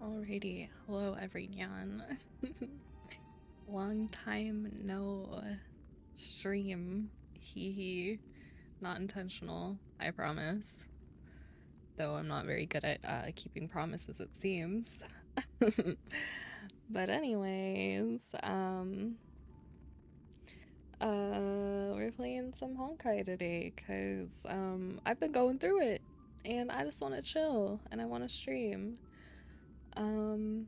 Alrighty, hello everyone. Long time no stream. Hee hee. Not intentional, I promise. Though I'm not very good at keeping promises, it seems. But anyways, we're playing some Honkai today because I've been going through it and I just want to chill and I want to stream. Um,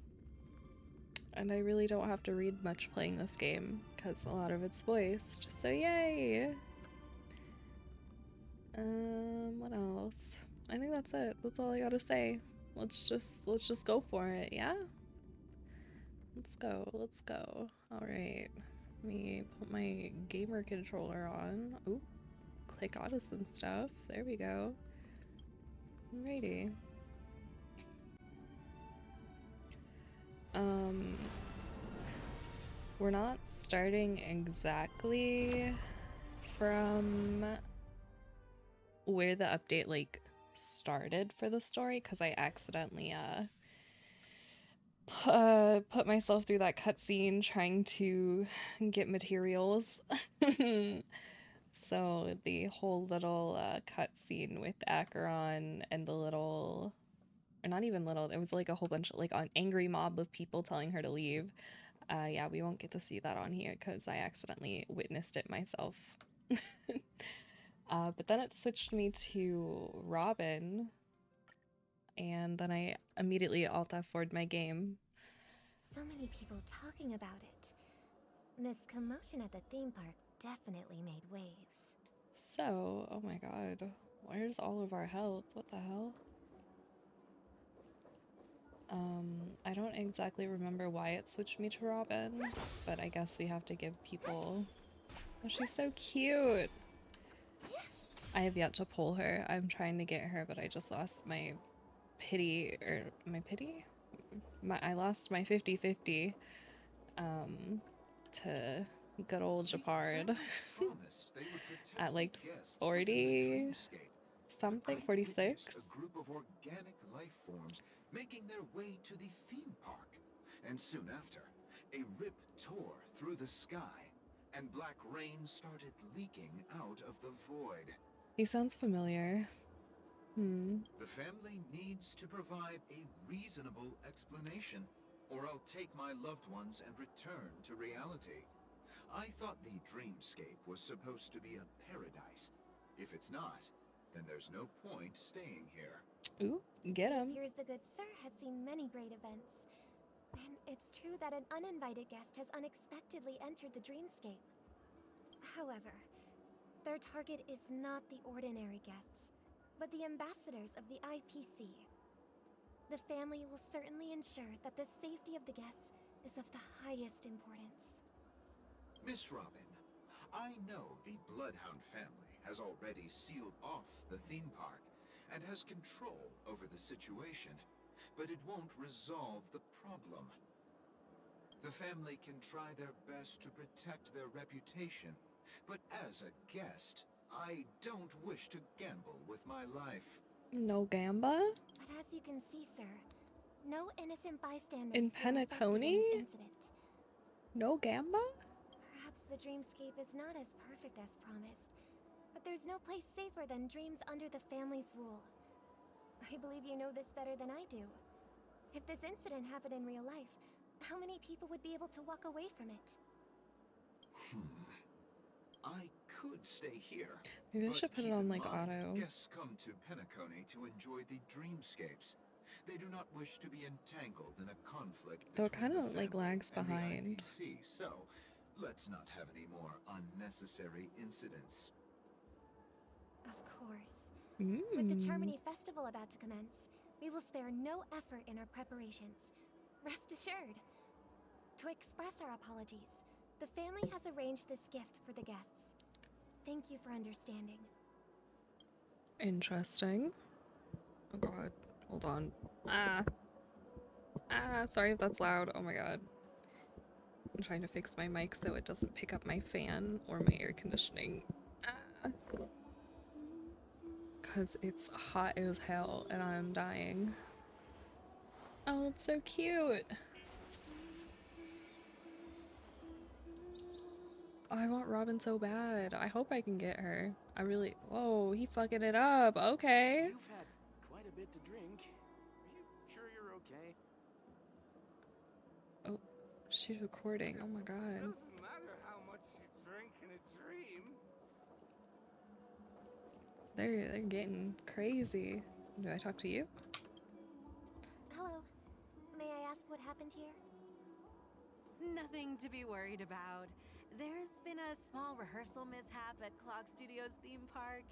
and I really don't have to read much playing this game because a lot of it's voiced. So yay! What else? I think that's it. That's all I gotta say. Let's just go for it, yeah? Let's go, let's go. Alright. Let me put my gamer controller on. Ooh, click out of some stuff. There we go. Alrighty. We're not starting exactly from where the update like started for the story because I accidentally put myself through that cutscene trying to get materials. So the whole little cutscene with Acheron and the little, or not even little, there was like a whole bunch of like an angry mob of people telling her to leave. Yeah, we won't get to see that on here because I accidentally witnessed it myself. But then it switched me to Robin, and then I immediately alt F4'd my game. So many people talking about it. This commotion at the theme park definitely made waves. So, oh my god, where's all of our health? What the hell? I don't exactly remember why it switched me to Robin, but I guess we have to give people... Oh, she's so cute! I have yet to pull her. I'm trying to get her, but I just lost my pity, or my pity? I lost my 50-50 to good old Japard at like 40 something, 46. A group of organic life forms making their way to the theme park. And soon after, a rip tore through the sky, and black rain started leaking out of the void. He sounds familiar. The family needs to provide a reasonable explanation, or I'll take my loved ones and return to reality. I thought the dreamscape was supposed to be a paradise. If it's not, then there's no point staying here. Ooh, get him. It appears the good sir has seen many great events. And it's true that an uninvited guest has unexpectedly entered the dreamscape. However, their target is not the ordinary guests, but the ambassadors of the IPC. The family will certainly ensure that the safety of the guests is of the highest importance. Miss Robin, I know the Bloodhound family has already sealed off the theme park and has control over the situation, but it won't resolve the problem. The family can try their best to protect their reputation, but as a guest, I don't wish to gamble with my life. No gamba? But as you can see, sir, no innocent bystanders In were affected Penacony? in this incident. No gamba? Perhaps the dreamscape is not as perfect as promised, but there's no place safer than dreams under the family's rule. I believe you know this better than I do. If this incident happened in real life, how many people would be able to walk away from it? I could stay here. Maybe I should put it on like auto. Guests come to Penacony to enjoy the dreamscapes. They do not wish to be entangled in a conflict. Though it between kind the of like family lags and the behind. IPC, so let's not have any more unnecessary incidents. Of course. With the Charmony Festival about to commence, we will spare no effort in our preparations. Rest assured. To express our apologies, the family has arranged this gift for the guests. Thank you for understanding. Interesting. Oh god. Hold on. Sorry if that's loud. Oh my god. I'm trying to fix my mic so it doesn't pick up my fan or my air conditioning. Cause it's hot as hell and I'm dying. Oh, it's so cute. Oh, I want Robin so bad. I hope I can get her. I really... Whoa, he fucking it up. Okay. You've had quite a bit to drink. Are you sure you're okay? Oh, she's recording. Oh my god. It doesn't matter how much you drink in a dream. They're getting crazy. Do I talk to you? Hello. May I ask what happened here? Nothing to be worried about. There's been a small rehearsal mishap at Clock Studios theme park.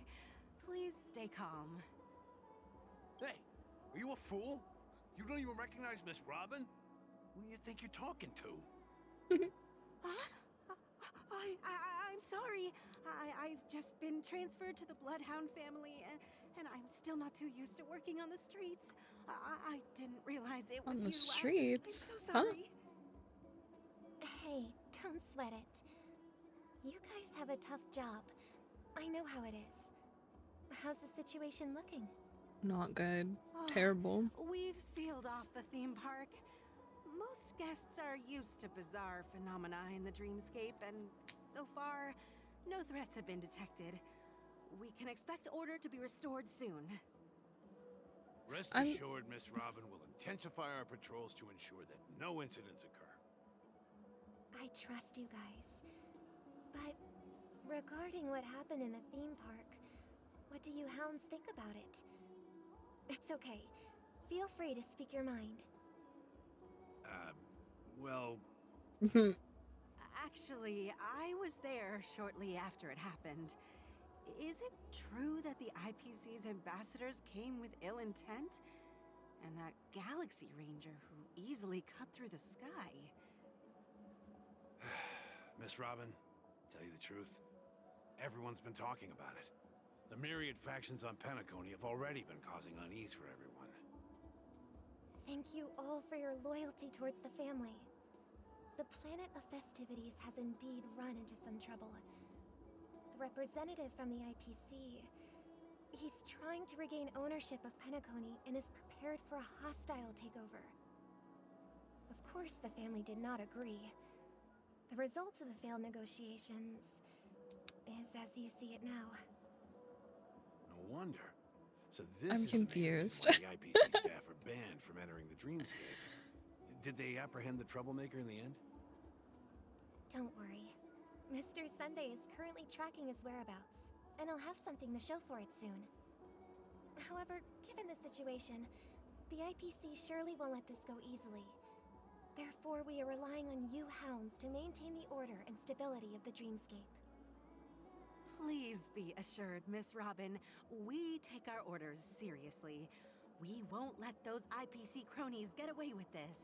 Please stay calm. Hey, are you a fool? You don't even recognize Miss Robin? Who do you think you're talking to? Huh? I'm sorry. I've just been transferred to the Bloodhound family, and I'm still not too used to working on the streets. I didn't realize it was On the you. streets? I'm so Huh? sorry. Hey, don't sweat it. You guys have a tough job. I know how it is. How's the situation looking? Not good. Oh, Terrible. We've sealed off the theme park. Most guests are used to bizarre phenomena in the dreamscape, and so far, no threats have been detected. We can expect order to be restored soon. Rest I'm- assured, Miss Robin will intensify our patrols to ensure that no incidents occur. I trust you guys. But regarding what happened in the theme park, what do you hounds think about it? It's okay. Feel free to speak your mind. Well, Actually, I was there shortly after it happened. Is it true that the IPC's ambassadors came with ill intent? And that Galaxy Ranger who easily cut through the sky? Miss Robin, tell you the truth, everyone's been talking about it. The myriad factions on Penacony have already been causing unease for everyone. Thank you all for your loyalty towards the family. The planet of festivities has indeed run into some trouble. The representative from the IPC... He's trying to regain ownership of Penacony and is prepared for a hostile takeover. Of course, the family did not agree. The results of the failed negotiations is as you see it now. No wonder. So this I'm is the main confused. reason why the IPC staff are banned from entering the dreamscape. Did they apprehend the troublemaker in the end? Don't worry. Mr. Sunday is currently tracking his whereabouts, and I'll have something to show for it soon. However, given the situation, the IPC surely won't let this go easily. Therefore, we are relying on you hounds to maintain the order and stability of the dreamscape. Please be assured, Miss Robin, we take our orders seriously. We won't let those IPC cronies get away with this.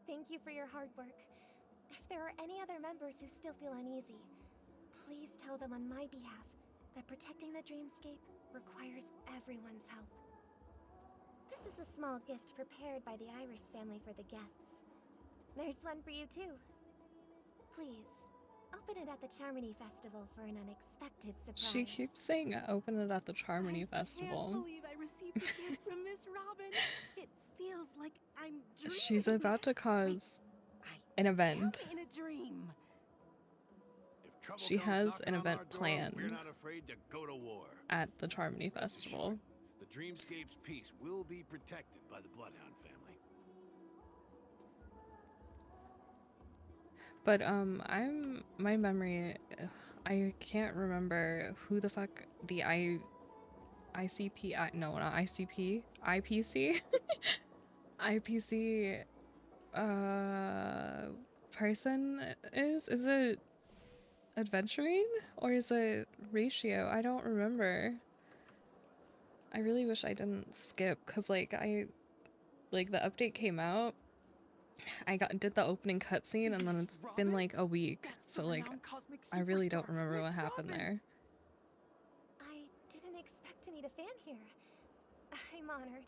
Thank you for your hard work. If there are any other members who still feel uneasy, please tell them on my behalf that protecting the dreamscape requires everyone's help. This is a small gift prepared by the Iris family for the guests. There's one for you too. Please, open it at the Charmony Festival for an unexpected surprise. She keeps saying open it at the Charmony I Festival. can't believe I received a gift from Miss Robin. It feels like I'm dreaming. She's about to cause I an am event. in a dream. If trouble She comes has knocking an on event our door, planned. We're not afraid to go to war. At the Charmony Rest Festival. assured, the Dreamscape's peace will be protected by the Bloodhound family. But my memory, I can't remember who the fuck the ICP, no, not ICP, IPC, IPC, person is. Is it Adventuring or is it Ratio? I don't remember. I really wish I didn't skip, cause like the update came out. I did the opening cutscene and then Miss it's been Robin? like a week, That's so the like renowned cosmic I really don't superstar, remember Miss what happened Robin. there. I didn't expect to meet a fan here. I'm honored.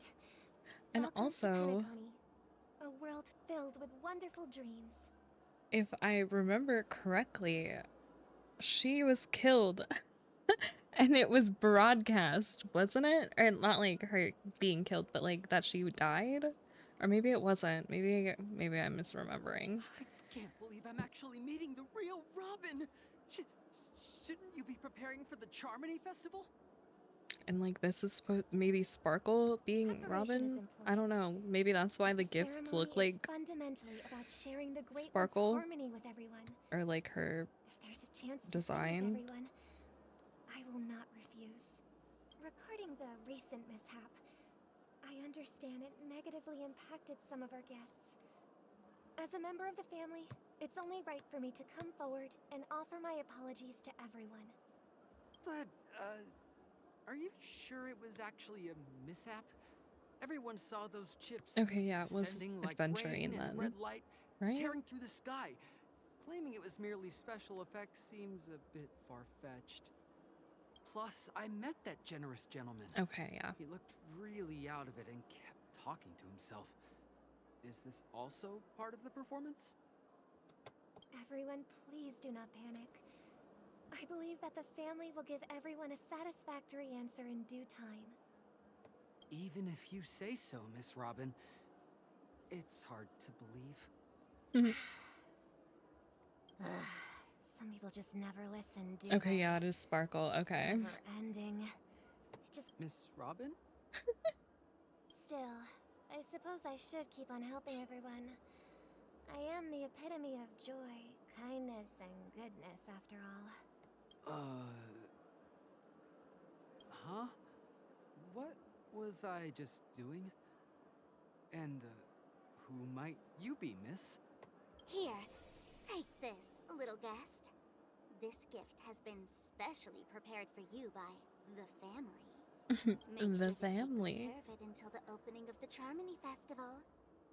And Welcome to also, Penacony, a world filled with wonderful dreams. if I remember correctly, she was killed and it was broadcast, wasn't it? Or not like her being killed, but like that she died. Or maybe it wasn't. Maybe I'm misremembering. I can't believe I'm actually meeting the real Robin. Shouldn't you be preparing for the Charmony Festival? And like this is supposed maybe Sparkle being Preparation is Robin? I don't important. know. Maybe that's why But the the gifts ceremony look is like fundamentally about sharing the great one's Sparkle harmony with everyone. or like her If there's a chance to sing design. with everyone, I will not refuse. Regarding the recent mishap, I understand it negatively impacted some of our guests. As a member of the family, it's only right for me to come forward and offer my apologies to everyone. But, are you sure it was actually a mishap? Everyone saw those chips Okay, yeah, it was descending like adventuring rain and then, red light right? tearing through the sky. Claiming it was merely special effects seems a bit far-fetched. Plus, I met that generous gentleman. Okay, yeah. He looked really out of it and kept talking to himself. Is this also part of the performance? Everyone, please do not panic. I believe that the family will give everyone a satisfactory answer in due time. Even if you say so, Miss Robin, it's hard to believe. Some people just never listen, do Okay, they? yeah, it is Sparkle. Okay. It's never ending. It just... Miss Robin? Still, I suppose I should keep on helping everyone. I am the epitome of joy, kindness, and goodness, after all. Huh? What was I just doing? And, who might you be, miss? Here, take this, little guest. This gift has been specially prepared for you by the family. Make The sure to family. take good care of it until the opening of the Charmony Festival.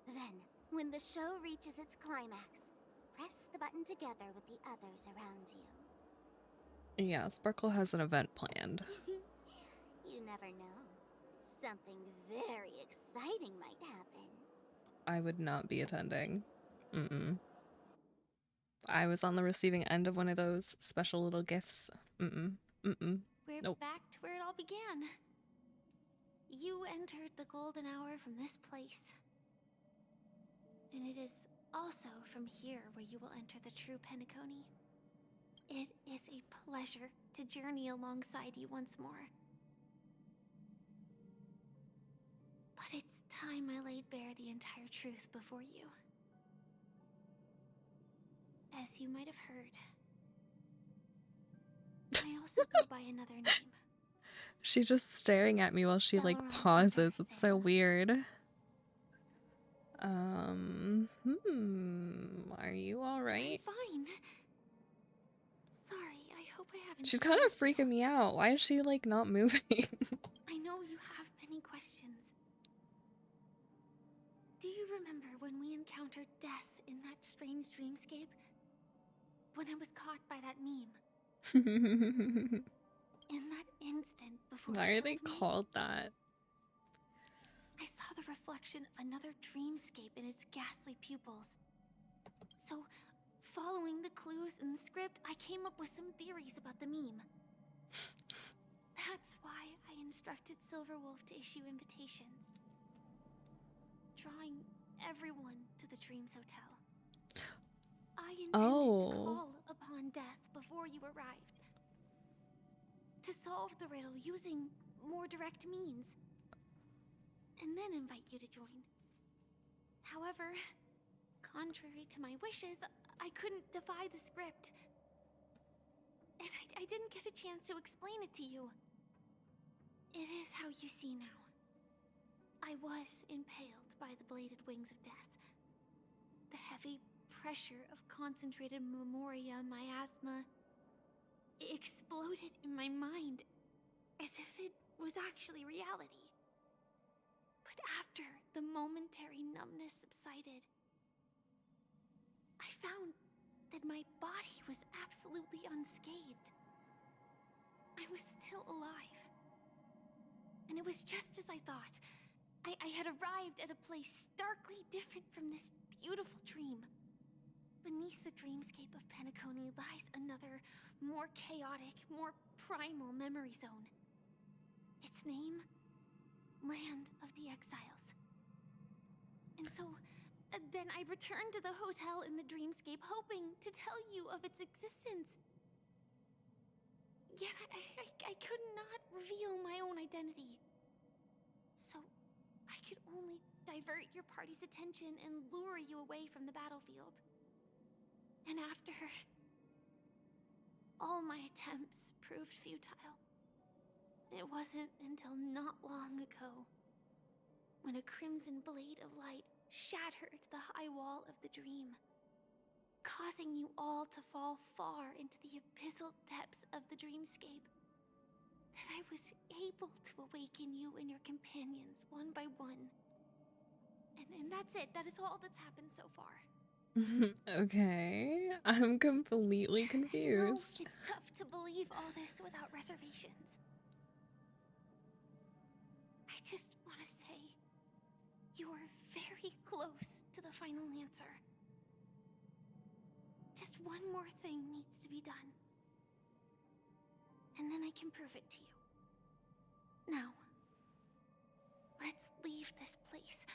Then, when the show reaches its climax, press the button together with the others around you. Yeah, Sparkle has an event planned. You never know. Something very exciting might happen. I would not be attending. I was on the receiving end of one of those special little gifts. We're Nope. back to where it all began. You entered the golden hour from this place. And it is also from here where you will enter the true Penacony. It is a pleasure to journey alongside you once more. But it's time I laid bare the entire truth before you. As you might have heard, I also go by another name. She's just staring at me while she like Stellar pauses. It's so Sail. weird. Are you all right? I'm fine. Sorry, I hope I haven't. She's kind of scared you. freaking me out. Why is she like not moving? I know you have many questions. Do you remember when we encountered death in that strange dreamscape? When I was caught by that meme? In that instant before Why it are they killed me, called that? I saw the reflection of another dreamscape in its ghastly pupils. So, following the clues in the script, I came up with some theories about the meme. That's why I instructed Silverwolf to issue invitations, drawing everyone to the Dreams Hotel. I intended to call upon death before you arrived, to solve the riddle using more direct means, and then invite you to join. However, contrary to my wishes, I couldn't defy the script. And I didn't get a chance to explain it to you. It is how you see now. I was impaled by the bladed wings of death. The heavy pressure of concentrated memoria miasma exploded in my mind as if it was actually reality. But after the momentary numbness subsided, I found that my body was absolutely unscathed. I was still alive. And it was just as I thought. I had arrived at a place starkly different from this beautiful dream. Beneath the dreamscape of Penacony lies another, more chaotic, more primal memory zone. Its name? Land of the Exiles. And so, then I returned to the hotel in the dreamscape, hoping to tell you of its existence. Yet I could not reveal my own identity. So, I could only divert your party's attention and lure you away from the battlefield. And after, all my attempts proved futile. It wasn't until not long ago when a crimson blade of light shattered the high wall of the dream, causing you all to fall far into the abyssal depths of the dreamscape, that I was able to awaken you and your companions one by one. And that's it. That is all that's happened so far. Okay, I'm completely No, confused. it's tough to believe all this without reservations. I just want to say, you are very close to the final answer. Just one more thing needs to be done. And then I can prove it to you. Now, let's leave this place.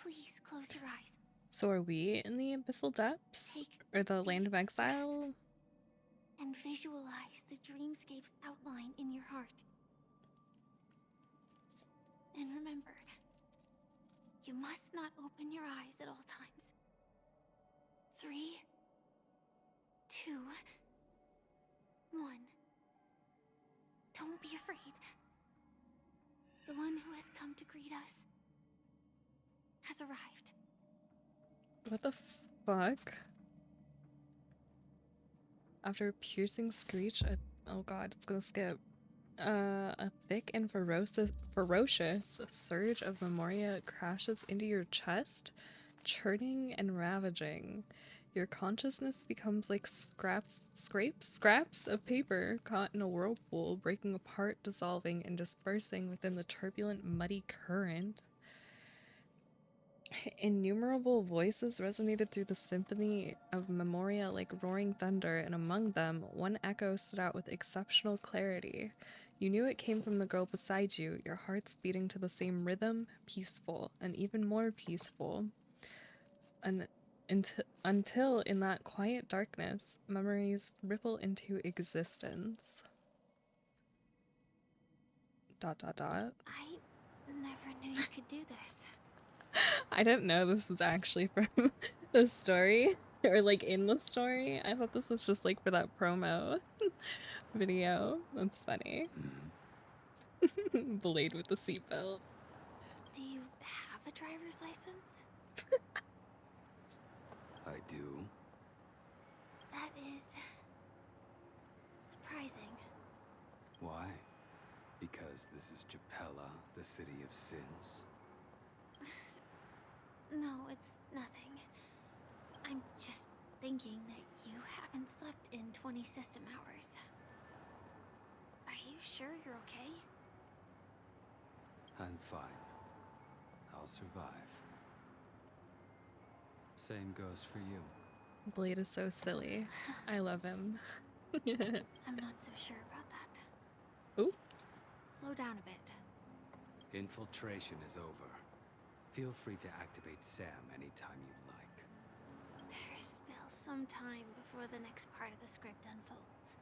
Please close your eyes. So are we in the abyssal depths? Take Or the deep land of exile? breath and visualize the dreamscape's outline in your heart. And remember, you must not open your eyes at all times. 3, 2, 1. Don't be afraid. The one who has come to greet us has arrived. What the fuck? After a piercing screech, oh god, it's gonna skip. A thick and ferocious surge of memoria crashes into your chest, churning and ravaging. Your consciousness becomes like scraps of paper caught in a whirlpool, breaking apart, dissolving, and dispersing within the turbulent, muddy current. Innumerable voices resonated through the symphony of memoria like roaring thunder, and among them, one echo stood out with exceptional clarity. You knew it came from the girl beside you, your hearts beating to the same rhythm, peaceful, and even more peaceful. Until in that quiet darkness, memories ripple into existence. ... I never knew you could do this. I didn't know this was actually from the story, or like in the story. I thought this was just like for that promo video. That's funny. Blade with the seatbelt. Do you have a driver's license? I do. That is surprising. Why? Because this is Japella, the city of sins? No, it's nothing. I'm just thinking that you haven't slept in 20 system hours. Are you sure you're okay? I'm fine. I'll survive. Same goes for you. Blade is so silly. I love him. I'm not so sure about that. Ooh. Slow down a bit. Infiltration is over. Feel free to activate Sam anytime you like. There's still some time before the next part of the script unfolds.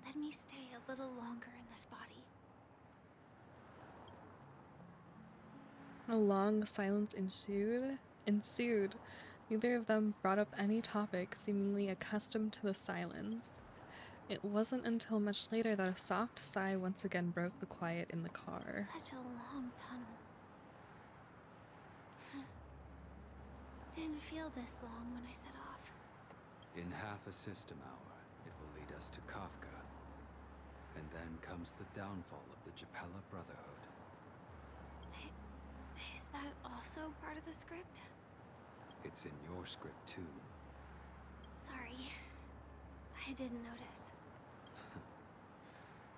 Let me stay a little longer in this body. A long silence ensued. Neither of them brought up any topic, seemingly accustomed to the silence. It wasn't until much later that a soft sigh once again broke the quiet in the car. Such a long tunnel. Didn't feel this long when I set off. In half a system hour, it will lead us to Kafka. And then comes the downfall of the Japella Brotherhood. Is that also part of the script? It's in your script too. Sorry. I didn't notice.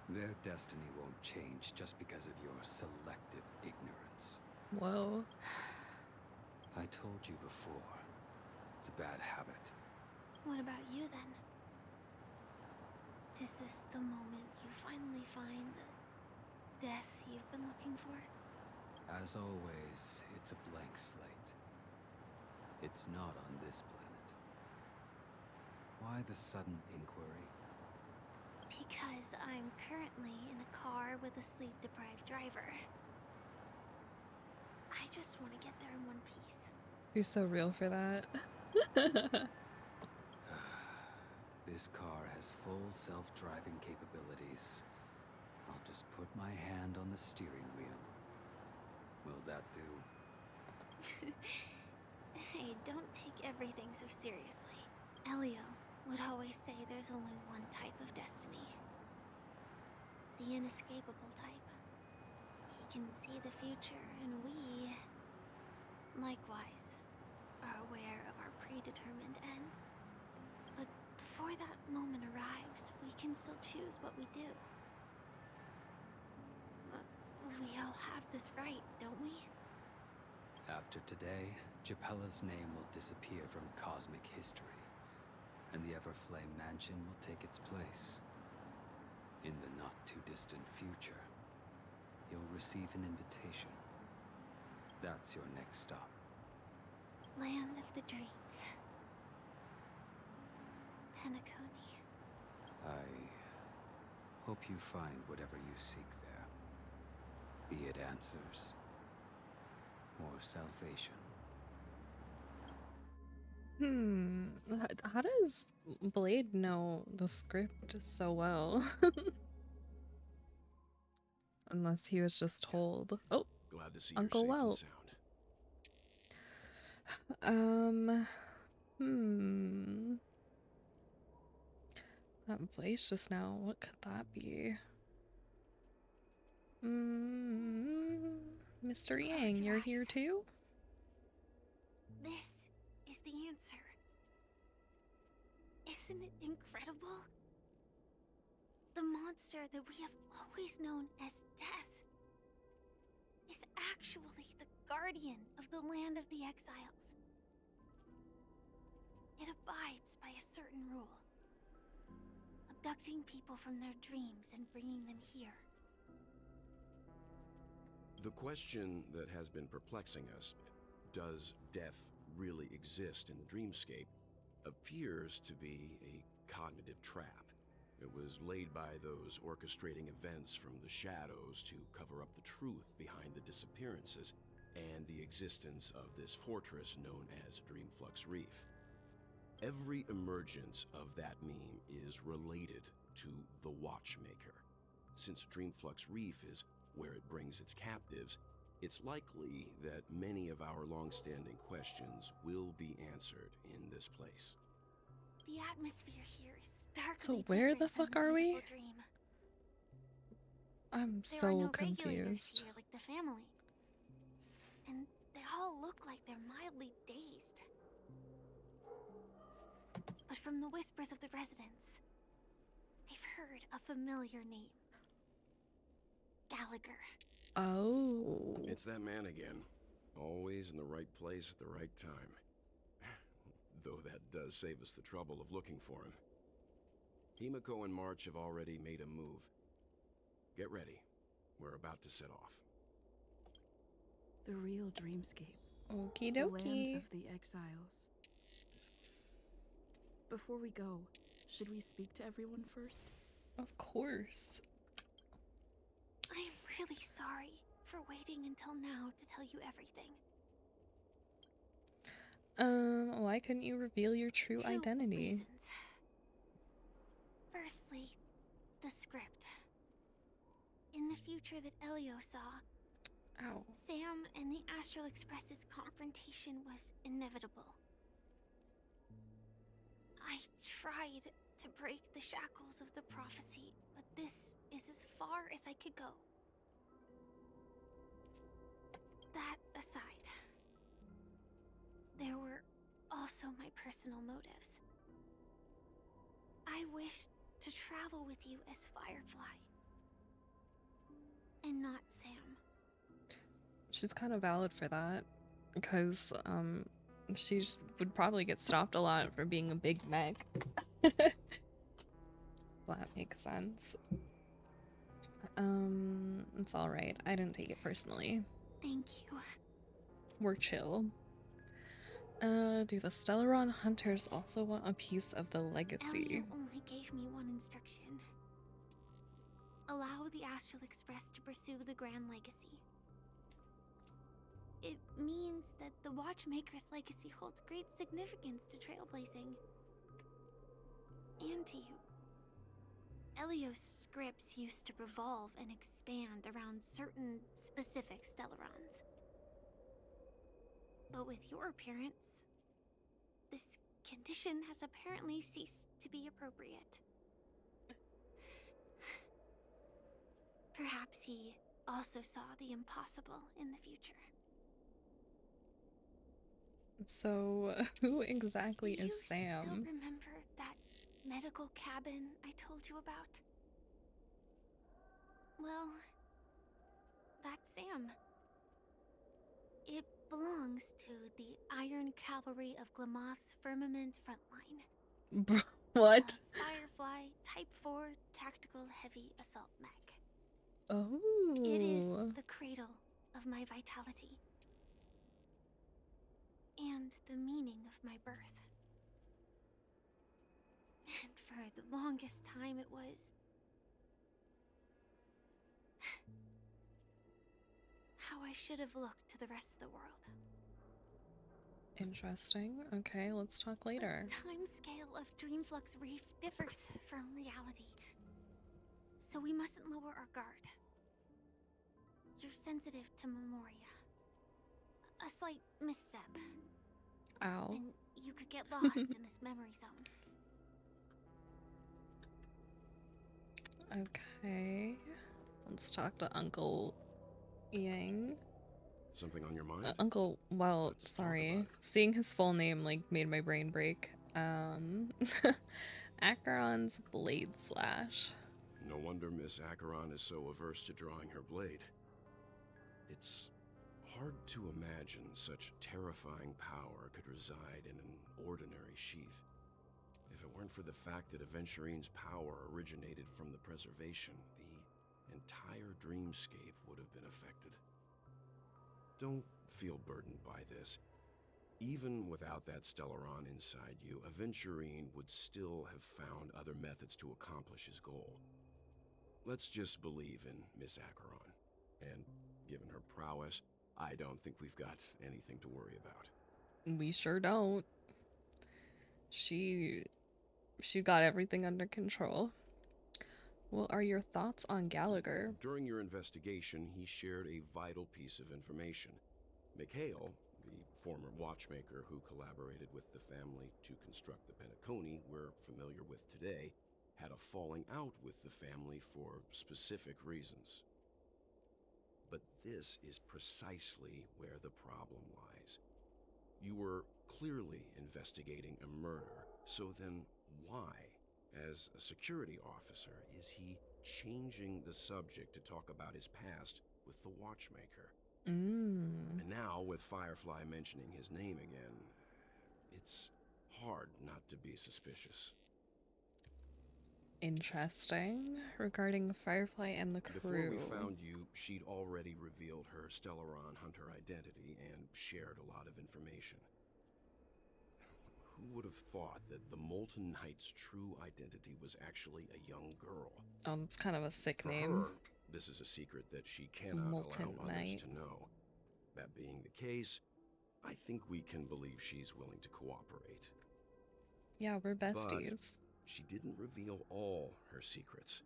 Their destiny won't change just because of your selective ignorance. Whoa. I told you before. It's a bad habit. What about you then? Is this the moment you finally find the death you've been looking for? As always, it's a blank slate. It's not on this planet. Why the sudden inquiry? Because I'm currently in a car with a sleep-deprived driver. I just want to get there in one piece. You're so real for that. This car has full self-driving capabilities. I'll just put my hand on the steering wheel. Will that do? Hey, don't take everything so seriously. Elio would always say there's only one type of destiny. The inescapable type. He can see the future, and we, likewise, are aware of our predetermined end. But before that moment arrives, we can still choose what we do. We all have this right, don't we? After today, Japella's name will disappear from cosmic history, and the Everflame Mansion will take its place. In the not-too-distant future, you'll receive an invitation. That's your next stop. Land of the Dreams. Penacony. I hope you find whatever you seek there. Be it answers or salvation. How does Blade know the script so well? Unless he was just told. Oh, Glad to see Uncle you're safe Welt. and sound. That voice just now, what could that be? Mr. Yang, you're here too? This is the answer. Isn't it incredible? The monster that we have always known as Death is actually the guardian of the land of the exiles. It abides by a certain rule. Abducting people from their dreams and bringing them here. The question that has been perplexing us, does death really exist in the dreamscape, appears to be a cognitive trap. It was laid by those orchestrating events from the shadows to cover up the truth behind the disappearances and the existence of this fortress known as Dreamflux Reef. Every emergence of that meme is related to the Watchmaker. Since Dreamflux Reef is where it brings its captives, it's likely that many of our long-standing questions will be answered in this place. The atmosphere here is starkly So where the different fuck from are we? beautiful Dream. I'm There so are no regulators confused. here like the family. And they all look like they're mildly dazed. But from the whispers of the residents, I've heard a familiar name. Gallagher. Oh. It's that man again. Always in the right place at the right time. Though that does save us the trouble of looking for him. Himiko and March have already made a move. Get ready. We're about to set off. The real dreamscape. Okie The dokie. land of the exiles. Before we go, should we speak to everyone first? Of course. I'm really sorry for waiting until now to tell you everything. Why couldn't you reveal your true Two identity? reasons. Firstly, the script. In the future that Elio saw, Ow. Sam and the Astral Express's confrontation was inevitable. I tried to break the shackles of the prophecy, but this is as far as I could go. That aside, there were also my personal motives. I wished to travel with you as Firefly, and not Sam. She's kind of valid for that, because she would probably get stopped a lot for being a big mech. That makes sense. It's all right. I didn't take it personally. Thank you. We're chill. Do the Stellaron hunters also want a piece of the legacy? Elio only gave me one instruction. Allow the Astral Express to pursue the Grand Legacy. It means that the Watchmaker's legacy holds great significance to trailblazing. And to you. Elio's scripts used to revolve and expand around certain specific Stellarons. But with your appearance, this condition has apparently ceased to be appropriate. Perhaps he also saw the impossible in the future. So, who exactly is Do you still Sam? remember that medical cabin I told you about? Well, that's Sam. It belongs to the Iron Cavalry of Glamoth's Firmament Frontline. What? A Firefly Type 4 Tactical Heavy Assault Mech. Oh. It is the cradle of my vitality. And the meaning of my birth. And for the longest time it was how I should have looked to the rest of the world. Interesting. Okay, let's talk later. The time scale of Dreamflux Reef differs from reality. So we mustn't lower our guard. You're sensitive to Memoria. A slight misstep. Ow. And you could get lost in this memory zone. Okay. Let's talk to Uncle Yang. Something on your mind? Uncle, well, Let's talk sorry. about it. Seeing his full name, like, made my brain break. Acheron's Blade Slash. No wonder Miss Acheron is so averse to drawing her blade. It's hard to imagine such terrifying power could reside in an ordinary sheath. If it weren't for the fact that Aventurine's power originated from the preservation, the entire dreamscape would have been affected. Don't feel burdened by this. Even without that Stellaron inside you, Aventurine would still have found other methods to accomplish his goal. Let's just believe in Miss Acheron. And given her prowess, I don't think we've got anything to worry about. We sure don't. She got everything under control. What are your thoughts on Gallagher? During your investigation, he shared a vital piece of information. Mikhail, the former watchmaker who collaborated with the family to construct the Penacony we're familiar with today, had a falling out with the family for specific reasons. But this is precisely where the problem lies. You were clearly investigating a murder, so then why, as a security officer, is he changing the subject to talk about his past with the watchmaker? And now, with Firefly mentioning his name again, it's hard not to be suspicious. Interesting. Regarding Firefly and the crew. Before we found you, she'd already revealed her Stellaron hunter identity and shared a lot of information. Who would have thought that the Molten Knight's true identity was actually a young girl? Oh, that's kind of a sick For name. her, this is a secret that she cannot Molten allow others Knight. to know. That being the case, I think we can believe she's willing to cooperate. Yeah, we're But besties. she didn't reveal all her secrets.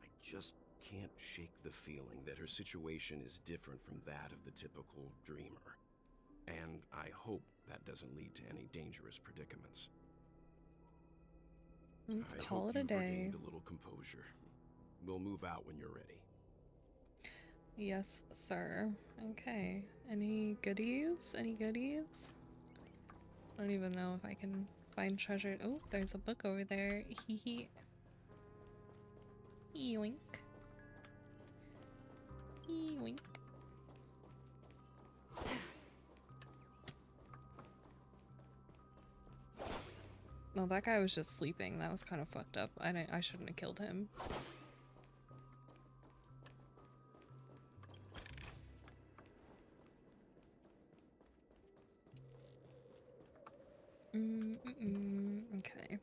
I just can't shake the feeling that her situation is different from that of the typical dreamer. And I hope that doesn't lead to any dangerous predicaments. Let's I call hope it a you've day. regained a little composure. We'll move out when you're ready. Yes, sir. Okay. Any goodies? Any goodies? I don't even know if I can find treasure. Oh, there's a book over there. Hee hee. Yoink. Yoink. No, that guy was just sleeping. That was kind of fucked up. I shouldn't have killed him. Okay.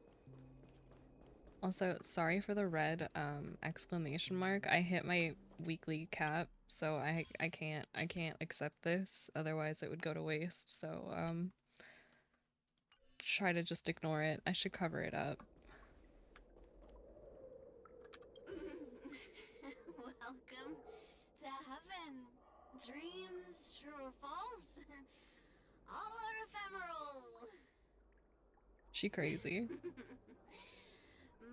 Also, sorry for the red exclamation mark. I hit my weekly cap, so I can't accept this. Otherwise, it would go to waste. So try to just ignore it. I should cover it up. Welcome to heaven. Dreams, true or false, all are ephemeral. She crazy.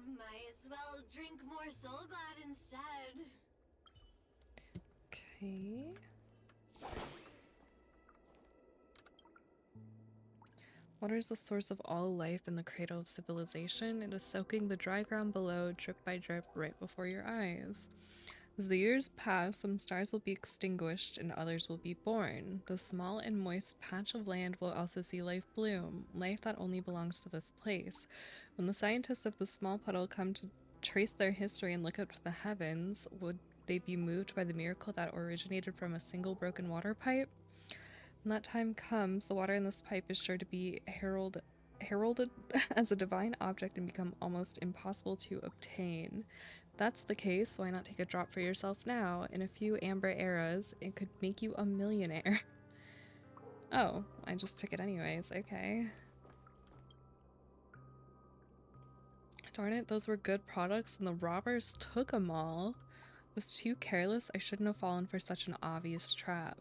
Might as well drink more Soul Glad instead. Okay. Water is the source of all life and the cradle of civilization. It is soaking the dry ground below, drip by drip, right before your eyes. As the years pass, some stars will be extinguished and others will be born. The small and moist patch of land will also see life bloom, life that only belongs to this place. When the scientists of the small puddle come to trace their history and look up to the heavens, would they be moved by the miracle that originated from a single broken water pipe? When that time comes, the water in this pipe is sure to be heralded as a divine object and become almost impossible to obtain. If that's the case, why not take a drop for yourself now? In a few amber eras, it could make you a millionaire. Oh, I just took it anyways, okay. Darn it, those were good products and the robbers took them all. I was too careless. I shouldn't have fallen for such an obvious trap.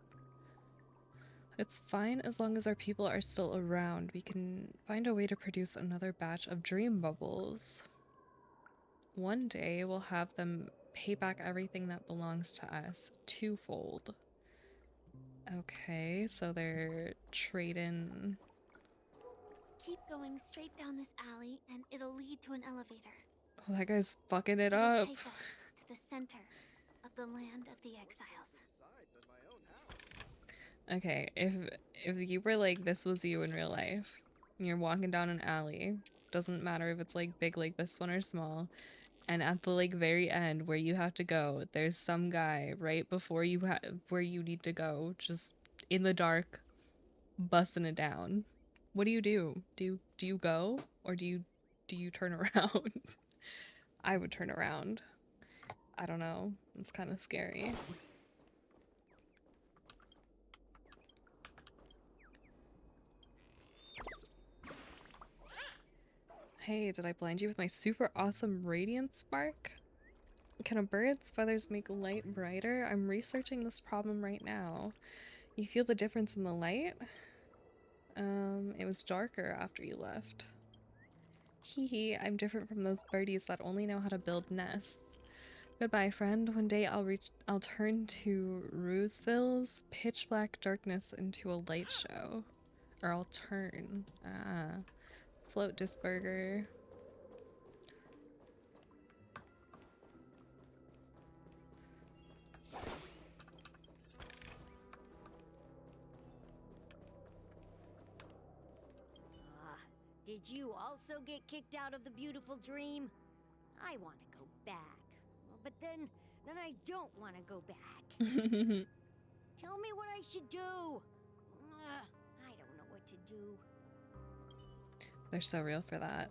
It's fine as long as our people are still around. We can find a way to produce another batch of dream bubbles. One day we'll have them pay back everything that belongs to us twofold. Okay, so they're trading. Keep going straight down this alley and it'll lead to an elevator. Oh, that guy's fucking it It'll up. take us to the center of the land of the exiles. Okay, if you were like, this was you in real life, and you're walking down an alley, doesn't matter if it's like big like this one or small, and at the like very end where you have to go, there's some guy right before you where you need to go, just in the dark, busting it down. What do? Do you go, or do you turn around? I would turn around. I don't know. It's kind of scary. Hey, did I blind you with my super awesome radiant spark? Can a bird's feathers make light brighter? I'm researching this problem right now. You feel the difference in the light? It was darker after you left. Hee hee, I'm different from those birdies that only know how to build nests. Goodbye, friend. One day I'll turn to Rooseville's pitch black darkness into a light show. Or I'll turn. Ah. Float Disburger. Did you also get kicked out of the beautiful dream? I want to go back. But then I don't want to go back. Tell me what I should do. I don't know what to do. They're so real for that.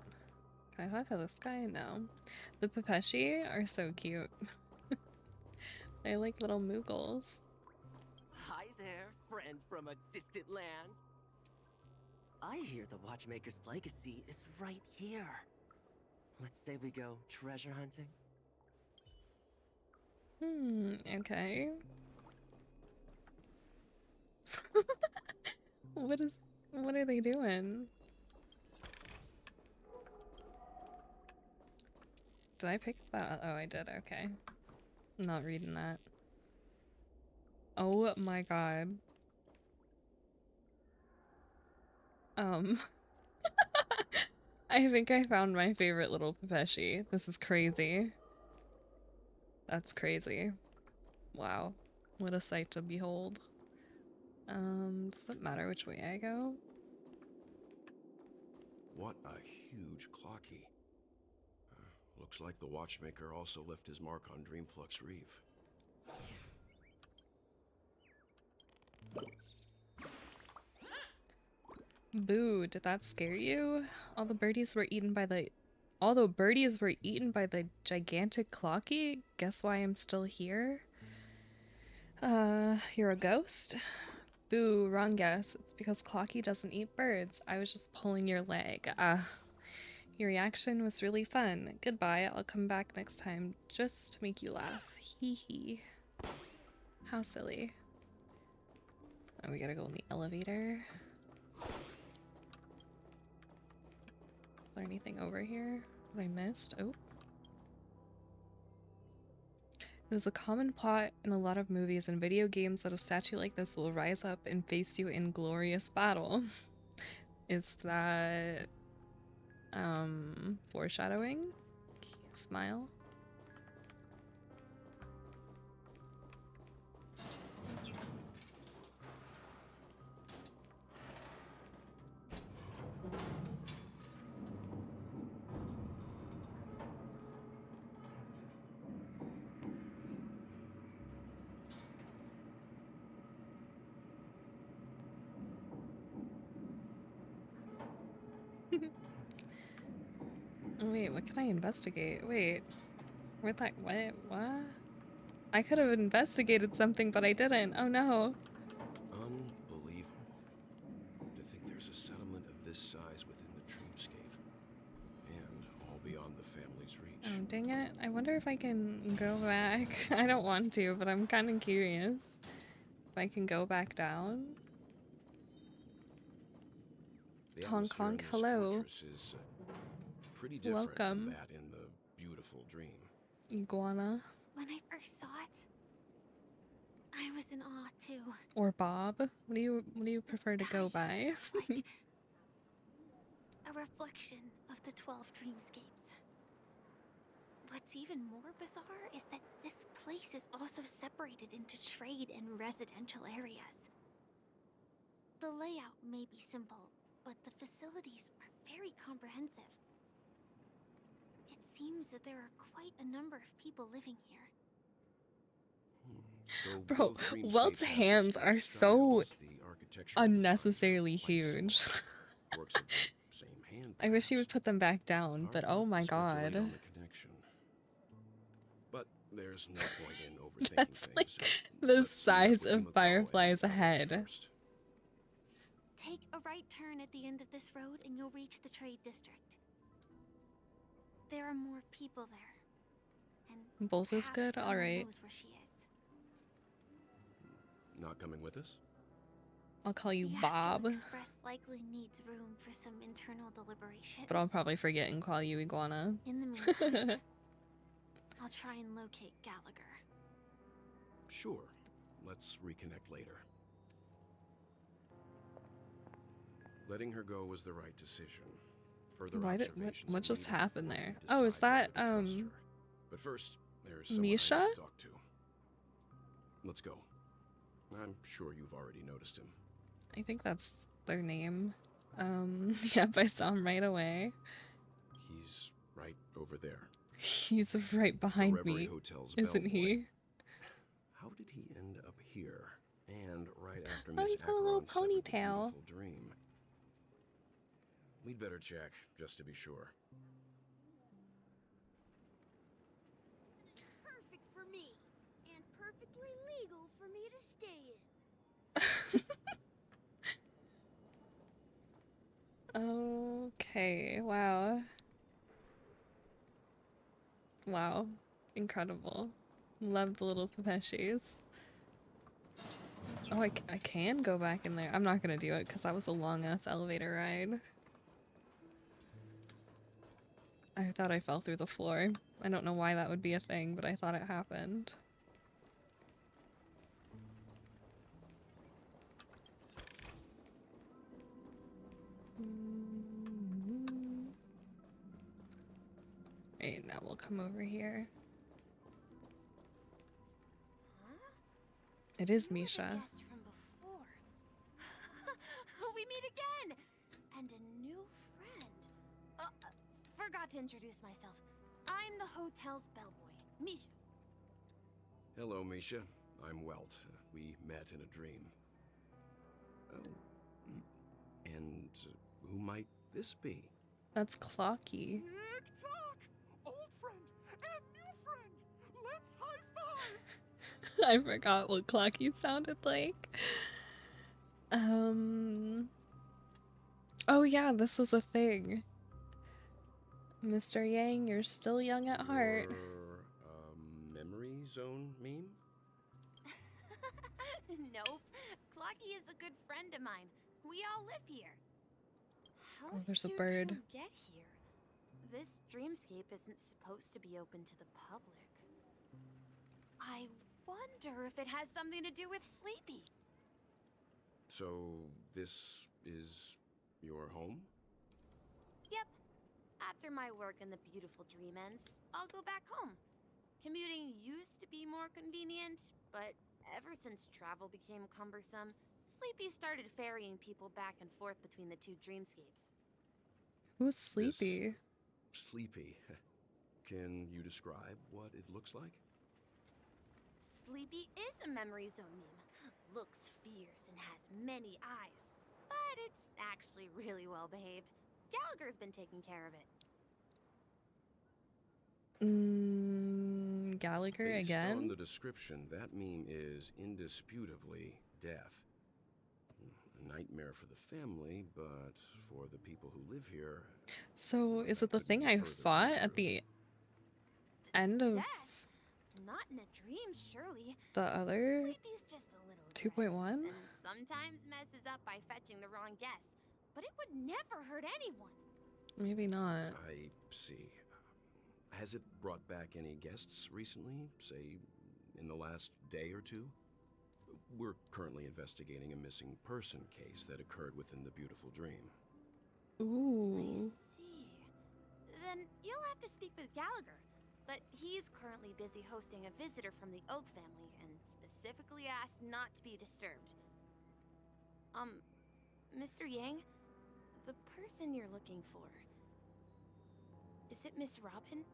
Can I talk to this guy? No. The Pepeshi are so cute. They're like little moogles. Hi there, friend from a distant land. I hear the Watchmaker's legacy is right here. Let's say we go treasure hunting. Okay. What are they doing? Did I pick that up? Oh, I did, okay. I'm not reading that. Oh my god. I think I found my favorite little Pepeshi. This is crazy. That's crazy. Wow. What a sight to behold. Does it matter which way I go? What a huge clocky. Looks like the watchmaker also left his mark on Dreamflux Reef. Boo, did that scare you? Although birdies were eaten by the gigantic clocky, guess why I'm still here? You're a ghost? Boo, wrong guess. It's because Clocky doesn't eat birds. I was just pulling your leg. Your reaction was really fun. Goodbye, I'll come back next time just to make you laugh. Hee hee. How silly. Oh, we gotta go in the elevator. Is there anything over here that I missed? Oh. It is a common plot in a lot of movies and video games that a statue like this will rise up and face you in glorious battle. Is that foreshadowing? Smile. Oh, wait, what can I investigate? Wait, where'd that, what? I could have investigated something, but I didn't. Oh no. Unbelievable. To think there's a settlement of this size within the dreamscape. And all beyond the family's reach. Oh, dang it. I wonder if I can go back. I don't want to, but I'm kind of curious. If I can go back down. The Honk atmosphere in honk, this hello. fortress is pretty different Welcome. from that in the beautiful dream. Iguana. When I first saw it, I was in awe too. Or Bob. What do you prefer to go by? It's like a reflection of the 12 dreamscapes. What's even more bizarre is that this place is also separated into trade and residential areas. The layout may be simple, but the facilities are very comprehensive. It seems that there are quite a number of people living here. Bro, Welt's hands are so unnecessarily huge. I wish he would put them back down, but oh my god. But there's no point in overthinking That's like things. the size of Firefly's head. Take a right turn at the end of this road and you'll reach the trade district. There are more people there. And both is good? Alright. knows where she is. Not coming with us? I'll call you The Bob. Astral Express likely needs room for some internal deliberation. But I'll probably forget and call you Iguana. In the meantime, I'll try and locate Gallagher. Sure. Let's reconnect later. Letting her go was the right decision. Further observations what just needed happened before there? we Oh, is decide that whether to trust her. But first, there's someone I Misha? need to talk to. Let's go. I'm sure you've already noticed him. I think that's their name. Yep, I saw him right away. He's right over there. He's right behind Reverie me, Hotel's isn't bellboy. he? How did he end up here? And right after Oh, Miss he's got a little Acheron severed the ponytail. beautiful dream. We'd better check, just to be sure. Perfect for me, and perfectly legal for me to stay in. Okay, wow. Wow. Incredible. Love the little Pepeshis. Oh, I can go back in there. I'm not gonna do it because that was a long-ass elevator ride. I thought I fell through the floor. I don't know why that would be a thing, but I thought it happened. Right, now we'll come over here. It is Misha. From before. We meet again! And a new friend. Forgot to introduce myself. I'm the hotel's bellboy, Misha. Hello, Misha. I'm Welt. We met in a dream. Oh, And who might this be? That's Clocky. Tick-tock! Old friend and new friend! Let's high five! I forgot what Clocky sounded like. Oh yeah, this was a thing. Mr. Yang, you're still young at heart. Your, memory zone meme? Nope. Clocky is a good friend of mine. We all live here. How Oh, there's a did bird. you two get here? This dreamscape isn't supposed to be open to the public. I wonder if it has something to do with Sleepy. So, this is your home? Yep. After my work in the beautiful dream ends, I'll go back home. Commuting used to be more convenient, but ever since travel became cumbersome, Sleepy started ferrying people back and forth between the two dreamscapes. Who's Sleepy? Sleepy. Can you describe what it looks like? Sleepy is a memory zone meme. Looks fierce and has many eyes. But it's actually really well behaved. Gallagher's been taking care of it. Gallagher Based again? on the description, that meme is indisputably death. A nightmare for the family, but for the people who live here... So, is it the thing I fought at the end of Death? Not in a dream, surely. the other Sleepy's just a little 2.1? and sometimes messes up by fetching the wrong guess. But it would never hurt anyone. Maybe not. I see. Has it brought back any guests recently? Say, in the last day or two? We're currently investigating a missing person case that occurred within the beautiful dream. Ooh. I see. Then you'll have to speak with Gallagher. But he's currently busy hosting a visitor from the Oak family and specifically asked not to be disturbed. Mr. Yang, the person you're looking for, is it Miss Robin?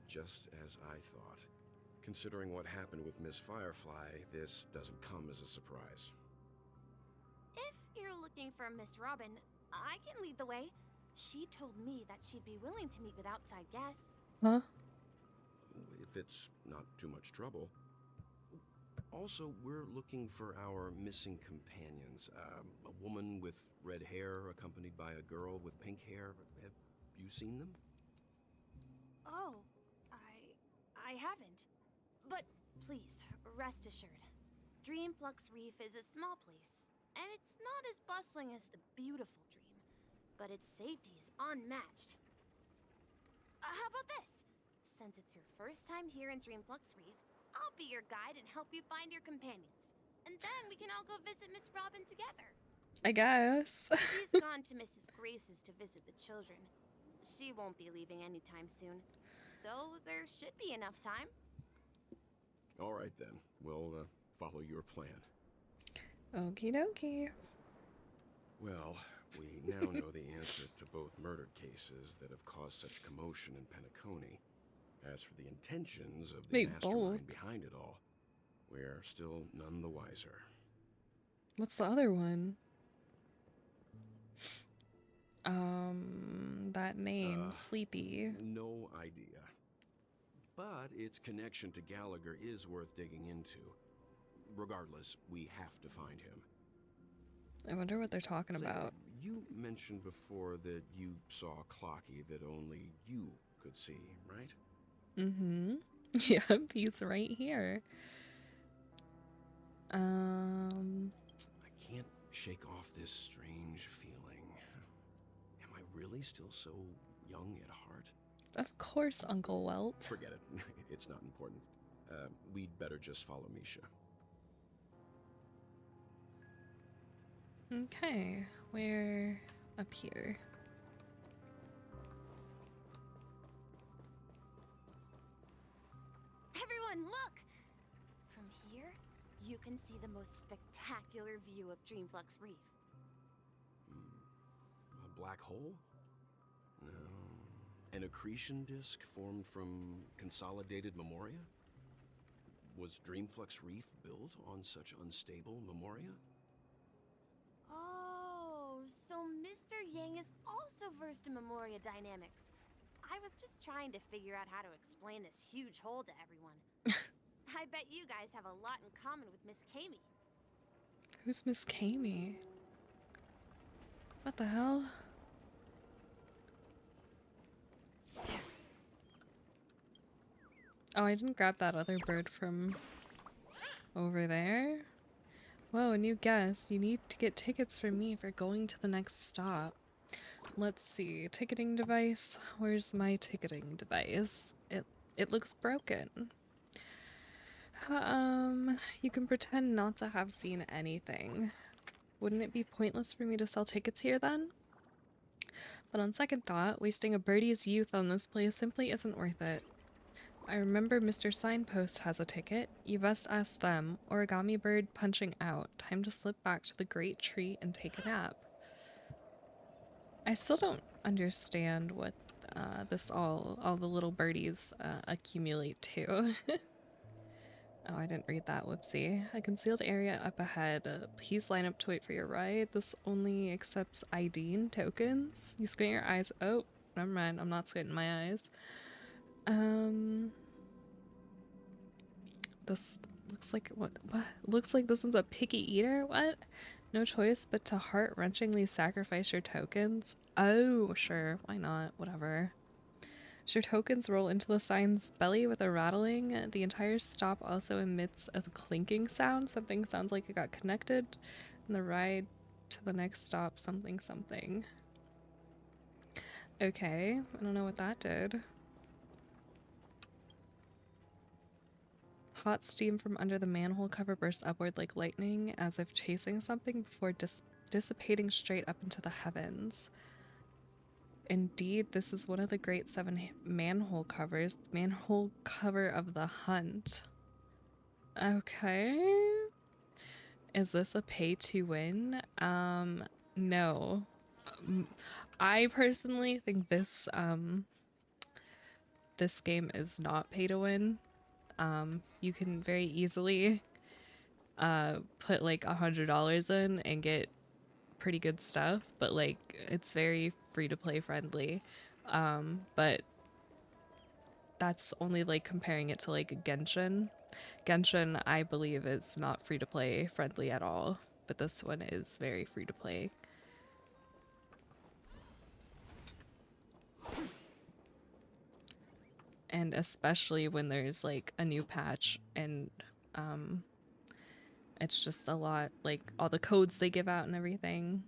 Just as I thought. Considering what happened with Miss Firefly, this doesn't come as a surprise. If you're looking for Miss Robin, I can lead the way. She told me that she'd be willing to meet with outside guests. Huh? If it's not too much trouble. Also, we're looking for our missing companions. A woman with red hair accompanied by a girl with pink hair. Have you seen them? Oh, I haven't. But please, rest assured. Dreamflux Reef is a small place, and it's not as bustling as the beautiful dream, but its safety is unmatched. How about this? Since it's your first time here in Dreamflux Reef, I'll be your guide and help you find your companions. And then we can all go visit Miss Robin together. I guess. She's gone to Mrs. Grace's to visit the children. She won't be leaving anytime soon, so there should be enough time. All right then, we'll follow your plan. Okie dokie. Well, we now know the answer to both murder cases that have caused such commotion in Penacony. As for the intentions of the mastermind behind it all, we're still none the wiser. What's the other one? That name, Sleepy. No idea. But its connection to Gallagher is worth digging into. Regardless, we have to find him. I wonder what they're talking about. You mentioned before that you saw Clocky that only you could see, right? Mm-hmm. Yep, he's right here. I can't shake off this strange feeling. Am I really still so young at heart? Of course, Uncle Welt. Forget it. It's not important. We'd better just follow Misha. Okay, we're up here. Everyone, look! From here, you can see the most spectacular view of Dreamflux Reef. A black hole? No. An accretion disk formed from consolidated memoria? Was Dreamflux Reef built on such unstable memoria? So Mr. Yang is also versed in Memoria dynamics. I was just trying to figure out how to explain this huge hole to everyone. I bet you guys have a lot in common with Miss Kami. Who's Miss Kami? What the hell? Oh, I didn't grab that other bird from over there. Whoa, new guest. You need to get tickets for me for going to the next stop. Let's see. Ticketing device. Where's my ticketing device? It looks broken. You can pretend not to have seen anything. Wouldn't it be pointless for me to sell tickets here then? But on second thought, wasting a birdie's youth on this place simply isn't worth it. I remember Mr. Signpost has a ticket. You best ask them. Origami bird punching out. Time to slip back to the great tree and take a nap. I still don't understand what all the little birdies accumulate to. Oh, I didn't read that. Whoopsie. A concealed area up ahead. Please line up to wait for your ride. This only accepts ID and tokens. You squint your eyes. Oh, never mind. I'm not squinting my eyes. This looks like what? Looks like this one's a picky eater? What? No choice but to heart-wrenchingly sacrifice your tokens? Oh, sure. Why not? Whatever. As your tokens roll into the sign's belly with a rattling, the entire stop also emits a clinking sound. Something sounds like it got connected in the ride to the next stop. Something something. Okay, I don't know what that did. Hot steam from under the manhole cover bursts upward like lightning, as if chasing something before dissipating straight up into the heavens. Indeed, this is one of the great 7 manhole covers. The manhole cover of the hunt. Okay. Is this a pay to win? No. I personally think this this game is not pay to win. You can very easily put like $100 in and get pretty good stuff, but like it's very free to play friendly. But that's only like comparing it to like Genshin. Genshin, I believe, is not free to play friendly at all, but this one is very free to play. And especially when there's like a new patch and it's just a lot, like all the codes they give out and everything.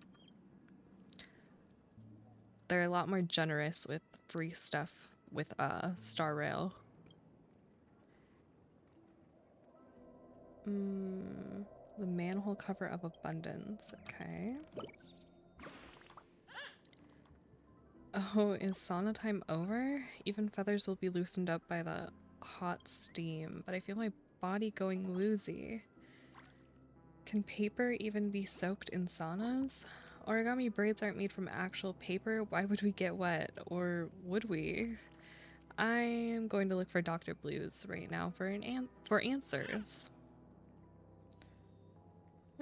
They're a lot more generous with free stuff with Star Rail. The manhole cover of abundance. Okay. Oh, is sauna time over? Even feathers will be loosened up by the hot steam, but I feel my body going woozy. Can paper even be soaked in saunas? Origami braids aren't made from actual paper. Why would we get wet? Or would we? I am going to look for Dr. Blues right now for answers.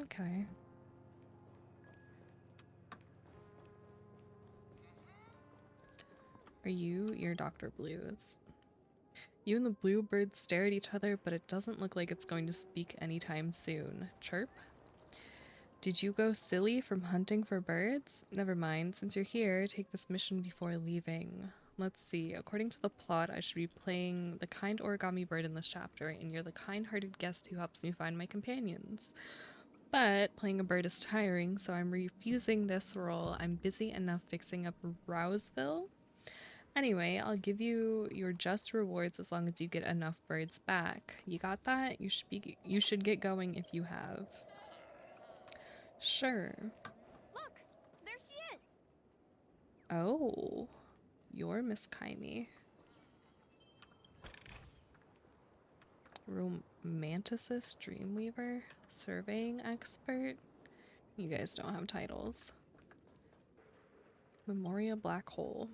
Okay. Are you your Dr. Blues? You and the bluebird stare at each other, but it doesn't look like it's going to speak anytime soon. Chirp? Did you go silly from hunting for birds? Never mind. Since you're here, take this mission before leaving. Let's see. According to the plot, I should be playing the kind origami bird in this chapter, and you're the kind-hearted guest who helps me find my companions. But playing a bird is tiring, so I'm refusing this role. I'm busy enough fixing up Rouseville. Anyway, I'll give you your just rewards as long as you get enough birds back. You got that? You should get going if you have. Sure. Look, there she is. Oh, you're Miss Kaimi. Romanticist, Dreamweaver, Surveying Expert. You guys don't have titles. Memoria Black Hole.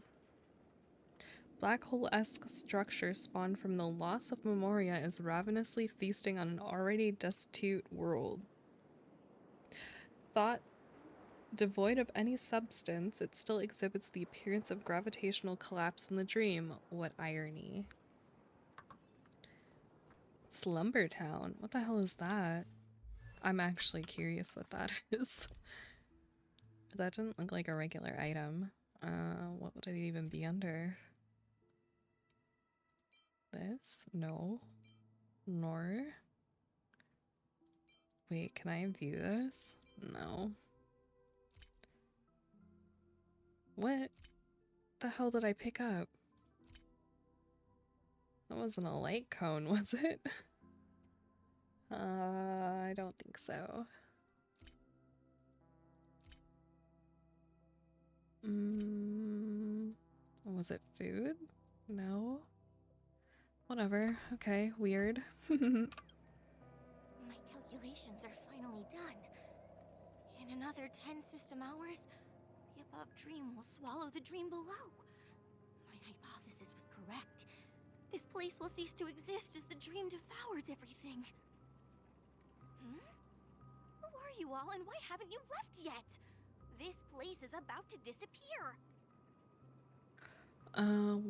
Black hole-esque structure spawned from the loss of Memoria is ravenously feasting on an already destitute world. Thought Devoid of any substance, it still exhibits the appearance of gravitational collapse in the dream. What irony. Slumber Town? What the hell is that? I'm actually curious what that is. That didn't look like a regular item. What would it even be under? This? No. Nor. Wait, can I view this? No. What the hell did I pick up? That wasn't a light cone, was it? I don't think so. Was it food? No. Whatever. Okay, weird. My calculations are finally done. In another 10 system hours, the above dream will swallow the dream below. My hypothesis was correct. This place will cease to exist as the dream devours everything. Who are you all, and why haven't you left yet? This place is about to disappear.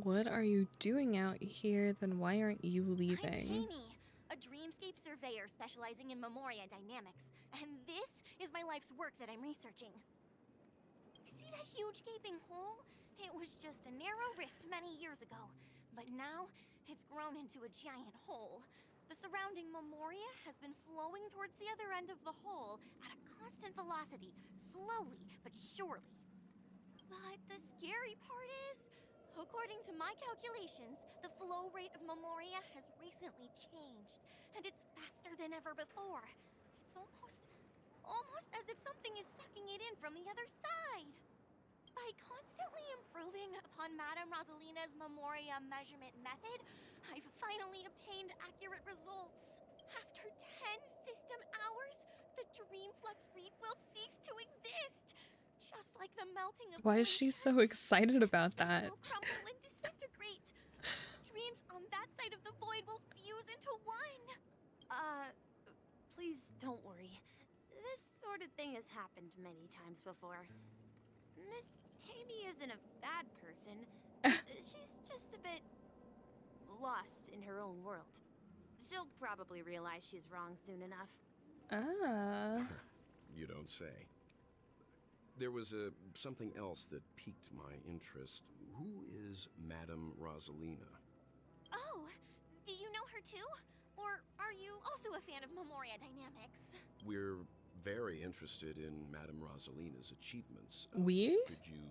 What are you doing out here? Then why aren't you leaving? I'm Amy, a dreamscape surveyor specializing in Memoria dynamics, and this is my life's work that I'm researching. See that huge gaping hole? It was just a narrow rift many years ago, but now it's grown into a giant hole. The surrounding Memoria has been flowing towards the other end of the hole at a constant velocity, slowly but surely. But the scary part is, according to my calculations, the flow rate of Memoria has recently changed, and it's faster than ever before. It's almost as if something is sucking it in from the other side. By constantly improving upon Madame Rosalina's Memoria measurement method, I've finally obtained accurate results. After 10 system hours, the Dream Flux Reef will cease to exist. Just like the melting of Why is she so excited about that? will crumble and disintegrate. The dreams on that side of the void will fuse into one. Please don't worry. This sort of thing has happened many times before. Miss Katie isn't a bad person. She's just a bit lost in her own world. She'll probably realize she's wrong soon enough. You don't say. There was something else that piqued my interest. Who is Madame Rosalina? Oh, do you know her too? Or are you also a fan of Memoria dynamics? We're very interested in Madame Rosalina's achievements. We? Could you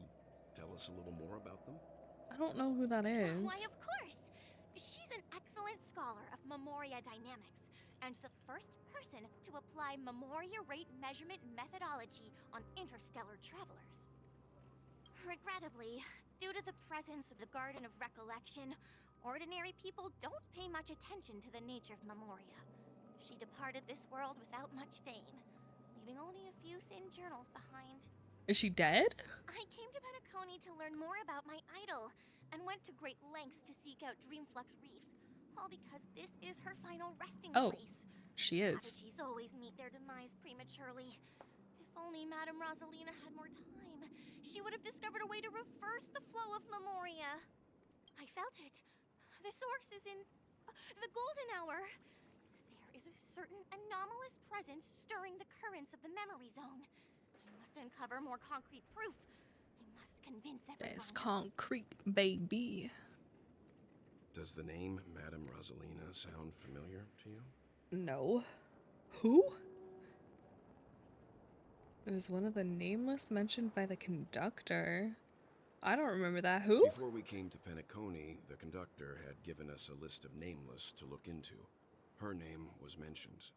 tell us a little more about them? I don't know who that is. Why, of course! She's an excellent scholar of Memoria dynamics, and the first person to apply Memoria rate measurement methodology on interstellar travelers. Regrettably, due to the presence of the Garden of Recollection, ordinary people don't pay much attention to the nature of Memoria. She departed this world without much fame, leaving only a few thin journals behind. Is she dead? I came to Penacony to learn more about my idol, and went to great lengths to seek out Dreamflux Reef, all because this is her final resting place. She is. Prodigies always meet their demise prematurely. If only Madame Rosalina had more time, she would have discovered a way to reverse the flow of Memoria. I felt it. The source is in the golden hour. There is a certain anomalous presence stirring the currents of the memory zone. I must uncover more concrete proof. I must convince everyone. That's concrete, baby. Does the name Madame Rosalina sound familiar to you? No. Who? It was one of the nameless mentioned by the conductor. I don't remember that. Who? Before we came to Penacony, the conductor had given us a list of nameless to look into. Her name was mentioned.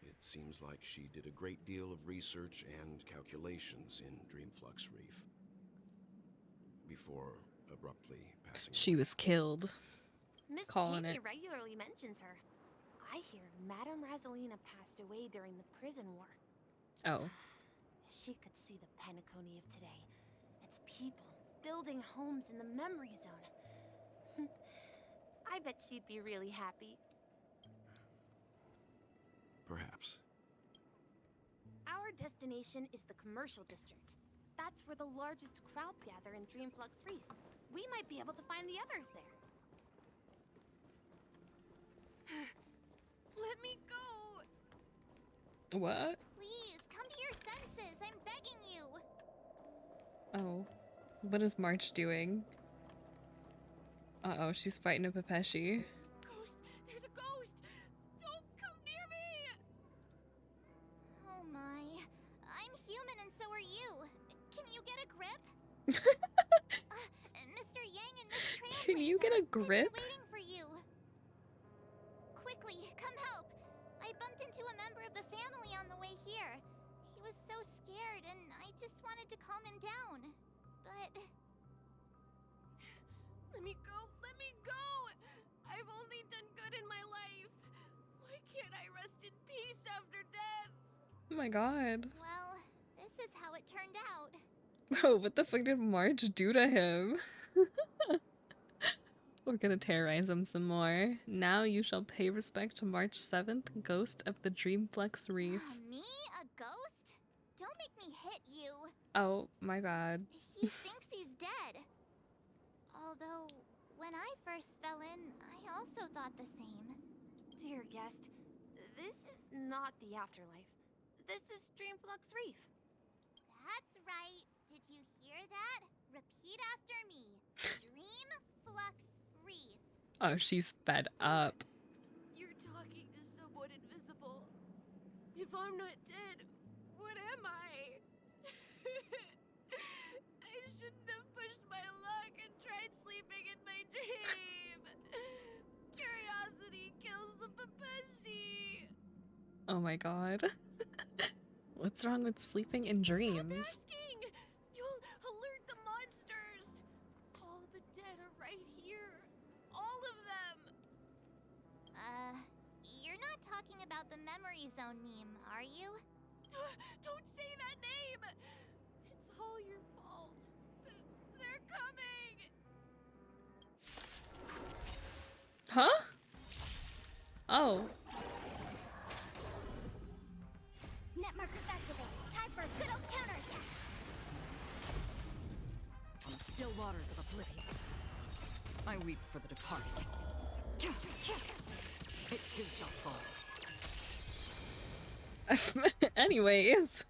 It seems like she did a great deal of research and calculations in Dreamflux Reef. Before abruptly passing She away. was killed. Miss Calling Katie it. regularly mentions her. I hear Madame Rosalina passed away during the prison war. Oh. She could see the Penacony of today. Its people building homes in the memory zone. I bet she'd be really happy. Perhaps. Our Our destination is the commercial district. That's where the largest crowds gather in Dreamflux Reef. We might be able to find the others there. Let me go! What? Please, come to your senses. I'm begging you. Oh. What is March doing? Uh-oh, she's fighting a Pepeshi. Ghost! There's a ghost! Don't come near me! Oh my. I'm human and so are you. Can you get a grip? Mr. Yang and Miss Trailblazer. Can you get a grip? They're waiting for you. Quickly, come help. I bumped into a member of the family on the way here. He was so scared and I just wanted to calm him down. But... Let me go! Let me go! I've only done good in my life. Why can't I rest in peace after death? Oh my god. Well, this is how it turned out. Bro, what the fuck did March do to him? We're gonna terrorize him some more. Now you shall pay respect to March 7th, Ghost of the Dreamflux Reef. Me? A ghost? Don't make me hit you. Oh, my bad. He thinks he's dead. Although, when I first fell in, I also thought the same. Dear guest, this is not the afterlife. This is Dreamflux Reef. That's right. Did you hear that? Repeat after me. Dreamflux Reef. Oh, she's fed up. You're talking to someone invisible. If I'm not dead, what am I? I shouldn't have pushed my luck and tried sleeping in my dream. Curiosity kills the Pepeshi. Oh my god. What's wrong with sleeping in dreams? Asking! You'll alert the monsters. All the dead are right here. All of them. You're not talking about the memory zone meme, are you? Don't say that name. It's all your fault. They're coming. Huh? Oh. Net markers activated. Time for a good old counterattack. On still waters of oblivion, I weep for the departed. It too shall fall. Anyways.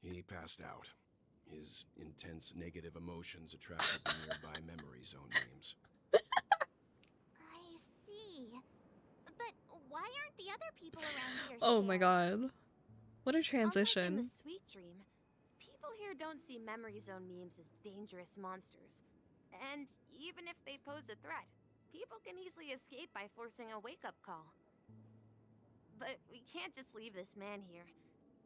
He passed out. His intense negative emotions attracted the nearby memory zone names. I see. But why aren't the other people around here Oh my scared? god. What a Unlike in transition. the Sweet Dream, people here don't see memory zone memes as dangerous monsters. And even if they pose a threat, people can easily escape by forcing a wake-up call. But we can't just leave this man here.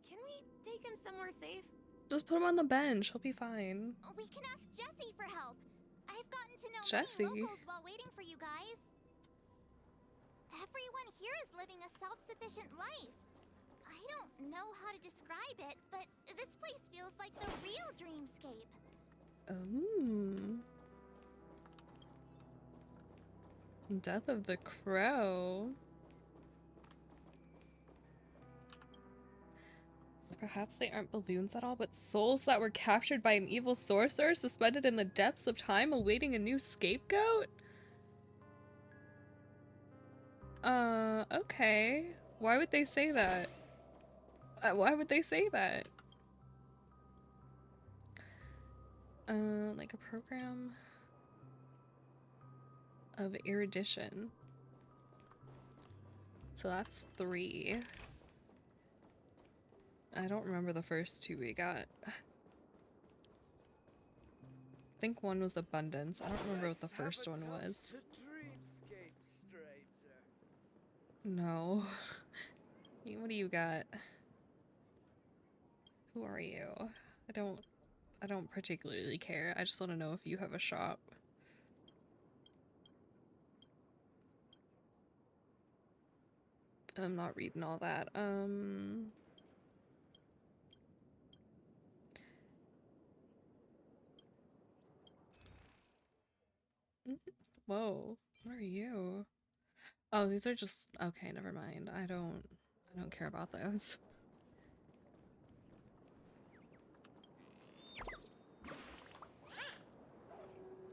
Can we take him somewhere safe? Just put him on the bench. He'll be fine. We can ask Jessie for help. I've gotten to know Jessie? many locals while waiting for you guys. Everyone here is living a self-sufficient life. I don't know how to describe it, but this place feels like the real dreamscape. Oh. Death of the Crow. Perhaps they aren't balloons at all, but souls that were captured by an evil sorcerer suspended in the depths of time awaiting a new scapegoat? Okay. Why would they say that? Why would they say that? Like a program of erudition. So that's 3. I don't remember the first 2 we got. I think one was abundance. I don't remember what the first one was. No. What do you got? Who are you? I don't particularly care. I just want to know if you have a shop. I'm not reading all that. Whoa, what are you? Oh, these are just, okay, never mind. I I don't care about those.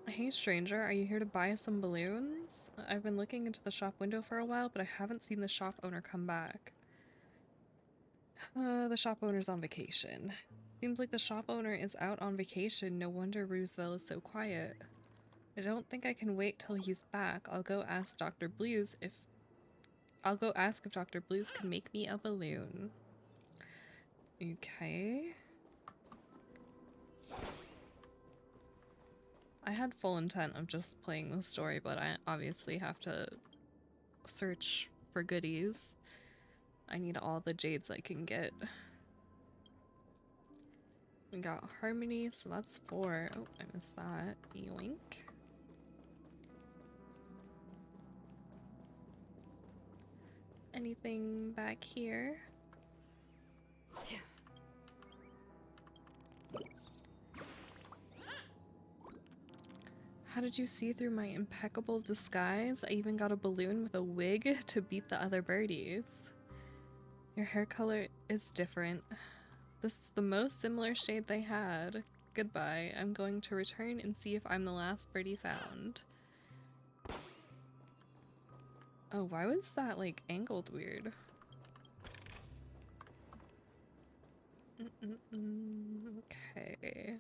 Hey stranger, are you here to buy some balloons? I've been looking into the shop window for a while, but I haven't seen the shop owner come back. The shop owner's on vacation. Seems like the shop owner is out on vacation. No wonder Roosevelt is so quiet. I don't think I can wait till he's back. I'll go ask Dr. Blues if Dr. Blues can make me a balloon. Okay. I had full intent of just playing the story, but I obviously have to search for goodies. I need all the jades I can get. We got Harmony, so that's 4. Oh, I missed that. Yoink. Anything back here? How did you see through my impeccable disguise? I even got a balloon with a wig to beat the other birdies. Your hair color is different. This is the most similar shade they had. Goodbye. I'm going to return and see if I'm the last birdie found. Oh, why was that like angled weird? Okay.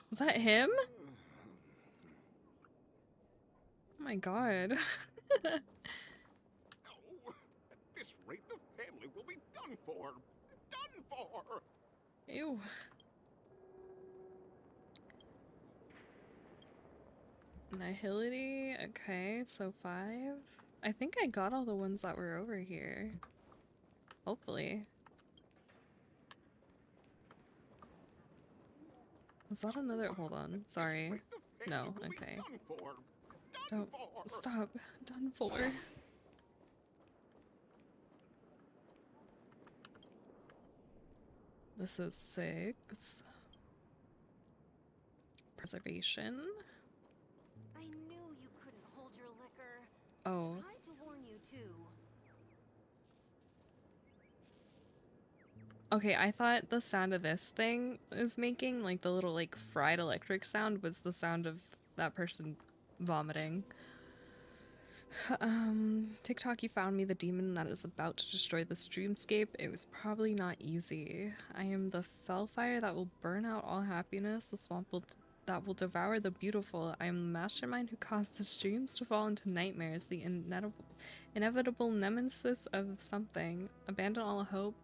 Was that him? Oh my god. No! At this rate, the family will be done for! Done for! Ew. Nihility? Okay, so 5. I think I got all the ones that were over here. Hopefully. Was that another? Hold on. Sorry. No, okay. Don't stop. Done for. This is 6. Preservation. I knew you couldn't hold your liquor. Oh. I tried to warn you too. Okay, I thought the sound of this thing is making, like the little like fried electric sound, was the sound of that person vomiting. TikTok, you found me the demon that is about to destroy this dreamscape. It was probably not easy. I am the fellfire that will burn out all happiness. The swamp that will devour the beautiful. I am the mastermind who caused the dreams to fall into nightmares. The inevitable nemesis of something. Abandon all hope.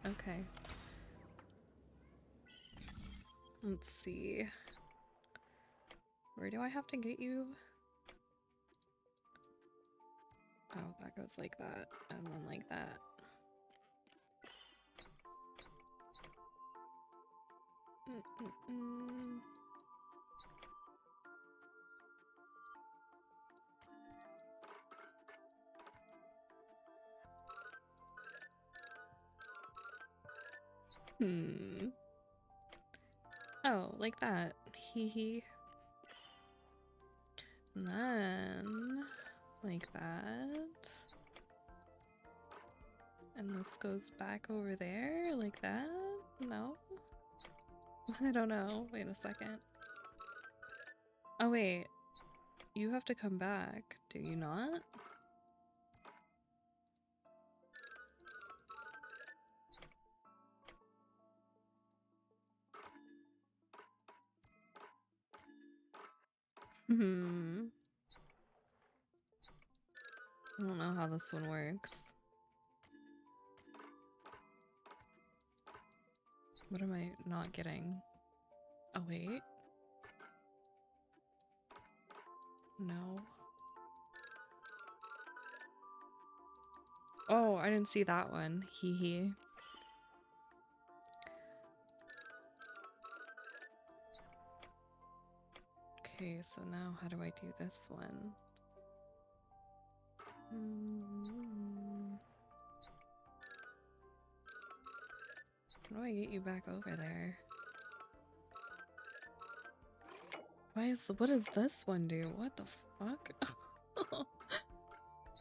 Okay. Let's see. Where do I have to get you? Oh, that goes like that, and then like that. Oh, like that. Hee hee. And then like that. And this goes back over there like that? No? I don't know. Wait a second. Oh wait. You have to come back, do you not? I don't know how this one works. What am I not getting? Oh wait. No. Oh, I didn't see that one. Hee hee. Okay, so now how do I do this one? How do I get you back over there? What does this one do? What the fuck?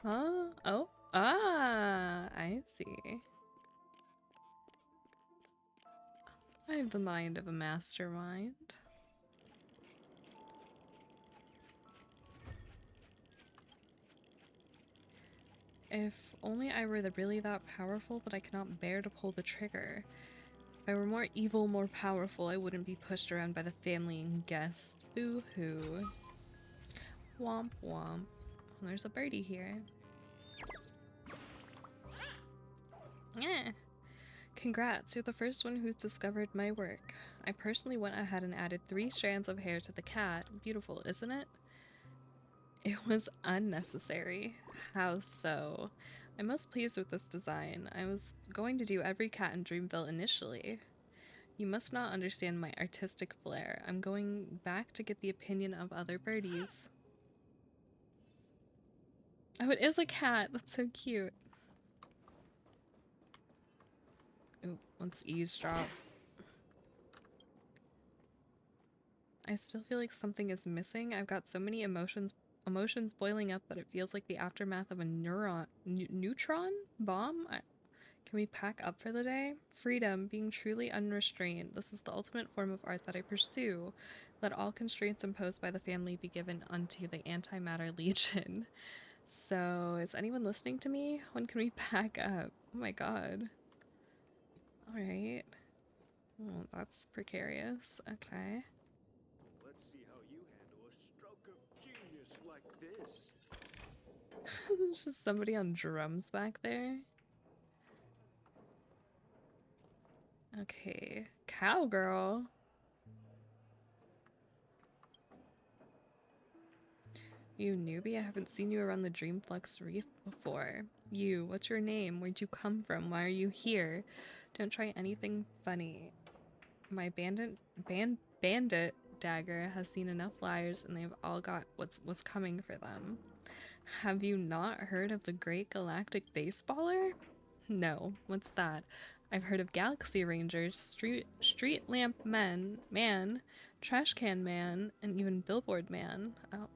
Huh? Oh, Ah, I see. I have the mind of a mastermind. If only I were really that powerful, but I cannot bear to pull the trigger. If I were more evil, more powerful, I wouldn't be pushed around by the family and guests. Boo-hoo. Womp womp. There's a birdie here. Yeah. Congrats, you're the first one who's discovered my work. I personally went ahead and added 3 strands of hair to the cat. Beautiful, isn't it? It was unnecessary. How so? I'm most pleased with this design. I was going to do every cat in Dreamville initially. You must not understand my artistic flair. I'm going back to get the opinion of other birdies. Oh, it is a cat. That's so cute. Ooh, let's eavesdrop. I still feel like something is missing. I've got so many emotions boiling up that it feels like the aftermath of a neutron bomb. Can we pack up for the day? Freedom, being truly unrestrained. This is the ultimate form of art that I pursue. Let all constraints imposed by the family be given unto the Antimatter Legion. So, is anyone listening to me? When can we pack up? Oh my god. Alright. Oh, that's precarious. Okay. Let's see how you handle a stroke of genius like this. There's just somebody on drums back there. Okay. Cowgirl. You newbie, I haven't seen you around the Dreamflux Reef before. You, what's your name? Where'd you come from? Why are you here? Don't try anything funny. My bandit dagger has seen enough liars and they've all got what's coming for them. Have you not heard of the Great Galactic Baseballer? No, what's that? I've heard of Galaxy Rangers, Street Lamp Man, Trash Can Man, and even Billboard Man. Oh.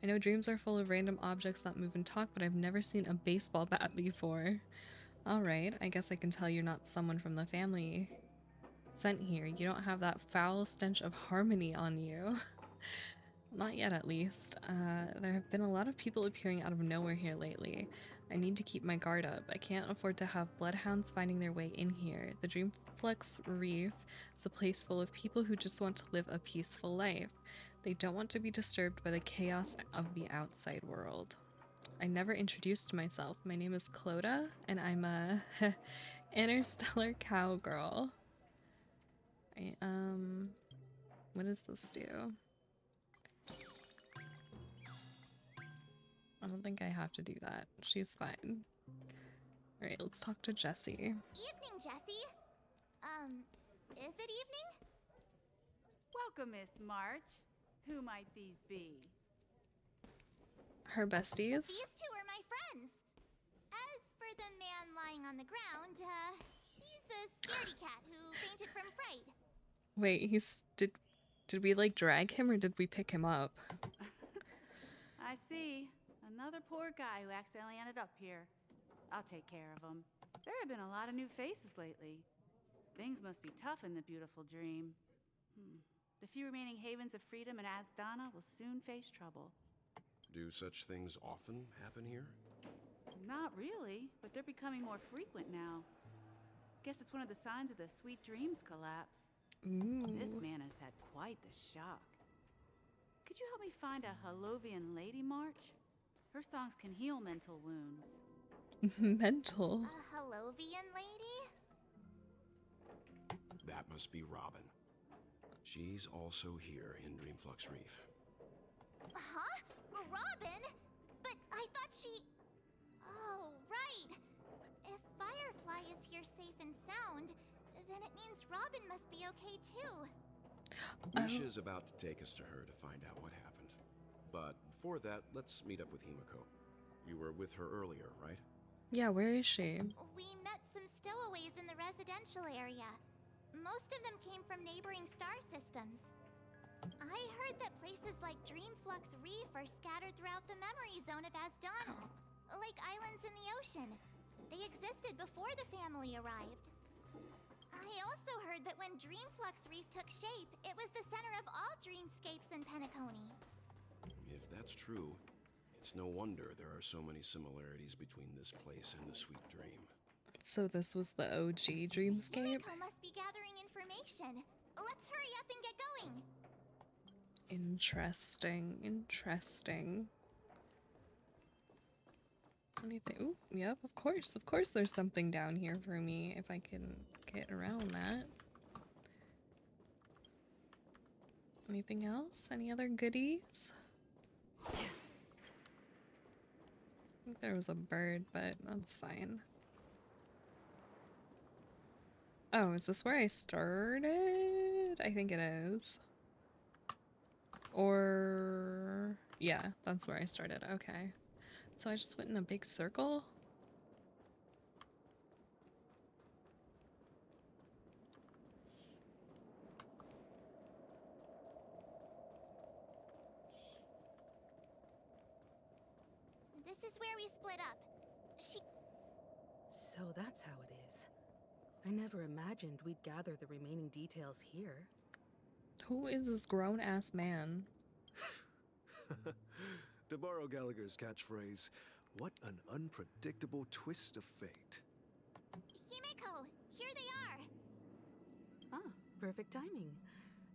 I know dreams are full of random objects that move and talk, but I've never seen a baseball bat before. Alright, I guess I can tell you're not someone from the family sent here. You don't have that foul stench of harmony on you. Not yet, at least. There have been a lot of people appearing out of nowhere here lately. I need to keep my guard up. I can't afford to have bloodhounds finding their way in here. The Dreamflux Reef is a place full of people who just want to live a peaceful life. They don't want to be disturbed by the chaos of the outside world. I never introduced myself. My name is Clodagh, and I'm a interstellar cowgirl. What does this do? I don't think I have to do that. She's fine. Alright, let's talk to Jessie. Evening, Jessie. Is it evening? Welcome, Miss March. Who might these be? Her besties? These two are my friends. As for the man lying on the ground, he's a scaredy cat who fainted from fright. Wait, did we like drag him or did we pick him up? I see. Another poor guy who accidentally ended up here. I'll take care of him. There have been a lot of new faces lately. Things must be tough in the beautiful dream. The few remaining havens of freedom in Asdana will soon face trouble. Do such things often happen here? Not really, but they're becoming more frequent now. Guess it's one of the signs of the Sweet Dreams collapse. Ooh. This man has had quite the shock. Could you help me find a Halovian lady, March? Her songs can heal mental wounds. Mental? A Halovian lady? That must be Robin. She's also here in Dreamflux Reef. Huh? Robin? But I thought she... Oh, right. If Firefly is here safe and sound, then it means Robin must be okay too. Misha's about to take us to her to find out what happened. But before that, let's meet up with Himiko. You were with her earlier, right? Yeah, where is she? We met some stowaways in the residential area. Most of them came from neighboring star systems. I heard that places like Dreamflux Reef are scattered throughout the memory zone of Asdana. like islands in the ocean. They existed before the family arrived. I also heard that when Dreamflux Reef took shape, it was the center of all dreamscapes in Penacony. If that's true, it's no wonder there are so many similarities between this place and the Sweet Dream. So this was the OG dreamscape? Yuriko must be gathering information. Let's hurry up and get going. Interesting, interesting. Anything? Ooh, yep, of course there's something down here for me if I can get around that. Anything else? Any other goodies? I think there was a bird, but that's fine. Oh, is this where I started? I think it is. Or... yeah, that's where I started. Okay. So I just went in a big circle? This is where we split up. So that's how it is. I never imagined we'd gather the remaining details here. Who is this grown-ass man? To borrow Gallagher's catchphrase, what an unpredictable twist of fate. Himeko, here they are. Ah, perfect timing.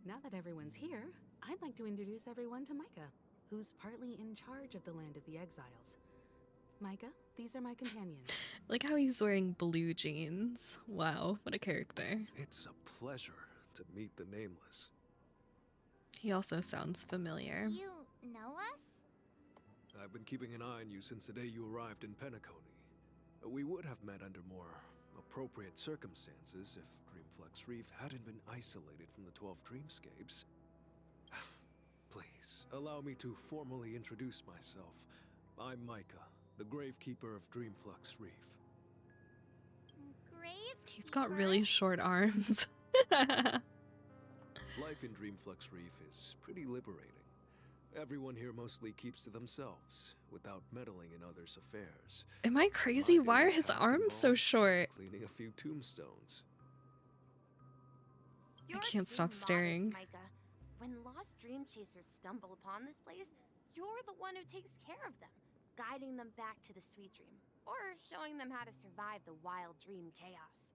Now that everyone's here, I'd like to introduce everyone to Micah, who's partly in charge of the Land of the Exiles. Micah, these are my companions. Like how he's wearing blue jeans. Wow, what a character. It's a pleasure to meet the Nameless. He also sounds familiar. You know us? I've been keeping an eye on you since the day you arrived in Penacony. We would have met under more appropriate circumstances if Dreamflux Reef hadn't been isolated from the 12 dreamscapes. Please, allow me to formally introduce myself. I'm Micah, the Gravekeeper of Dreamflux Reef. He's got really short arms. Life in Dreamflux Reef is pretty liberating. Everyone here mostly keeps to themselves, without meddling in others' affairs. Am I crazy? Why are his arms so short? Cleaning a few tombstones. I can't stop staring. Micah. When lost dream chasers stumble upon this place, you're the one who takes care of them, guiding them back to the Sweet Dream, or showing them how to survive the wild dream chaos.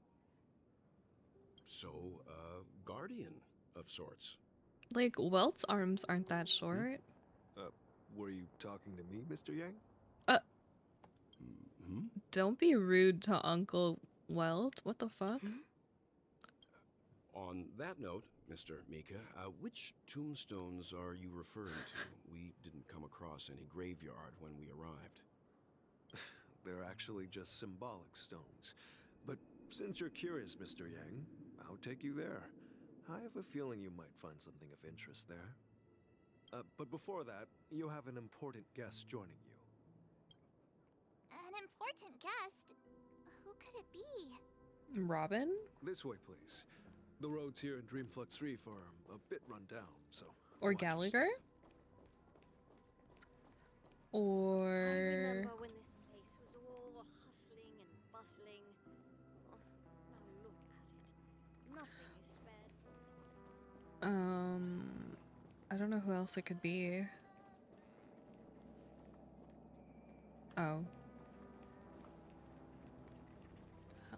So, guardian of sorts. Like, Welt's arms aren't that short. Were you talking to me, Mr. Yang? Don't be rude to Uncle Welt. What the fuck? On that note, Mr. Mika, which tombstones are you referring to? We didn't come across any graveyard when we arrived. They're actually just symbolic stones. But since you're curious, Mr. Yang, I'll take you there. I have a feeling you might find something of interest there. But before that, you have an important guest joining you. An important guest? Who could it be? Robin? This way, please. The roads here in Dreamflux Reef are a bit run down, so... Or Gallagher? Or... I remember when this place was all hustling and bustling. Oh, now look at it. Nothing is spared from it. I don't know who else it could be. Oh.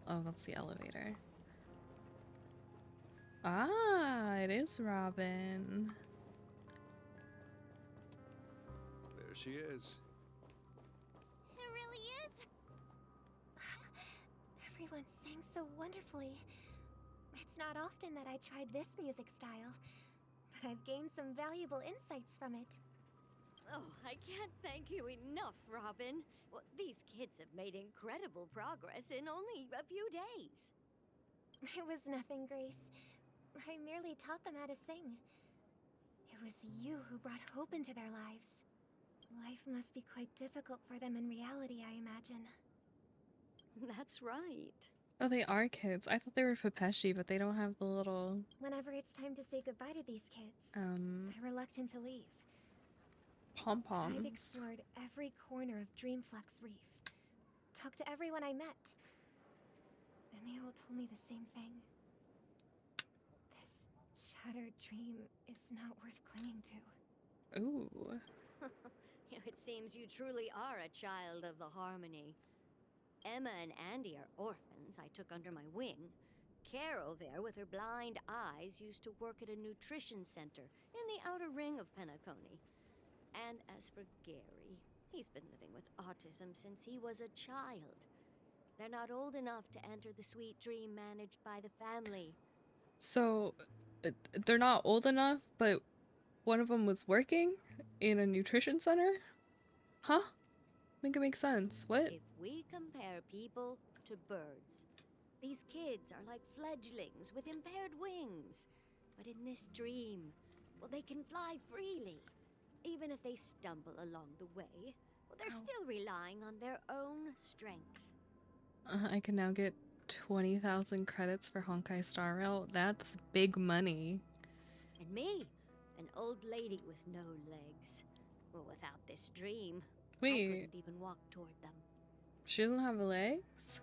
Oh, that's the elevator. Ah, it is Robin. There she is. It really is. Everyone sang so wonderfully. It's not often that I tried this music style, but I've gained some valuable insights from it. Oh, I can't thank you enough, Robin. Well, these kids have made incredible progress in only a few days. It was nothing, Grace. I merely taught them how to sing. It was you who brought hope into their lives. Life must be quite difficult for them in reality, I imagine. That's right. Oh, they are kids. I thought they were Pepeshi, but they don't have the little... Whenever it's time to say goodbye to these kids, they're reluctant to leave. Pom-poms. I've explored every corner of Dreamflux Reef, talked to everyone I met. And they all told me the same thing. This shattered dream is not worth clinging to. Ooh. It seems you truly are a child of the Harmony. Emma and Andy are orphans I took under my wing. Carol there, with her blind eyes, used to work at a nutrition center in the outer ring of Penacony. And as for Gary, he's been living with autism since he was a child. They're not old enough to enter the sweet dream managed by the family. So, they're not old enough, but one of them was working in a nutrition center? Huh? Make it make sense. What? If we compare people to birds, these kids are like fledglings with impaired wings. But in this dream, well, they can fly freely. Even if they stumble along the way, well, they're still relying on their own strength. I can now get 20,000 credits for Honkai Star Rail. That's big money. And me, an old lady with no legs. Well, without this dream, I couldn't even walk toward them. She doesn't have legs?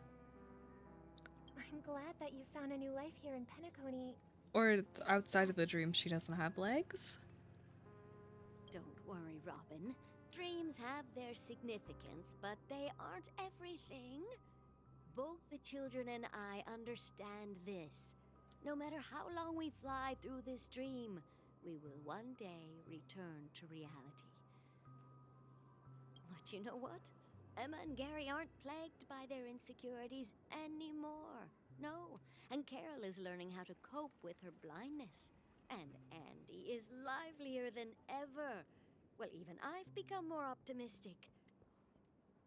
I'm glad that you found a new life here in Penacony. Or outside of the dream, she doesn't have legs? Don't worry, Robin. Dreams have their significance, but they aren't everything. Both the children and I understand this. No matter how long we fly through this dream, we will one day return to reality. But you know what? Emma and Gary aren't plagued by their insecurities anymore. No, and Carol is learning how to cope with her blindness. And Andy is livelier than ever. Well, even I've become more optimistic.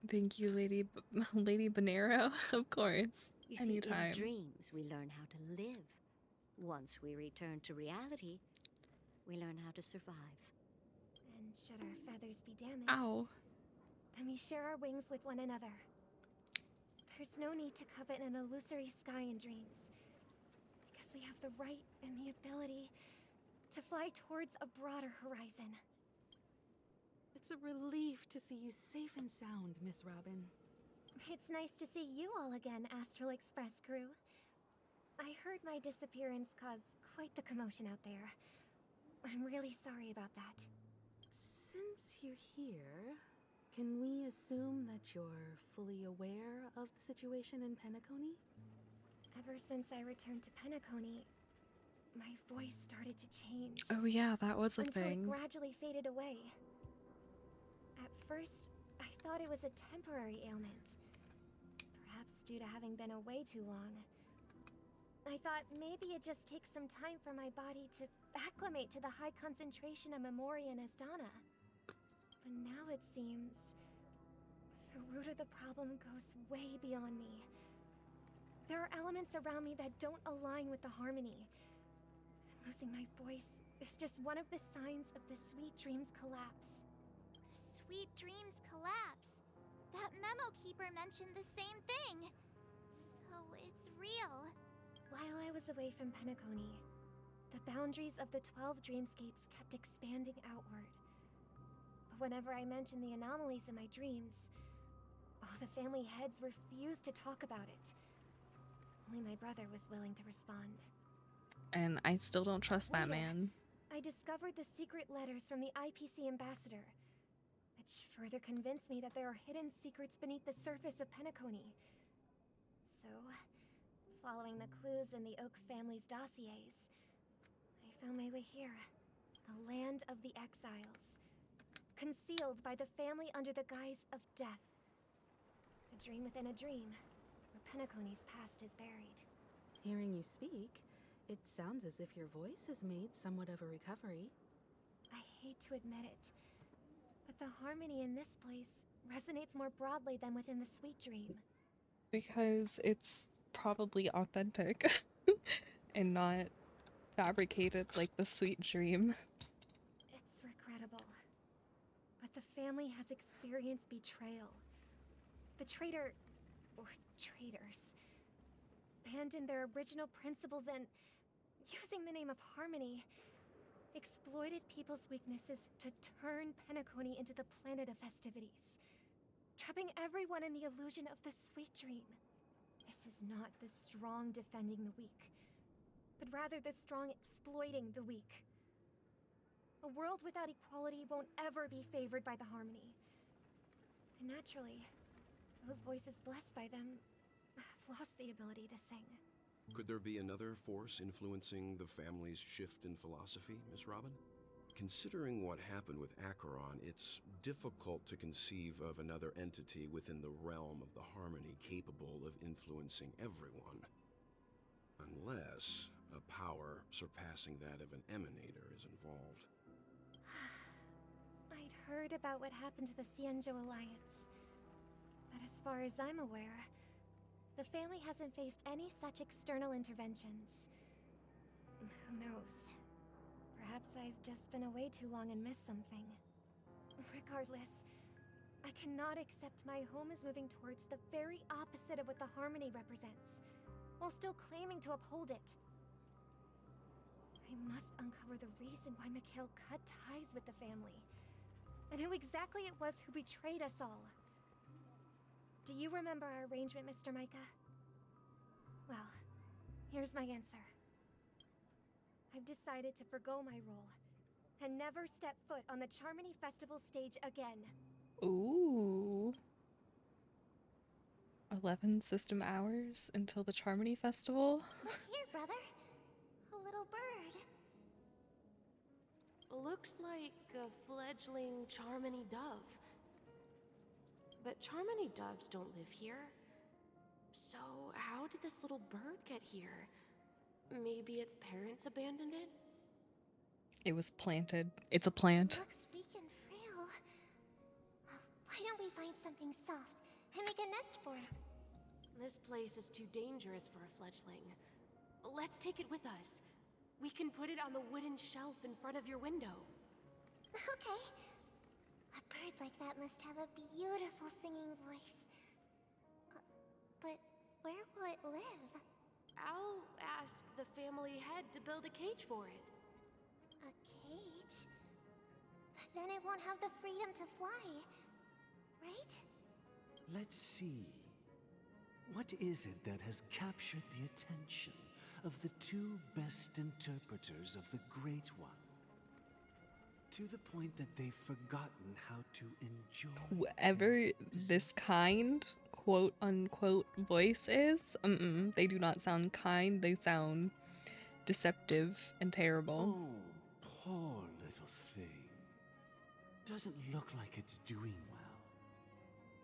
Thank you, Lady Banero. Of course. You Anytime. see, in dreams, we learn how to live. Once we return to reality, we learn how to survive. And should our feathers be damaged, Ow. then we share our wings with one another. There's no need to covet an illusory sky in dreams, because we have the right and the ability to fly towards a broader horizon. It's a relief to see you safe and sound, Miss Robin. It's nice to see you all again, Astral Express crew. I heard my disappearance caused quite the commotion out there. I'm really sorry about that. Since you're here, can we assume that you're fully aware of the situation in Penacony? Ever since I returned to Penacony, my voice started to change. Oh yeah, that was a until thing. It gradually faded away. At first, I thought it was a temporary ailment. Perhaps due to having been away too long. I thought maybe it just takes some time for my body to acclimate to the high concentration of Memoria and Asdana. But now it seems the root of the problem goes way beyond me. There are elements around me that don't align with the harmony. And losing my voice is just one of the signs of the Sweet Dreams collapse. Sweet Dreams collapse. That memo keeper mentioned the same thing. So it's real. While I was away from Penacony, the boundaries of the 12 dreamscapes kept expanding outward. But whenever I mentioned the anomalies in my dreams, all the family heads refused to talk about it. Only my brother was willing to respond. And I still don't trust that man. I discovered the secret letters from the IPC ambassador, which further convinced me that there are hidden secrets beneath the surface of Penacony. So, following the clues in the Oak family's dossiers, I found my way here, the land of the exiles, concealed by the family under the guise of death. A dream within a dream, where Penacony's past is buried. Hearing you speak, it sounds as if your voice has made somewhat of a recovery. I hate to admit it, but the harmony in this place resonates more broadly than within the Sweet Dream. Because it's probably authentic and not fabricated like the Sweet Dream. It's regrettable, but the family has experienced betrayal. The traitor, or traitors, abandoned their original principles and, using the name of harmony, exploited people's weaknesses to turn Penacony into the planet of festivities. trapping everyone in the illusion of the sweet dream. This is not the strong defending the weak, but rather the strong exploiting the weak. A world without equality won't ever be favored by the harmony. And naturally, those voices blessed by them have lost the ability to sing. Could there be another force influencing the family's shift in philosophy, Miss Robin? Considering what happened with Acheron, it's difficult to conceive of another entity within the realm of the Harmony capable of influencing everyone. Unless a power surpassing that of an Emanator is involved. I'd heard about what happened to the Xianzhou Alliance. But as far as I'm aware, the family hasn't faced any such external interventions. Who knows? Perhaps I've just been away too long and missed something. Regardless, I cannot accept my home is moving towards the very opposite of what the Harmony represents, while still claiming to uphold it. I must uncover the reason why Mikhail cut ties with the family, and who exactly it was who betrayed us all. Do you remember our arrangement, Mr. Micah? Well, here's my answer. I've decided to forgo my role, and never step foot on the Charmony Festival stage again. Ooh. 11 system hours until the Charmony Festival? Look here, brother. A little bird. Looks like a fledgling Charmony dove. But Charmony doves don't live here. So how did this little bird get here? Maybe its parents abandoned it? It was planted. It's a plant. Looks weak and frail. Why don't we find something soft and make a nest for it? This place is too dangerous for a fledgling. Let's take it with us. We can put it on the wooden shelf in front of your window. Okay. A bird like that must have a beautiful singing voice. But where will it live? I'll ask the family head to build a cage for it. A cage? But then it won't have the freedom to fly, right? Let's see. What is it that has captured the attention of the two best interpreters of the Great One? To the point that they've forgotten how to enjoy. Whoever this kind, quote unquote, voice is, they do not sound kind, they sound deceptive and terrible. Oh, poor little thing. Doesn't look like it's doing well.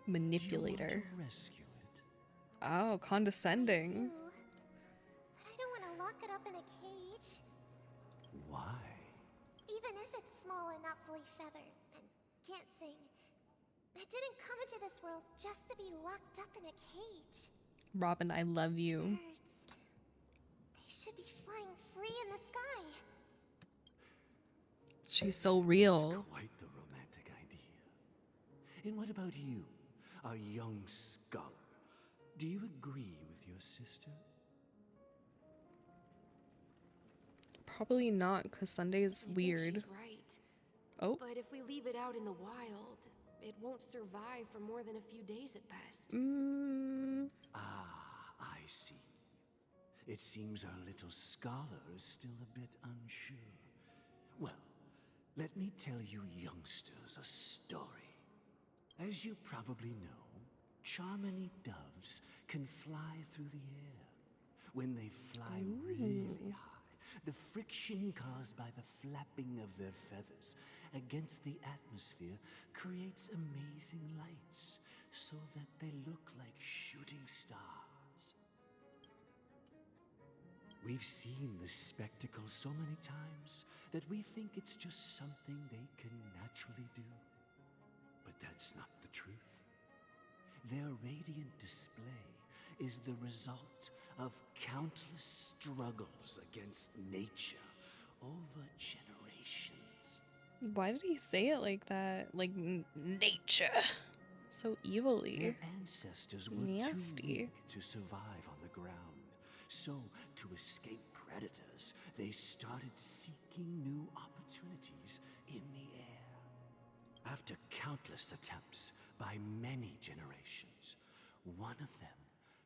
Manipulator. Do you want to rescue it? Oh, condescending. But I don't want to lock it up in a cage. Why? Even if it's small and not fully feathered, and can't sing, it didn't come into this world just to be locked up in a cage. Robin, I love you. Birds, they should be flying free in the sky. She's so real. It's quite the romantic idea. And what about you, a young scholar? Do you agree with your sister? Probably not, because Sunday's weird. She's right. Oh. But if we leave it out in the wild, it won't survive for more than a few days at best. Ah, I see. It seems our little scholar is still a bit unsure. Well, let me tell you youngsters a story. As you probably know, Charmony doves can fly through the air. When they fly really high, the friction caused by the flapping of their feathers against the atmosphere creates amazing lights, so that they look like shooting stars. We've seen this spectacle so many times that we think it's just something they can naturally do. But that's not the truth. Their radiant display is the result of countless struggles against nature over generations. Why did he say it like that? Like, nature. So evilly. Their ancestors were too weak to survive on the ground. So, to escape predators, they started seeking new opportunities in the air. After countless attempts, by many generations, one of them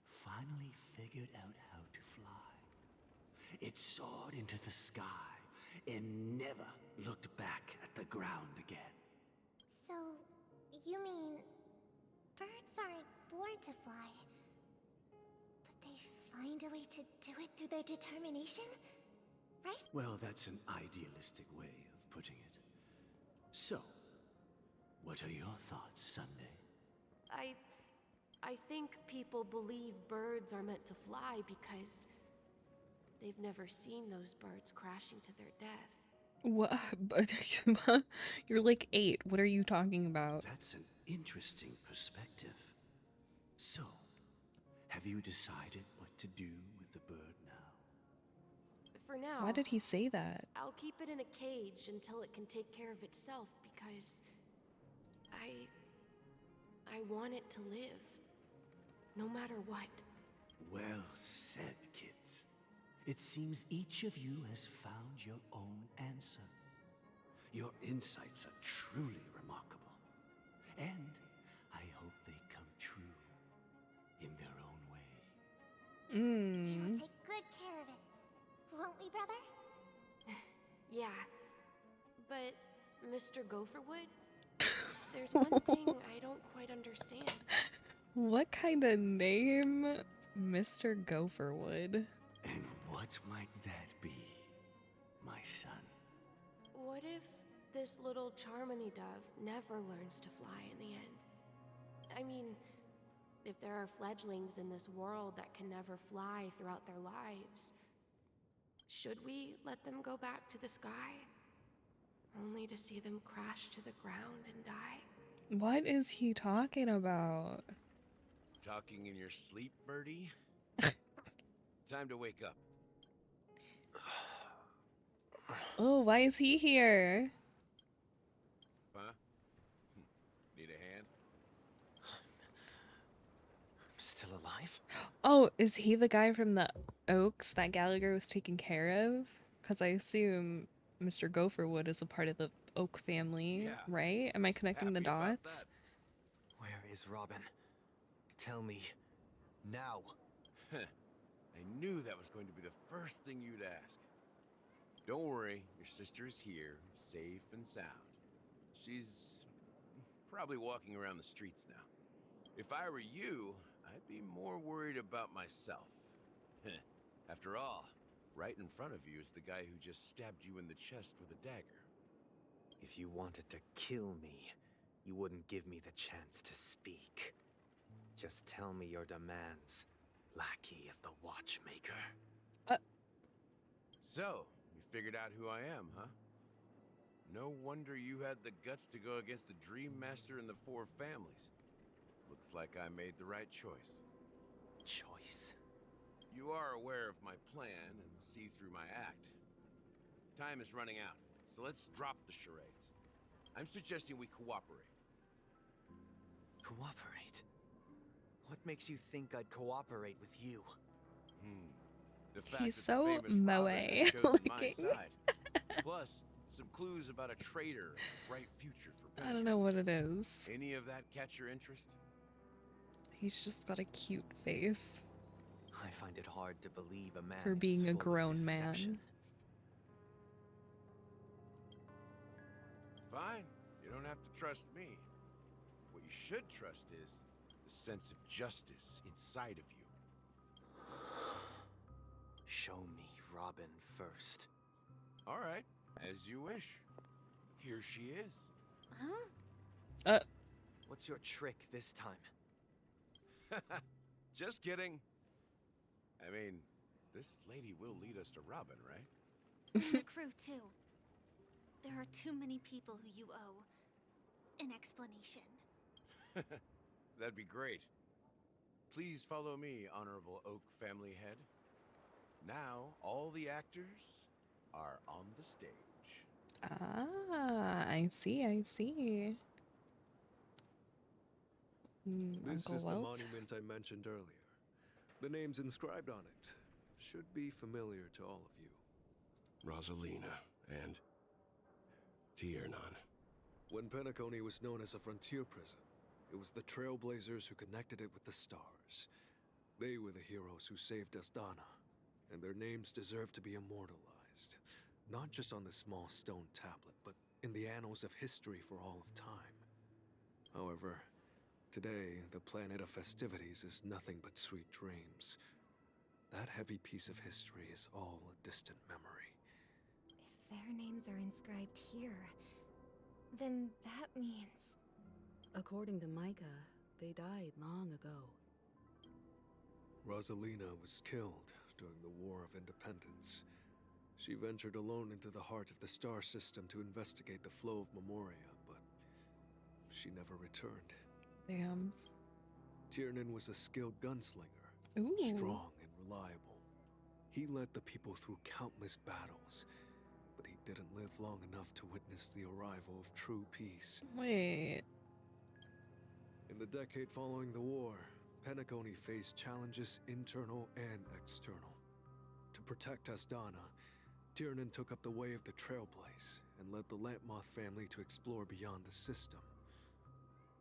finally figured out how to fly. It soared into the sky and never looked back at the ground again. So, you mean birds aren't born to fly, but they find a way to do it through their determination? Right? Well, that's an idealistic way of putting it. So, what are your thoughts, Sunday? I think people believe birds are meant to fly because they've never seen those birds crashing to their death. What? But you're like 8. What are you talking about? That's an interesting perspective. So, have you decided what to do with the bird now? For now, Why did he say that? I'll keep it in a cage until it can take care of itself because I want it to live, no matter what. Well said, kids. It seems each of you has found your own answer. Your insights are truly remarkable. And I hope they come true in their own way. We will take good care of it. Won't we, brother? Yeah, but Mr. Gopherwood, there's one thing I don't quite understand. What kind of name? Mr. Gopherwood. And what might that be, my son? What if this little Charmony dove never learns to fly in the end? I mean, if there are fledglings in this world that can never fly throughout their lives, should we let them go back to the sky? Only to see them crash to the ground and die? What is he talking about? Talking in your sleep, birdie? Time to wake up. Oh, why is he here? Huh? Need a hand? I'm still alive? Oh, is he the guy from the Oaks that Gallagher was taking care of? Because I assume Mr. Gopherwood is a part of the Oak family, right? Am I connecting the dots? Where is Robin? Tell me. Now. I knew that was going to be the first thing you'd ask. Don't worry, your sister is here, safe and sound. She's probably walking around the streets now. If I were you, I'd be more worried about myself. After all, right in front of you is the guy who just stabbed you in the chest with a dagger. If you wanted to kill me, you wouldn't give me the chance to speak. Just tell me your demands, lackey of the Watchmaker. So, you figured out who I am, huh? No wonder you had the guts to go against the Dream Master and the 4 families. Looks like I made the right choice. Choice? You are aware of my plan and see through my act. Time is running out, so let's drop the charades. I'm suggesting we cooperate. Cooperate? What makes you think I'd cooperate with you? The fact He's that so the famous moe Robin has chosen my looking. side. Plus, some clues about a traitor and a bright future for I don't know what it is. Any of that catch your interest? He's just got a cute face I find it hard to believe a man for being is a full of grown deception. man. Fine, you don't have to trust me. What you should trust is the sense of justice inside of you. Show me Robin first. All right, as you wish. Here she is. Huh? What's your trick this time? Just kidding. I mean, this lady will lead us to Robin, right? And the crew, too. There are too many people who you owe an explanation. That'd be great. Please follow me, Honorable Oak Family Head. Now, all the actors are on the stage. Ah, I see, I see. This Uncle is the Welt? monument I mentioned earlier. The names inscribed on it should be familiar to all of you. Rosalina and Tiernan. When Penacony was known as a frontier prison, It was the Trailblazers who connected it with the stars. They were the heroes who saved Astana, and their names deserve to be immortalized. Not just on this small stone tablet, but in the annals of history for all of time. However, today, the planet of festivities is nothing but sweet dreams. That heavy piece of history is all a distant memory. If their names are inscribed here, then that means... According to Micah, they died long ago. Rosalina was killed during the War of Independence. She ventured alone into the heart of the star system to investigate the flow of Memoria, but she never returned. Damn. Tiernan was a skilled gunslinger, Ooh. strong and reliable. He led the people through countless battles, but he didn't live long enough to witness the arrival of true peace. Wait. In the decade following the war, Penacony faced challenges internal and external. To protect Astana, Tiernan took up the way of the Trailblaze and led the Lampmoth family to explore beyond the system,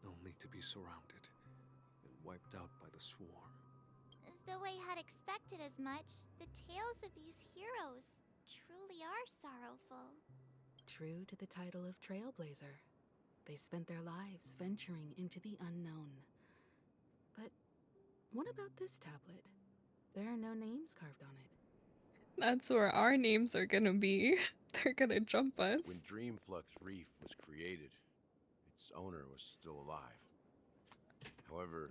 only to be surrounded and wiped out by the swarm. Though I had expected as much, the tales of these heroes truly are sorrowful. True to the title of Trailblazer, they spent their lives venturing into the unknown. But what about this tablet? There are no names carved on it. That's where our names are gonna be. They're gonna jump us. When Dreamflux Reef was created, its owner was still alive. However,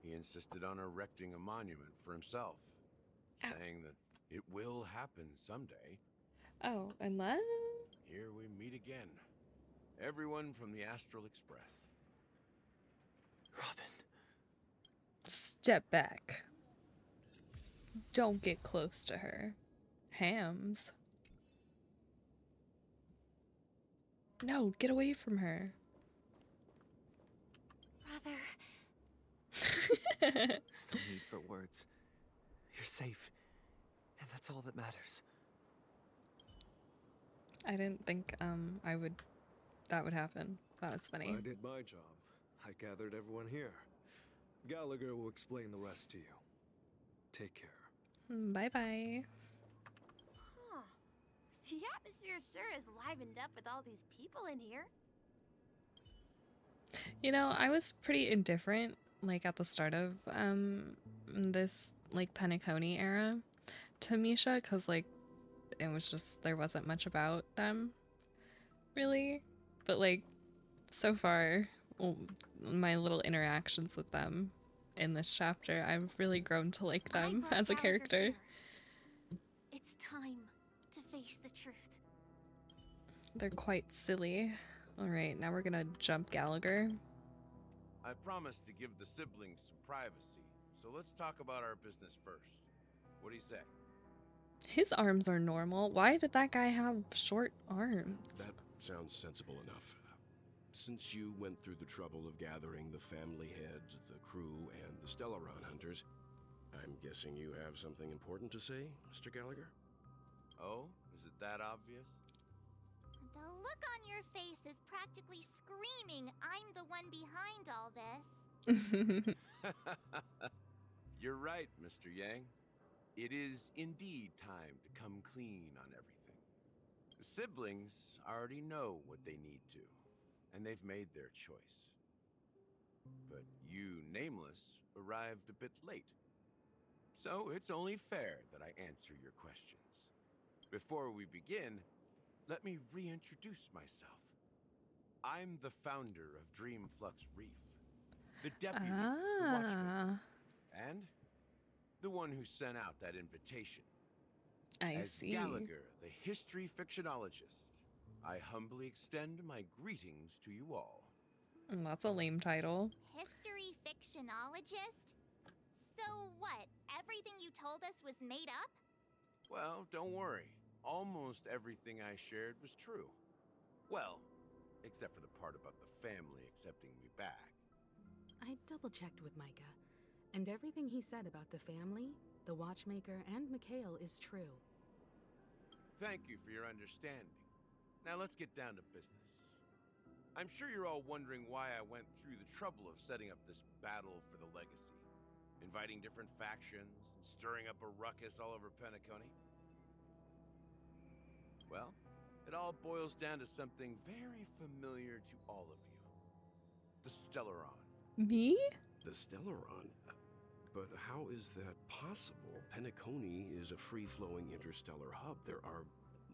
he insisted on erecting a monument for himself, saying that it will happen someday. Oh, and then? Here we meet again. Everyone from the Astral Express. Robin. Step back. Don't get close to her. Hams. No, get away from her. Brother. There's no need for words. You're safe, and that's all that matters. I didn't think that would happen. That was funny. Well, I did my job. I gathered everyone here. Gallagher will explain the rest to you. Take care. Bye-bye. Huh. The atmosphere sure is livened up with all these people in here. You know, I was pretty indifferent, like, at the start of this, like, Penacony era to Misha, because, like, it was just, there wasn't much about them, really. But, like, so far, my little interactions with them in this chapter, I've really grown to like them as a character. It's time to face the truth. They're quite silly. Alright, now we're gonna jump Gallagher. I promised to give the siblings some privacy, so let's talk about our business first. What do you say? His arms are normal. Why did that guy have short arms? That sounds sensible enough. Since you went through the trouble of gathering the family head, the crew, and the Stellaron hunters, I'm guessing you have something important to say, Mr. Gallagher? Oh, is it that obvious? The look on your face is practically screaming, I'm the one behind all this. You're right, Mr. Yang. It is indeed time to come clean on everything. The siblings already know what they need to, and they've made their choice. But you, Nameless, arrived a bit late. So it's only fair that I answer your questions. Before we begin, let me reintroduce myself. I'm the founder of Dreamflux Reef, the deputy to the Watchmaker, and the one who sent out that invitation. I see. As Gallagher, the history fictionologist, I humbly extend my greetings to you all. That's a lame title. History fictionologist? So what, everything you told us was made up? Well, don't worry. Almost everything I shared was true. Well, except for the part about the family accepting me back. I double-checked with Micah, and everything he said about the family, the Watchmaker, and Mikhail is true. Thank you for your understanding. Now let's get down to business. I'm sure you're all wondering why I went through the trouble of setting up this battle for the legacy, inviting different factions, and stirring up a ruckus all over Penacony. Well, it all boils down to something very familiar to all of you. The Stellaron. Me? The Stellaron? But how is that possible? Penacony is a free-flowing interstellar hub. There are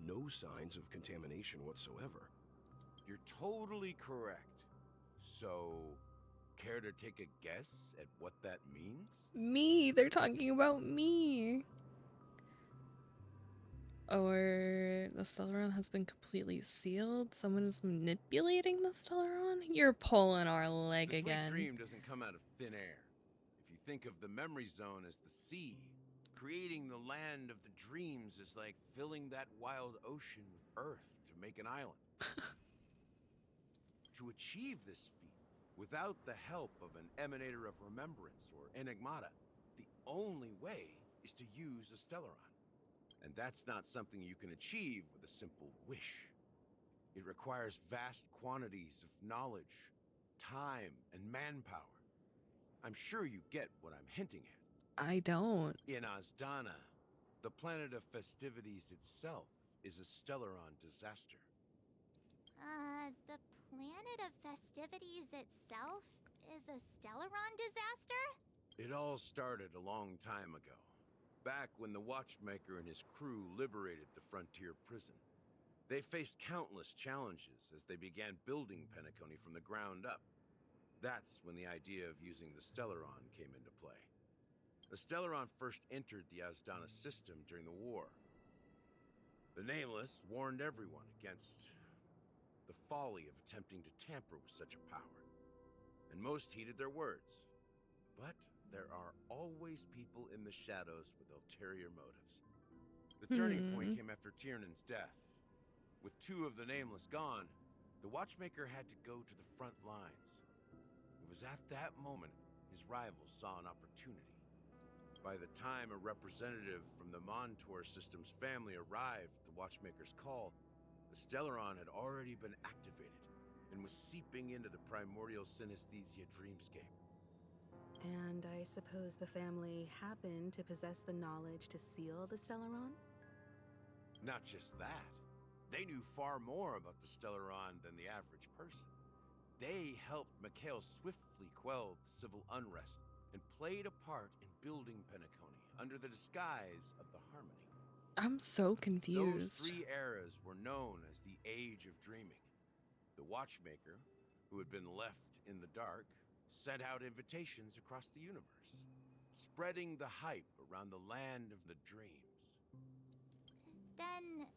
no signs of contamination whatsoever. You're totally correct. So, care to take a guess at what that means? Me. They're talking about me. Or the Stellaron has been completely sealed. Someone is manipulating the Stellaron. You're pulling our leg The Sweet again. Dream doesn't come out of thin air. If you think of the memory zone as the sea, creating the land of the dreams is like filling that wild ocean with earth to make an island. To achieve this feat, without the help of an emanator of remembrance or enigmata, the only way is to use a Stellaron. And that's not something you can achieve with a simple wish. It requires vast quantities of knowledge, time, and manpower. I'm sure you get what I'm hinting at. I don't. In Azdana, the planet of festivities itself is a Stellaron disaster. The planet of festivities itself is a Stellaron disaster? It all started a long time ago, back when the Watchmaker and his crew liberated the frontier prison. They faced countless challenges as they began building Penacony from the ground up. That's when the idea of using the Stellaron came into play. The Stellaron first entered the Azdana system during the war. The Nameless warned everyone against the folly of attempting to tamper with such a power, and most heeded their words. But there are always people in the shadows with ulterior motives. The turning point came after Tiernan's death. With 2 of the Nameless gone, the Watchmaker had to go to the front lines. It was at that moment his rivals saw an opportunity. By the time a representative from the Montour Systems family arrived at the Watchmaker's call, the Stellaron had already been activated and was seeping into the primordial synesthesia dreamscape. And I suppose the family happened to possess the knowledge to seal the Stellaron? Not just that. They knew far more about the Stellaron than the average person. They helped Mikhail swiftly quell the civil unrest and played a part in building Penacony under the disguise of the Harmony. I'm so confused. Those 3 eras were known as the Age of Dreaming. The Watchmaker, who had been left in the dark, sent out invitations across the universe, spreading the hype around the land of the dreams. Then,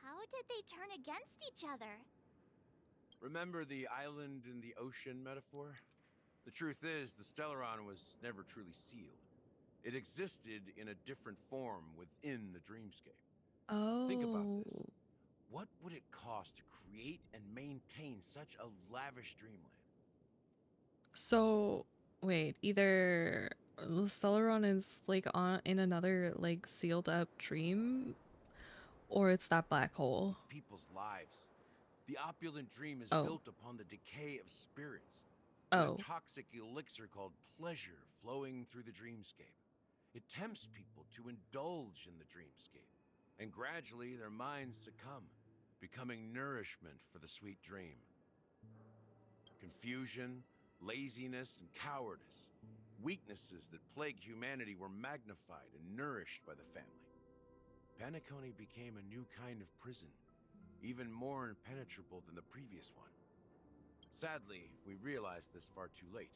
how did they turn against each other? Remember the island in the ocean metaphor? The truth is, the Stellaron was never truly sealed. It existed in a different form within the dreamscape. Oh. Think about this. What would it cost to create and maintain such a lavish dreamland? So, wait, either the Stellaron is like in another like sealed up dream, or it's that black hole. It's people's lives. The opulent dream is Oh. built upon the decay of spirits. Oh. A toxic elixir called pleasure flowing through the dreamscape. It tempts people to indulge in the dreamscape, and gradually their minds succumb, becoming nourishment for the sweet dream. Confusion, laziness, and cowardice, weaknesses that plague humanity, were magnified and nourished by the family. Penacony became a new kind of prison, even more impenetrable than the previous one. Sadly, we realized this far too late.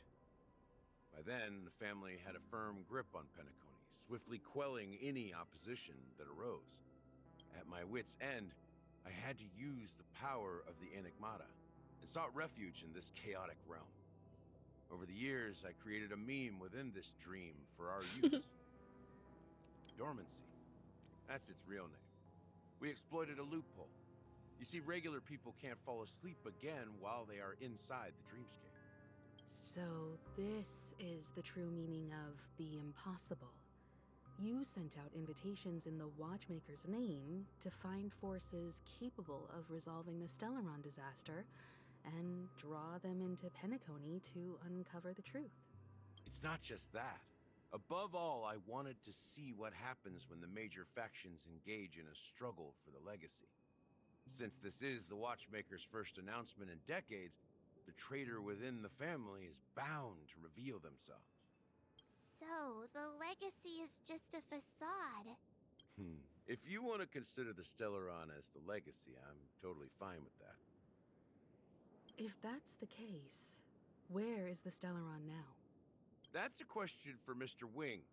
By then, the family had a firm grip on Penacony, swiftly quelling any opposition that arose. At my wit's end, I had to use the power of the Enigmata, and sought refuge in this chaotic realm. Over the years, I created a meme within this dream for our use. Dormancy. That's its real name. We exploited a loophole. You see, regular people can't fall asleep again while they are inside the dreamscape. So this is the true meaning of the impossible. You sent out invitations in the Watchmaker's name to find forces capable of resolving the Stellaron disaster, and draw them into Penacony to uncover the truth. It's not just that. Above all, I wanted to see what happens when the major factions engage in a struggle for the legacy. Since this is the Watchmaker's first announcement in decades, the traitor within the family is bound to reveal themselves. So, the legacy is just a facade. If you want to consider the Stellaron as the legacy, I'm totally fine with that. If that's the case, where is the Stellaron now? That's a question for Mr. Wings.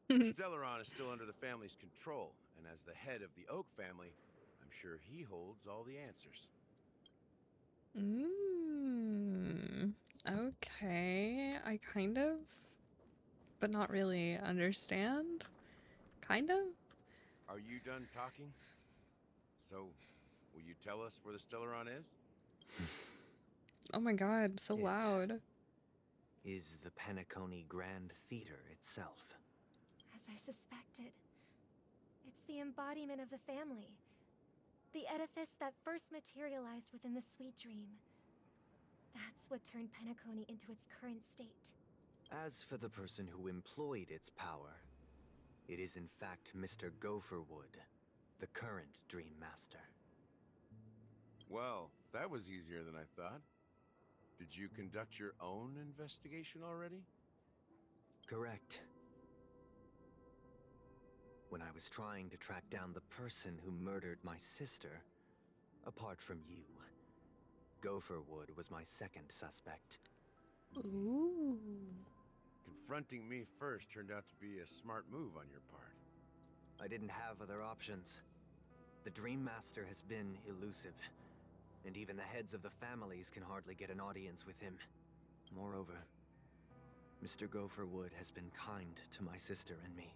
The Stellaron is still under the family's control, and as the head of the Oak family, I'm sure he holds all the answers. Okay. I kind of, but not really understand. Kind of? Are you done talking? So, will you tell us where the Stellaron is? Oh my god, so loud. Is the Penacony Grand Theater itself. As I suspected. It's the embodiment of the family. The edifice that first materialized within the Sweet Dream. That's what turned Penacony into its current state. As for the person who employed its power, it is in fact Mr. Gopherwood, the current Dream Master. Well, that was easier than I thought. Did you conduct your own investigation already? Correct. When I was trying to track down the person who murdered my sister, apart from you, Gopherwood was my second suspect. Ooh. Confronting me first turned out to be a smart move on your part. I didn't have other options. The Dream Master has been elusive, and even the heads of the families can hardly get an audience with him. Moreover, Mr. Gopherwood has been kind to my sister and me.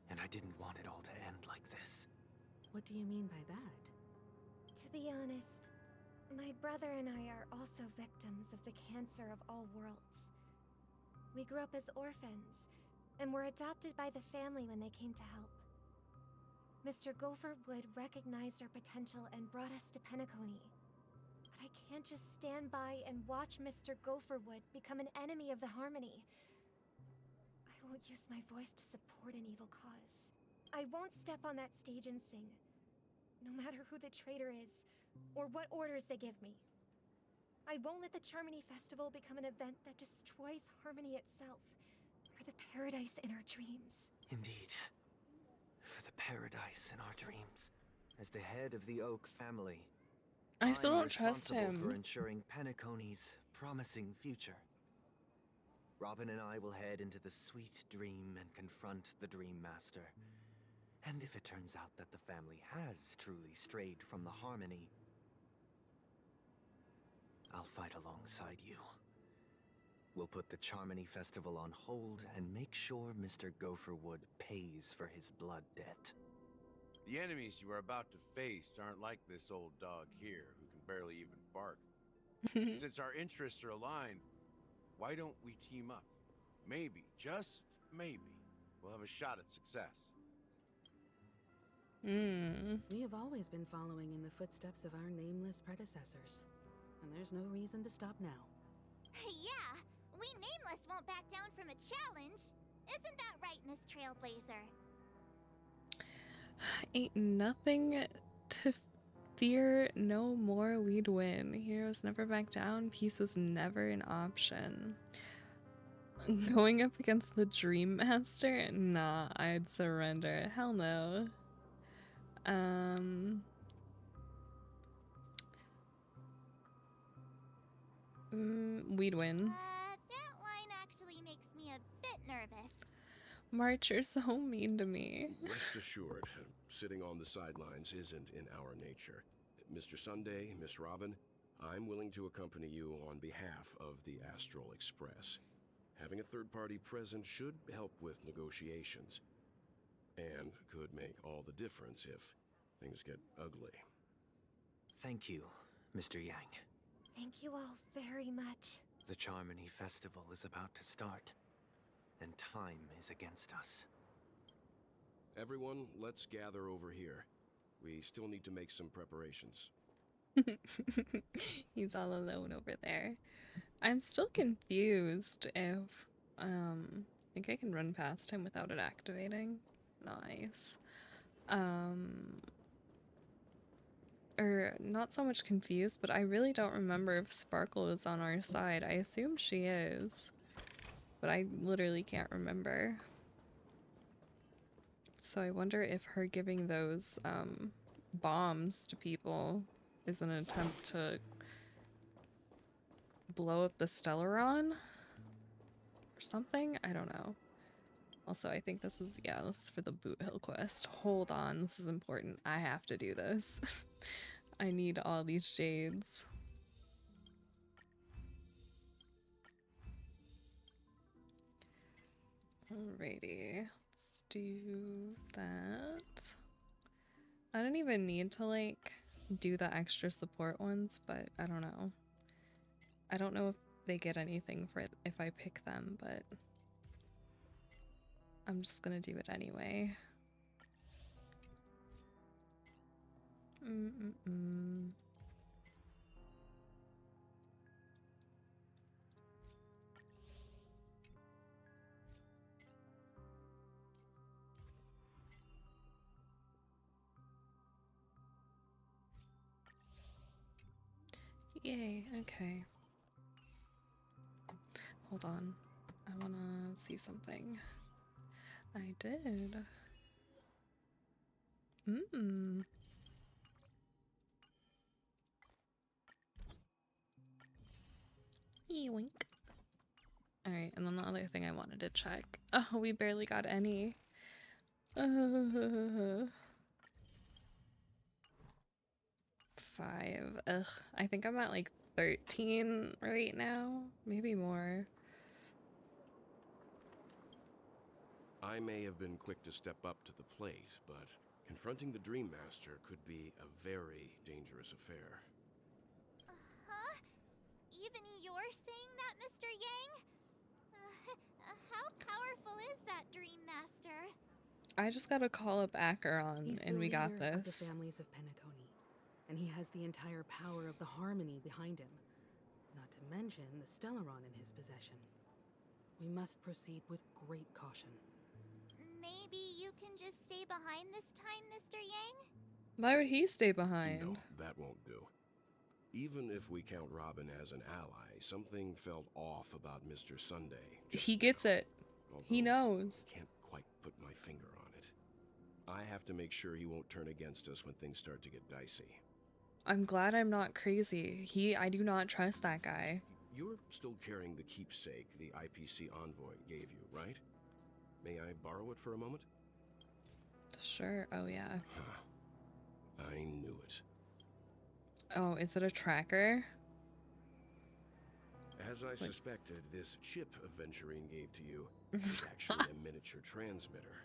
And I didn't want it all to end like this. What do you mean by that? To be honest, my brother and I are also victims of the cancer of all worlds. We grew up as orphans, and were adopted by the family when they came to help. Mr. Gopherwood recognized our potential and brought us to Penacony. But I can't just stand by and watch Mr. Gopherwood become an enemy of the Harmony. I won't use my voice to support an evil cause. I won't step on that stage and sing, no matter who the traitor is, or what orders they give me. I won't let the Charmony Festival become an event that destroys Harmony itself, or the paradise in our dreams. Indeed. For the paradise in our dreams. As the head of the Oak family, I still I'm don't trust responsible him. for ensuring Penacony's promising future. Robin and I will head into the Sweet Dream and confront the Dream Master. And if it turns out that the family has truly strayed from the Harmony, I'll fight alongside you. We'll put the Charmony Festival on hold and make sure Mr. Gopherwood pays for his blood debt. The enemies you are about to face aren't like this old dog here, who can barely even bark. Since our interests are aligned, why don't we team up? Maybe, just maybe, we'll have a shot at success. We have always been following in the footsteps of our nameless predecessors, and there's no reason to stop now. Yeah, we Nameless won't back down from a challenge. Isn't that right, Miss Trailblazer? Ain't nothing to fear no more, we'd win. Heroes never back down, peace was never an option. Going up against the Dream Master? Nah, I'd surrender. Hell no. We'd win. That line actually makes me a bit nervous. March, you're so mean to me. Rest assured, sitting on the sidelines isn't in our nature. Mr. Sunday, Miss Robin, I'm willing to accompany you on behalf of the Astral Express. Having a third party present should help with negotiations, and could make all the difference if things get ugly. Thank you, Mr. Yang. Thank you all very much. The Charmony Festival is about to start, and time is against us. Everyone, let's gather over here. We still need to make some preparations. He's all alone over there. I'm still confused if, I think I can run past him without it activating. Nice. Or not so much confused, but I really don't remember if Sparkle is on our side. I assume she is, but I literally can't remember. So I wonder if her giving those bombs to people is an attempt to blow up the Stellaron or something? I don't know. Also, I think this is, yeah, this is for the Boot Hill quest. Hold on, this is important. I have to do this. I need all these jades. Alrighty, let's do that. I don't even need to, like, do the extra support ones, but I don't know. I don't know if they get anything for it if I pick them, but I'm just gonna do it anyway. Yay, okay. Hold on. I wanna see something. I did. Yoink. Alright, and then the other thing I wanted to check. Oh, we barely got any. 5. Ugh, I think I'm at like 13 right now. Maybe more. I may have been quick to step up to the plate, but confronting the Dream Master could be a very dangerous affair. Huh? Even you're saying that, Mr. Yang? How powerful is that Dream Master? I just gotta call up Acheron and we got He's the leader of the this. families of Penacony, and he has the entire power of the Harmony behind him. Not to mention the Stellaron in his possession. We must proceed with great caution. Maybe you can just stay behind this time, Mr. Yang? Why would he stay behind? No, that won't do. Even if we count Robin as an ally, something felt off about Mr. Sunday. He gets it. He knows. I can't quite put my finger on it. I have to make sure he won't turn against us when things start to get dicey. I'm glad I'm not crazy. I do not trust that guy. You're still carrying the keepsake the IPC envoy gave you, right? May I borrow it for a moment? Sure. Oh, yeah. I knew it. Oh, is it a tracker? As I suspected, this chip Aventurine gave to you is actually a miniature transmitter.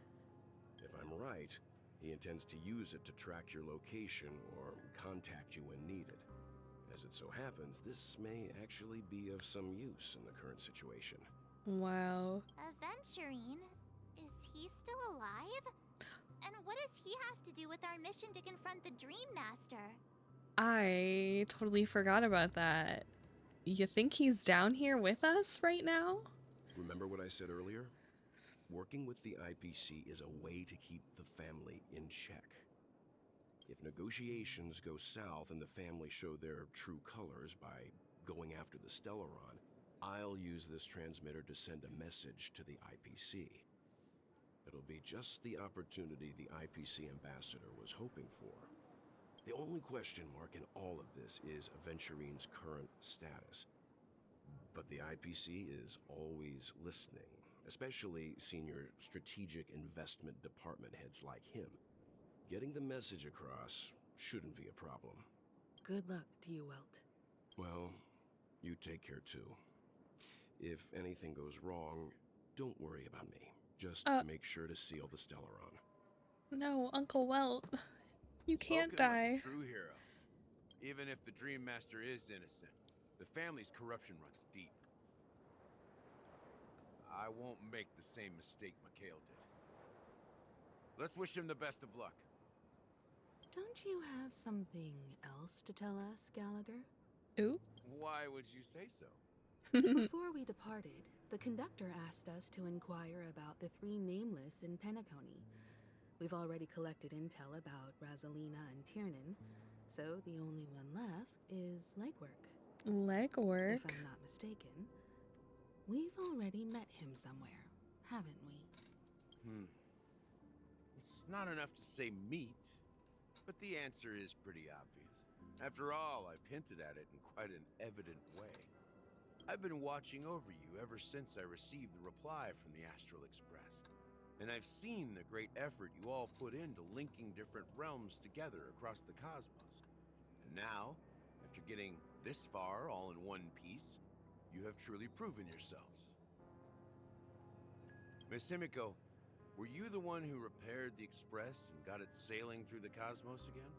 If I'm right, he intends to use it to track your location or contact you when needed. As it so happens, this may actually be of some use in the current situation. Wow. Aventurine? Is he still alive? And what does he have to do with our mission to confront the Dream Master? I totally forgot about that. You think he's down here with us right now? Remember what I said earlier? Working with the IPC is a way to keep the family in check. If negotiations go south and the family show their true colors by going after the Stellaron, I'll use this transmitter to send a message to the IPC. It'll be just the opportunity the IPC ambassador was hoping for. The only question mark in all of this is Aventurine's current status. But the IPC is always listening, especially senior strategic investment department heads like him. Getting the message across shouldn't be a problem. Good luck to you, Welt. Well, you take care too. If anything goes wrong, don't worry about me. Just make sure to seal the Stellaron. No, Uncle Welt. You can't Spoken die. like a true hero. Even if the Dream Master is innocent, the family's corruption runs deep. I won't make the same mistake Mikhail did. Let's wish him the best of luck. Don't you have something else to tell us, Gallagher? Ooh. Why would you say so? Before we departed, the conductor asked us to inquire about the three nameless in Penacony. We've already collected intel about Rosalina and Tiernan, so the only one left is legwork. Legwork? If I'm not mistaken, we've already met him somewhere, haven't we? It's not enough to say meet, but the answer is pretty obvious. After all, I've hinted at it in quite an evident way. I've been watching over you ever since I received the reply from the Astral Express. And I've seen the great effort you all put into linking different realms together across the cosmos. And now, after getting this far all in one piece, you have truly proven yourselves. Miss Himiko, were you the one who repaired the Express and got it sailing through the cosmos again?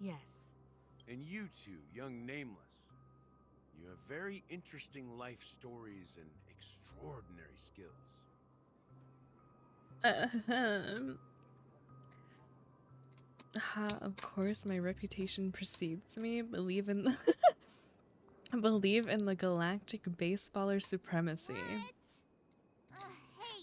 Yes. And you two, young Nameless, you have very interesting life stories and extraordinary skills. Of course, my reputation precedes me. Believe in the believe in the galactic baseballer supremacy. Hey,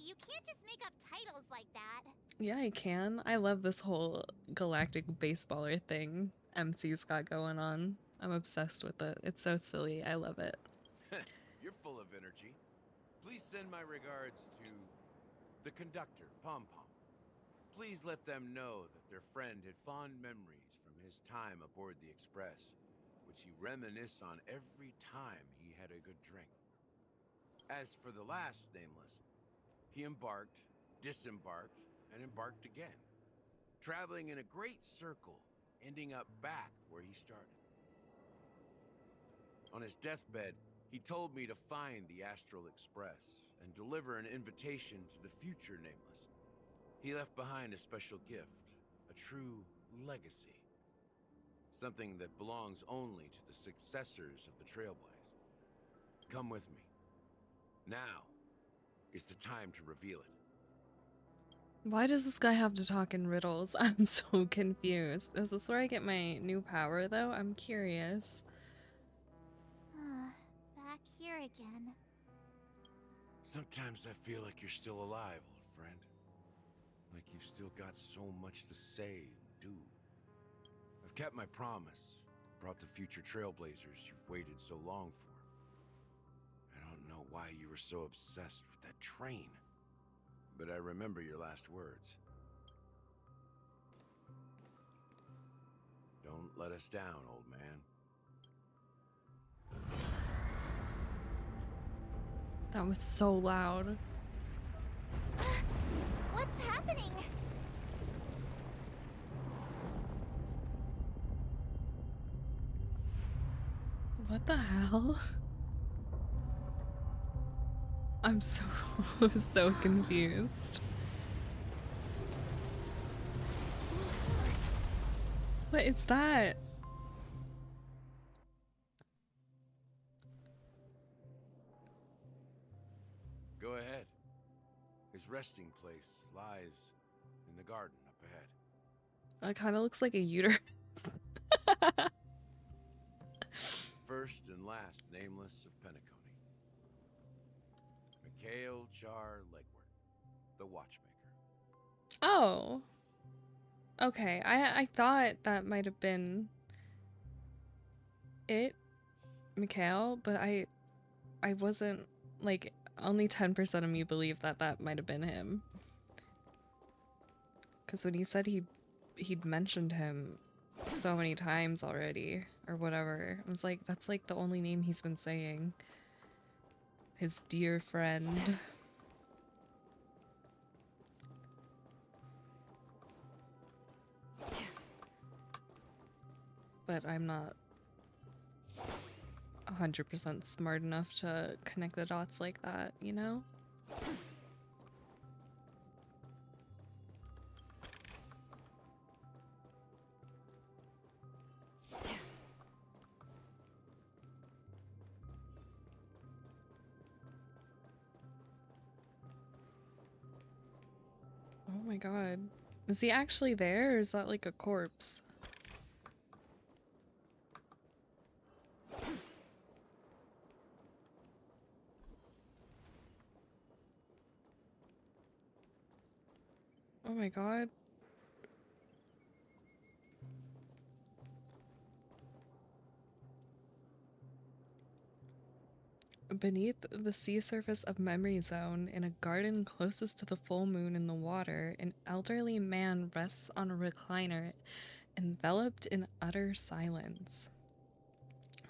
you can't just make up titles like that. Yeah, I can. I love this whole galactic baseballer thing MC's got going on. I'm obsessed with it. It's so silly. I love it. You're full of energy. Please send my regards to the conductor, Pom Pom. Please let them know that their friend had fond memories from his time aboard the Express, which he reminisced on every time he had a good drink. As for the last Nameless, he embarked, disembarked, and embarked again, traveling in a great circle, ending up back where he started. On his deathbed, he told me to find the Astral Express and deliver an invitation to the future Nameless. He left behind a special gift, a true legacy. Something that belongs only to the successors of the Trailblaze. Come with me. Now is the time to reveal it. Why does this guy have to talk in riddles? I'm so confused. Is this where I get my new power, though? I'm curious. Back here again. Sometimes I feel like you're still alive, old friend. Like you've still got so much to say and do. I've kept my promise, brought the future Trailblazers you've waited so long for. I don't know why you were so obsessed with that train, but I remember your last words. Don't let us down, old man. That was so loud. What's happening? What the hell? I'm so so confused. What is that? Go ahead. His resting place lies in the garden up ahead. It kind of looks like a uterus. First and last Nameless of Penacony. Mikhail Char Legwork, the Watchmaker. Oh. Okay, I thought that might have been it, Mikhail, but I wasn't, like, only 10% of me believed that that might have been him. Because when he said he'd mentioned him so many times already, or whatever, I was like, that's like the only name he's been saying. His dear friend. But I'm not 100% smart enough to connect the dots like that, you know? Oh my god. Is he actually there, or is that like a corpse? Oh my god. Beneath the sea surface of Memory Zone, in a garden closest to the full moon in the water, an elderly man rests on a recliner, enveloped in utter silence.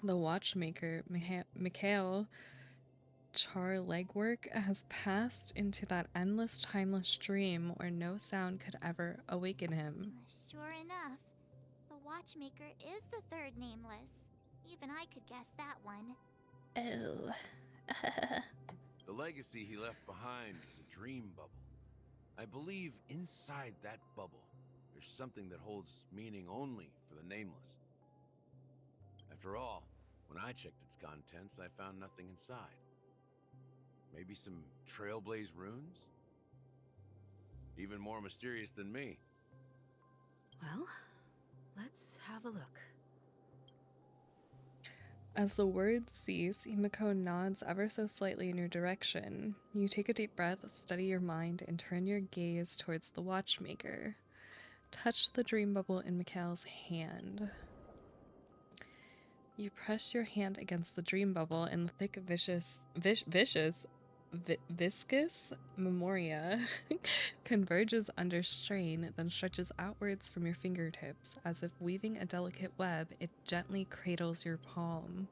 The watchmaker, Mikhail Char Legwork, has passed into that endless, timeless dream where no sound could ever awaken him. Sure enough, the watchmaker is the third nameless. Even I could guess that one. Oh. The legacy he left behind is a dream bubble. I believe inside that bubble, there's something that holds meaning only for the nameless. After all, when I checked its contents, I found nothing inside. Maybe some Trailblaze runes? Even more mysterious than me. Well, let's have a look. As the words cease, Himiko nods ever so slightly in your direction. You take a deep breath, steady your mind, and turn your gaze towards the watchmaker. Touch the dream bubble in Mikhail's hand. You press your hand against the dream bubble, and the thick, viscous memoria converges under strain, then stretches outwards from your fingertips. As if weaving a delicate web, it gently cradles your palm.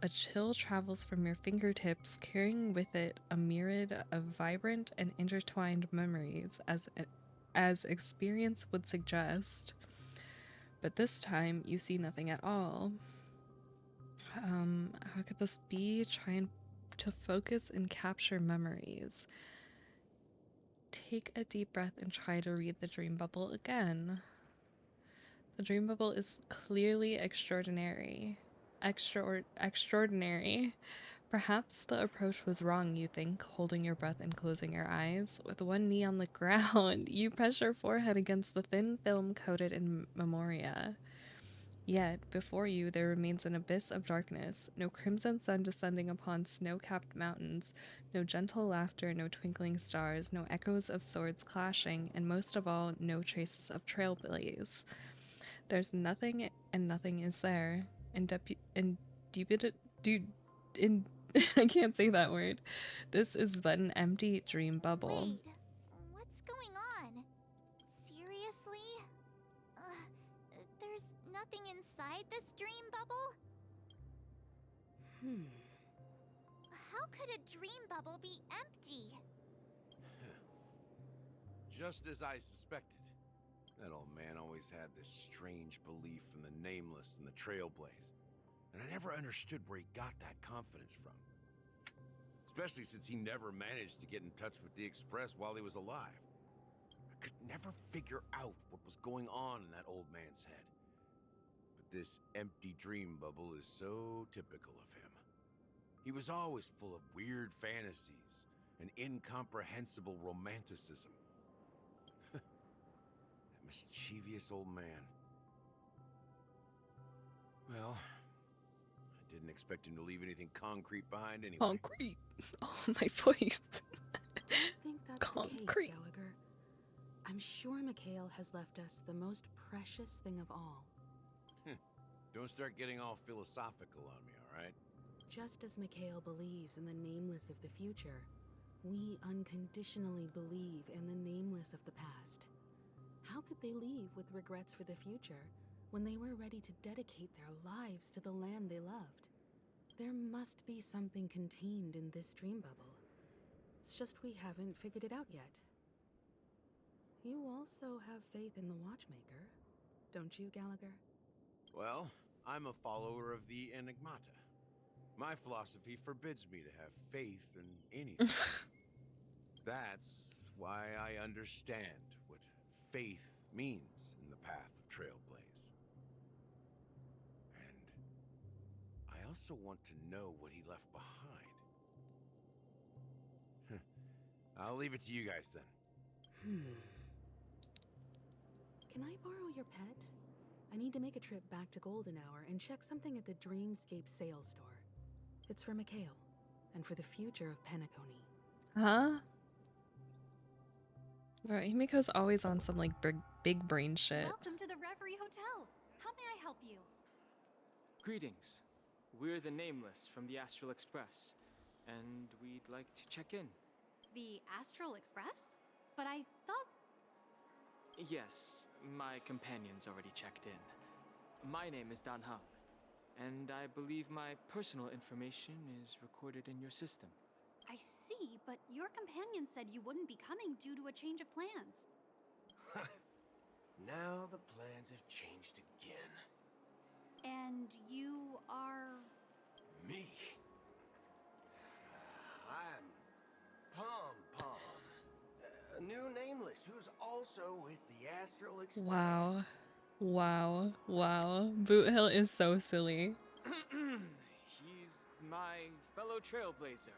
A chill travels from your fingertips, carrying with it a myriad of vibrant and intertwined memories, as experience would suggest. But this time, you see nothing at all. How could this be? Trying to focus and capture memories. Take a deep breath and try to read the dream bubble again. The dream bubble is clearly extraordinary. Extraordinary. Perhaps the approach was wrong, you think, holding your breath and closing your eyes. With one knee on the ground, you press your forehead against the thin film coated in memoria. Yet, before you, there remains an abyss of darkness, no crimson sun descending upon snow-capped mountains, no gentle laughter, no twinkling stars, no echoes of swords clashing, and most of all, no traces of trailblaze. There's nothing, and nothing is there. I can't say that word. This is but an empty dream bubble. Wait, what's going on? Seriously? There's nothing inside this dream bubble? How could a dream bubble be empty? Just as I suspected. That old man always had this strange belief in the nameless and the trailblaze. And I never understood where he got that confidence from. Especially since he never managed to get in touch with the Express while he was alive. I could never figure out what was going on in that old man's head. But this empty dream bubble is so typical of him. He was always full of weird fantasies and incomprehensible romanticism. That mischievous old man. Well, I didn't expect him to leave anything concrete behind anyway. Concrete. Oh, my voice. Don't think that's the case, Gallagher. I'm sure Mikhail has left us the most precious thing of all. Don't start getting all philosophical on me, all right? Just as Mikhail believes in the nameless of the future, we unconditionally believe in the nameless of the past. How could they leave with regrets for the future when they were ready to dedicate their lives to the land they loved? There must be something contained in this dream bubble. It's just we haven't figured it out yet. You also have faith in the watchmaker, don't you, Gallagher? Well, I'm a follower of the Enigmata. My philosophy forbids me to have faith in anything. That's why I understand what faith means in the path of Trailblaze. And I also want to know what he left behind. I'll leave it to you guys then. Can I borrow your pet? I need to make a trip back to Golden Hour and check something at the Dreamscape sales store. It's for Mikhail, and for the future of Penacony. Huh? Right, Himiko's always on some like big brain shit. Welcome to the Reverie Hotel. How may I help you? Greetings. We're the Nameless from the Astral Express, and we'd like to check in. The Astral Express? But I thought... Yes, my companion's already checked in. My name is Dan Hub, and I believe my personal information is recorded in your system. I see, but your companion said you wouldn't be coming due to a change of plans. Now the plans have changed again. And you are... Me? I'm Pom Pom, a new Nameless who's also with the Astral Express. Wow. Wow. Wow. Boot Hill is so silly. He's my fellow trailblazer.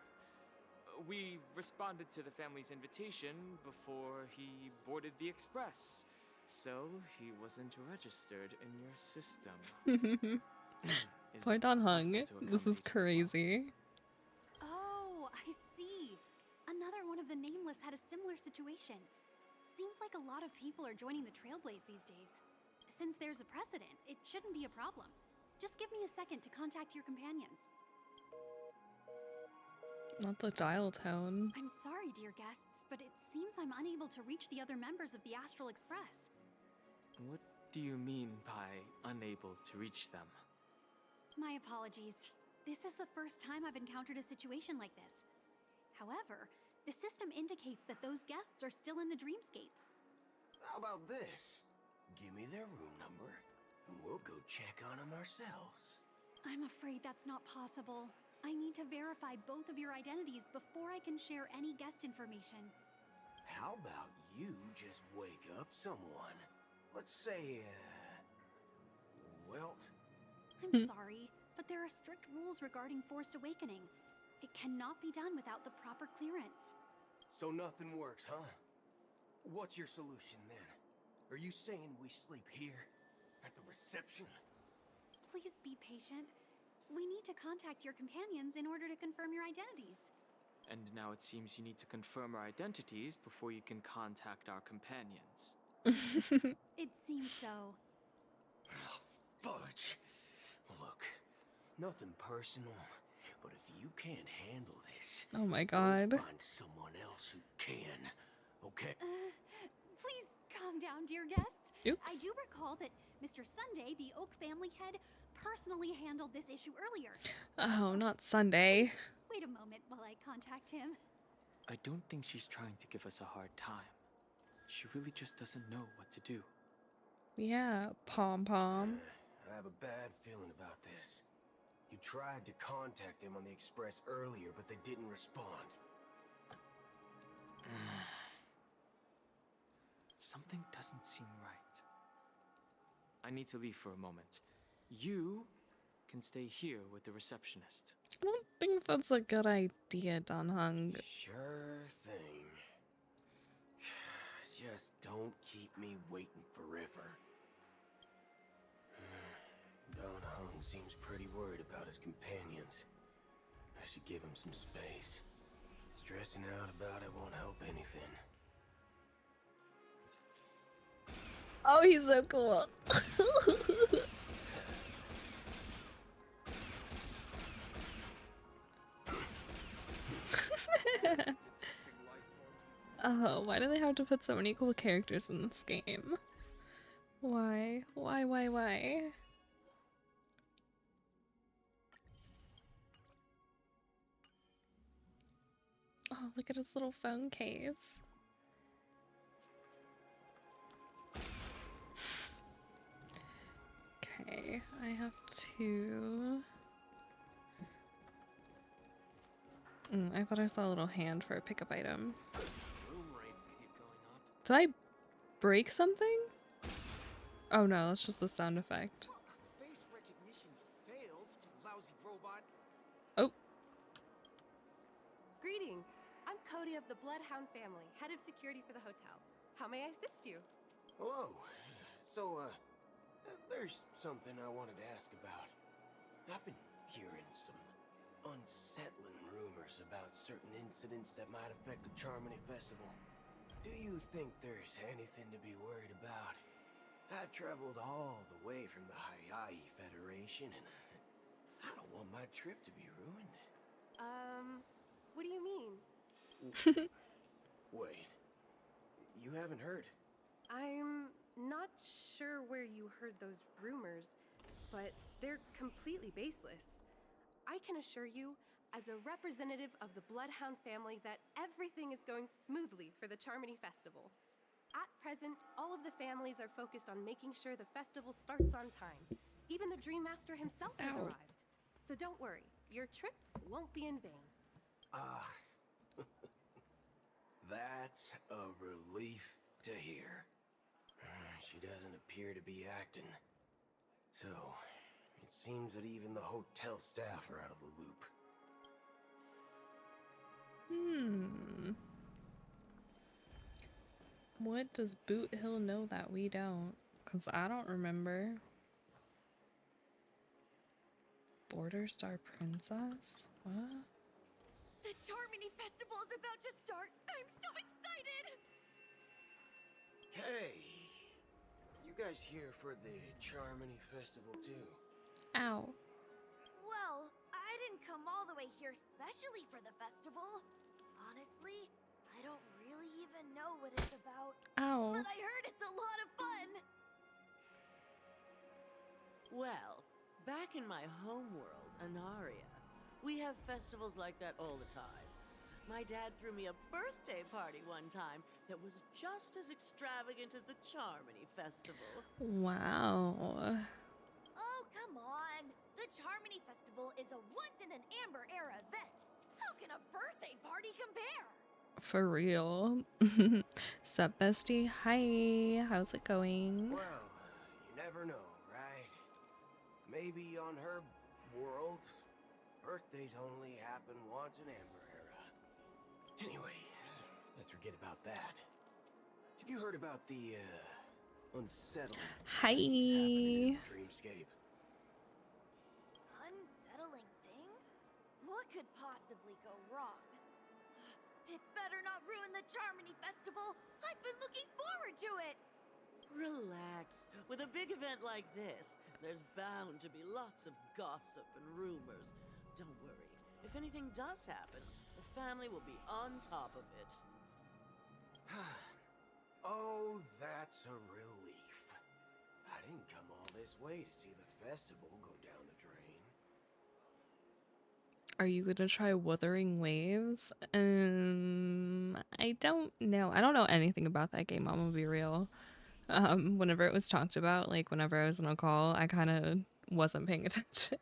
We responded to the family's invitation before he boarded the express, so he wasn't registered in your system. Poor Don Hung. This is crazy. Oh, I see. Another one of the Nameless had a similar situation. Seems like a lot of people are joining the Trailblaze these days. Since there's a precedent, it shouldn't be a problem. Just give me a second to contact your companions. Not the dial tone. I'm sorry, dear guests, but it seems I'm unable to reach the other members of the Astral Express. What do you mean by unable to reach them? My apologies. This is the first time I've encountered a situation like this. However, the system indicates that those guests are still in the dreamscape. How about this? Give me their room number, and we'll go check on them ourselves. I'm afraid that's not possible. I need to verify both of your identities before I can share any guest information. How about you just wake up someone? Let's say, Welt? I'm sorry, but there are strict rules regarding forced awakening. It cannot be done without the proper clearance. So nothing works, huh? What's your solution then? Are you saying we sleep here? At the reception? Please be patient. We need to contact your companions in order to confirm your identities. And now it seems you need to confirm our identities before you can contact our companions. It seems so. Oh, fudge. Look, nothing personal, but if you can't handle this, Oh my god. go find someone else who can, okay? Please calm down, dear guests. Oops. I do recall that Mr. Sunday, the Oak family head, personally handled this issue earlier. Oh, not Sunday. Wait a moment while I contact him. I don't think she's trying to give us a hard time. She really just doesn't know what to do. Yeah, Pom Pom. I have a bad feeling about this. You tried to contact them on the express earlier, but they didn't respond. Something doesn't seem right. I need to leave for a moment. You can stay here with the receptionist. I don't think that's a good idea, Don Hung. Sure thing. Just don't keep me waiting forever. Don Hung seems pretty worried about his companions. I should give him some space. Stressing out about it won't help anything. Oh, he's so cool. Oh, why do they have to put so many cool characters in this game? Why? Why? Oh, look at his little phone case. Okay, I have to... I thought I saw a little hand for a pickup item. Did I break something? Oh no, that's just the sound effect. Face recognition failed, you lousy robot. Oh. Greetings. I'm Cody of the Bloodhound family, head of security for the hotel. How may I assist you? Hello. So, there's something I wanted to ask about. I've been hearing some unsettling rumors about certain incidents that might affect the Charmony Festival. Do you think there's anything to be worried about? I've traveled all the way from the Hayaii Federation, and I don't want my trip to be ruined. What do you mean? Wait, you haven't heard? I'm not sure where you heard those rumors, but they're completely baseless. I can assure you, as a representative of the Bloodhound family, that everything is going smoothly for the Charmony Festival. At present, all of the families are focused on making sure the festival starts on time. Even the Dream Master himself has arrived. So don't worry, your trip won't be in vain. That's a relief to hear. She doesn't appear to be acting. So, it seems that even the hotel staff are out of the loop. What does Boot Hill know that we don't? Because I don't remember. Border Star Princess? What? The Charmony Festival is about to start! I'm so excited! Hey! You guys here for the Charmony Festival too? Ow. Well, I didn't come all the way here specially for the festival. Honestly, I don't really even know what it's about. Ow. But I heard it's a lot of fun! Well, back in my homeworld, Anaria, we have festivals like that all the time. My dad threw me a birthday party one time that was just as extravagant as the Charmony Festival. Wow. Oh, come on! The Charmony Festival is a once-in-an-Amber-era event. How can a birthday party compare? For real. Sup, bestie? Hi. How's it going? Well, you never know, right? Maybe on her world, birthdays only happen once in Amber Era. Anyway, let's forget about that. Have you heard about the, unsettling Hi. things happening in the Dreamscape? Unsettling things? What could possibly go wrong? It better not ruin the Charmony Festival! I've been looking forward to it! Relax. With a big event like this, there's bound to be lots of gossip and rumors. Don't worry. If anything does happen, the family will be on top of it. Oh, that's a relief. I didn't come all this way to see the festival go down the drain. Are you gonna try Wuthering Waves? I don't know. I don't know anything about that game, I'm gonna be real. Whenever it was talked about, like whenever I was on a call, I kind of wasn't paying attention.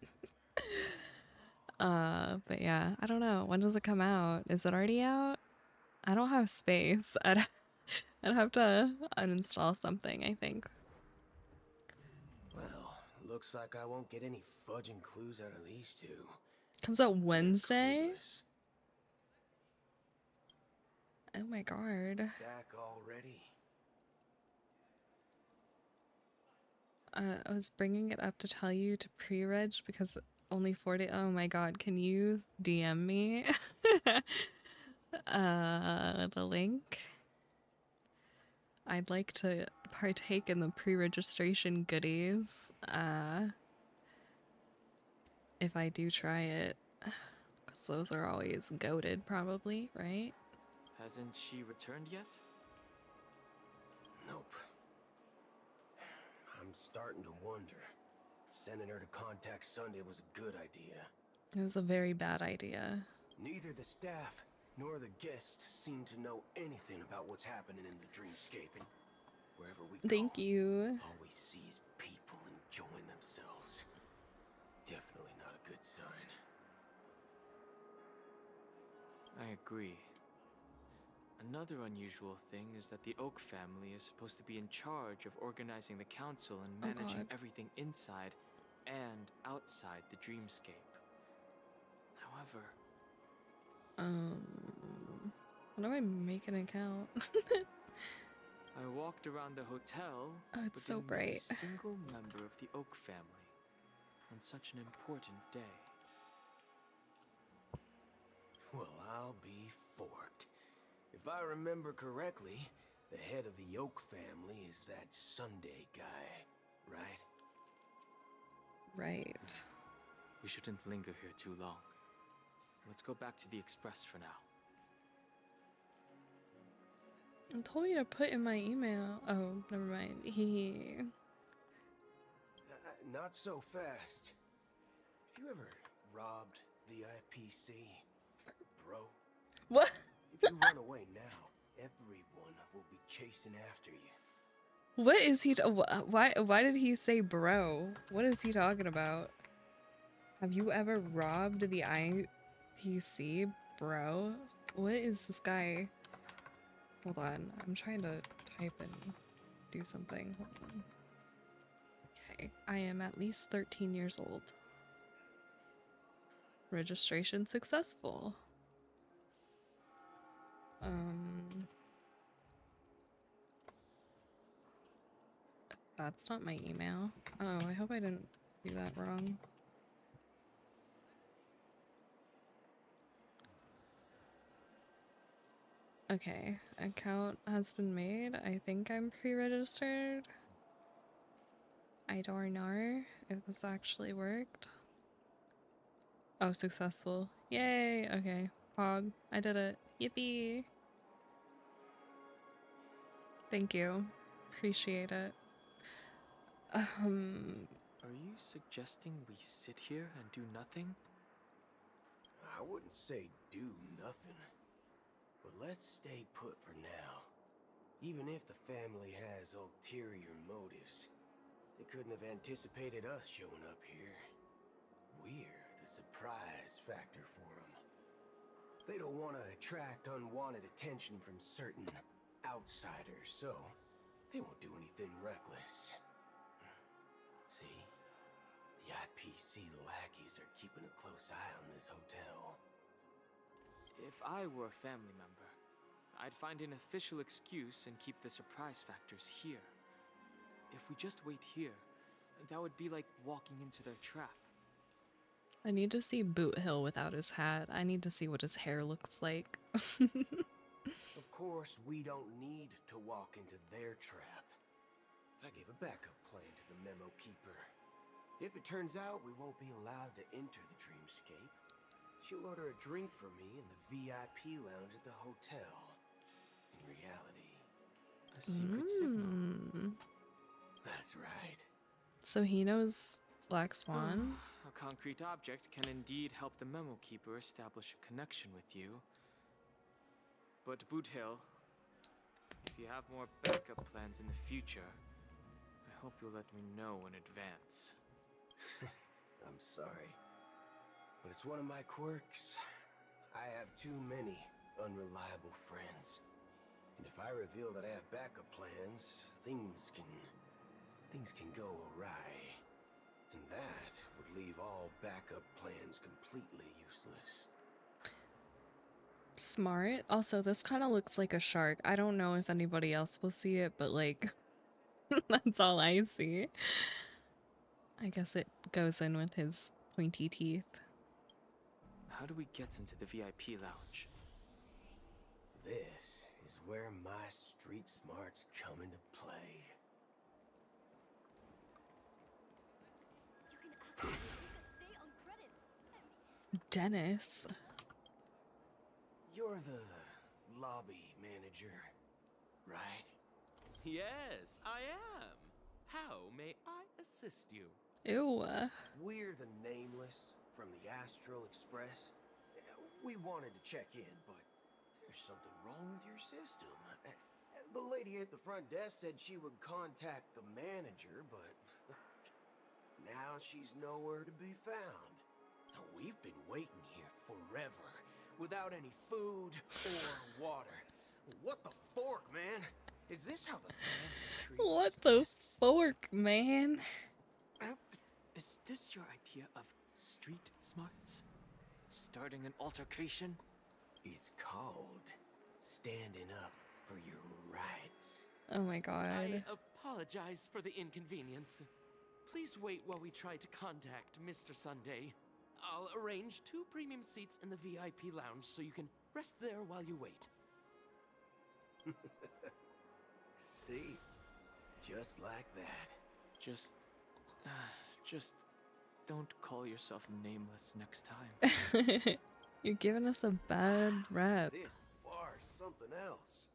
But yeah, I don't know. When does it come out? Is it already out? I don't have space. I'd have to uninstall something, I think. Well, looks like I won't get any fudging clues out of these two. Comes out Wednesday? Oh my god. Back already? I was bringing it up to tell you to pre-reg because only 4 days. Oh my god, can you DM me the link? I'd like to partake in the pre-registration goodies if I do try it, because those are always goated probably, right? Hasn't she returned yet? Nope. I'm starting to wonder if sending her to contact Sunday was a good idea. It was a very bad idea. Neither the staff nor the guests seem to know anything about what's happening in the Dreamscape, and wherever we go, Thank you. all we see is people enjoying themselves. Definitely not a good sign. I agree. Another unusual thing is that the Oak family is supposed to be in charge of organizing the council and managing everything inside and outside the Dreamscape. However... When do I make an account? I walked around the hotel, Oh, it's but so didn't meet bright. a single member of the Oak family on such an important day. Well, I'll be forked. If I remember correctly, the head of the Yoke family is that Sunday guy, right? Right. We shouldn't linger here too long. Let's go back to the Express for now. I told you to put in my email. Oh, never mind. Not so fast. Have you ever robbed the IPC, bro? What? If you run away now, everyone will be chasing after you. What is he? Why did he say bro? What is he talking about? Have you ever robbed the IPC, bro? What is this guy? Hold on, I'm trying to type and do something. Hold on. Okay, I am at least 13 years old. Registration successful. That's not my email. Oh, I hope I didn't do that wrong. Okay, account has been made. I think I'm pre-registered. I don't know if this actually worked. Oh, successful. Yay! Okay, Pog, I did it. Yippee! Thank you. Appreciate it. Are you suggesting we sit here and do nothing? I wouldn't say do nothing, but let's stay put for now. Even if the family has ulterior motives, they couldn't have anticipated us showing up here. We're the surprise factor for them. They don't want to attract unwanted attention from certain outsiders, so they won't do anything reckless. See, the IPC lackeys are keeping a close eye on this hotel. If I were a family member, I'd find an official excuse and keep the surprise factors here. If we just wait here, that would be like walking into their trap. I need to see Boot Hill without his hat. I need to see what his hair looks like. Of course, we don't need to walk into their trap. I gave a backup plan to the memo keeper. If it turns out we won't be allowed to enter the dreamscape, she'll order a drink for me in the VIP lounge at the hotel. In reality, a secret signal. That's right. So he knows Black Swan? A concrete object can indeed help the memo keeper establish a connection with you. But Boot Hill, if you have more backup plans in the future, I hope you'll let me know in advance. I'm sorry, but it's one of my quirks. I have too many unreliable friends. And if I reveal that I have backup plans, things can go awry. And that would leave all backup plans completely useless. Smart. Also, this kind of looks like a shark. I don't know if anybody else will see it, but like, that's all I see. I guess it goes in with his pointy teeth. How do we get into the VIP lounge? This is where my street smarts come into play. Dennis. You're the lobby manager, right? Yes, I am. How may I assist you? Ew. We're the Nameless from the Astral Express. We wanted to check in, but there's something wrong with your system. The lady at the front desk said she would contact the manager, but now she's nowhere to be found. Now, we've been waiting here forever, without any food or water. What the fork, man? Is this how the family treats What its the guests? fork, man? Is this your idea of street smarts? Starting an altercation? It's called standing up for your rights. Oh my god. I apologize for the inconvenience. Please wait while we try to contact Mr. Sunday. I'll arrange 2 premium seats in the VIP lounge so you can rest there while you wait. See? Just like that. Just don't call yourself nameless next time. You're giving us a bad rep. This bar's something else.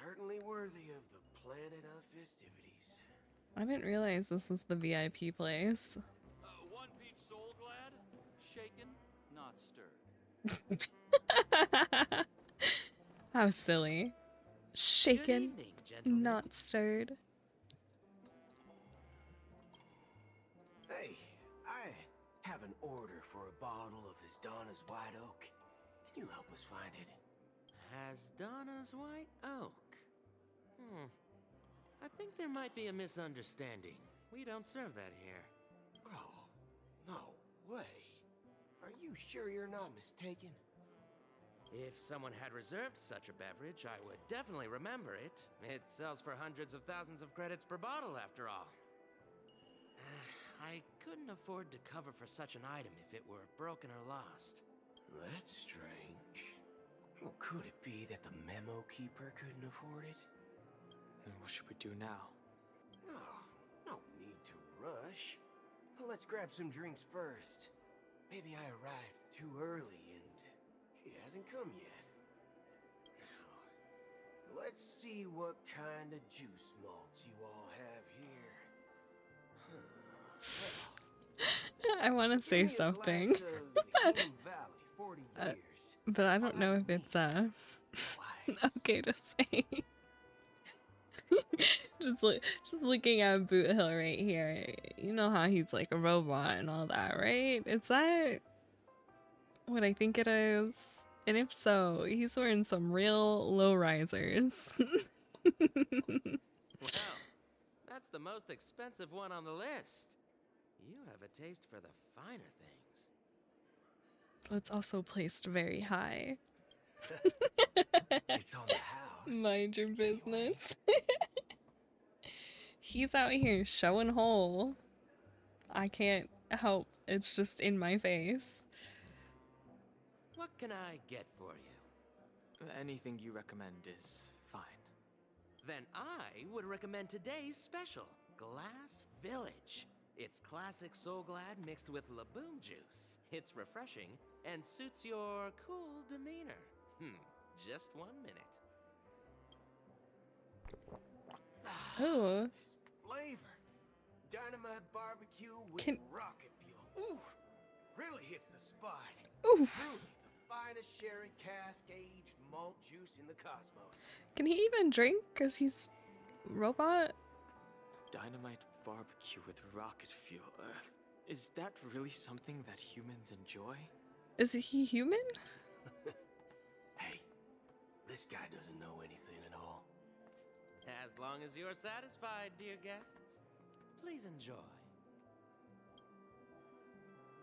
Certainly worthy of the planet of festivities. I didn't realize this was the VIP place. One peach soul glad, shaken, not stirred. How silly. Shaken, not stirred. Hey, I have an order for a bottle of Donna's White Oak. Can you help us find it? Donna's White Oak. I think there might be a misunderstanding. We don't serve that here. Oh, no way. Are you sure you're not mistaken? If someone had reserved such a beverage, I would definitely remember it. It sells for hundreds of thousands of credits per bottle, after all. I couldn't afford to cover for such an item if it were broken or lost. That's strange. Well, could it be that the memo keeper couldn't afford it? Then what should we do now? No need to rush. Well, let's grab some drinks first. Maybe I arrived too early and she hasn't come yet. Now, let's see what kind of juice malts you all have here. I want to say something. But I don't know if it's okay to say. just looking at Boot Hill right here. You know how he's like a robot and all that, right? Is that what I think it is? And if so, he's wearing some real low risers. Well, that's the most expensive one on the list. You have a taste for the finer things. But it's also placed very high. It's on the house. Mind your business. He's out here showing whole. I can't help. It's just in my face. What can I get for you? Anything you recommend is fine. Then I would recommend today's special, Glass Village. It's classic Soul Glad mixed with Laboom juice. It's refreshing and suits your cool demeanor. Just 1 minute. Oh. Flavor. Dynamite barbecue with rocket fuel. Ooh, really hits the spot. Ooh. Truly the finest sherry cask-aged malt juice in the cosmos. Can he even drink? Cause he's robot. Dynamite barbecue with rocket fuel. Is that really something that humans enjoy? Is he human? Hey, this guy doesn't know anything at all. As long as you're satisfied, dear guests, please enjoy.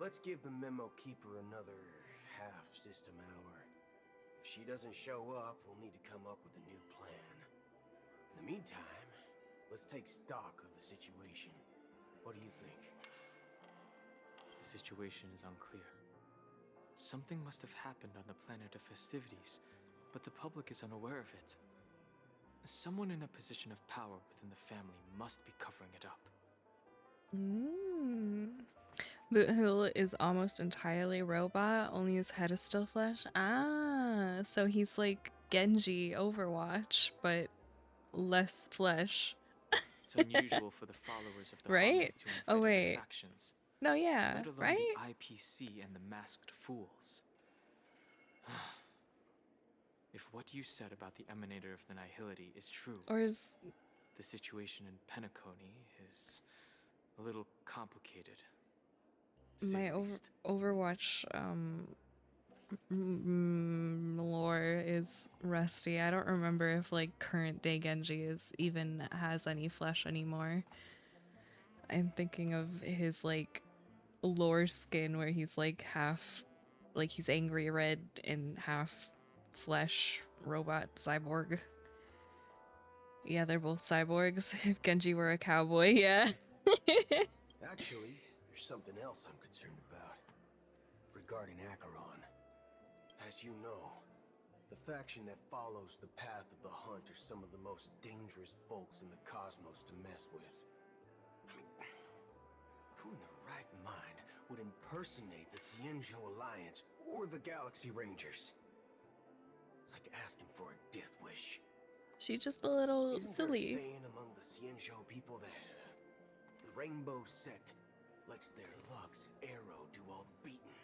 Let's give the memo keeper another half system hour. If she doesn't show up, we'll need to come up with a new plan. In the meantime, let's take stock of the situation. What do you think? The situation is unclear. Something must have happened on the planet of festivities, but the public is unaware of it. Someone in a position of power within the family must be covering it up. Boot Hill is almost entirely robot, only his head is still flesh. Ah, so he's like Genji Overwatch, but less flesh. It's unusual for the followers of the right? Honkai to invite Oh wait. factions. No, yeah, let alone right? the IPC and the masked fools. If what you said about the Emanator of the Nihility is true, Or is the situation in Penacony is a little complicated. to say my the least. Overwatch lore is rusty. I don't remember if like current day Genji even has any flesh anymore. I'm thinking of his like lore skin where he's like half, like he's angry red and half flesh robot cyborg. Yeah, they're both cyborgs. If Genji were a cowboy, yeah. Actually, there's something else I'm concerned about. Regarding Acheron. As you know, The faction that follows the path of the hunt are some of the most dangerous folks in the cosmos to mess with. I mean, who in their right mind would impersonate the Xianzhou Alliance or the Galaxy Rangers? It's like asking for a death wish. She's just a little Isn't there a silly. saying among the Xianzhou people that the Rainbow Sect lets their Lux arrow do all the beating?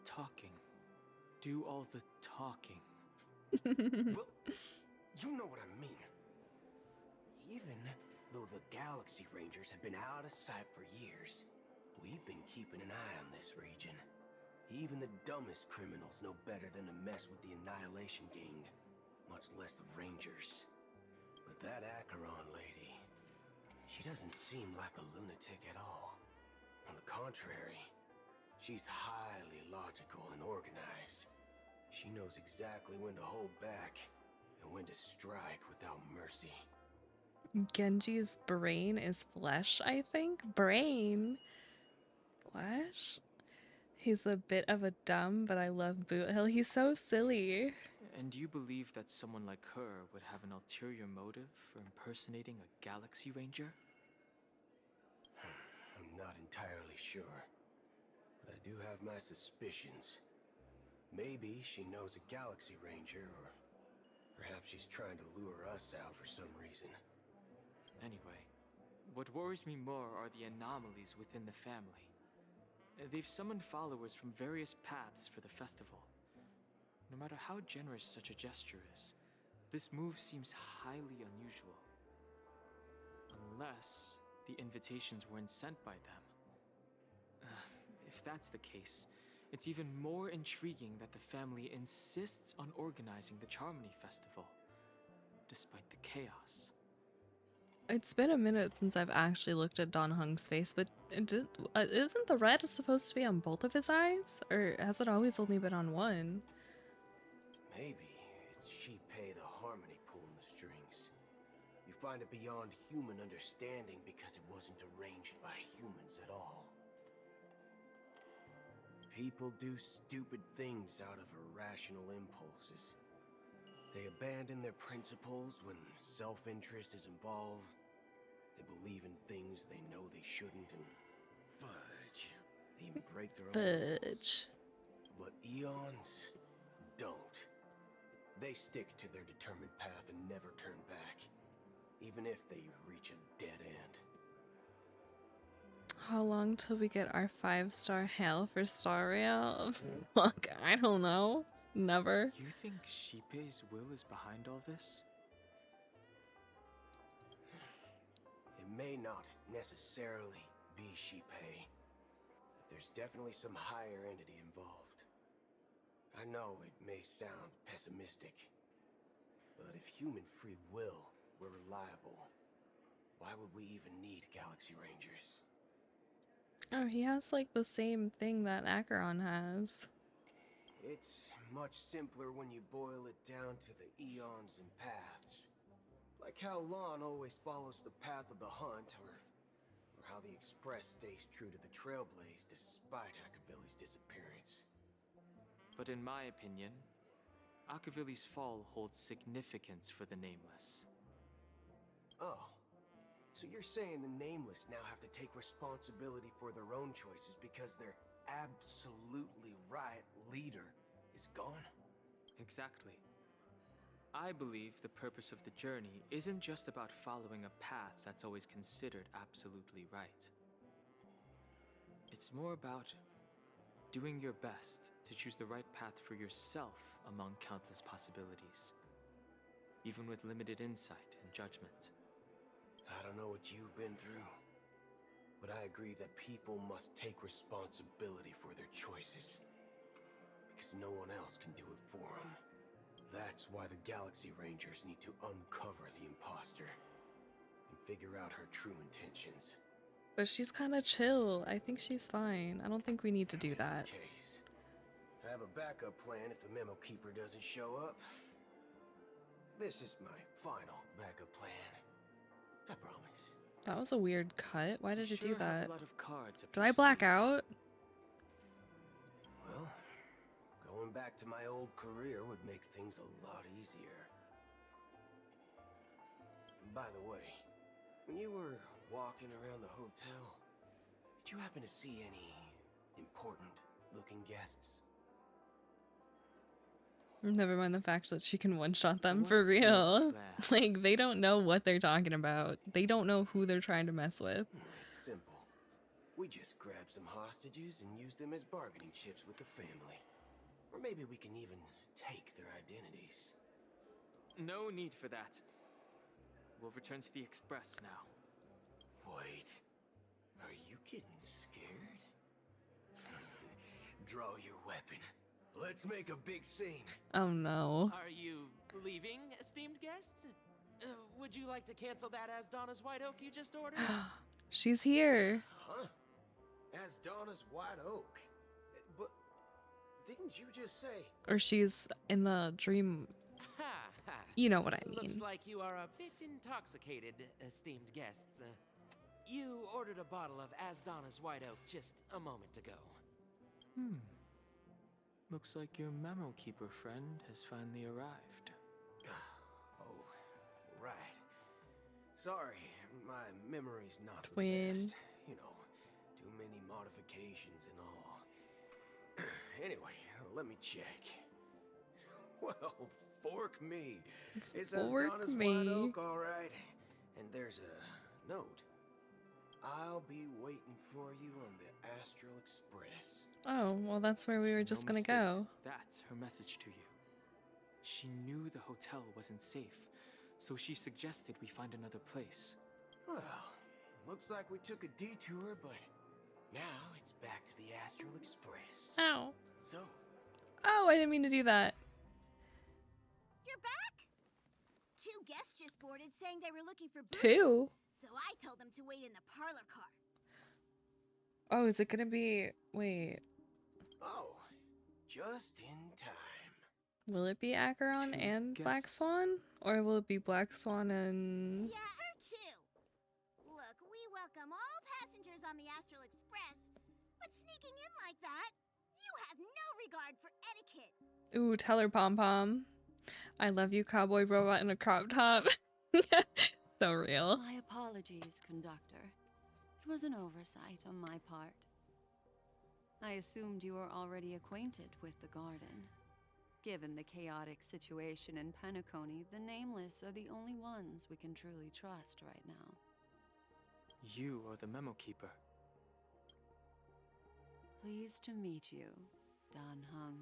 Talking. Do all the talking. Well, you know what I mean. Even though the Galaxy Rangers have been out of sight for years, we've been keeping an eye on this region. Even the dumbest criminals know better than to mess with the Annihilation Gang, much less the Rangers. But that Acheron lady, she doesn't seem like a lunatic at all. On the contrary, she's highly logical and organized. She knows exactly when to hold back and when to strike without mercy. Genji's brain is flesh, I think? Brain? Flesh? He's a bit of a dumb, but I love Boot Hill. He's so silly. And do you believe that someone like her would have an ulterior motive for impersonating a Galaxy Ranger? I'm not entirely sure, but I do have my suspicions. Maybe she knows a Galaxy Ranger, or perhaps she's trying to lure us out for some reason. Anyway, what worries me more are the anomalies within the family. They've summoned followers from various paths for the festival. No matter how generous such a gesture is, this move seems highly unusual. Unless the invitations weren't sent by them. If that's the case, it's even more intriguing that the family insists on organizing the Charmony Festival, despite the chaos. It's been a minute since I've actually looked at Don Hung's face, but isn't the red supposed to be on both of his eyes? Or has it always only been on one? Maybe it's Shipei the Harmony pulling the strings. You find it beyond human understanding because it wasn't arranged by humans at all. People do stupid things out of irrational impulses. They abandon their principles when self-interest is involved. They believe in things they know they shouldn't, and fudge. They even break their own rules. But Eons don't. They stick to their determined path and never turn back, even if they reach a dead end. How long till we get our 5-star hail for Staria? Fuck, I don't know. Never. You think Shipei's will is behind all this? It may not necessarily be Shipei, but there's definitely some higher entity involved. I know it may sound pessimistic, but if human free will were reliable, why would we even need Galaxy Rangers? Oh, he has like the same thing that Acheron has. It's much simpler when you boil it down to the eons and paths. Like how Lon always follows the path of the hunt, or how the Express stays true to the Trailblaze despite Akavilli's disappearance. But in my opinion, Akavilli's fall holds significance for the Nameless. Oh, so you're saying the Nameless now have to take responsibility for their own choices because their absolutely right leader is gone? Exactly. I believe the purpose of the journey isn't just about following a path that's always considered absolutely right. It's more about doing your best to choose the right path for yourself among countless possibilities, even with limited insight and judgment. I don't know what you've been through, but I agree that people must take responsibility for their choices, because no one else can do it for them. That's why the Galaxy Rangers need to uncover the imposter and figure out her true intentions. But she's kind of chill. I think she's fine. I don't think we need to do that. Just in case. I have a backup plan if the Memo Keeper doesn't show up. This is my final backup plan. I promise. That was a weird cut. Why did you do Sure have that? a lot of cards up Did your I black sleeve. out? Well, going back to my old career would make things a lot easier. By the way, when you were walking around the hotel, did you happen to see any important-looking guests? Never mind the fact that she can one-shot them for What's your real. plan? Like, they don't know what they're talking about. They don't know who they're trying to mess with. It's simple. We just grab some hostages and use them as bargaining chips with the family. Or maybe we can even take their identities. No need for that. We'll return to the Express now. Wait. Are you getting scared? Draw your weapon. Let's make a big scene. Oh no. Are you leaving, esteemed guests? Would you like to cancel that as Donna's White Oak you just ordered? She's here. Huh? As Donna's White Oak. But didn't you just say? Or she's in the dream. You know what I mean. Looks like you are a bit intoxicated, esteemed guests. You ordered a bottle of As Donna's White Oak just a moment ago. Looks like your memo keeper friend has finally arrived. Oh, right. Sorry, my memory's not the Twin. best. You know, too many modifications and all. Anyway, let me check. Well, fork me. It says Fork Donna's me. White Oak, all right. And there's a note. I'll be waiting for you on the Astral Express. Oh, well, that's where we were just gonna go. That's her message to you. She knew the hotel wasn't safe, so she suggested we find another place. Well, looks like we took a detour, but now it's back to the Astral Express. Ow. So, Oh, I didn't mean to do that. You're back? Two guests just boarded saying they were looking for booze. Two? So I told them to wait in the parlor car. Oh, is it gonna be... Wait. oh, just in time. Will it be Acheron and Black Swan? Or will it be Black Swan and... Yeah, her too. Look, we welcome all passengers on the Astral Express, but sneaking in like that, you have no regard for etiquette. Ooh, tell her, Pom-Pom. I love you, cowboy robot in a crop top. So real. My apologies, conductor. It was an oversight on my part. I assumed you were already acquainted with the garden. Given the chaotic situation in Penacony, the Nameless are the only ones we can truly trust right now. You are the memo keeper. Pleased to meet you, Dan Hung.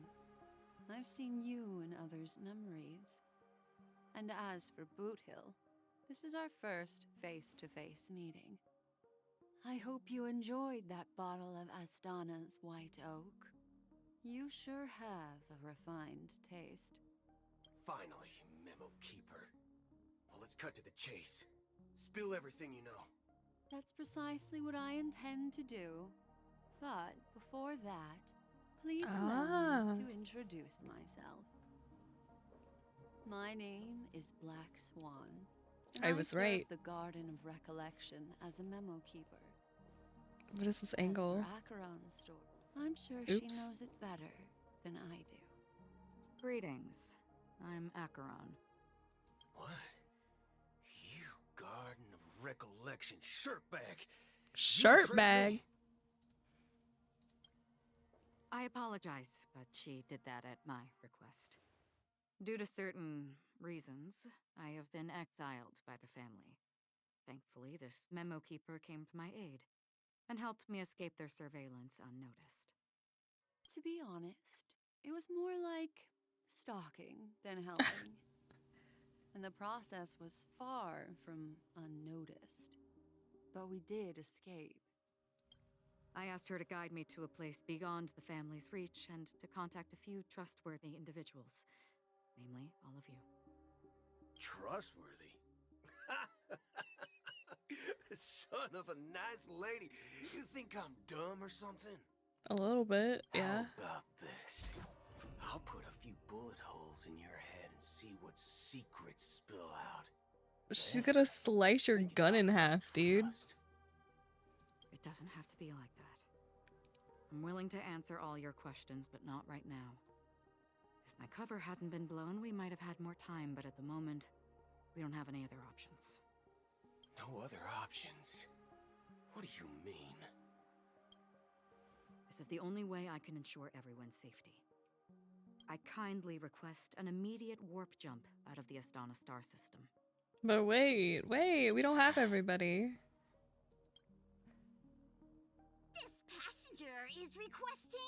I've seen you in others' memories. And as for Boot Hill, this is our first face-to-face meeting. I hope you enjoyed that bottle of Astana's White Oak. You sure have a refined taste. Finally, Memo Keeper. Well, let's cut to the chase. Spill everything you know. That's precisely what I intend to do. But before that, please allow me to introduce myself. My name is Black Swan. And I was serve right. the Garden of Recollection as a memo keeper. What is this angle? As for Acheron's story, I'm sure Oops. she knows it better than I do. Greetings. I'm Acheron. What? You Garden of Recollection shirtbag. Shirt bag. I apologize, but she did that at my request. Due to certain reasons, I have been exiled by the family. Thankfully, this memo keeper came to my aid and helped me escape their surveillance unnoticed. To be honest, it was more like stalking than helping. And the process was far from unnoticed. But we did escape. I asked her to guide me to a place beyond the family's reach and to contact a few trustworthy individuals, namely all of you. Trustworthy? Son of a nice lady. You think I'm dumb or something? A little bit, yeah. How about this? I'll put a few bullet holes in your head and see what secrets spill out. She's gonna slice your gun in half, dude. It doesn't have to be like that. I'm willing to answer all your questions, but not right now. my cover hadn't been blown, we might have had more time, but at the moment, we don't have any other options. No other options? What do you mean? This is the only way I can ensure everyone's safety. I kindly request an immediate warp jump out of the Astana star system. But wait, we don't have everybody. This passenger is requesting.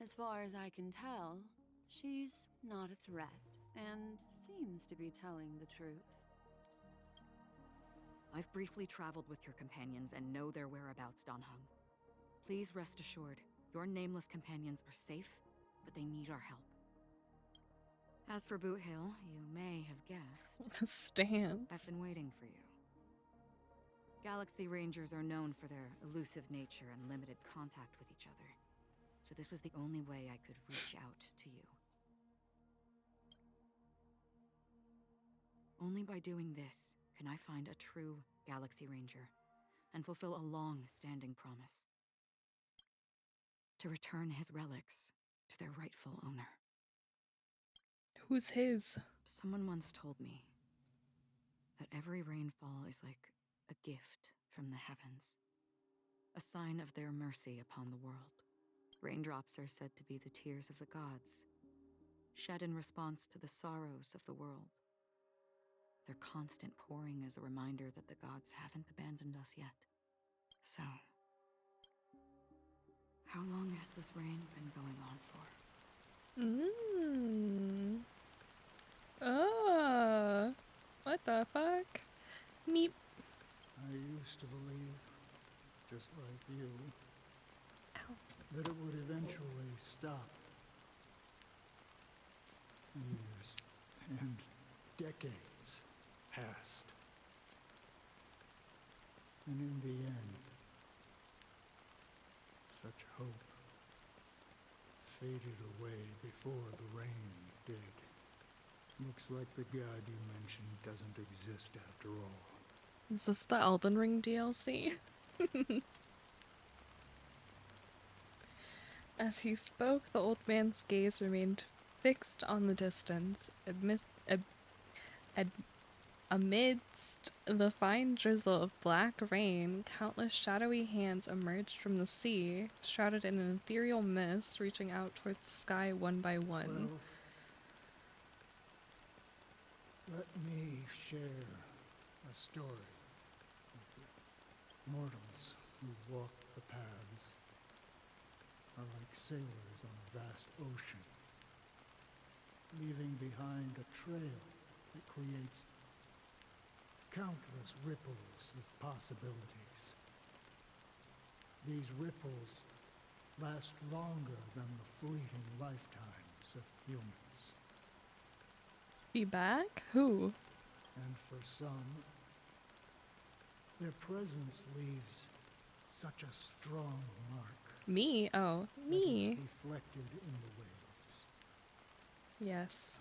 As far as I can tell, she's not a threat and seems to be telling the truth. I've briefly traveled with your companions and know their whereabouts, Dan Heng. Please rest assured, your nameless companions are safe, but they need our help. As for Boot Hill, you may have guessed. The stance. I've been waiting for you. Galaxy Rangers are known for their elusive nature and limited contact with each other, so this was the only way I could reach out to you. Only by doing this can I find a true Galaxy Ranger and fulfill a long-standing promise. To return his relics to their rightful owner. Who's his? Someone once told me that every rainfall is like a gift from the heavens, a sign of their mercy upon the world. Raindrops are said to be the tears of the gods, shed in response to the sorrows of the world. Their constant pouring is a reminder that the gods haven't abandoned us yet. So, how long has this rain been going on for? Oh, what the fuck? Meep. I used to believe, just like you, that it would eventually stop. Years and decades passed. And in the end, such hope faded away before the rain did. Looks like the god you mentioned doesn't exist after all. Is this the Elden Ring DLC? As he spoke, the old man's gaze remained fixed on the distance. Amidst the fine drizzle of black rain, countless shadowy hands emerged from the sea, shrouded in an ethereal mist, reaching out towards the sky one by one. Well, let me share a story with you. Mortals who walk the paths are like sailors on a vast ocean, leaving behind a trail that creates countless ripples of possibilities. These ripples last longer than the fleeting lifetimes of humans. Be back? Who? And for some, their presence leaves such a strong mark. Me? Oh, me. Reflected in the waves. Yes.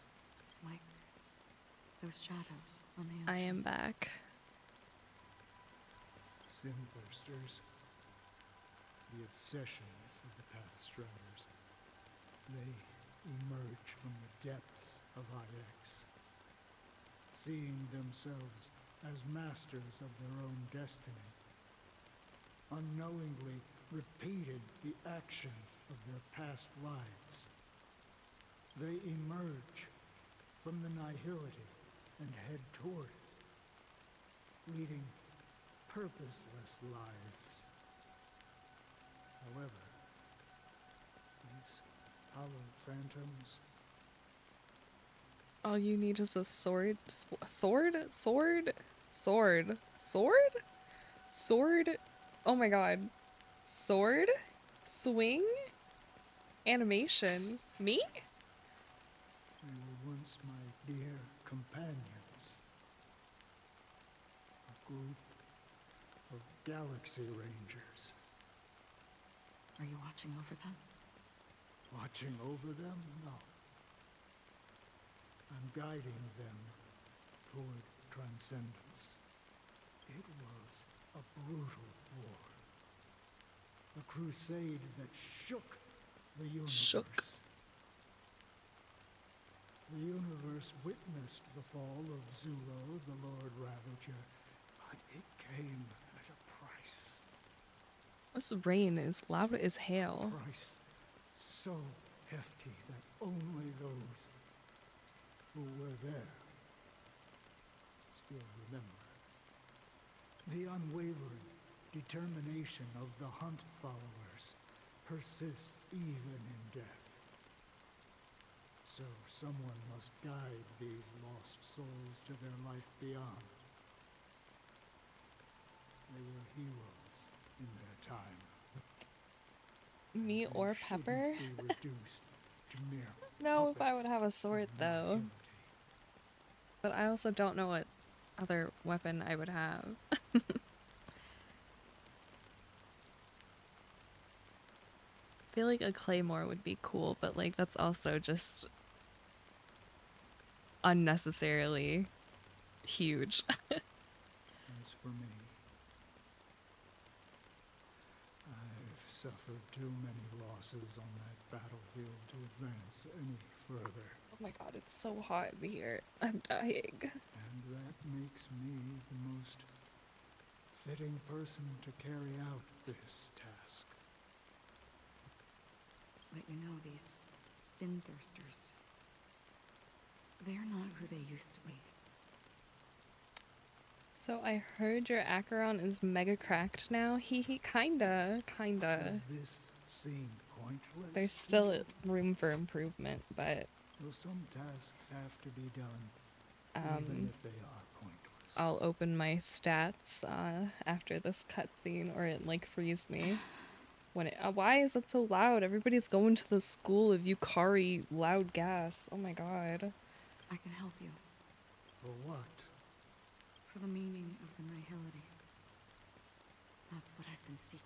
Like those shadows on the ocean. I am back. Sinthirsters, the obsessions of the Pathstriders, they emerge from the depths of IX, seeing themselves as masters of their own destiny, unknowingly repeated the actions of their past lives. They emerge from the nihility and head toward it, leading purposeless lives. However, these hollow phantoms, all you need is a sword. Sword? Oh my god. Sword? Swing? Animation? Me? they were once my dear companions. A group of Galaxy Rangers. Are you watching over them? Watching over them? No. I'm guiding them toward transcendence. It was a brutal war. A crusade that shook the universe. The universe witnessed the fall of Zulo, the Lord Ravager, but it came at a price. This rain is loud as hail. A price so hefty that only those who were there still remember. The unwavering determination of the Hunt followers persists even in death. So someone must guide these lost souls to their life beyond. They were heroes in their time. Me or Pepper? Be reduced to mere No, if I would puppets have a sword of though. But I also don't know what other weapon I would have. I feel like a claymore would be cool, but like that's also just unnecessarily huge. As for me, I've suffered too many losses on that battlefield to advance any further. Oh my god, it's so hot in here. I'm dying. And that makes me the most fitting person to carry out this task. But you know, these sin thirsters, they're not who they used to be. So I heard your Acheron is mega cracked now. He kinda. Does this seem pointless? There's still room for improvement, but Well, some tasks have to be done, even if they are pointless. I'll open my stats after this cutscene, or it like frees me. When it why is it so loud? Everybody's going to the school of Yukari loud gas. Oh my god. I can help you. For what? For the meaning of the nihility. That's what I've been seeking.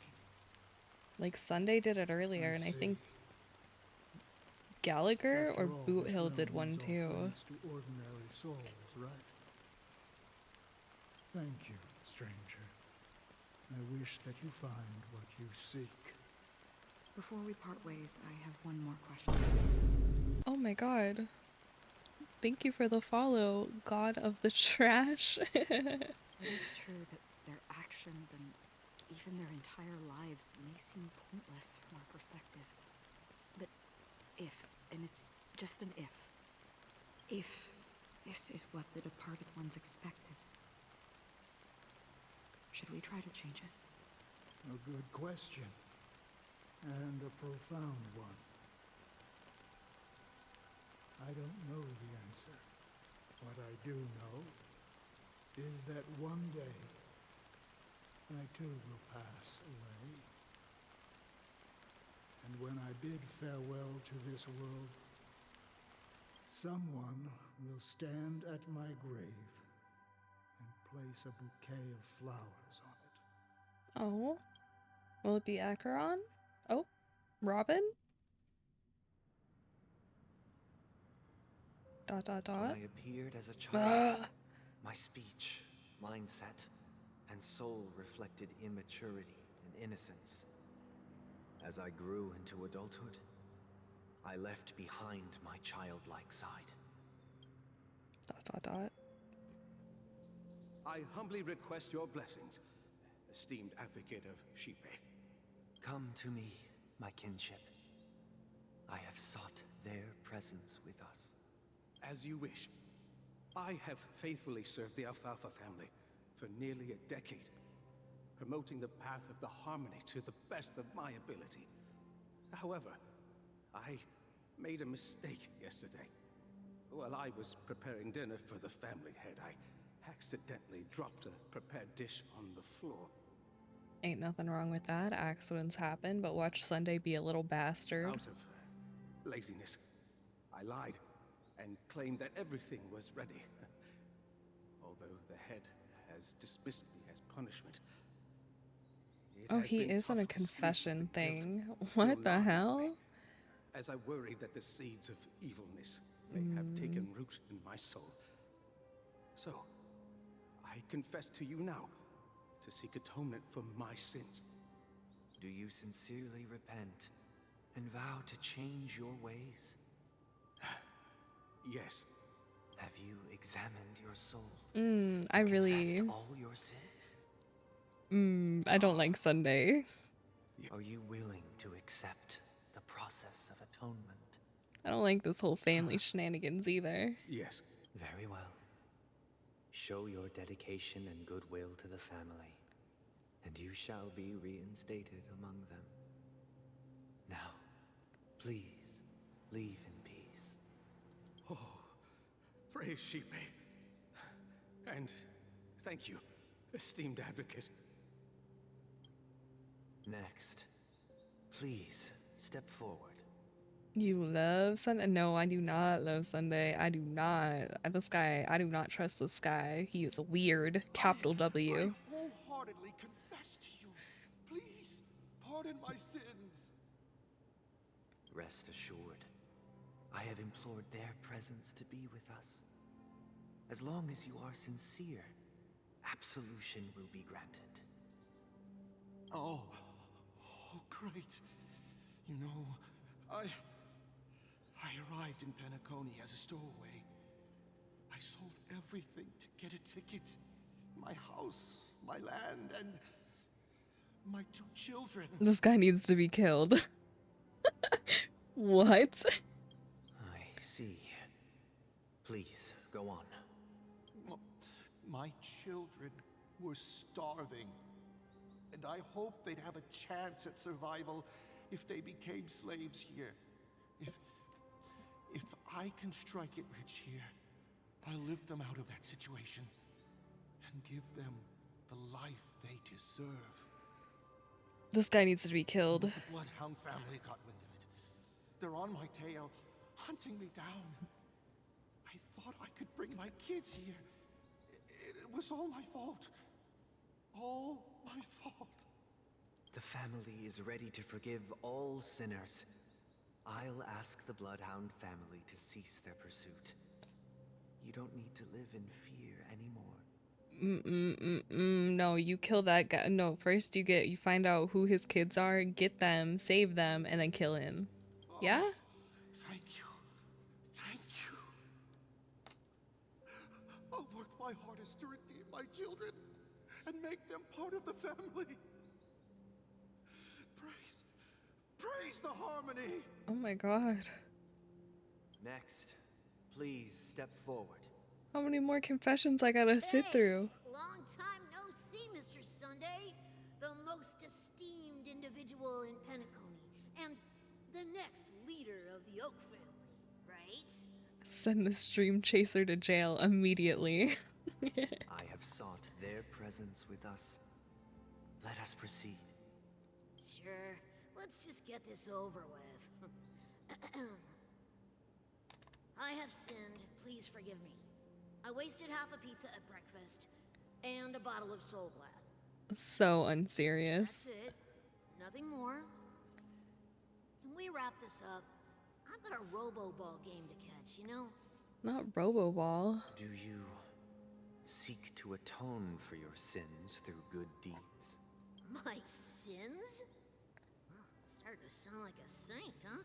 Like Sunday did it earlier, and I think Gallagher or Boot Hill did one too. To ordinary souls, right? Thank you, stranger. I wish that you find what you seek. Before we part ways, I have one more question. Oh my god. Thank you for the follow, God of the Trash. It is true that their actions and even their entire lives may seem pointless from our perspective. But if, and it's just an if this is what the departed ones expected, should we try to change it? A good question. And a profound one. I don't know the answer. What I do know is that one day I too will pass away. And when I bid farewell to this world, someone will stand at my grave and place a bouquet of flowers on it. Oh. Will it be Acheron? Oh. Robin? Dot dot dot. When I appeared as a child, my speech, mindset, and soul reflected immaturity and innocence. As I grew into adulthood, I left behind my childlike side. Dot dot dot. I humbly request your blessings, esteemed advocate of Shipe. Come to me, my kinship. I have sought their presence with us. As you wish. I have faithfully served the Alfalfa family for nearly a decade, promoting the path of the harmony to the best of my ability. However, I made a mistake yesterday. While I was preparing dinner for the family head, I accidentally dropped a prepared dish on the floor. Ain't nothing wrong with that. Accidents happen, but watch Sunday be a little bastard. Out of laziness, I lied and claimed that everything was ready. Although the head has dismissed me as punishment. Oh, he is on a confession thing. What the hell? As I worried that the seeds of evilness may have taken root in my soul. So, I confess to you now to seek atonement for my sins. Do you sincerely repent and vow to change your ways? Yes. Have you examined your soul? I really... Confessed all your sins? I don't like Sunday. Are you willing to accept the process of atonement? I don't like this whole family shenanigans either. Yes. Very well. Show your dedication and goodwill to the family, and you shall be reinstated among them. Now, please, leave in peace. Oh, praise Shepe. And thank you, esteemed advocate. Next, please step forward. You love Sunday? No, I do not love Sunday. I do not. This guy, I do not trust this guy. He is weird. Capital W. I wholeheartedly confess to you. Please, pardon my sins. Rest assured, I have implored their presence to be with us. As long as you are sincere, absolution will be granted. Oh, great. You know, I arrived in Penacony as a stowaway. I sold everything to get a ticket. My house, my land, and my 2 children. This guy needs to be killed. What? I see. Please, go on. My children were starving, and I hoped they'd have a chance at survival if they became slaves here. If I can strike it rich here, I'll lift them out of that situation and give them the life they deserve. This guy needs to be killed. The Bloodhound family got wind of it. They're on my tail, hunting me down. I thought I could bring my kids here. It was all my fault. All my fault. The family is ready to forgive all sinners. I'll ask the Bloodhound family to cease their pursuit. You don't need to live in fear anymore. No, you kill that guy. No, first you find out who his kids are, get them, save them, and then kill him. Yeah? Thank you. Thank you. I'll work my hardest to redeem my children and make them part of the family. Praise the harmony. Oh my god. Next, please step forward. How many more confessions I gotta sit through? Long time no see, Mr. Sunday. The most esteemed individual in Penacony, and the next leader of the Oak family, right? Send the stream chaser to jail immediately. I have sought their presence with us. Let us proceed. Sure. Let's just get this over with. I have sinned. Please forgive me. I wasted half a pizza at breakfast and a bottle of Soul Glad. So unserious. That's it. Nothing more. Can we wrap this up? I've got a Robo-Ball game to catch, you know? Not Robo-Ball. Do you seek to atone for your sins through good deeds? My sins? Starting to sound like a saint, huh?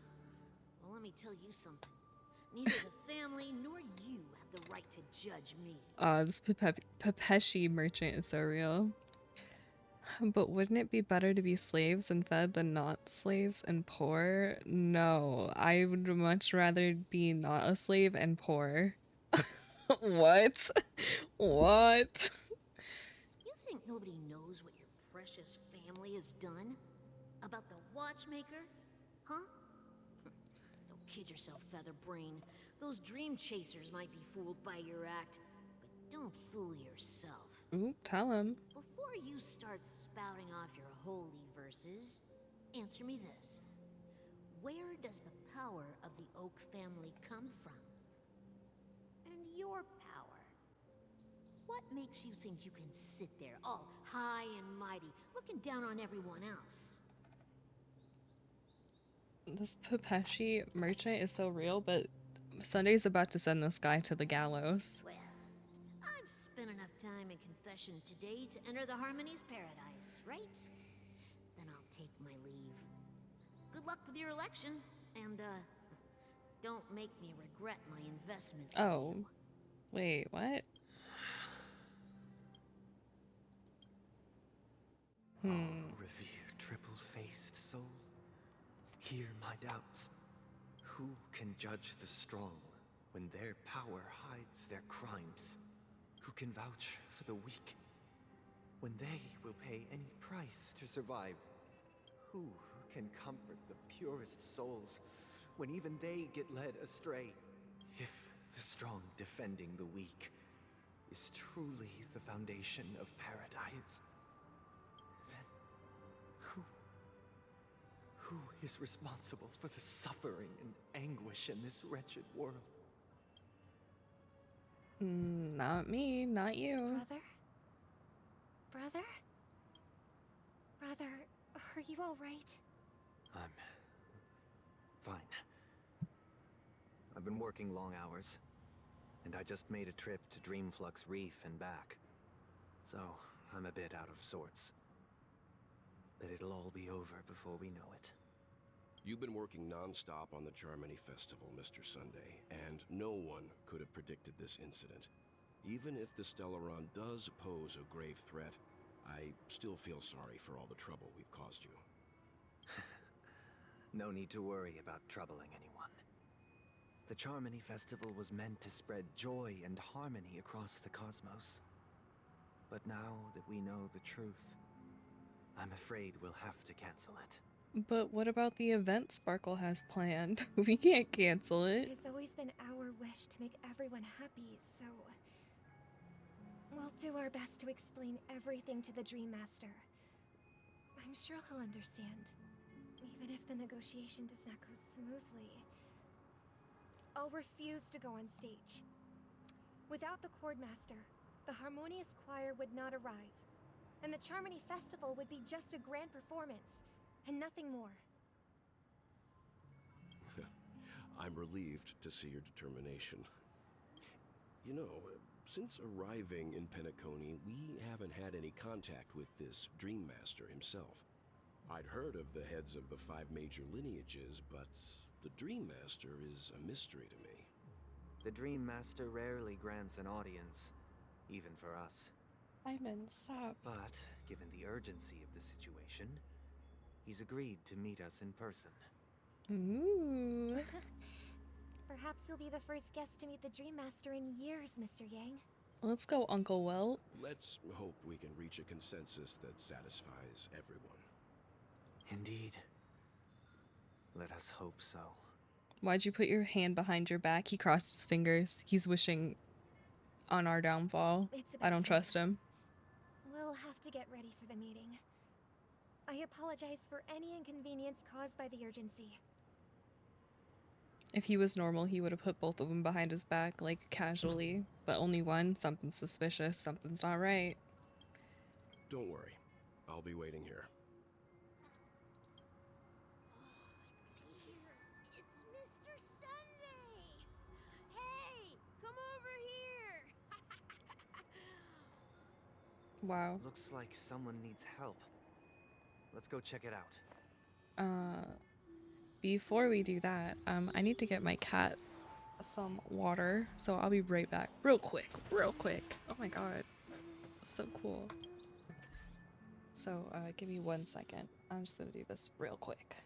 Well, let me tell you something. Neither the family nor you have the right to judge me. This Pepeshi merchant is so real. But wouldn't it be better to be slaves and fed than not slaves and poor? No, I would much rather be not a slave and poor. What? What? You think nobody knows what your precious family has done? About the watchmaker? Huh? Don't kid yourself, Featherbrain. Those dream chasers might be fooled by your act, but don't fool yourself. Ooh, tell him. Before you start spouting off your holy verses, answer me this. Where does the power of the Oak family come from? And your power? What makes you think you can sit there all high and mighty, looking down on everyone else? This Pepeshi merchant is so real, but Sunday's about to send this guy to the gallows. Well, I've spent enough time in confession today to enter the Harmony's paradise, right? Then I'll take my leave. Good luck with your election, and, don't make me regret my investments. Oh. Wait, what? Revered triple-faced soul, hear my doubts. Who can judge the strong when their power hides their crimes? Who can vouch for the weak when they will pay any price to survive? Who can comfort the purest souls when even they get led astray? If the strong defending the weak is truly the foundation of paradise, then who is responsible for the suffering and anguish in this wretched world? Not me, not you. Brother? Brother? Brother, are you alright? I'm fine. I've been working long hours, and I just made a trip to Dreamflux Reef and back. So, I'm a bit out of sorts. But it'll all be over before we know it. You've been working non-stop on the Charmony Festival, Mr. Sunday, and no one could have predicted this incident. Even if the Stellaron does pose a grave threat, I still feel sorry for all the trouble we've caused you. No need to worry about troubling anyone. The Charmony Festival was meant to spread joy and harmony across the cosmos. But now that we know the truth, I'm afraid we'll have to cancel it. But what about the event Sparkle has planned? We can't cancel it. It's always been our wish to make everyone happy, so we'll do our best to explain everything to the Dream Master. I'm sure he'll understand, even if the negotiation does not go smoothly. I'll refuse to go on stage. Without the Chord Master, the Harmonious Choir would not arrive, and the Charmony Festival would be just a grand performance, and nothing more. I'm relieved to see your determination. You know, since arriving in Penacony, we haven't had any contact with this Dream Master himself. I'd heard of the heads of the 5 major lineages, but the Dream Master is a mystery to me. The Dream Master rarely grants an audience, even for us. Simon, stop. But, given the urgency of the situation, he's agreed to meet us in person. Ooh. Perhaps you'll be the first guest to meet the Dream Master in years, Mr. Yang. Let's go, Uncle Wilt. Let's hope we can reach a consensus that satisfies everyone. Indeed. Let us hope so. Why'd you put your hand behind your back? He crossed his fingers. He's wishing on our downfall. I don't trust him. We'll have to get ready for the meeting. I apologize for any inconvenience caused by the urgency. If he was normal, he would have put both of them behind his back, like, casually. But only one? Something's suspicious. Something's not right. Don't worry. I'll be waiting here. It's Mr. Sunday! Hey, come over here! Wow. Looks like someone needs help. Let's go check it out. Before we do that, I need to get my cat some water, so I'll be right back. Real quick. Oh my god. So cool. So, give me 1 second. I'm just gonna do this real quick.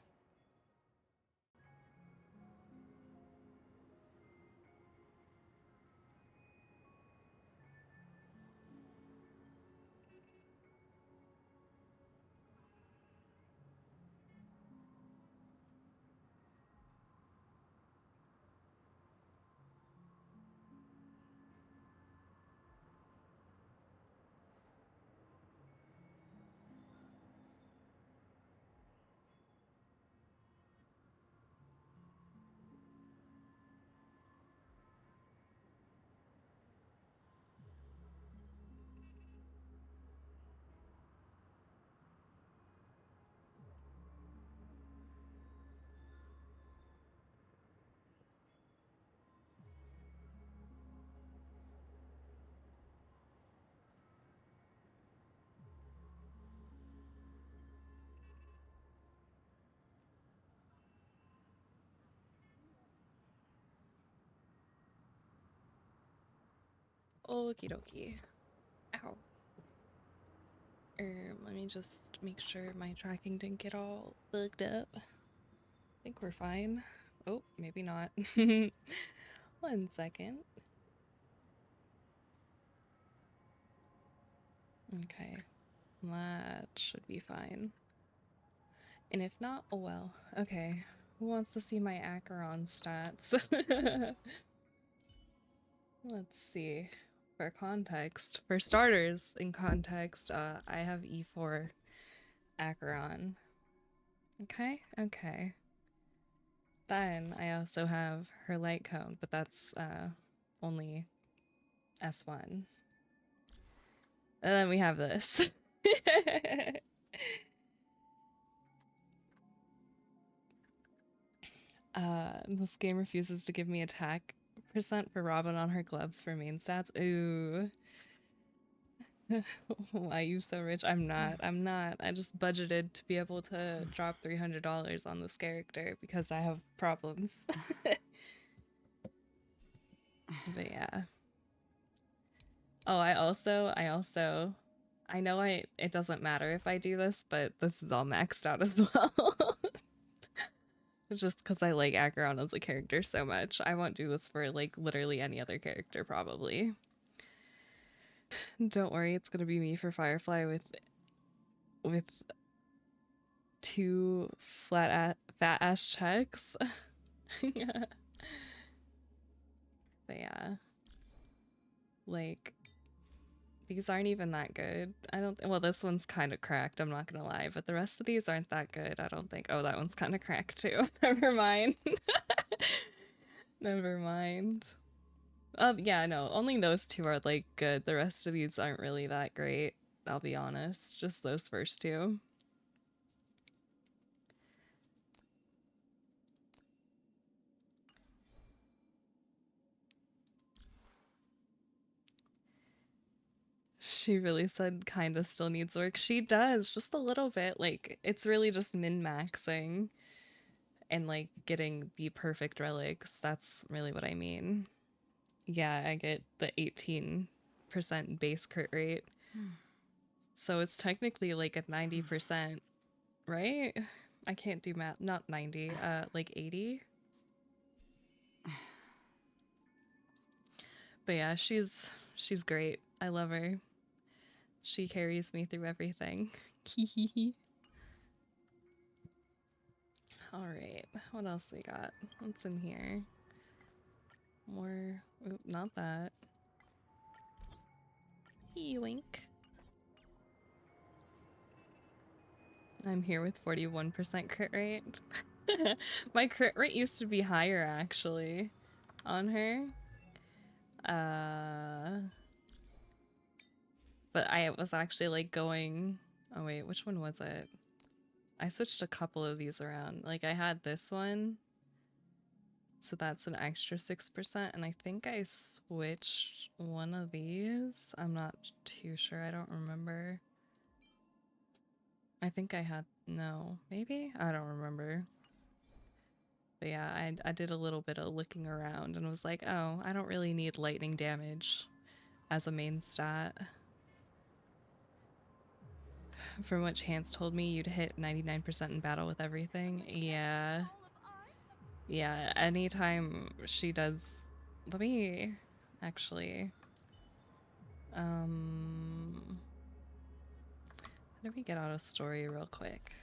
Okie dokie. Ow. Let me just make sure my tracking didn't get all bugged up. I think we're fine. Oh, maybe not. 1 second. Okay. That should be fine. And if not, oh well. Okay. Who wants to see my Acheron stats? Let's see. For context, for starters, in context, I have E4 Acheron. Okay, okay. Then I also have her light cone, but that's only S1. And then we have this. This game refuses to give me attack percent for Robin on her gloves for main stats. Ooh. Why you so rich? I'm not. I just budgeted to be able to drop $300 on this character because I have problems. But yeah. Oh, I know it doesn't matter if I do this, but this is all maxed out as well. It's just because I like Acheron as a character so much. I won't do this for like literally any other character probably. Don't worry, it's gonna be me for Firefly with 2 fat ass checks. But yeah. Like these aren't even that good. Well, this one's kind of cracked, I'm not gonna lie, but the rest of these aren't that good, I don't think. Oh, that one's kind of cracked too. Never mind. Never mind. Yeah, no, only those 2 are like good. The rest of these aren't really that great, I'll be honest. Just those first 2. She really said kinda still needs work. She does, just a little bit. Like, it's really just min-maxing and, like, getting the perfect relics. That's really what I mean. Yeah, I get the 18% base crit rate. So it's technically like a 90%, right? I can't do math. Not 90, like 80. But yeah, she's great. I love her. She carries me through everything. Alright, what else we got? What's in here? More... Oop, not that. Yoink. I'm here with 41% crit rate. My crit rate used to be higher, actually, on her. But I was actually, like, going... Oh, wait, which one was it? I switched a couple of these around. Like, I had this one. So that's an extra 6%, and I think I switched one of these. I'm not too sure. I don't remember. I think I had... No. Maybe? I don't remember. But yeah, I did a little bit of looking around and was like, oh, I don't really need lightning damage as a main stat. From what Chance told me, you'd hit 99% in battle with everything. Yeah. Yeah, anytime she does... Let me... Actually... How do we get out of story real quick?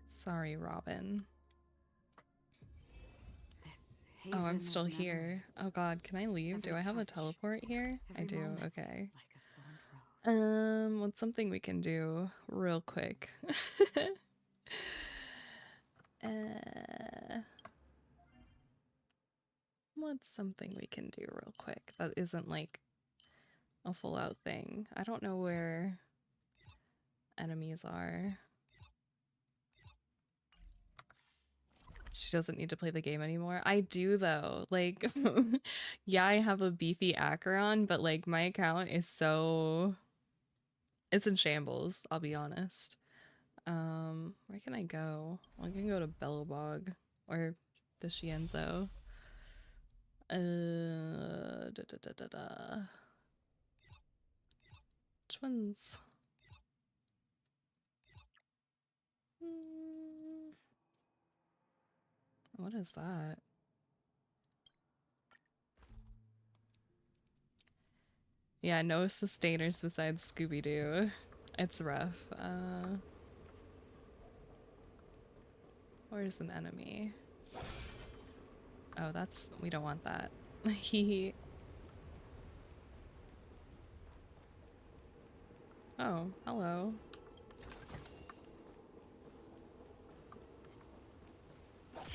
Sorry, Robin. Oh, I'm still here. Oh god, can I leave? Do I have a teleport here? I do, okay. What's something we can do real quick? What's something we can do real quick that isn't like a full out thing? I don't know where enemies are. She doesn't need to play the game anymore. I do though. Like, yeah, I have a beefy Acheron, but like my account is so... It's in shambles, I'll be honest. Where can I go? Well, I can go to Bellabog or the Shienzo. Which ones? What is that? Yeah, no sustainers besides Scooby-Doo. It's rough. Where's an enemy? Oh, that's... we don't want that. He. Oh, hello.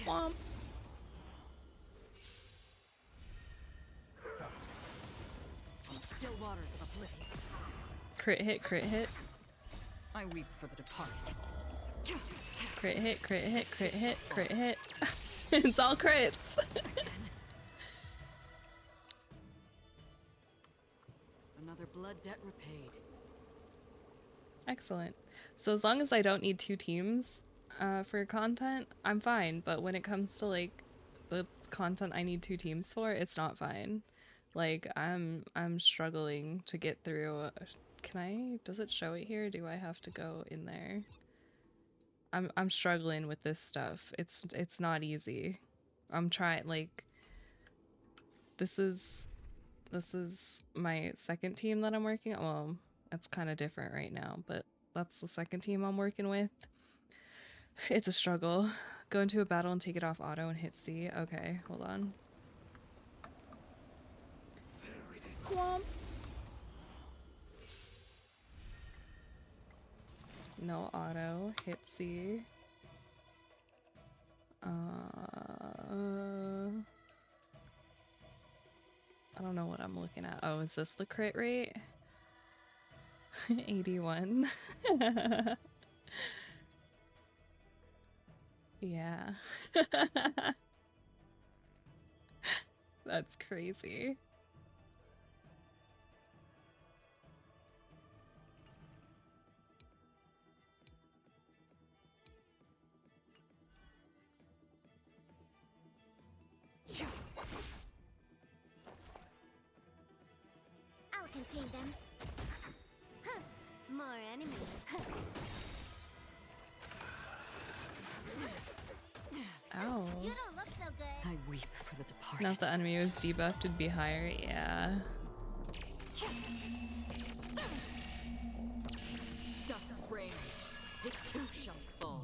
Womp. Still waters of oblivion. Crit hit, crit hit. I weep for the departed. Crit hit, crit hit, crit hit, crit hit. It's all crits. Another blood debt repaid. Excellent. So as long as I don't need 2 teams for content, I'm fine. But when it comes to like the content I need 2 teams for, it's not fine. Like I'm struggling to get through. Can I? Does it show it here? Do I have to go in there? I'm struggling with this stuff. It's not easy. I'm trying, like, this is my second team that I'm working on. Well, it's kind of different right now, but that's the second team I'm working with. It's a struggle. Go into a battle and take it off auto and hit C. Okay, hold on. Womp. No auto, hit C. I don't know what I'm looking at. Oh, is this the crit rate? 81. Yeah. That's crazy. I'll contain them. Huh. More enemies. Huh. Ow. You don't look so good. I weep for the departed. Now if the enemy was debuffed, it'd be higher. Yeah. Dust rain. It too shall fall.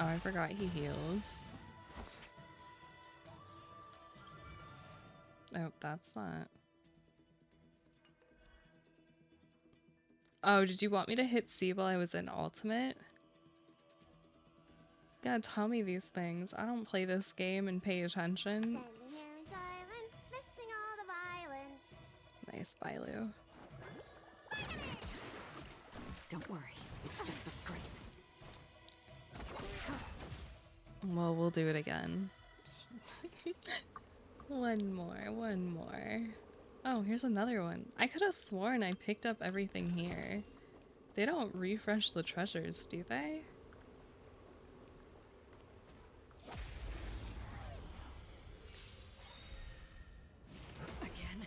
Oh, I forgot he heals. Oh, that's not. Oh, did you want me to hit C while I was in ultimate? You gotta tell me these things. I don't play this game and pay attention. Standing here in silence, missing all the violence. Nice, Bailu. Don't worry, it's just a scrape. Well, we'll do it again. One more. Oh, here's another one. I could have sworn I picked up everything here. They don't refresh the treasures, do they? Again.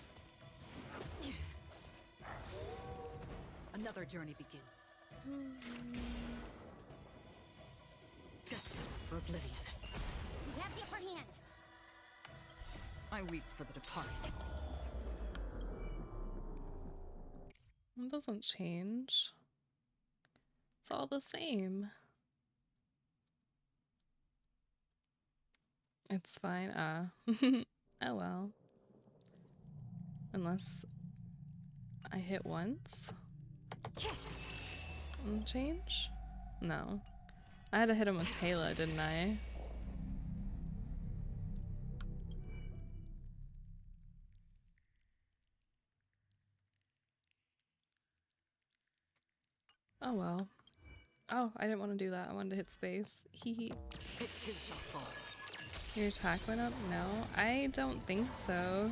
Another journey begins. Destined for oblivion. You have the upper hand. I weep for the departed. It doesn't change. It's all the same. It's fine. Oh well. Unless I hit once. Change? No. I had to hit him with Kayla, didn't I? Oh well. Oh, I didn't want to do that. I wanted to hit space. Hee hee. It too shall fall. Your attack went up? No, I don't think so.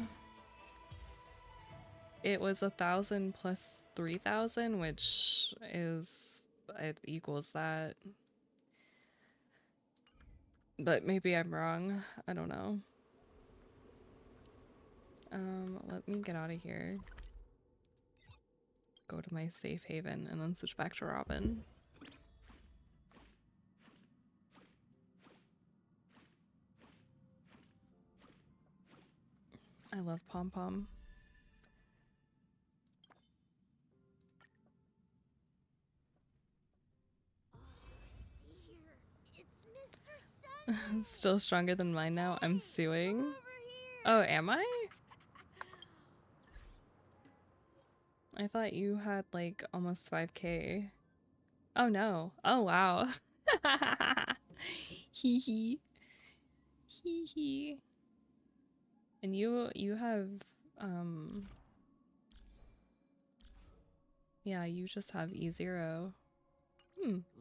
It was 1,000 plus 3,000, which is... it equals that. But maybe I'm wrong. I don't know. Let me get out of here. Go to my safe haven and then switch back to Robin. I love Pom Pom. Still stronger than mine now. I'm suing. Oh, am I? I thought you had like almost 5K. Oh no. Oh wow. Hee hee. Hee hee. And you have yeah, you just have E0.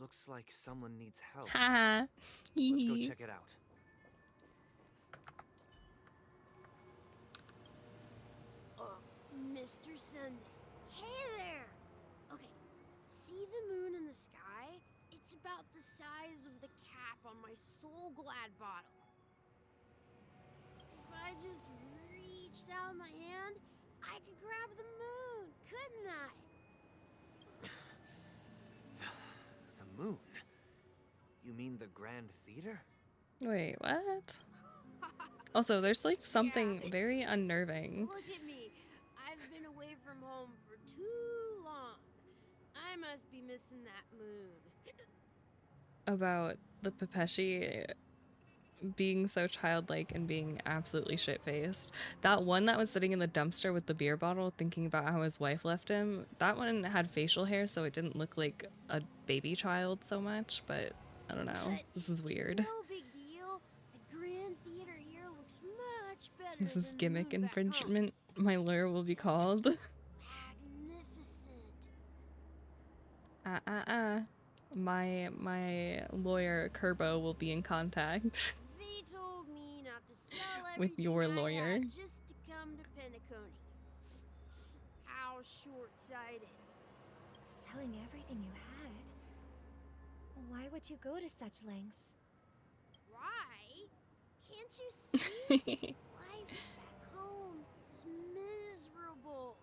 Looks like someone needs help. Haha. Let's go check it out. Mr. Sunday. Hey there! Okay, see the moon in the sky? It's about the size of the cap on my Soul Glad bottle. If I just reached out my hand, I could grab the moon, couldn't I? The moon? You mean the Grand Theater? Wait, what? Also, there's like something very unnerving Look at me. I've been away from home for too long. I must be missing that moon. about the Pepeshi being so childlike and being absolutely shit-faced. That one that was sitting in the dumpster with the beer bottle thinking about how his wife left him, that one had facial hair, so it didn't look like a baby child so much, but I don't know. This is weird. No big deal. The Grand Theater here looks much better This is than gimmick the moon back home. infringement, my lawyer will be called. Magnificent. My lawyer Kerbo will be in contact They told me not to sell with everything your I lawyer. had just to come to Penacony. How short-sighted. Selling everything you had. Why would you go to such lengths? Why? Can't you see? Life back home is miserable.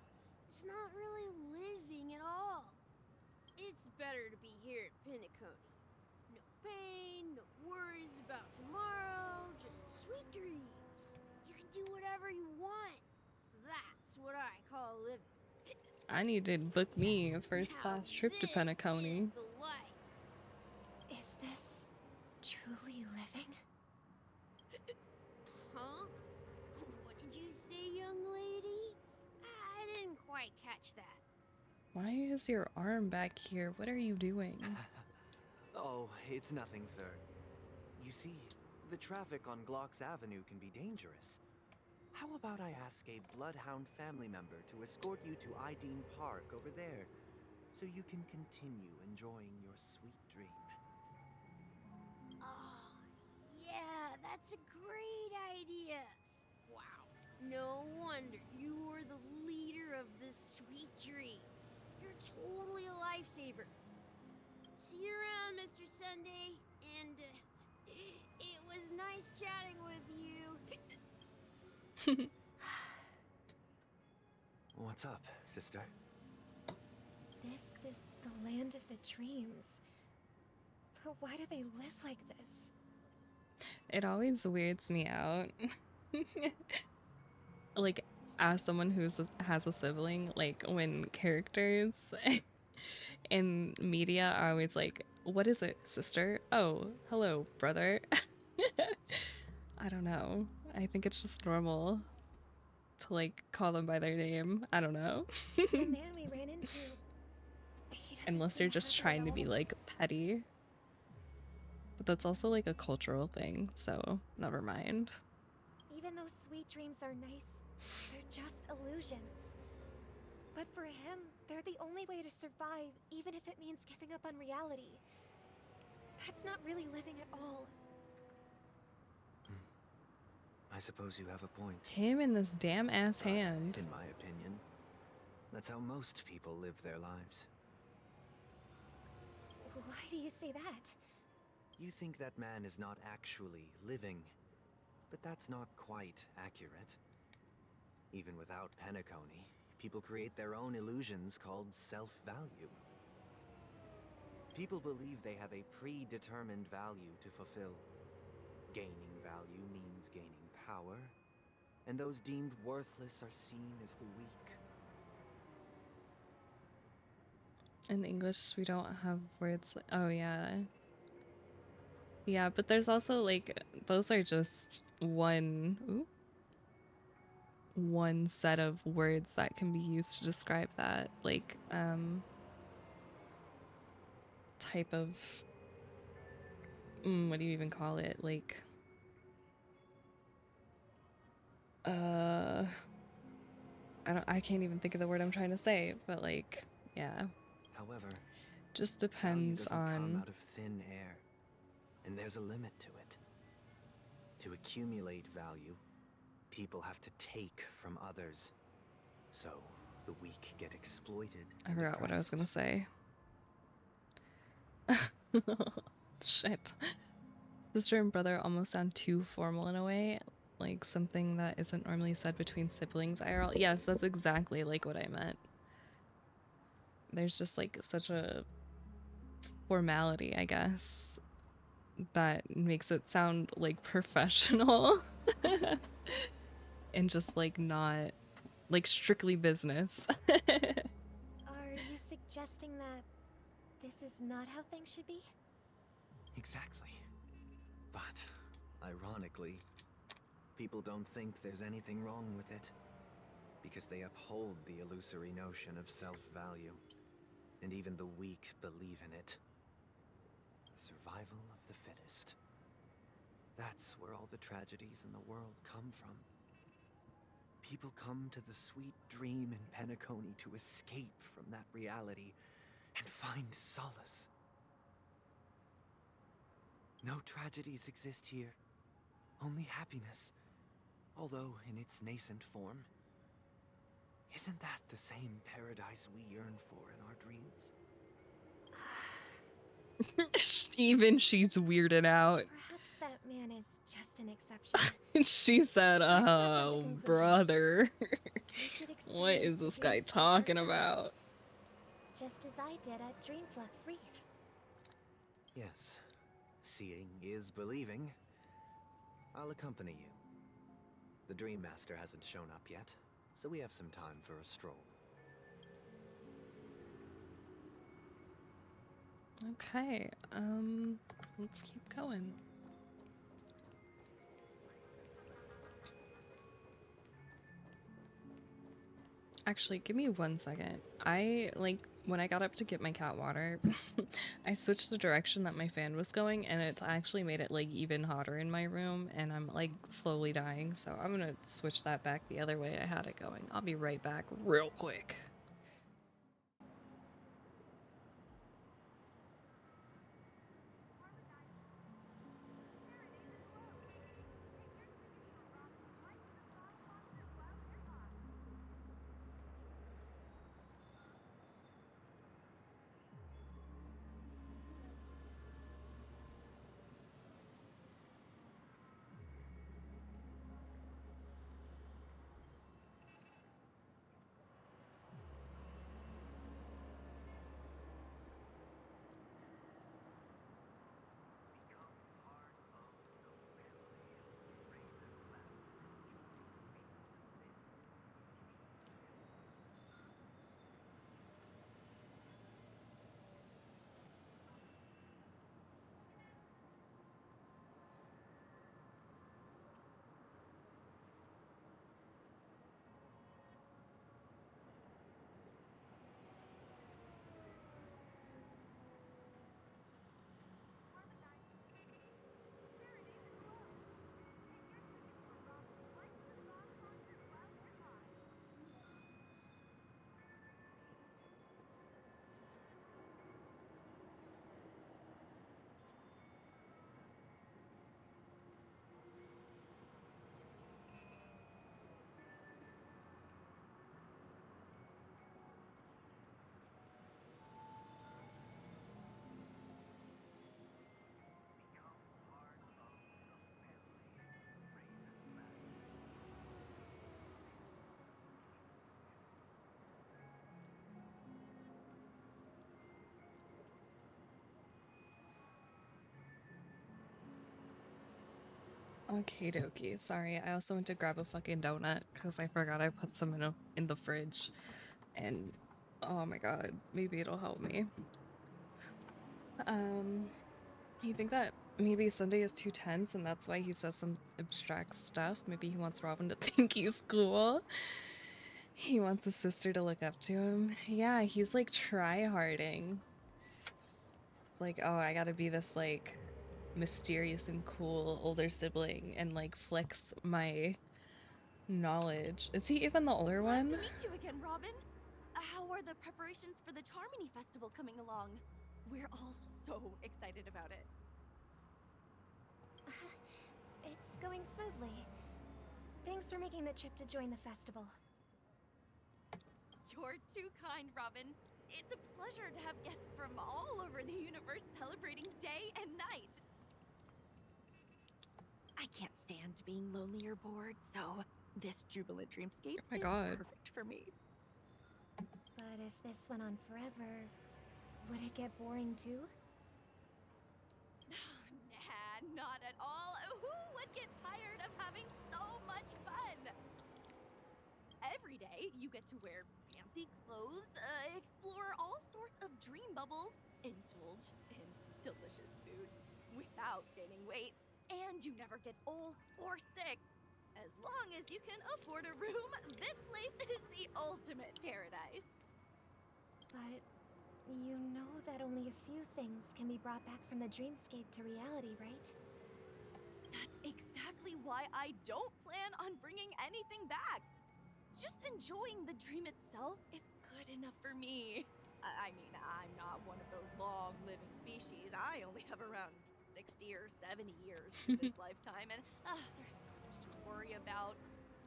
It's not really living at all. It's better to be here at Penacony. No pain, no worries about tomorrow, just sweet dreams. You can do whatever you want. That's what I call living. I need to book me a first-class trip to Penacony. The life. Is this truly living? Huh? What did you say, young lady? I didn't quite catch that. Why is your arm back here? What are you doing? Oh, it's nothing, sir. You see, the traffic on Glocks Avenue can be dangerous. How about I ask a Bloodhound family member to escort you to Ideen Park over there, so you can continue enjoying your sweet dream? Oh, yeah, that's a great idea. Wow, no wonder you were the leader of this sweet dream. You're totally a lifesaver. See you around, Mr. Sunday, and it was nice chatting with you. What's up, sister? This is the land of the dreams. But why do they live like this? It always weirds me out. Like, as someone has a sibling, like when characters in media are always like, "What is it, sister? Oh, hello, brother." I don't know. I think it's just normal to like call them by their name. I don't know. The man we ran into. Unless they're just trying to be like petty. But that's also like a cultural thing, so never mind. Even though sweet dreams are nice, they're just illusions. But for him, they're the only way to survive, even if it means giving up on reality. That's not really living at all. I suppose you have a point. Him in this damn ass hand. In my opinion, that's how most people live their lives. Why do you say that? You think that man is not actually living, but that's not quite accurate. Even without Penacony, people create their own illusions called self-value. People believe they have a predetermined value to fulfill. Gaining value means gaining power, and those deemed worthless are seen as the weak. In English, we don't have words like, oh yeah. Yeah, but there's also like, those are just one set of words that can be used to describe that, like, type of, what do you even call it? Like, I can't even think of the word I'm trying to say, but like, yeah. However, just value depends doesn't come on out of thin air, and there's a limit to it. To accumulate value, people have to take from others. So, the weak get exploited I and forgot what I was gonna oppressed. say. Shit. Sister and brother almost sound too formal in a way, like something that isn't normally said between siblings IRL. Yes, that's exactly like what I meant. There's just like such a formality, I guess, that makes it sound like professional and just like not like strictly business. Are you suggesting that this is not how things should be? Exactly. But, ironically, people don't think there's anything wrong with it. Because they uphold the illusory notion of self-value. And even the weak believe in it. The survival of the fittest. That's where all the tragedies in the world come from. People come to the sweet dream in Penacony to escape from that reality and find solace. No tragedies exist here, only happiness, although in its nascent form. Isn't that the same paradise we yearn for in our dreams? Even she's weirded out. Perhaps that man is just an exception. She said, Let's not jump to oh, conclusions. brother. We should What is experience the this guy dreamscape talking ourselves, about? just as I did at Dreamflux Reef. Yes, seeing is believing. I'll accompany you. The Dream Master hasn't shown up yet, so we have some time for a stroll. Okay, let's keep going. Actually, give me 1 second. When I got up to get my cat water, I switched the direction that my fan was going, and it actually made it, like, even hotter in my room, and I'm, like, slowly dying, so I'm gonna switch that back the other way I had it going. I'll be right back real quick. Okay, dokie. Sorry, I also went to grab a fucking donut because I forgot I put some in the fridge. And oh my god, maybe it'll help me. You think that maybe Sunday is too tense and that's why he says some abstract stuff? Maybe he wants Robin to think he's cool. He wants his sister to look up to him. Yeah, he's like try-harding. It's like, oh, I gotta be this like mysterious and cool older sibling and like flex my knowledge. Is he even the older Glad one? to meet you again, Robin. How are the preparations for the Charmony Festival coming along? We're all so excited about it. It's going smoothly. Thanks for making the trip to join the festival. You're too kind, Robin. It's a pleasure to have guests from all over the universe celebrating day and night. I can't stand being lonely or bored, so this jubilant dreamscape my is God. perfect for me. But if this went on forever, would it get boring too? Nah, not at all. Who would get tired of having so much fun? Every day, you get to wear fancy clothes, explore all sorts of dream bubbles, indulge in delicious food without gaining weight, and you never get old or sick. As long as you can afford a room, this place is the ultimate paradise. But you know that only a few things can be brought back from the dreamscape to reality, right? That's exactly why I don't plan on bringing anything back. Just enjoying the dream itself is good enough for me. I mean, I'm not one of those long-living species. I only have around 60 or 70 years in this lifetime, and there's so much to worry about.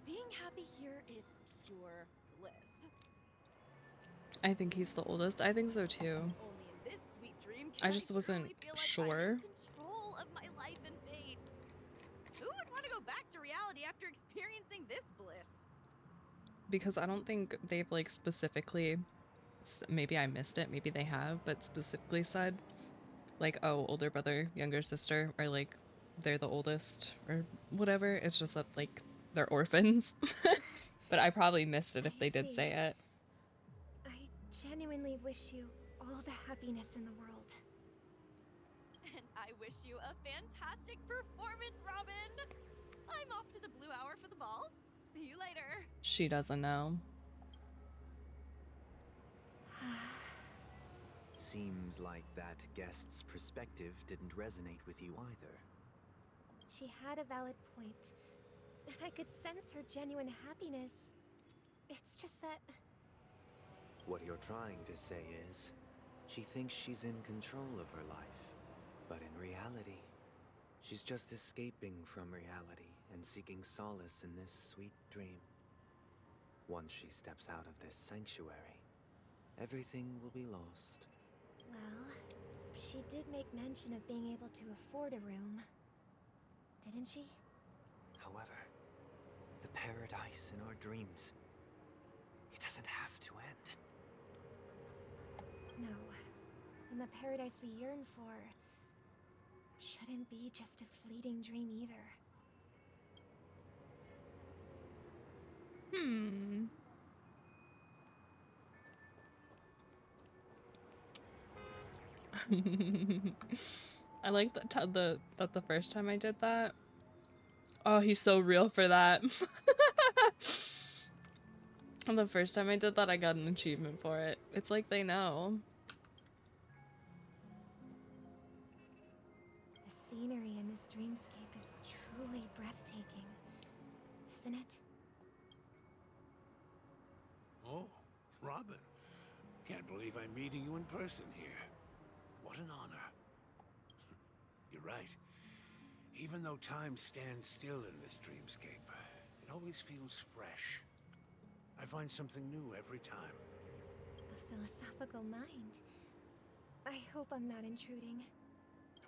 Being happy here is pure bliss. I think he's the oldest. I think so too. Only in this sweet dream I can just wasn't truly feel like sure. I'm in control of my life and fate. Who would want to go back to reality after experiencing this bliss? Because I don't think they've like specifically, maybe I missed it, maybe they have, but specifically said like, oh, older brother, younger sister, or like they're the oldest or whatever. It's just that like they're orphans. But I probably missed it if they did say it. I genuinely wish you all the happiness in the world. And I wish you a fantastic performance, Robin! I'm off to the Blue Hour for the ball. See you later. She doesn't know. Seems like that guest's perspective didn't resonate with you either. She had a valid point. I could sense her genuine happiness. It's just that... What you're trying to say is, she thinks she's in control of her life. But in reality, she's just escaping from reality and seeking solace in this sweet dream. Once she steps out of this sanctuary, everything will be lost. Well, she did make mention of being able to afford a room. Didn't she? However, the paradise in our dreams, it doesn't have to end. No. And the paradise we yearn for shouldn't be just a fleeting dream either. I like that the first time I did that. Oh, he's so real for that. And the first time I did that, I got an achievement for it. It's like they know. The scenery in this dreamscape is truly breathtaking, isn't it? Oh, Robin. Can't believe I'm meeting you in person here. What an honor. You're right. Even though time stands still in this dreamscape, it always feels fresh. I find something new every time. A philosophical mind. I hope I'm not intruding.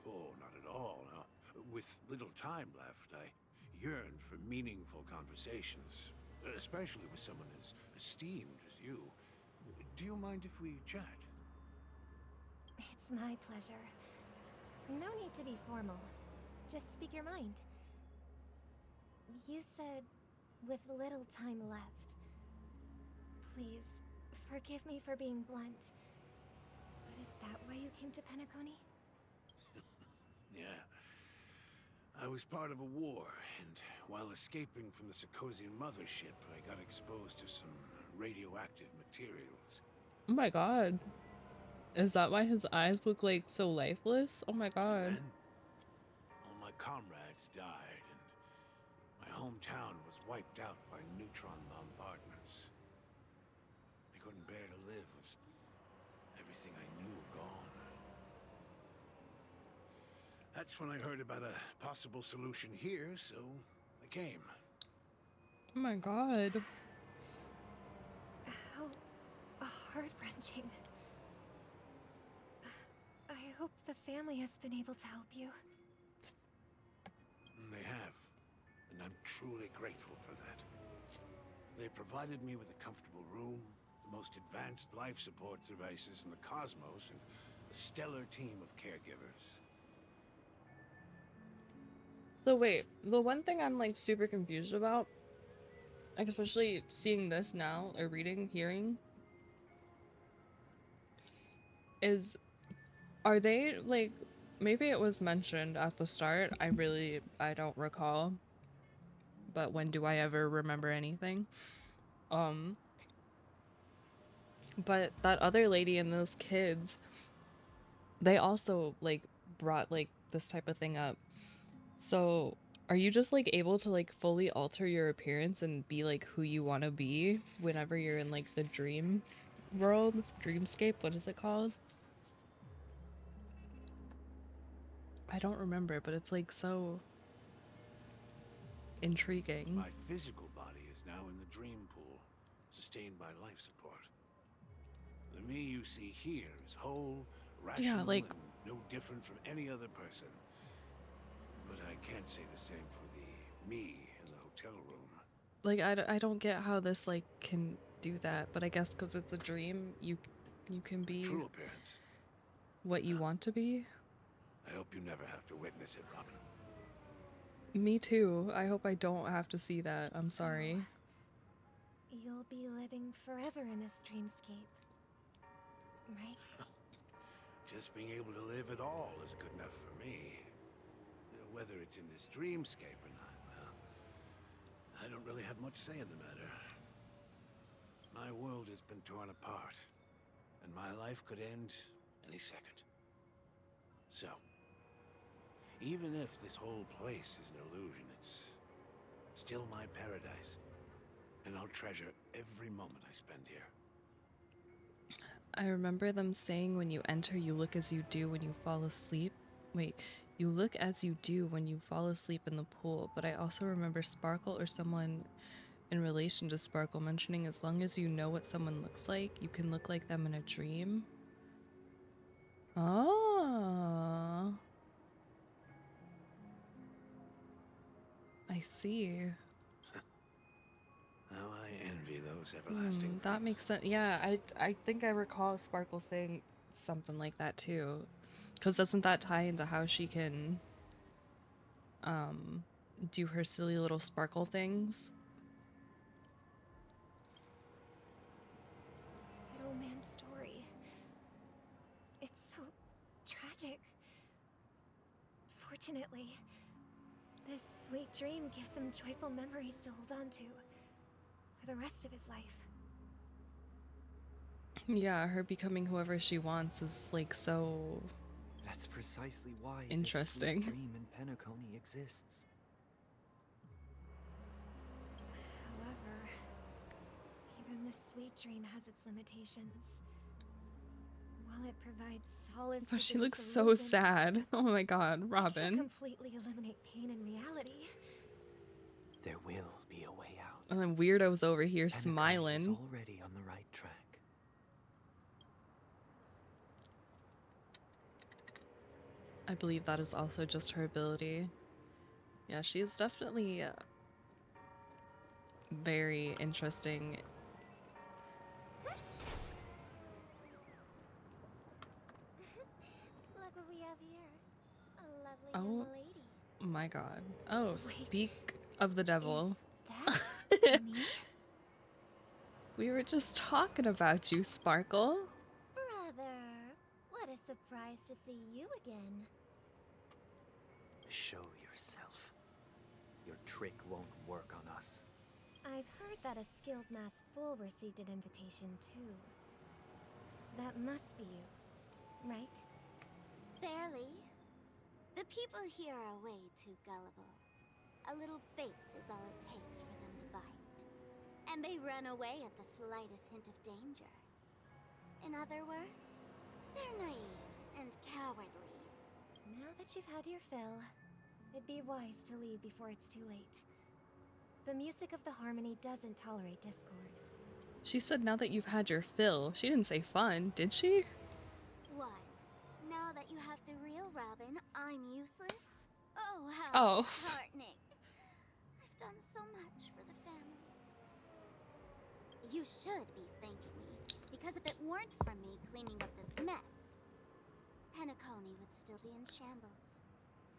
Oh, not at all. No. With little time left, I yearn for meaningful conversations, especially with someone as esteemed as you. Do you mind if we chat? It's my pleasure. No need to be formal. Just speak your mind. You said with little time left. Please, forgive me for being blunt. But is that why you came to Penacony? Yeah. I was part of a war, and while escaping from the Sarkosian mothership, I got exposed to some radioactive materials. Oh my god. Is that why his eyes look like so lifeless? Oh my god. Then, all my comrades died, and my hometown was wiped out by neutron bombardments. I couldn't bear to live with everything I knew gone. That's when I heard about a possible solution here, so I came. Oh my god. How heart-wrenching. I hope the family has been able to help you. They have, and I'm truly grateful for that. They provided me with a comfortable room, the most advanced life support devices in the cosmos, and a stellar team of caregivers. So wait, the one thing I'm like super confused about, like especially seeing this now, or reading, hearing, is are they like, maybe it was mentioned at the start, I don't recall, but when do I ever remember anything? But that other lady and those kids, they also like brought like this type of thing up. So are you just like able to like fully alter your appearance and be like who you want to be whenever you're in like the dream world, dreamscape? What is it called? I don't remember, but it's like so intriguing. My physical body is now in the dream pool, sustained by life support. The me you see here is whole, rational, like and no different from any other person. But I can't say the same for the me in the hotel room. like I don't get how this like can do that, but I guess because it's a dream, you can be True appearance. what you want to be. I hope you never have to witness it, Robin. Me too. I hope I don't have to see that. I'm sorry. You'll be living forever in this dreamscape, right? Just being able to live at all is good enough for me. Whether it's in this dreamscape or not, well, I don't really have much say in the matter. My world has been torn apart, and my life could end any second. So, even if this whole place is an illusion, it's still my paradise, and I'll treasure every moment I spend here. I remember them saying when you enter, you look as you do when you fall asleep. Wait, you look as you do when you fall asleep in the pool, but I also remember Sparkle or someone in relation to Sparkle mentioning as long as you know what someone looks like, you can look like them in a dream. Oh. I see. How I envy those everlasting things. That makes sense. Yeah, I think I recall Sparkle saying something like that too. Because doesn't that tie into how she can do her silly little sparkle things? That old man's story. It's so tragic. Fortunately, this sweet dream gives him joyful memories to hold on to for the rest of his life. Yeah, her becoming whoever she wants is like so That's precisely why interesting. This sweet dream in Penacony exists. However, even this sweet dream has its limitations. While it provides solace But to she the looks so disillusioned, sad. Oh my god, it can't Robin. completely eliminate pain in reality. There will be a way out. And then Weirdo's over here Penacony is smiling. already on the right track. I believe that is also just her ability. Yeah, she is definitely very interesting. Look what we have here. A lovely Oh young lady. my god. Oh, speak of the devil. That me? We were just talking about you, Sparkle. Brother, what a surprise to see you again. Show yourself. Your trick won't work on us. I've heard that a skilled mass fool received an invitation too. That must be you, right? Barely. The people here are way too gullible. A little bait is all it takes for them to bite. And they run away at the slightest hint of danger. In other words, they're naive and cowardly. Now that you've had your fill, it'd be wise to leave before it's too late. The music of the harmony doesn't tolerate discord. She said now that you've had your fill. She didn't say fun, did she? What? Now that you have the real Robin, I'm useless? Oh, how disheartening. I've done so much for the family. You should be thanking me, because if it weren't for me cleaning up this mess, Penacony would still be in shambles.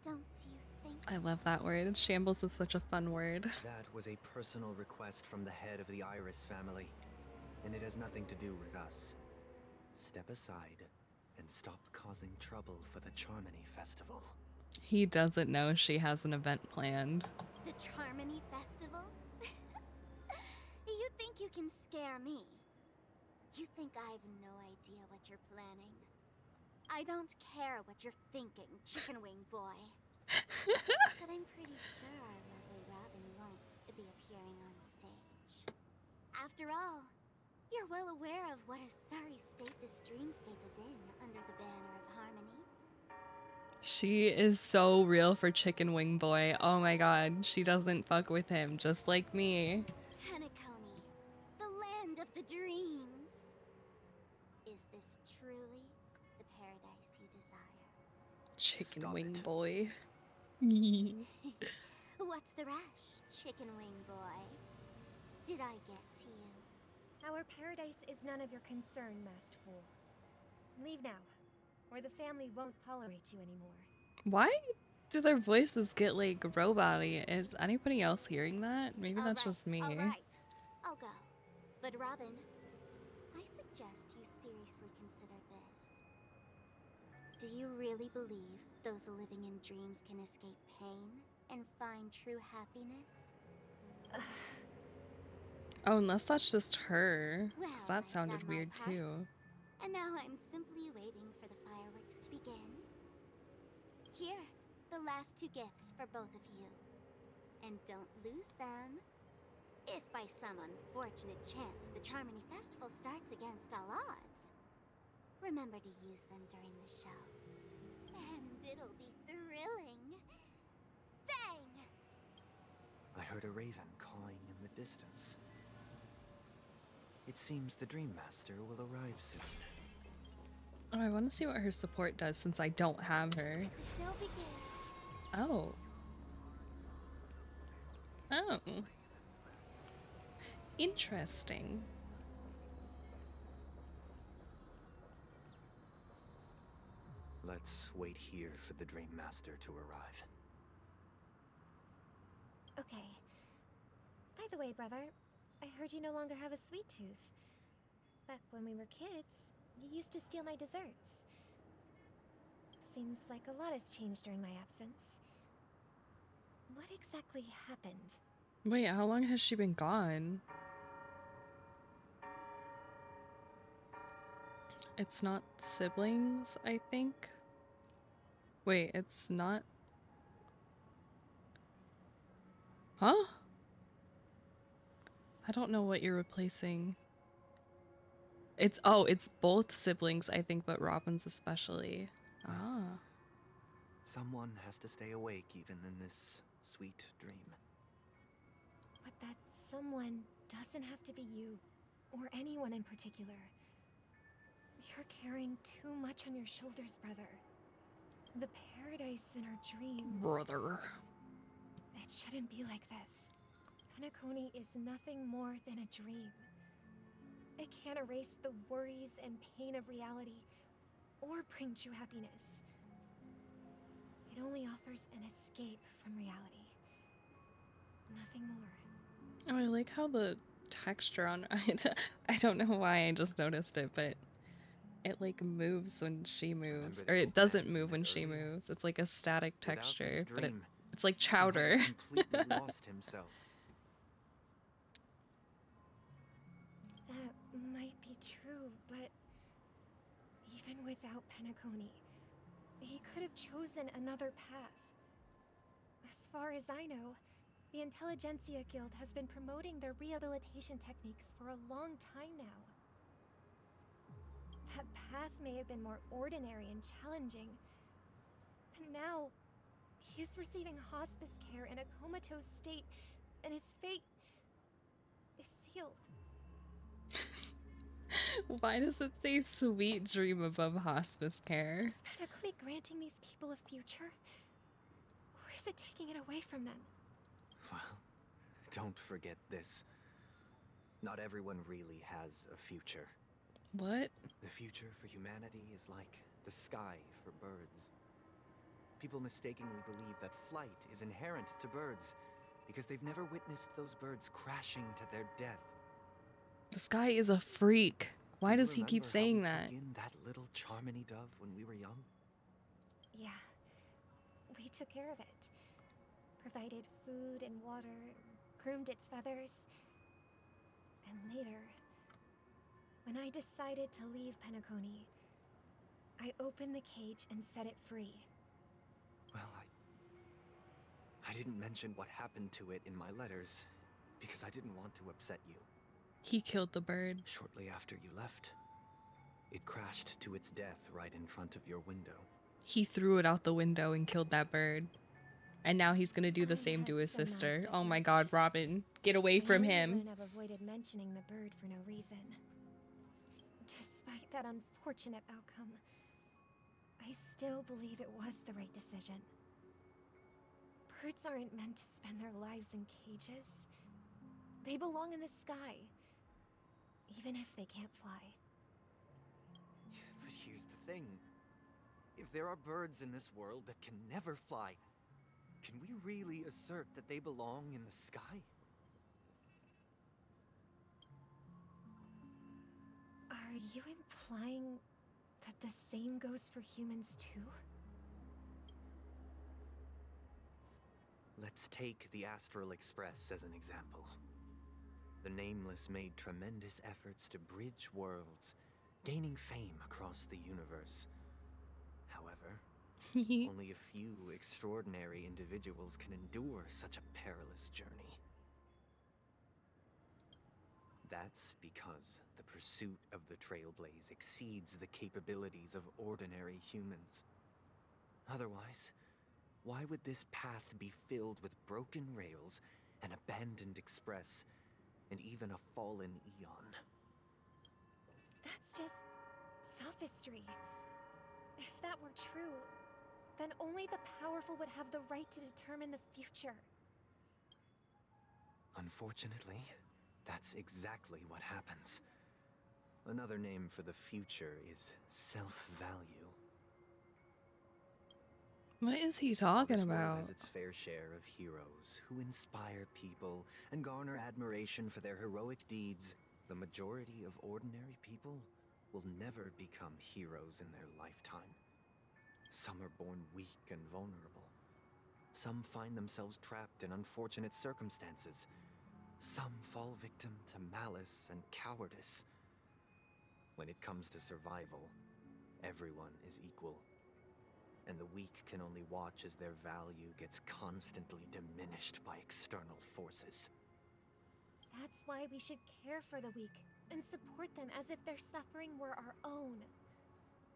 Don't you think? I love that word. Shambles is such a fun word. That was a personal request from the head of the Iris family, and it has nothing to do with us. Step aside and stop causing trouble for the Charmony Festival. He doesn't know she has an event planned. The Charmony Festival? You think you can scare me? You think I have no idea what you're planning? I don't care what you're thinking, Chicken Wing Boy. But I'm pretty sure our lovely Robin won't be appearing on stage. After all, you're well aware of what a sorry state this dreamscape is in under the banner of harmony. She is so real for Chicken Wing Boy. Oh my god, she doesn't fuck with him, just like me. Penacony, the land of the dreams. Is this truly the paradise you desire? Chicken Wing Boy. What's the rush, Chicken Wing Boy? Did I get to you? Our paradise is none of your concern, masked fool. Leave now, or the family won't tolerate you anymore. Why do their voices get like robot-y? Is anybody else hearing that? Maybe that's just me. All right, I'll go. But Robin, I suggest you seriously consider this. Do you really believe those living in dreams can escape pain and find true happiness? Oh, unless that's just her. Because Well, that sounded I've done my weird part. too. And now I'm simply waiting for the fireworks to begin. Here, the last two gifts for both of you. And don't lose them. If by some unfortunate chance the Charmony Festival starts against all odds, remember to use them during the show. And it'll be thrilling. Bang! I heard a raven cawing in the distance. It seems the Dream Master will arrive soon. Oh, I want to see what her support does since I don't have her. The show begins. Oh. Oh. Interesting. Let's wait here for the Dream Master to arrive. Okay. By the way, brother, I heard you no longer have a sweet tooth. Back when we were kids, you used to steal my desserts. Seems like a lot has changed during my absence. What exactly happened? Wait, how long has she been gone? It's not siblings, I think. Wait, it's not. Huh? I don't know what you're replacing. It's both siblings, I think, but Robin's especially. Ah. Someone has to stay awake even in this sweet dream. But that someone doesn't have to be you, or anyone in particular. You're carrying too much on your shoulders, brother. The paradise in our dreams. Brother. It shouldn't be like this. Penacony is nothing more than a dream. It can't erase the worries and pain of reality, or bring true happiness. It only offers an escape from reality. nothing more. Oh, I like how the texture on I don't know why I just noticed it, but it like moves when she moves, or it doesn't move when she moves. It's like a static texture, but it's like chowder. Completely lost himself. That might be true, but even without Penacony, he could have chosen another path. As far as I know, the Intelligentsia Guild has been promoting their rehabilitation techniques for a long time now. That path may have been more ordinary and challenging, but now he is receiving hospice care in a comatose state, and his fate is sealed. Why does it say sweet dream above hospice care? Is Penacony granting these people a future? Or is it taking it away from them? Well, don't forget this. Not everyone really has a future. What? The future for humanity is like the sky for birds. People mistakenly believe that flight is inherent to birds because they've never witnessed those birds crashing to their death. This guy is a freak. Why does he keep saying that? Took in that little Charmony dove when we were young? Yeah, we took care of it. Provided food and water, groomed its feathers. And later, when I decided to leave Penacony, I opened the cage and set it free. Well, I didn't mention what happened to it in my letters because I didn't want to upset you. He killed the bird. Shortly after you left, it crashed to its death right in front of your window. He threw it out the window and killed that bird. And now he's gonna do the same to his sister. Oh my god, Robin, get away from him. I wouldn't have avoided mentioning the bird for no reason. Despite that unfortunate outcome, I still believe it was the right decision. Birds aren't meant to spend their lives in cages. They belong in the sky, even if they can't fly. But here's the thing. If there are birds in this world that can never fly, can we really assert that they belong in the sky? Are you implying that the same goes for humans too? Let's take the Astral Express as an example. The Nameless made tremendous efforts to bridge worlds, gaining fame across the universe. However, only a few extraordinary individuals can endure such a perilous journey. That's because the pursuit of the Trailblaze exceeds the capabilities of ordinary humans. Otherwise, why would this path be filled with broken rails, an abandoned express, and even a fallen eon? That's just sophistry. If that were true, then only the powerful would have the right to determine the future. Unfortunately, that's exactly what happens. Another name for the future is self-value. What is he talking This world about? has its fair share of heroes who inspire people and garner admiration for their heroic deeds. The majority of ordinary people will never become heroes in their lifetime. Some are born weak and vulnerable. Some find themselves trapped in unfortunate circumstances. Some fall victim to malice and cowardice. When it comes to survival, everyone is equal. And the weak can only watch as their value gets constantly diminished by external forces. That's why we should care for the weak and support them as if their suffering were our own.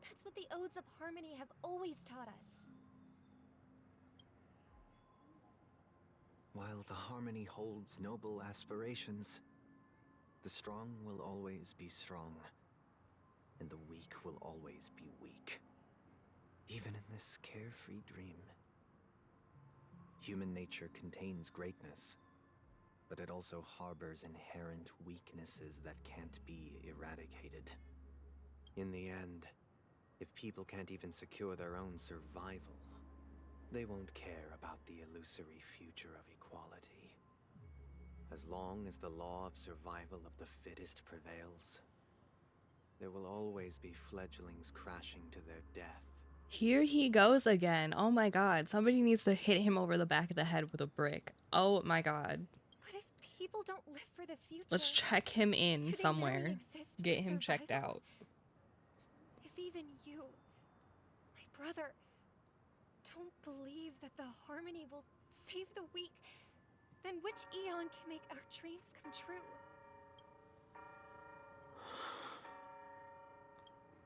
That's what the Odes of Harmony have always taught us. While the Harmony holds noble aspirations, the strong will always be strong, and the weak will always be weak. Even in this carefree dream. Human nature contains greatness, but it also harbors inherent weaknesses that can't be eradicated. In the end, if people can't even secure their own survival, they won't care about the illusory future of equality. As long as the law of survival of the fittest prevails, there will always be fledglings crashing to their death. Here he goes again. Oh my god. Somebody needs to hit him over the back of the head with a brick. Oh my god. But if people don't live for the future, Let's check him do in they somewhere. really exist Get for him checked survival? out. If even you, my brother, don't believe that the harmony will save the weak, then which eon can make our dreams come true?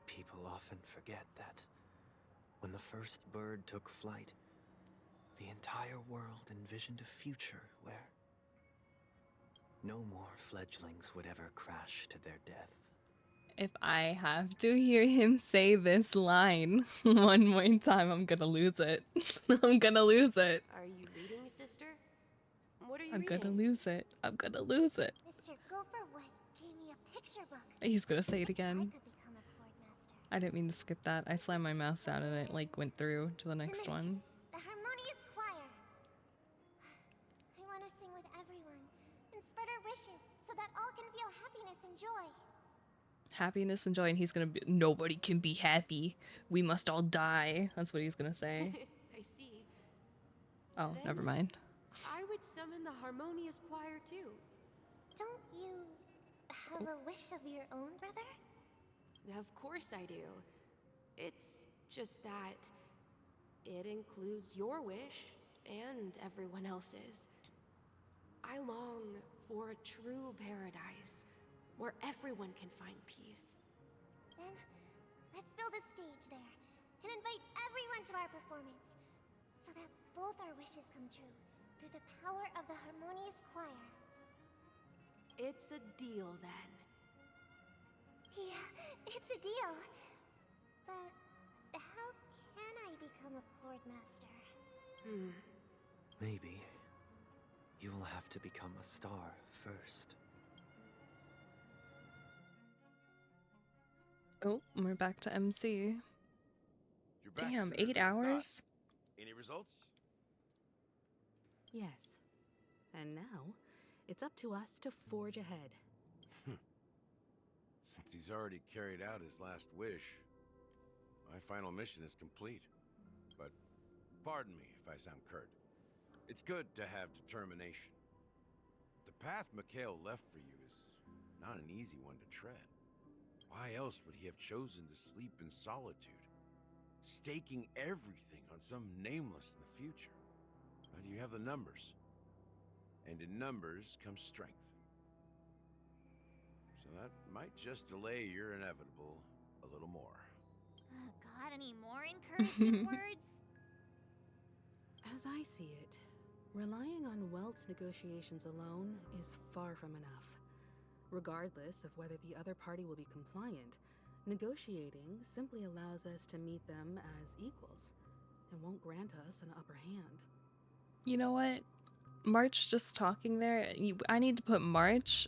People often forget that when the first bird took flight, the entire world envisioned a future where no more fledglings would ever crash to their death. If I have to hear him say this line one more time, I'm gonna lose it. I'm gonna lose it. Are you reading, sister? What are you I'm reading? gonna lose it. I'm gonna lose it. Mr. Gopherwood gave me a picture book. He's gonna say it I again. could become a Chordmaster. I didn't mean to skip that. I slammed my mouse down and it like went through to the next one. The harmonious choir. I want to sing with everyone and spread our wishes so that all can feel happiness and joy. Happiness and joy, and he's gonna be, nobody can be happy. We must all die. That's what he's gonna say. I see. Oh, Then never mind. I would summon the harmonious choir too. Don't you have a wish of your own, brother? Of course I do. It's just that it includes your wish and everyone else's. I long for a true paradise where everyone can find peace. Then, let's build a stage there and invite everyone to our performance so that both our wishes come true through the power of the harmonious choir. It's a deal then. Yeah, it's a deal. But how can I become a Chordmaster? Maybe you'll have to become a star first. Oh, we're back to MC. You're back Damn, sooner 8 than I thought. hours? Any results? Yes. And now, it's up to us to forge ahead. Since he's already carried out his last wish, my final mission is complete. But pardon me if I sound curt. It's good to have determination. The path Mikhail left for you is not an easy one to tread. Why else would he have chosen to sleep in solitude, staking everything on some nameless in the future? But you have the numbers, and in numbers comes strength. So that might just delay your inevitable a little more. Got any more encouraging words? As I see it, relying on Welt's negotiations alone is far from enough. Regardless of whether the other party will be compliant, negotiating simply allows us to meet them as equals and won't grant us an upper hand. You know what? March just talking there, I need to put March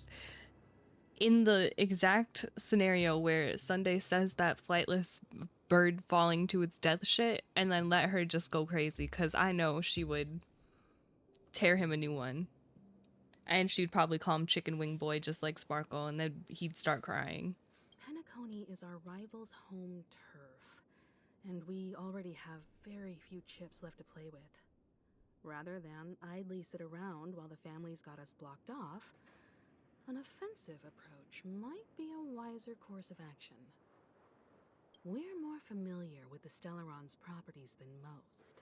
in the exact scenario where Sunday says that flightless bird falling to its death shit, and then let her just go crazy, because I know she would tear him a new one. And she'd probably call him Chicken Wing Boy just like Sparkle, and then he'd start crying. Penacony is our rival's home turf, and we already have very few chips left to play with. Rather than idly sit around while the family's got us blocked off, an offensive approach might be a wiser course of action. We're more familiar with the Stellarron's properties than most,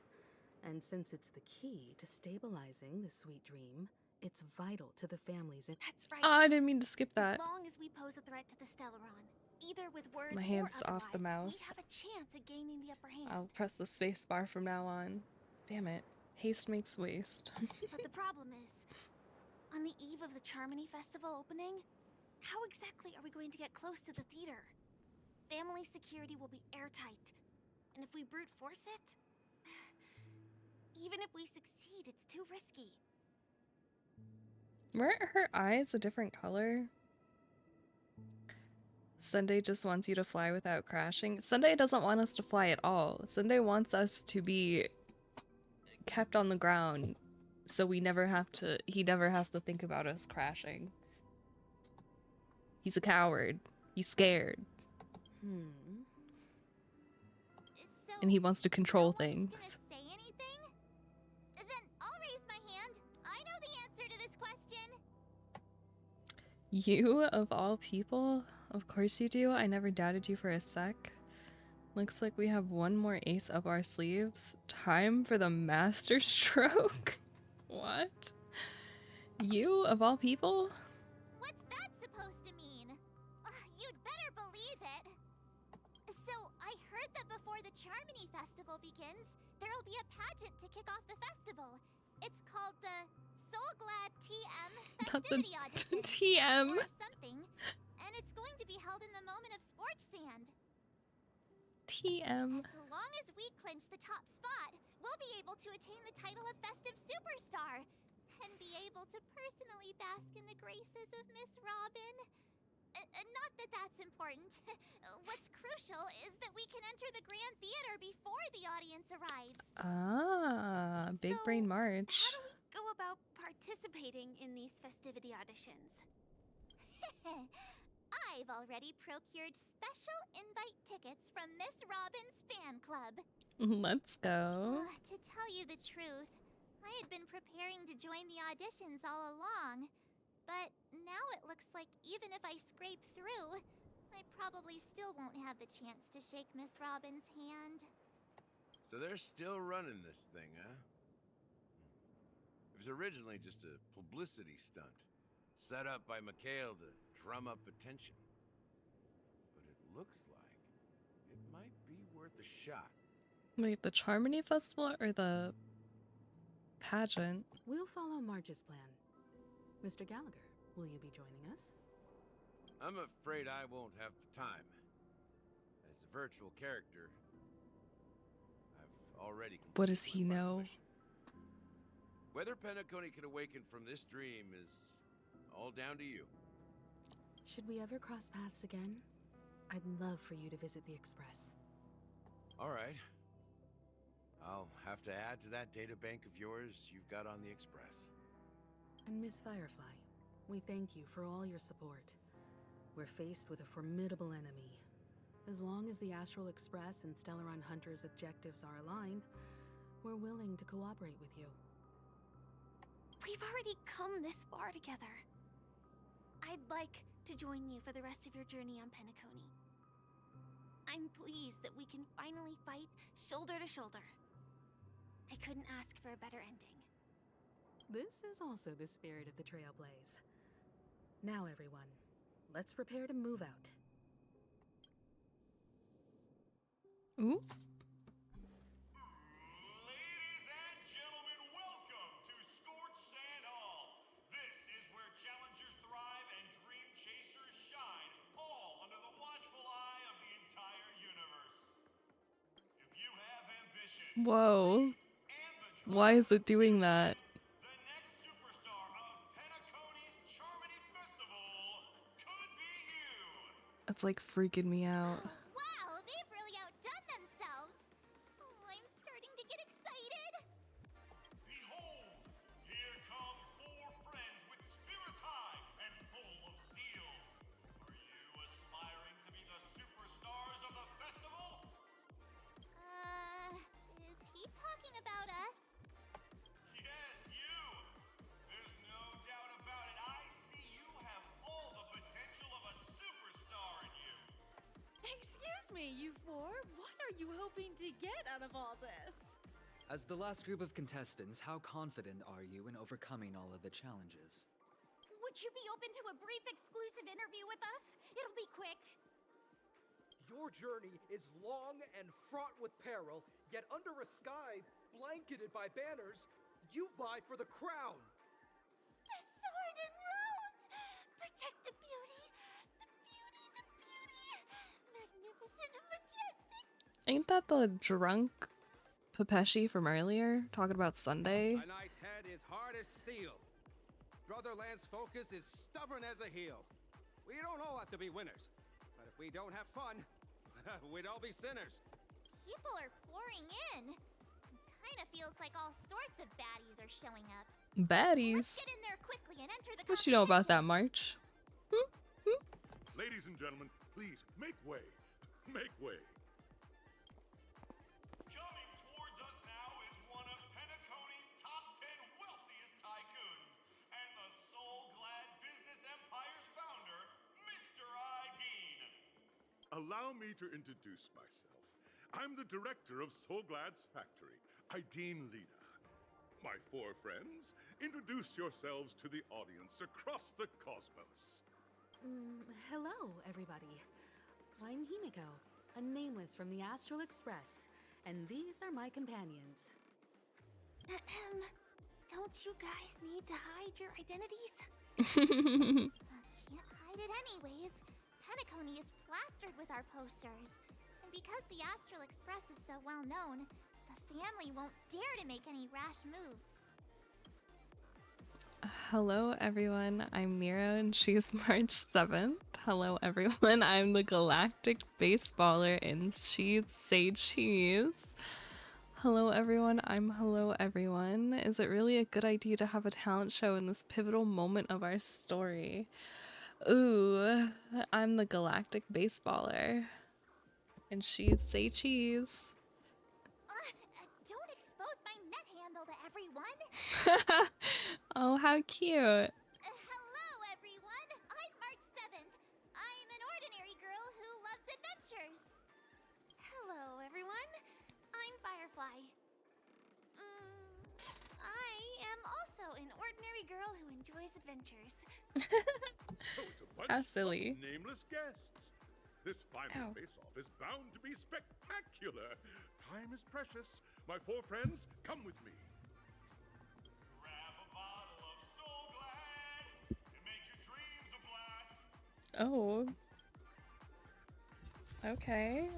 and since it's the key to stabilizing the sweet dream, it's vital to the family's. That's right. Oh, I didn't mean to skip that. As long as we pose a threat to the Stellaron, either with words My or hand's otherwise, off the mouse. we have a chance at gaining the upper hand. I'll press the space bar from now on. Damn it. Haste makes waste. But the problem is, on the eve of the Charmony Festival opening, how exactly are we going to get close to the theater? Family security will be airtight, and if we brute force it, even if we succeed, it's too risky. Weren't her eyes a different color? Sunday just wants you to fly without crashing. Sunday doesn't want us to fly at all. Sunday wants us to be kept on the ground So he never has to think about us crashing. He's a coward. He's scared. And he wants to control things. Say anything? Then I'll raise my hand. I know the answer to this question. You, of all people? Of course you do. I never doubted you for a sec. Looks like we have one more ace up our sleeves. Time for the master stroke? What? You, of all people? What's that supposed to mean? You'd better believe it. So, I heard that before the Charmony Festival begins, there'll be a pageant to kick off the festival. It's called the Soulglad TM Festivity Audition. TM. Or something. And it's going to be held in the moment of Scorch Sand. TM. As long as we clinch the top spot, we'll be able to attain the title of Festive Superstar. And be able to personally bask in the graces of Miss Robin. Not that that's important. What's crucial is that we can enter the Grand Theater before the audience arrives. Ah, big brain march. How do we go about participating in these festivity auditions? I've already procured special invite tickets from Miss Robin's fan club. Let's go. To tell you the truth, I had been preparing to join the auditions all along. But now it looks like even if I scrape through, I probably still won't have the chance to shake Miss Robin's hand. So they're still running this thing, huh? It was originally just a publicity stunt, set up by Mikhail to drum up attention. But it looks like it might be worth a shot. Wait, the Charmony Festival or the pageant? We'll follow Marge's plan. Mr. Gallagher, will you be joining us? I'm afraid I won't have the time. As a virtual character, I've already completed What does he my final know? mission. Whether Penacony can awaken from this dream is all down to you. Should we ever cross paths again? I'd love for you to visit the Express. All right. I'll have to add to that data bank of yours you've got on the Express. And Miss Firefly, we thank you for all your support. We're faced with a formidable enemy. As long as the Astral Express and Stellaron Hunter's objectives are aligned, we're willing to cooperate with you. We've already come this far together. I'd like to join you for the rest of your journey on Penacony. I'm pleased that we can finally fight shoulder to shoulder. I couldn't ask for a better ending. This is also the spirit of the Trailblaze. Now, everyone, let's prepare to move out. Ooh. Ladies and gentlemen, welcome to Scorch Sand Hall. This is where challengers thrive and dream chasers shine, all under the watchful eye of the entire universe. If you have ambition, Whoa. Why is it doing that? the next superstar of Penacony's Charmony Festival could be you. That's like freaking me out. Wow, they've really outdone themselves. Oh, I'm starting to get excited. Behold, here come four friends with spirits high and full of steel. Are you aspiring to be the superstars of the festival? Is he talking about us? Yes, you! There's no doubt about it. I see you have all the potential of a superstar in you. Excuse me, you four. What are you hoping to get out of all this? As the last group of contestants, how confident are you in overcoming all of the challenges? Would you be open to a brief exclusive interview with us? It'll be quick. Your journey is long and fraught with peril, yet under a sky blanketed by banners, you vie for the crown. The sword and rose! Protect the beauty! The beauty, the beauty! Magnificent and majestic! Ain't that the drunk Pepeshi from earlier talking about Sunday? A knight's head is hard as steel. Brotherland's focus is stubborn as a heel. We don't all have to be winners, but if we don't have fun, we'd all be sinners. People are pouring in. I'm kinda feels like all sorts of baddies are showing up. Baddies? Get in there quickly and enter the What you know about that, March? Ladies and gentlemen, please make way. Make way. Coming towards us now is one of Penacony's top 10 wealthiest tycoons and the soul-glad business empire's founder, Mr. Ideen. Allow me to introduce myself. I'm the director of Soulglad's factory, Ideen Lida. My four friends, introduce yourselves to the audience across the cosmos. Hello, everybody. I'm Himiko, a nameless from the Astral Express, and these are my companions. Don't you guys need to hide your identities? Can't hide it anyways. Penacony is plastered with our posters. And because the Astral Express is so well known, the family won't dare to make any rash moves. Hello everyone, I'm Mira and she's March 7th. Hello everyone, I'm the Galactic Baseballer and she's Say Cheese. Hello everyone, I'm Hello Everyone. Is it really a good idea to have a talent show in this pivotal moment of our story? Ooh, I'm the Galactic Baseballer and she's Say Cheese. Don't expose my net handle to everyone. Oh, how cute. Hello, everyone. I'm March 7th. I'm an ordinary girl who loves adventures. Hello, everyone. I'm Firefly. I am also an ordinary girl who enjoys adventures. So it's a bunch How silly. of nameless guests. This final Ow. face-off is bound to be spectacular. Time is precious. My four friends, come with me. Grab a bottle of Soul Glad and make your dreams a blast. Oh. Okay.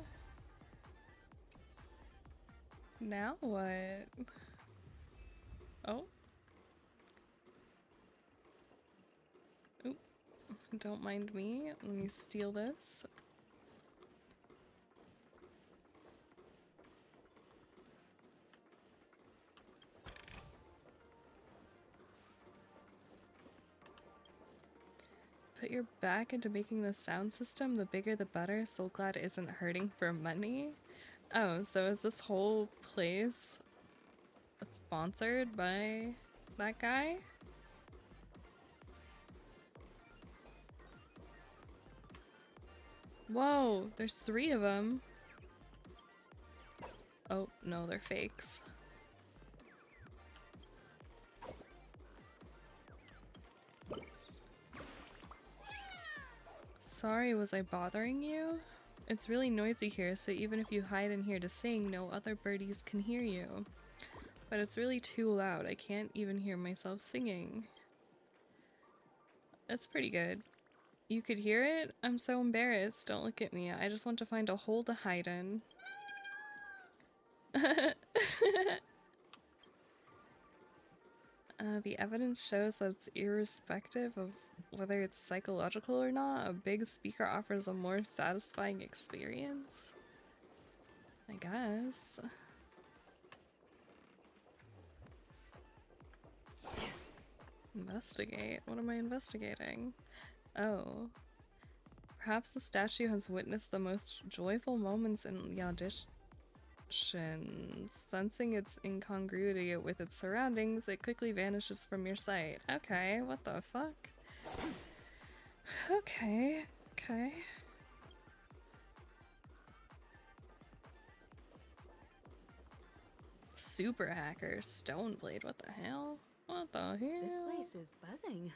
Now what? Oh. Oop. Don't mind me. Let me steal this. Put your back into making the sound system. The bigger the better. Soulglad isn't hurting for money. Oh, so is this whole place sponsored by that guy? Whoa, there's 3 of them. Oh, no, they're fakes. Sorry, was I bothering you? It's really noisy here, so even if you hide in here to sing, no other birdies can hear you. But it's really too loud. I can't even hear myself singing. That's pretty good. You could hear it? I'm so embarrassed. Don't look at me. I just want to find a hole to hide in. The evidence shows that it's irrespective of whether it's psychological or not, a big speaker offers a more satisfying experience. I guess. Investigate? What am I investigating? Oh. Perhaps the statue has witnessed the most joyful moments in the audition. Sensing its incongruity with its surroundings, it quickly vanishes from your sight. Okay, what the fuck? Okay, okay. Super hacker, Stoneblade, what the hell? What the hell? This place is buzzing.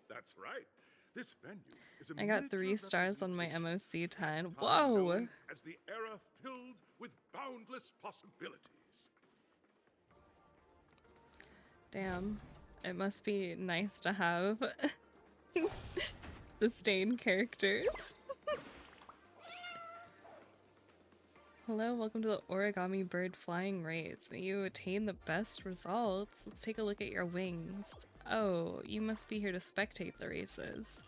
That's right. This venue is a I got 3 miniature stars on my representation MOC 10. of time Whoa! known as the era filled with boundless possibilities. Damn. It must be nice to have sustained characters. Hello, welcome to the Origami Bird Flying Race. May you attain the best results. Let's take a look at your wings. Oh, you must be here to spectate the races.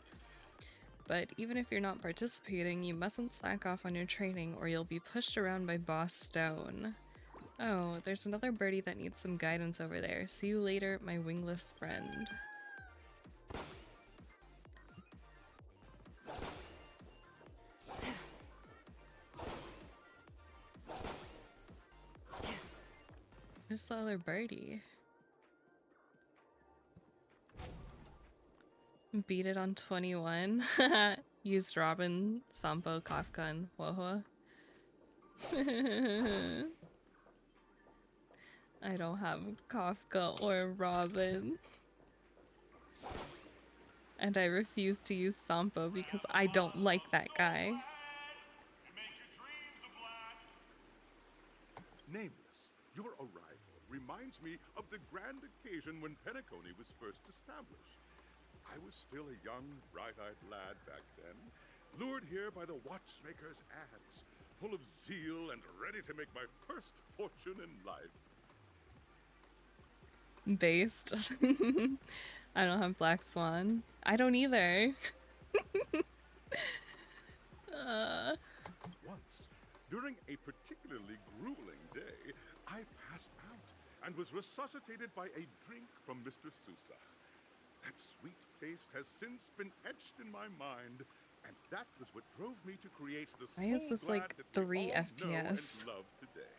But even if you're not participating, you mustn't slack off on your training or you'll be pushed around by Boss Stone. Oh, there's another birdie that needs some guidance over there. See you later, my wingless friend. Where's the other birdie? Beat it on 21. Used Robin, Sampo, Kafka, and Wohua. I don't have Kafka or Robin. And I refuse to use Sampo because I don't like that guy. Nameless, your arrival reminds me of the grand occasion when Penacony was first established. I was still a young, bright-eyed lad back then, lured here by the watchmaker's ads, full of zeal and ready to make my first fortune in life. Based. I don't have Black Swan. I don't either. Once, during a particularly grueling day, I passed out and was resuscitated by a drink from Mr. Sousa. That sweet taste has since been etched in my mind, and that was what drove me to create the Why is this Soul like Glad that 3 we all know and FPS? love today.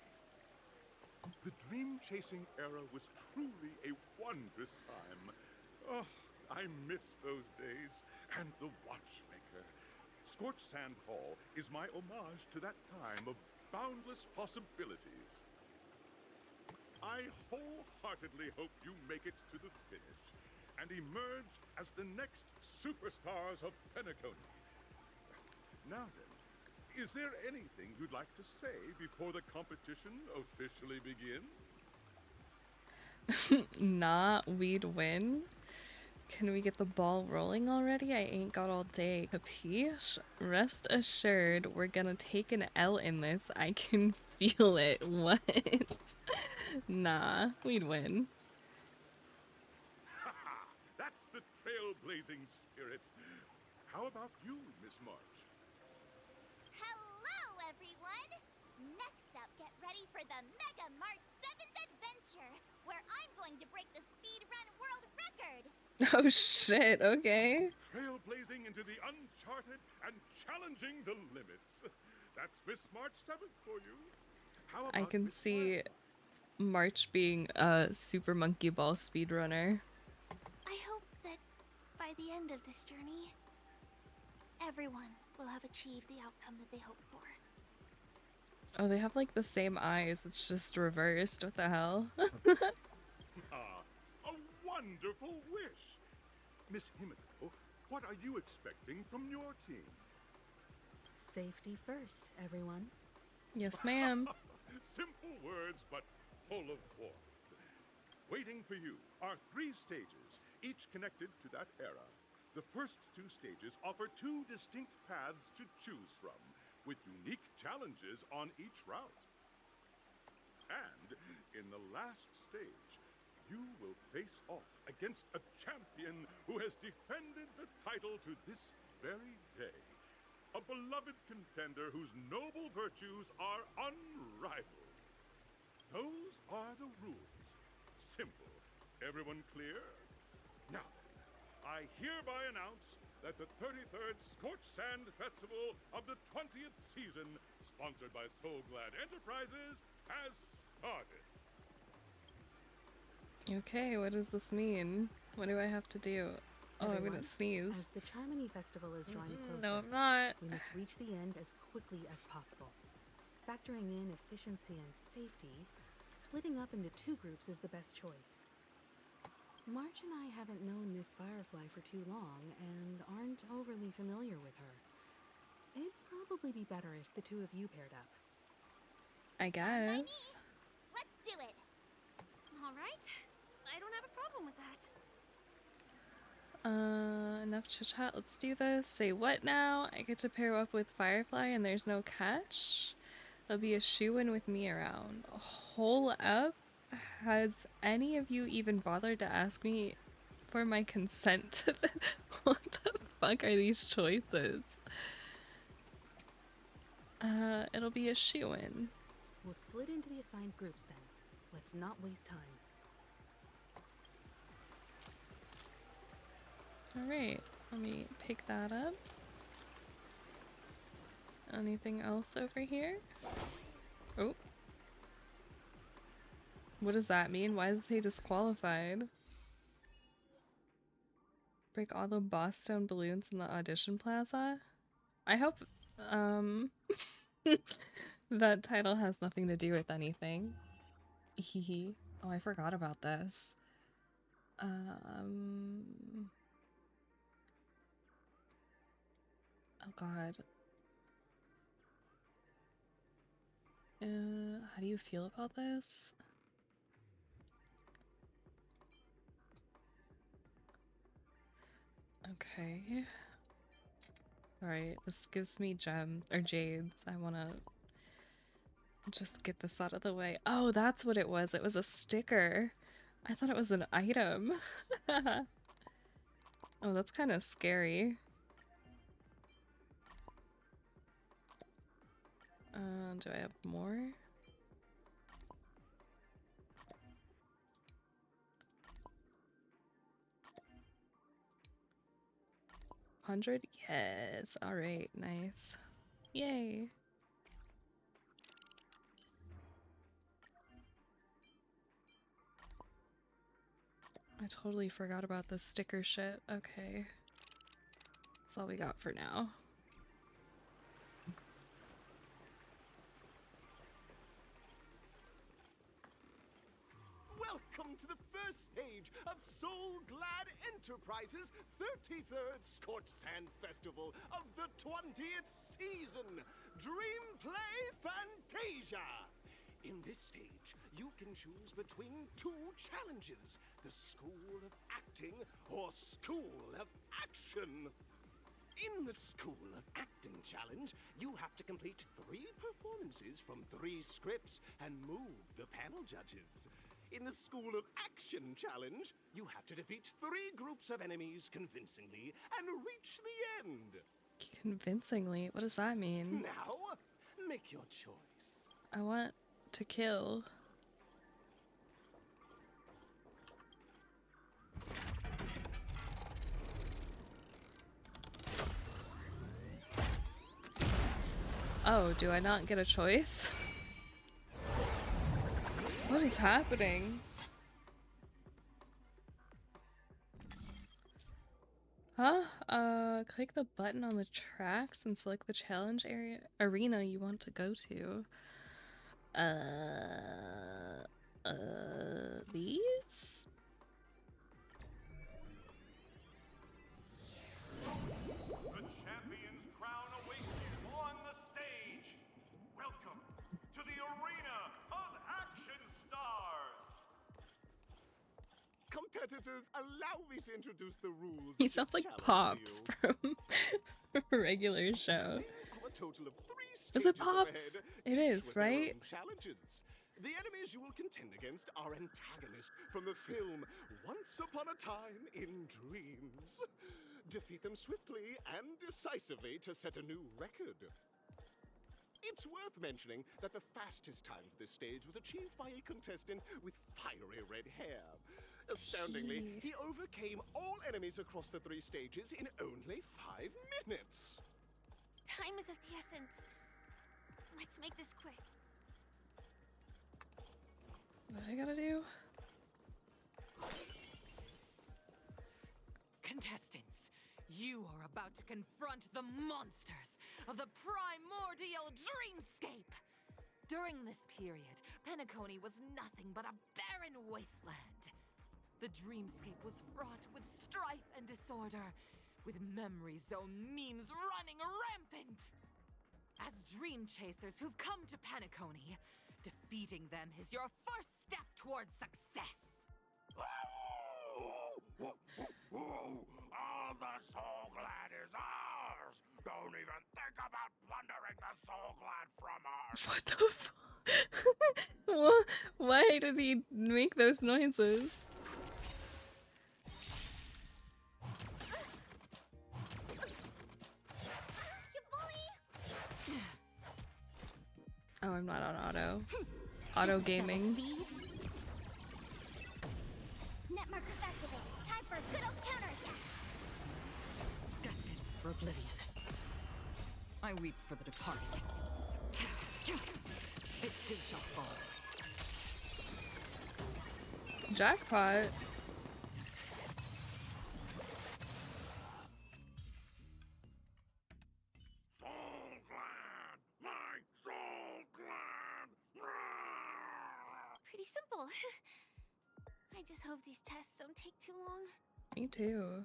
The dream-chasing era was truly a wondrous time. Oh, I miss those days, and the watchmaker. Scorched Sand Hall is my homage to that time of boundless possibilities. I wholeheartedly hope you make it to the finish and emerge as the next superstars of Penacony. Now then, is there anything you'd like to say before the competition officially begins? Nah, we'd win. Can we get the ball rolling already? I ain't got all day. Capiche? Rest assured, we're gonna take an L in this. I can feel it. What? Nah, we'd win. That's the trailblazing spirit. How about you, Miss March? Hello, everyone! Next up, get ready for the Mega March 7th Adventure, where I'm going to break the speedrun world record! Oh shit, okay. Trailblazing into the uncharted and challenging the limits. That's Miss March 7th for you. How about I can see March being a Super Monkey Ball speedrunner. I hope that by the end of this journey, everyone will have achieved the outcome that they hoped for. Oh, they have like the same eyes. It's just reversed. What the hell? A wonderful wish. Miss Himiko, what are you expecting from your team? Safety first, everyone. Yes, ma'am. Simple words, but full of warmth. Waiting for you are 3 stages, each connected to that era. The first 2 stages offer 2 distinct paths to choose from, with unique challenges on each route. And in the last stage, you will face off against a champion who has defended the title to this very day. A beloved contender whose noble virtues are unrivaled. Those are the rules. Simple. Everyone clear? Now then, I hereby announce that the 33rd Scorched Sand Festival of the 20th season, sponsored by Soul Glad Enterprises, has started. Okay, what does this mean? What do I have to do? Oh, I'm Everyone, gonna sneeze. As the Charmony Festival is drawing closer, No, I'm not. we must reach the end as quickly as possible. Factoring in efficiency and safety, splitting up into 2 groups is the best choice. March and I haven't known Miss Firefly for too long and aren't overly familiar with her. It'd probably be better if the 2 of you paired up. I guess. Let's do it! All right. I don't have a problem with that. Enough chit chat. Let's do this. Say what now? I get to pair up with Firefly and there's no catch? It'll be a shoo-in with me around. Hole up? Has any of you even bothered to ask me for my consent to this? What the fuck are these choices? It'll be a shoo-in. We'll split into the assigned groups then. Let's not waste time. Alright, let me pick that up. Anything else over here? Oh. What does that mean? Why is he disqualified? Break all the boss stone balloons in the audition plaza? I hope, that title has nothing to do with anything. Hehe. Oh, I forgot about this. Oh god. How do you feel about this? Okay. Alright, this gives me gems or jades. I wanna just get this out of the way. Oh, that's what it was. It was a sticker. I thought it was an item. Oh, that's kind of scary. Do I have more? $100? Yes. Alright, nice. Yay. I totally forgot about the sticker shit. Okay. That's all we got for now. Welcome to the first stage of Soul Glad Enterprises' 33rd Scorched Sand Festival of the 20th season, Dream Play Fantasia. In this stage, you can choose between two challenges, the School of Acting or School of Action. In the School of Acting challenge, you have to complete 3 performances from 3 scripts and move the panel judges. In the School of Action challenge, you have to defeat 3 groups of enemies convincingly and reach the end. Convincingly? What does that mean? Now, make your choice. I want to kill. Oh, do I not get a choice? What is happening? Huh? Click the button on the tracks and select the challenge arena you want to go to. These? The champion's crown awaits you on the stage. Welcome to the arena of action stars. Competitors, allow me to introduce the rules. He of sounds this like challenge Pops to you. from a regular show. There are a total of 3 stages Is it up Pops? ahead, It each is, with their right? own challenges. The enemies you will contend against are antagonists from the film Once Upon a Time in Dreams. Defeat them swiftly and decisively to set a new record. It's worth mentioning that the fastest time for this stage was achieved by a contestant with fiery red hair. Astoundingly, he overcame all enemies across the 3 stages in only 5 minutes. Time is of the essence. Let's make this quick. What I gotta do? Contestants, you are about to confront the monsters of the primordial dreamscape. During this period, Penacony was nothing but a barren wasteland. The dreamscape was fraught with strife and disorder, with memory zone memes running rampant. As dream chasers who've come to Penacony, defeating them is your first step towards success. All the Soul Glad is ours. Don't even think about plundering the Soul Glad from us. What the fuck? Why did he make those noises? Oh, I'm not on auto. Auto gaming. Net markers activated. Time for a good old counterattack. Destined for oblivion. I weep for the departed. It too shall fall. Jackpot. Soul Glad! My Soul Glad! Pretty simple. I just hope these tests don't take too long. Me too.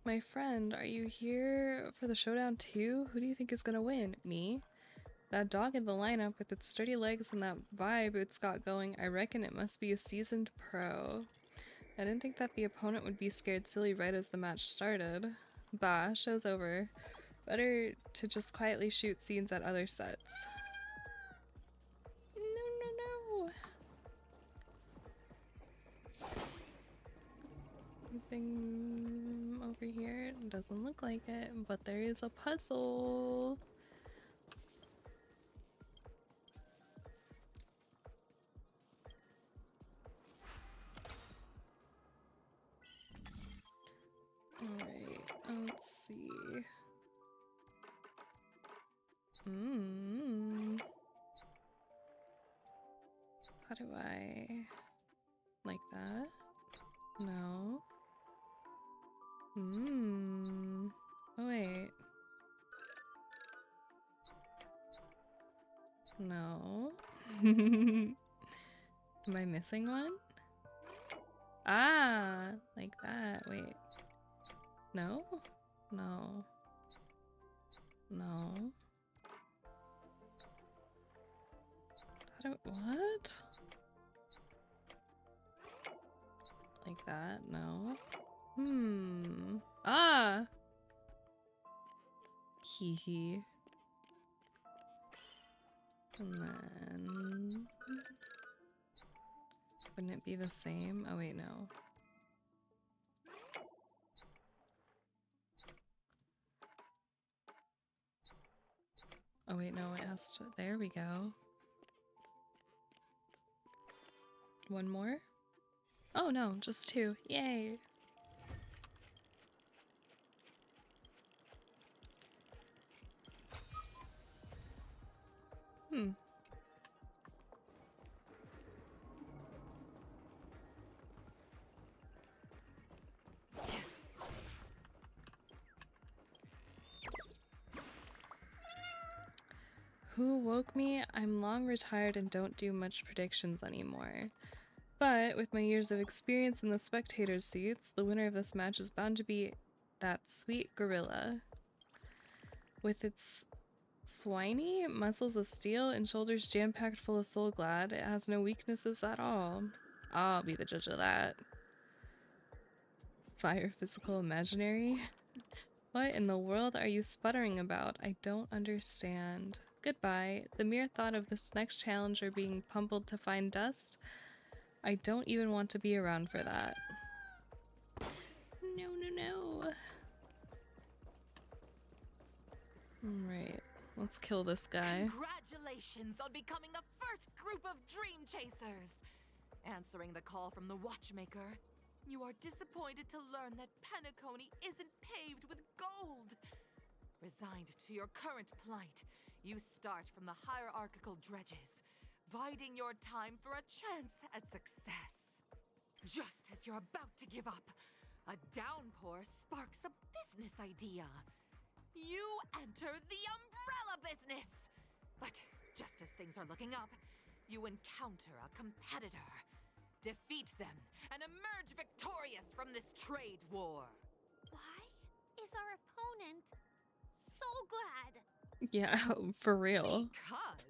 My friend, are you here for the showdown too? Who do you think is gonna win? Me? That dog in the lineup with its sturdy legs and that vibe it's got going, I reckon it must be a seasoned pro. I didn't think that the opponent would be scared silly right as the match started. Bah, show's over. Better to just quietly shoot scenes at other sets. No. Anything over here? Doesn't look like it, but there is a puzzle. Alright, let's see. How do I... like that? No. Oh wait. No. Am I missing one? Ah, like that. Wait. No? No. No. How do... what? Like that? No. Ah! Hee hee. And then... wouldn't it be the same? Oh wait, no. Oh wait, no, it has to... there we go. One more? Oh no, just two. Yay! Who woke me? I'm long retired and don't do much predictions anymore. But with my years of experience in the spectator's seats, the winner of this match is bound to be that sweet gorilla. With its swiny muscles of steel and shoulders jam-packed full of soul glad, it has no weaknesses at all. I'll be the judge of that. Fire, physical, imaginary? What in the world are you sputtering about? I don't understand. Goodbye. The mere thought of this next challenger being pummeled to fine dust? I don't even want to be around for that. No. Alright, let's kill this guy. Congratulations on becoming the first group of Dream Chasers! Answering the call from the Watchmaker, you are disappointed to learn that Penacony isn't paved with gold. Resigned to your current plight, you start from the hierarchical dredges, biding your time for a chance at success. Just as you're about to give up, a downpour sparks a business idea. You enter the umbrella business! But just as things are looking up, you encounter a competitor. Defeat them and emerge victorious from this trade war. Why is our opponent so glad? Yeah, for real. Because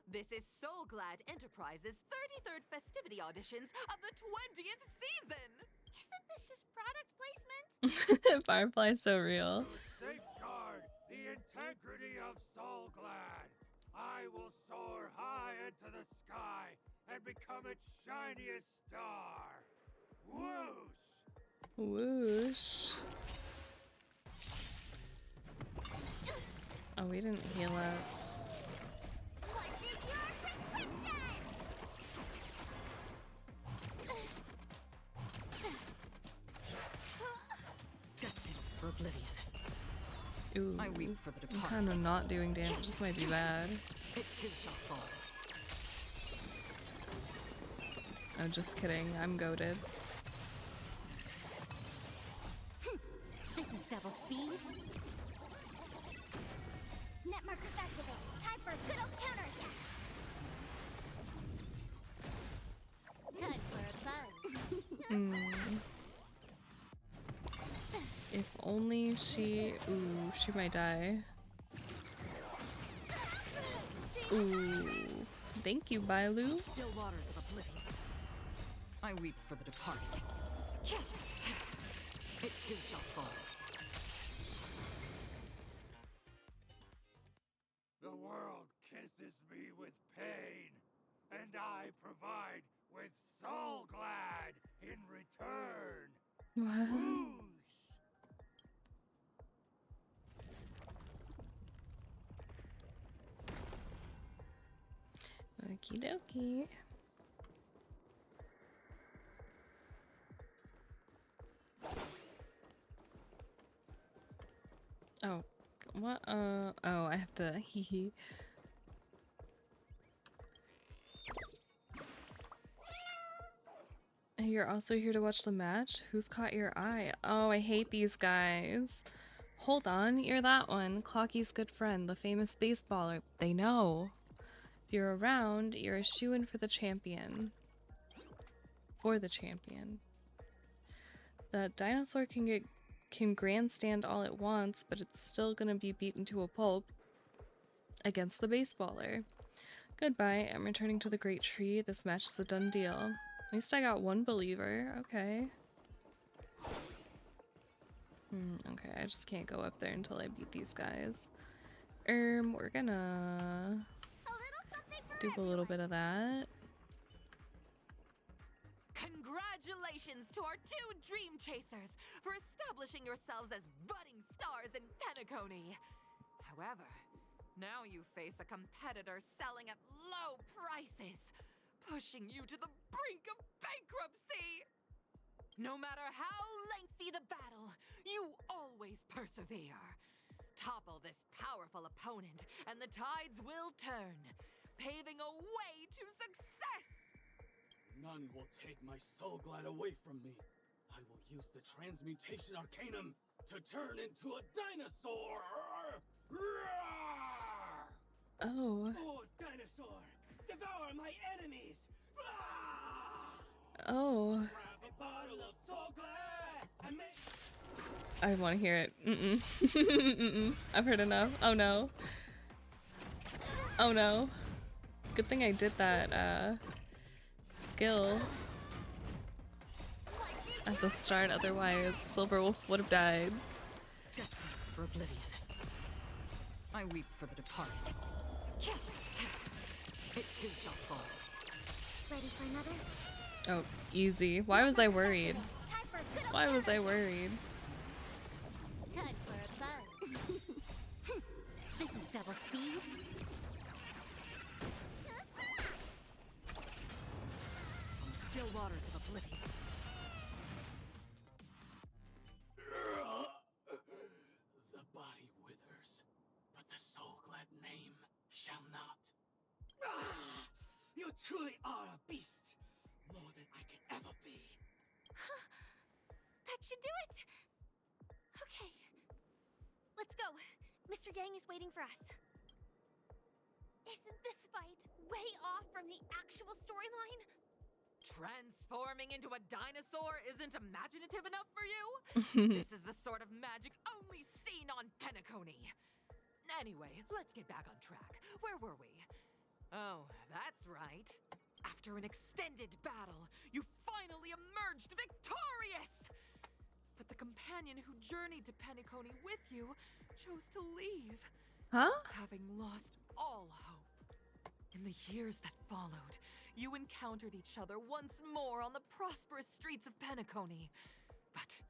this is Soul Glad Enterprises' 33rd festivity auditions of the 20th season! Isn't this just product placement? Firefly's so real. Safeguard the integrity of Soul Glad. I will soar high into the sky and become its shiniest star. Whoosh! Whoosh. Oh, we didn't heal up. Destined for oblivion. Ooh, I weep for the I'm departed. kind of not doing damage. This might be bad. It too shall fall. I'm just kidding. I'm goated. This is double speed. Net markers activate. Time for a good old counterattack. Time for a buzz. If only she... Ooh, she might die. Ooh. Thank you, Bailu. Still waters of oblivion. I weep for the departed. It too shall fall. The world kisses me with pain, and I provide with soul glad in return. What? Whoosh! Okie dokie. Oh, what? Oh, I have to hee hee. You're also here to watch the match? Who's caught your eye? Oh, I hate these guys. Hold on, you're that one. Clocky's good friend, the famous baseballer. They know. If you're around, you're a shoo-in for the champion. For the champion. That dinosaur can grandstand all it wants, but it's still gonna be beaten to a pulp against the baseballer. Goodbye, I'm returning to the Great Tree. This match is a done deal. At least I got one believer. Okay. Okay, I just can't go up there until I beat these guys. We're gonna do a little bit of that. Congratulations to our two dream chasers for establishing yourselves as budding stars in Penacony. However, now you face a competitor selling at low prices, pushing you to the brink of bankruptcy. No matter how lengthy the battle, you always persevere. Topple this powerful opponent, and the tides will turn, paving a way to success! None will take my soul glad away from me. I will use the transmutation arcanum to turn into a dinosaur! Oh. Oh, dinosaur! Devour my enemies! Oh. Grab a bottle of soul glad and make... I want to hear it. Mm-mm. I've heard enough. Oh no. Oh no. Good thing I did that, skill at the start, otherwise Silverwolf would have died. Destined for oblivion. I weep for the departed. It too shall fall. Ready for another? Oh, easy. Why was I worried? Why was I worried? Time for a buzz. This is double speed. Still waters of oblivion. The body withers, but the soul glad name shall not. You truly are a beast, more than I can ever be. That should do it! Okay. Let's go. Mr. Yang is waiting for us. Isn't this fight way off from the actual storyline? Transforming into a dinosaur isn't imaginative enough for you? This is the sort of magic only seen on Penacony. Anyway, let's get back on track. Where were we? Oh, that's right. After an extended battle, you finally emerged victorious! But the companion who journeyed to Penacony with you chose to leave. Huh? Having lost all hope. In the years that followed, you encountered each other once more on the prosperous streets of Penacony, but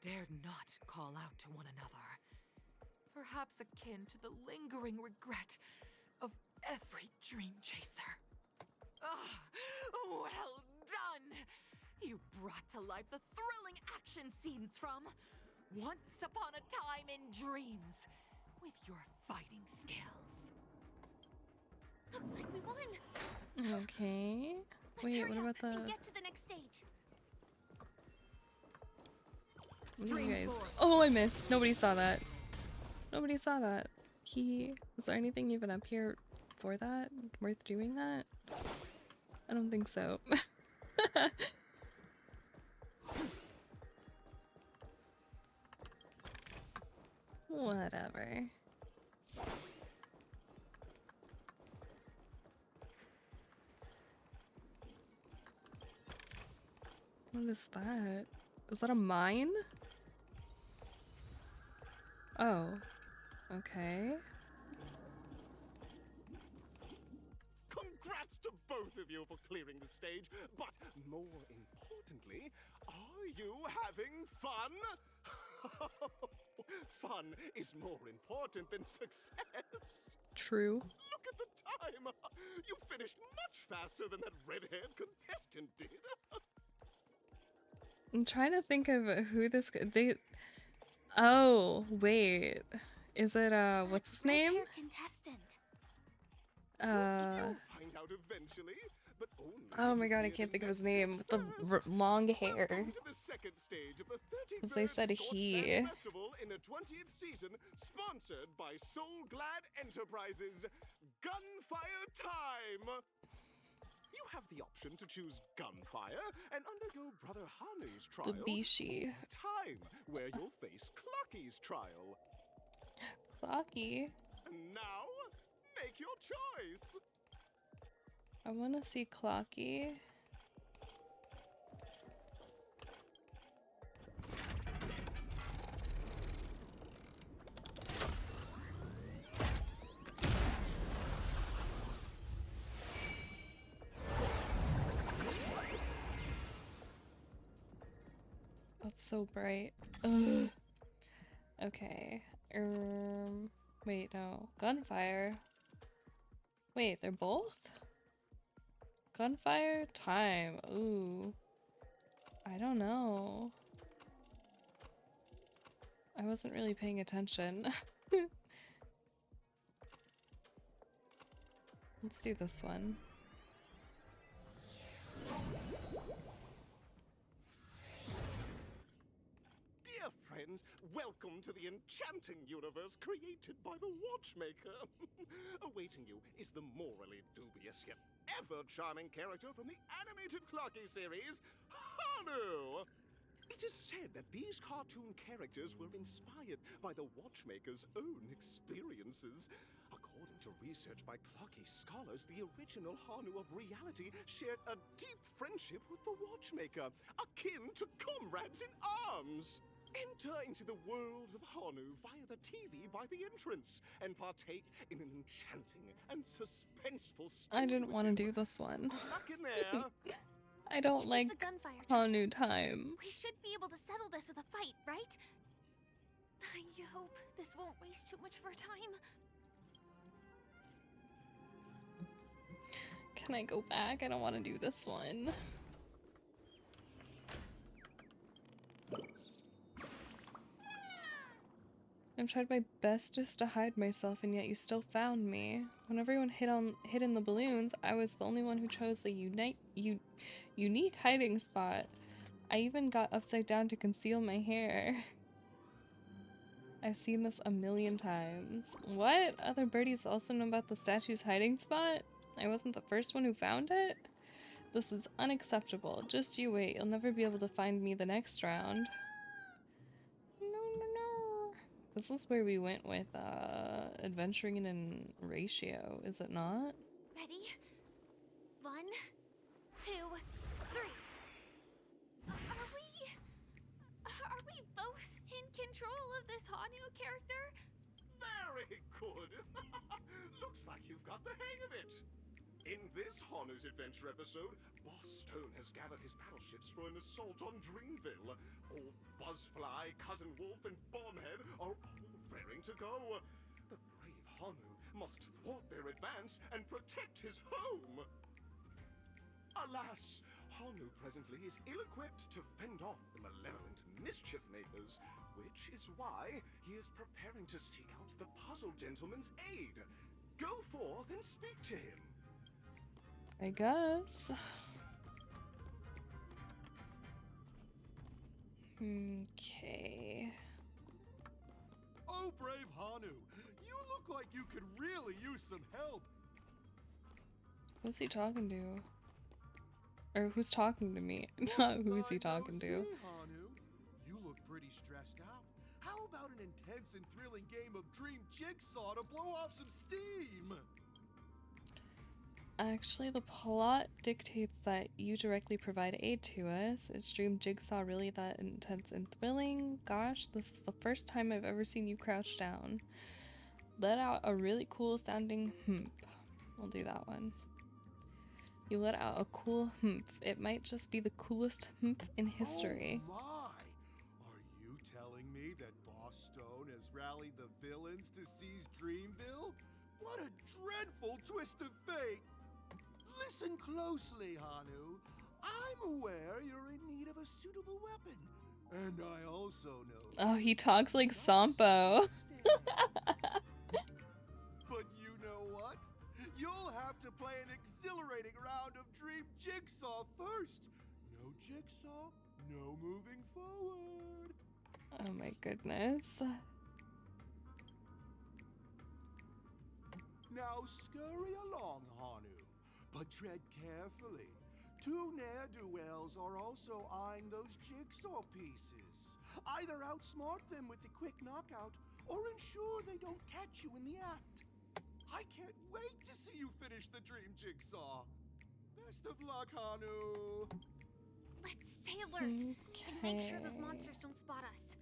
dared not call out to one another. Perhaps akin to the lingering regret of every dream chaser. Ah, well done! You brought to life the thrilling action scenes from Once Upon a Time in Dreams with your fighting skills. Looks like we won. Okay. Let's Wait, hurry what up about the... and get to the next stage. What are you guys... Oh, I missed. Nobody saw that. Nobody saw that. Was there anything even up here for that? Worth doing that? I don't think so. Whatever. What is that? Is that a mine? Oh. Okay. Congrats to both of you for clearing the stage, but more importantly, are you having fun? Fun is more important than success. True. Look at the time! You finished much faster than that red-haired contestant did. I'm trying to think of who this they. Oh wait, is it what's his name? Contestant. You'll find out eventually, but only Oh my god, I can't think of his name with the long hair. Welcome to the second stage of the 33rd Because they said Scorched he. Sand Festival in the 20th season, sponsored by Soul Glad Enterprises. Gunfire time! You have the option to choose Gunfire and undergo Brother Hanu's trial. The Bishi. Or Time, where you'll face Clocky's trial. Clocky. And now, make your choice. I want to see Clocky. That's so bright. Ugh. Okay. Wait, no. Gunfire. Wait, they're both? Gunfire? Time. Ooh. I don't know. I wasn't really paying attention. Let's do this one. Dear friends, welcome to the enchanting universe created by the Watchmaker. Awaiting you is the morally dubious yet ever-charming character from the animated Clocky series, Hanu! It is said that these cartoon characters were inspired by the Watchmaker's own experiences. According to research by Clocky scholars, the original Hanu of reality shared a deep friendship with the Watchmaker, akin to comrades in arms. Enter into the world of Hanu via the TV by the entrance and partake in an enchanting and suspenseful story. I didn't want to do this one. Good luck in there. I don't like It's a gunfire Hanu time. We should be able to settle this with a fight, right? I hope this won't waste too much of our time. Can I go back? I don't want to do this one. I've tried my best just to hide myself, and yet you still found me. When everyone hid in the balloons, I was the only one who chose the unique hiding spot. I even got upside down to conceal my hair. I've seen this a million times. What? Other birdies also know about the statue's hiding spot? I wasn't the first one who found it? This is unacceptable. Just you wait. You'll never be able to find me the next round. This is where we went with adventuring in ratio, is it not? Ready? 1, 2, 3. Are we both in control of this Hanu character? Very good. Looks like you've got the hang of it. In this Hanu's adventure episode, Boss Stone has gathered his battleships for an assault on Dreamville. Old Buzzfly, Cousin Wolf, and Bombhead are all raring to go. The brave Hanu must thwart their advance and protect his home. Alas, Hanu presently is ill-equipped to fend off the malevolent mischief makers, which is why he is preparing to seek out the Puzzle Gentleman's aid. Go forth and speak to him. I guess. Okay. Oh, brave Hanu, you look like you could really use some help. Who's he talking to? Or who's talking to me? Not who's he talking to. Hanu, you look pretty stressed out. How about an intense and thrilling game of Dream Jigsaw to blow off some steam? Actually, the plot dictates that you directly provide aid to us. Is Dream Jigsaw really that intense and thrilling? Gosh, this is the first time I've ever seen you crouch down. Let out a really cool sounding humph. We'll do that one. You let out a cool humph. It might just be the coolest humph in history. Oh my! Are you telling me that Boss Stone has rallied the villains to seize Dreamville? What a dreadful twist of fate! Listen closely, Hanu. I'm aware you're in need of a suitable weapon. And I also know... Oh, he talks like Sampo. But you know what? You'll have to play an exhilarating round of Dream Jigsaw first. No Jigsaw, no moving forward. Oh my goodness. Now scurry along, Hanu, but tread carefully. Two ne'er-do-wells are also eyeing those jigsaw pieces. Either outsmart them with the quick knockout, or ensure they don't catch you in the act. I can't wait to see you finish the dream jigsaw. Best of luck, Hanu. Let's stay alert and make sure those monsters don't spot us.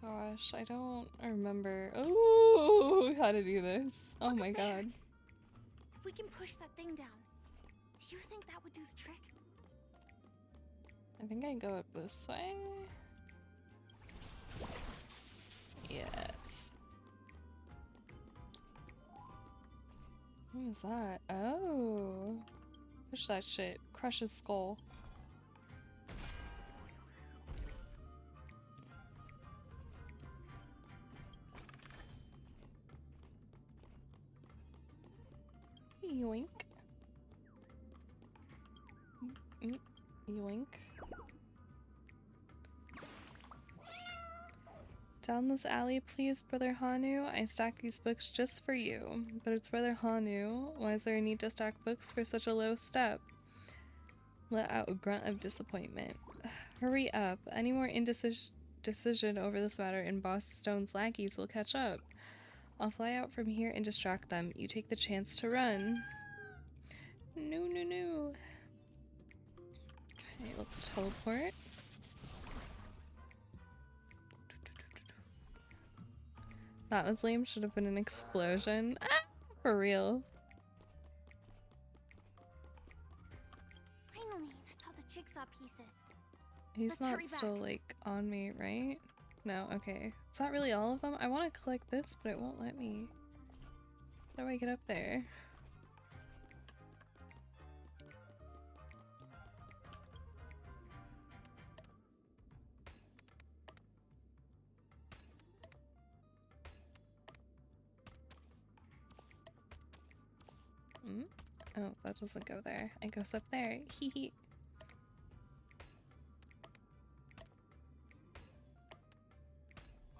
Gosh, I don't remember. Oh, how to do this. Oh my god. If we can push that thing down, do you think that would do the trick? I think I go up this way. Yes. What is that? Oh. Push that shit. Crush his skull. Yoink. Yoink. Down this alley, please, Brother Hanu. I stacked these books just for you. But it's Brother Hanu. Why is there a need to stack books for such a low step? Let out a grunt of disappointment. Hurry up. Any more indecision over this matter and Boss Stone's lackeys will catch up. I'll fly out from here and distract them. You take the chance to run. No, no, no. Okay, let's teleport. That was lame. Should have been an explosion. Ah, for real. Finally, that's all the jigsaw pieces. He's not still like on me, right? No, okay. It's not really all of them. I want to collect this, but it won't let me. How do I get up there? Oh, that doesn't go there. It goes up there. Hee hee.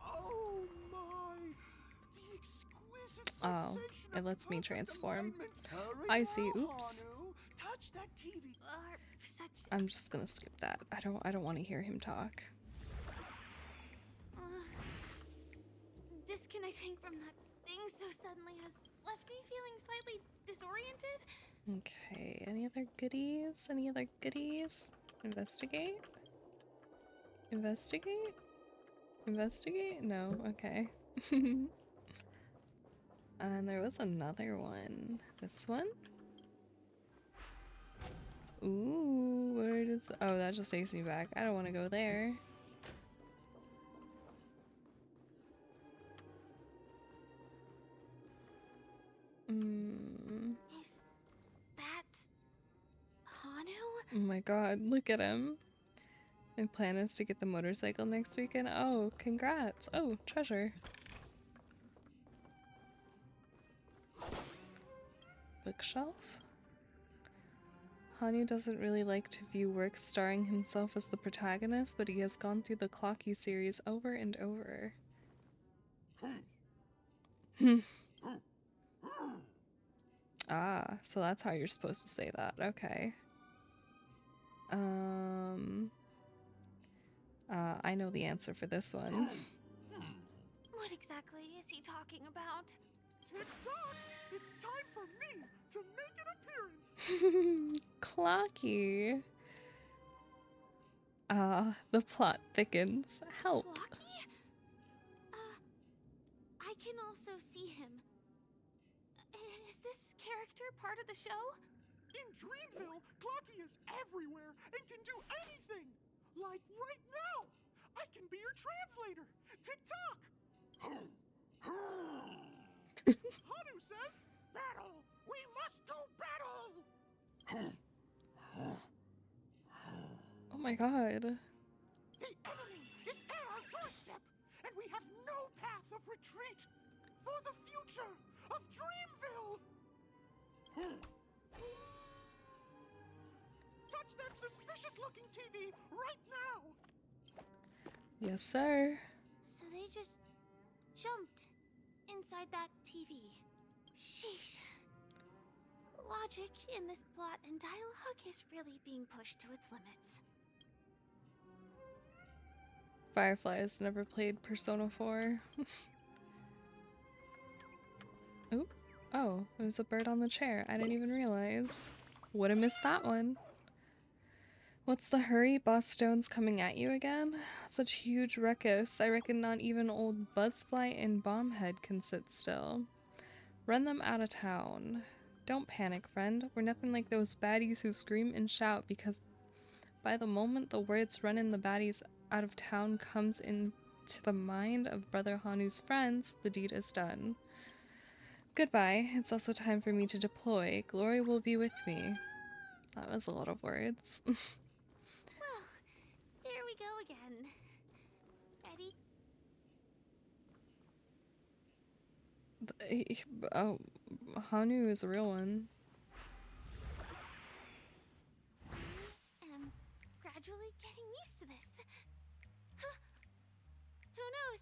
Oh my! The exquisite Oh, sensation it lets me transform. alignment. Hurry I see. now, Oops. Hanu. Touch that TV. I'm just gonna skip that. I don't want to hear him talk. Disconnecting from that thing so suddenly has left me feeling slightly disoriented. Okay, any other goodies? Any other goodies? Investigate? Investigate? Investigate? No, okay. And there was another one. This one? Ooh, where does... Oh, that just takes me back. I don't want to go there. Is that Hanu? Oh my god, look at him. My plan is to get the motorcycle next weekend. Oh, congrats. Oh, treasure. Bookshelf? Hanu doesn't really like to view works starring himself as the protagonist, but he has gone through the Clocky series over and over. Ah, so that's how you're supposed to say that. Okay. I know the answer for this one. What exactly is he talking about? Tick-tock! It's time for me to make an appearance! Clocky. The plot thickens. Help. Clocky? I can also see him. Is this character part of the show? In Dreamville, Clocky is everywhere and can do anything! Like right now! I can be your translator! Tick-tock! Hanu says, battle! We must do battle! Oh my god. The enemy is at our doorstep, and we have no path of retreat for the future of Dreamville! Touch that suspicious-looking TV right now! Yes, sir. So they just jumped inside that TV. Sheesh. Logic in this plot and dialogue is really being pushed to its limits. Firefly has never played Persona 4. Oop. Oh, there's a bird on the chair. I didn't even realize. Would have missed that one. What's the hurry? Boss Stone's coming at you again? Such huge ruckus. I reckon not even old Buzzfly and Bombhead can sit still. Run them out of town. Don't panic, friend. We're nothing like those baddies who scream and shout because by the moment the words running the baddies out of town comes into the mind of Brother Hanu's friends, the deed is done. Goodbye. It's also time for me to deploy. Glory will be with me. That was a lot of words. Well, here we go again. Ready? Oh, Hanu is a real one. I am gradually getting used to this. Huh. Who knows?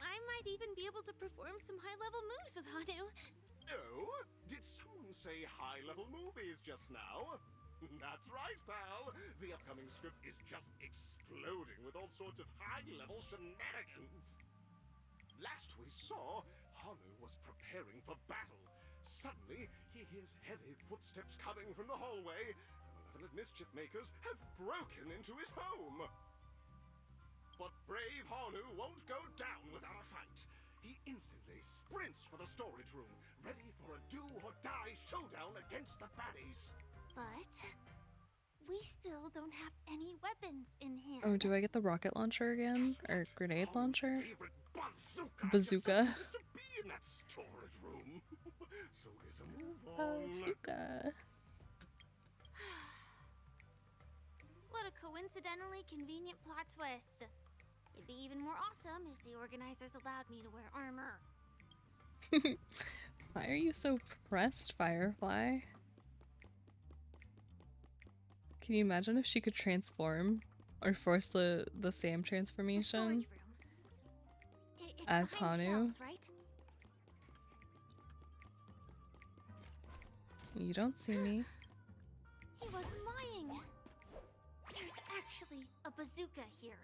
I might even be able to perform some high-level moves with Hanu. Oh? Did someone say high-level movies just now? That's right, pal. The upcoming script is just exploding with all sorts of high-level shenanigans. Last we saw, Hanu was preparing for battle. Suddenly, he hears heavy footsteps coming from the hallway, and malevolent mischief makers have broken into his home. But brave Hanu won't go down without a fight. He instantly sprints for the storage room, ready for a do-or-die showdown against the baddies. But we still don't have any weapons in hand. Oh, do I get the rocket launcher again? Or grenade launcher? Bazooka. Is to be in that storage room. So get a move on. Bazooka. What a coincidentally convenient plot twist. It'd be even more awesome if the organizers allowed me to wear armor. Why are you so pressed, Firefly? Can you imagine if she could transform or force the Sam transformation as Hanu? Shelves, right? You don't see me. He wasn't lying. There's actually a bazooka here.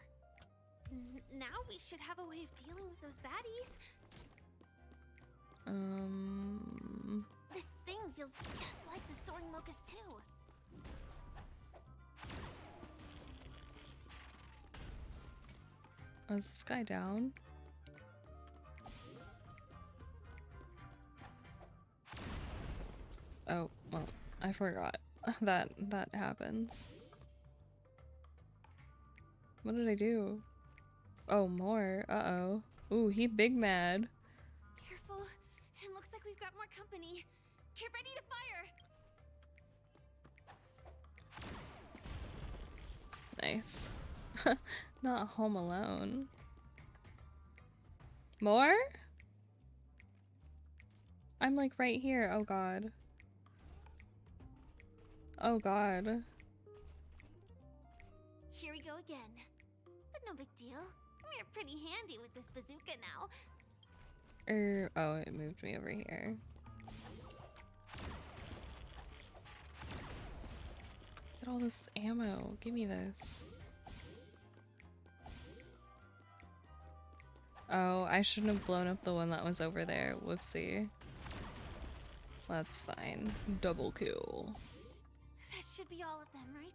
Now we should have a way of dealing with those baddies. This thing feels just like the Soaring Locust too. Oh, is this guy down? I forgot that that happens. What did I do? Oh, more. Uh-oh. Ooh, he big mad. Careful. It looks like we've got more company. Get ready to fire. Nice. Not home alone. More? I'm like right here. Oh god. Oh god. Here we go again. But no big deal. We're pretty handy with this bazooka now. Oh, it moved me over here. Get all this ammo. Give me this. Oh, I shouldn't have blown up the one that was over there. Whoopsie. That's fine. Double kill. That should be all of them, right?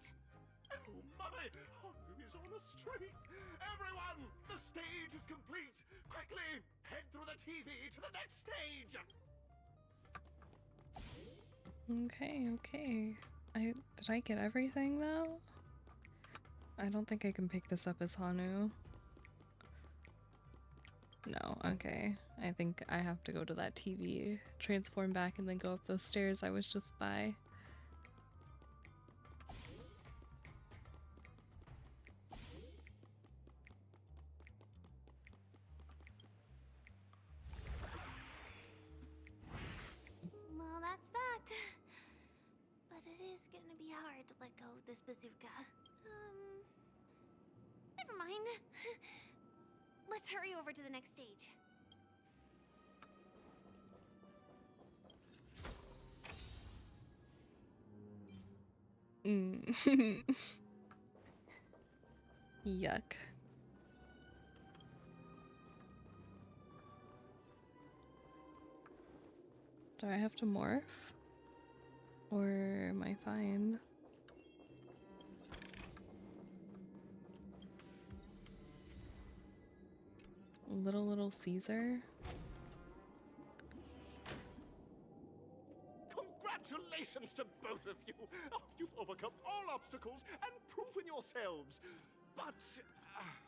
Oh my! Haru is on the street! Everyone! The stage is complete! Quickly! Head through the TV to the next stage! Okay, okay. Did I get everything though? I don't think I can pick this up as Hanu. No, okay. I think I have to go to that TV, transform back, and then go up those stairs I was just by. Well, that's that. But it is gonna be hard to let go of this bazooka. Never mind. Let's hurry over to the next stage. Yuck. Do I have to morph? Or am I fine? Little Caesar? Congratulations to both of you! Oh, you've overcome all obstacles and proven yourselves! But,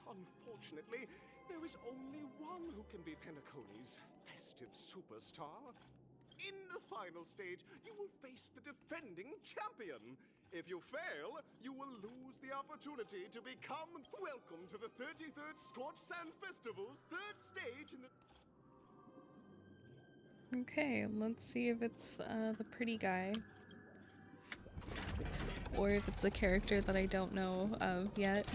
unfortunately, there is only one who can be Penacony's festive superstar. In the final stage, you will face the defending champion. If you fail, you will lose the opportunity to become welcome to the 33rd Scorched Sand Festival's third stage in the... Okay, let's see if it's the pretty guy. Or if it's a character that I don't know of yet.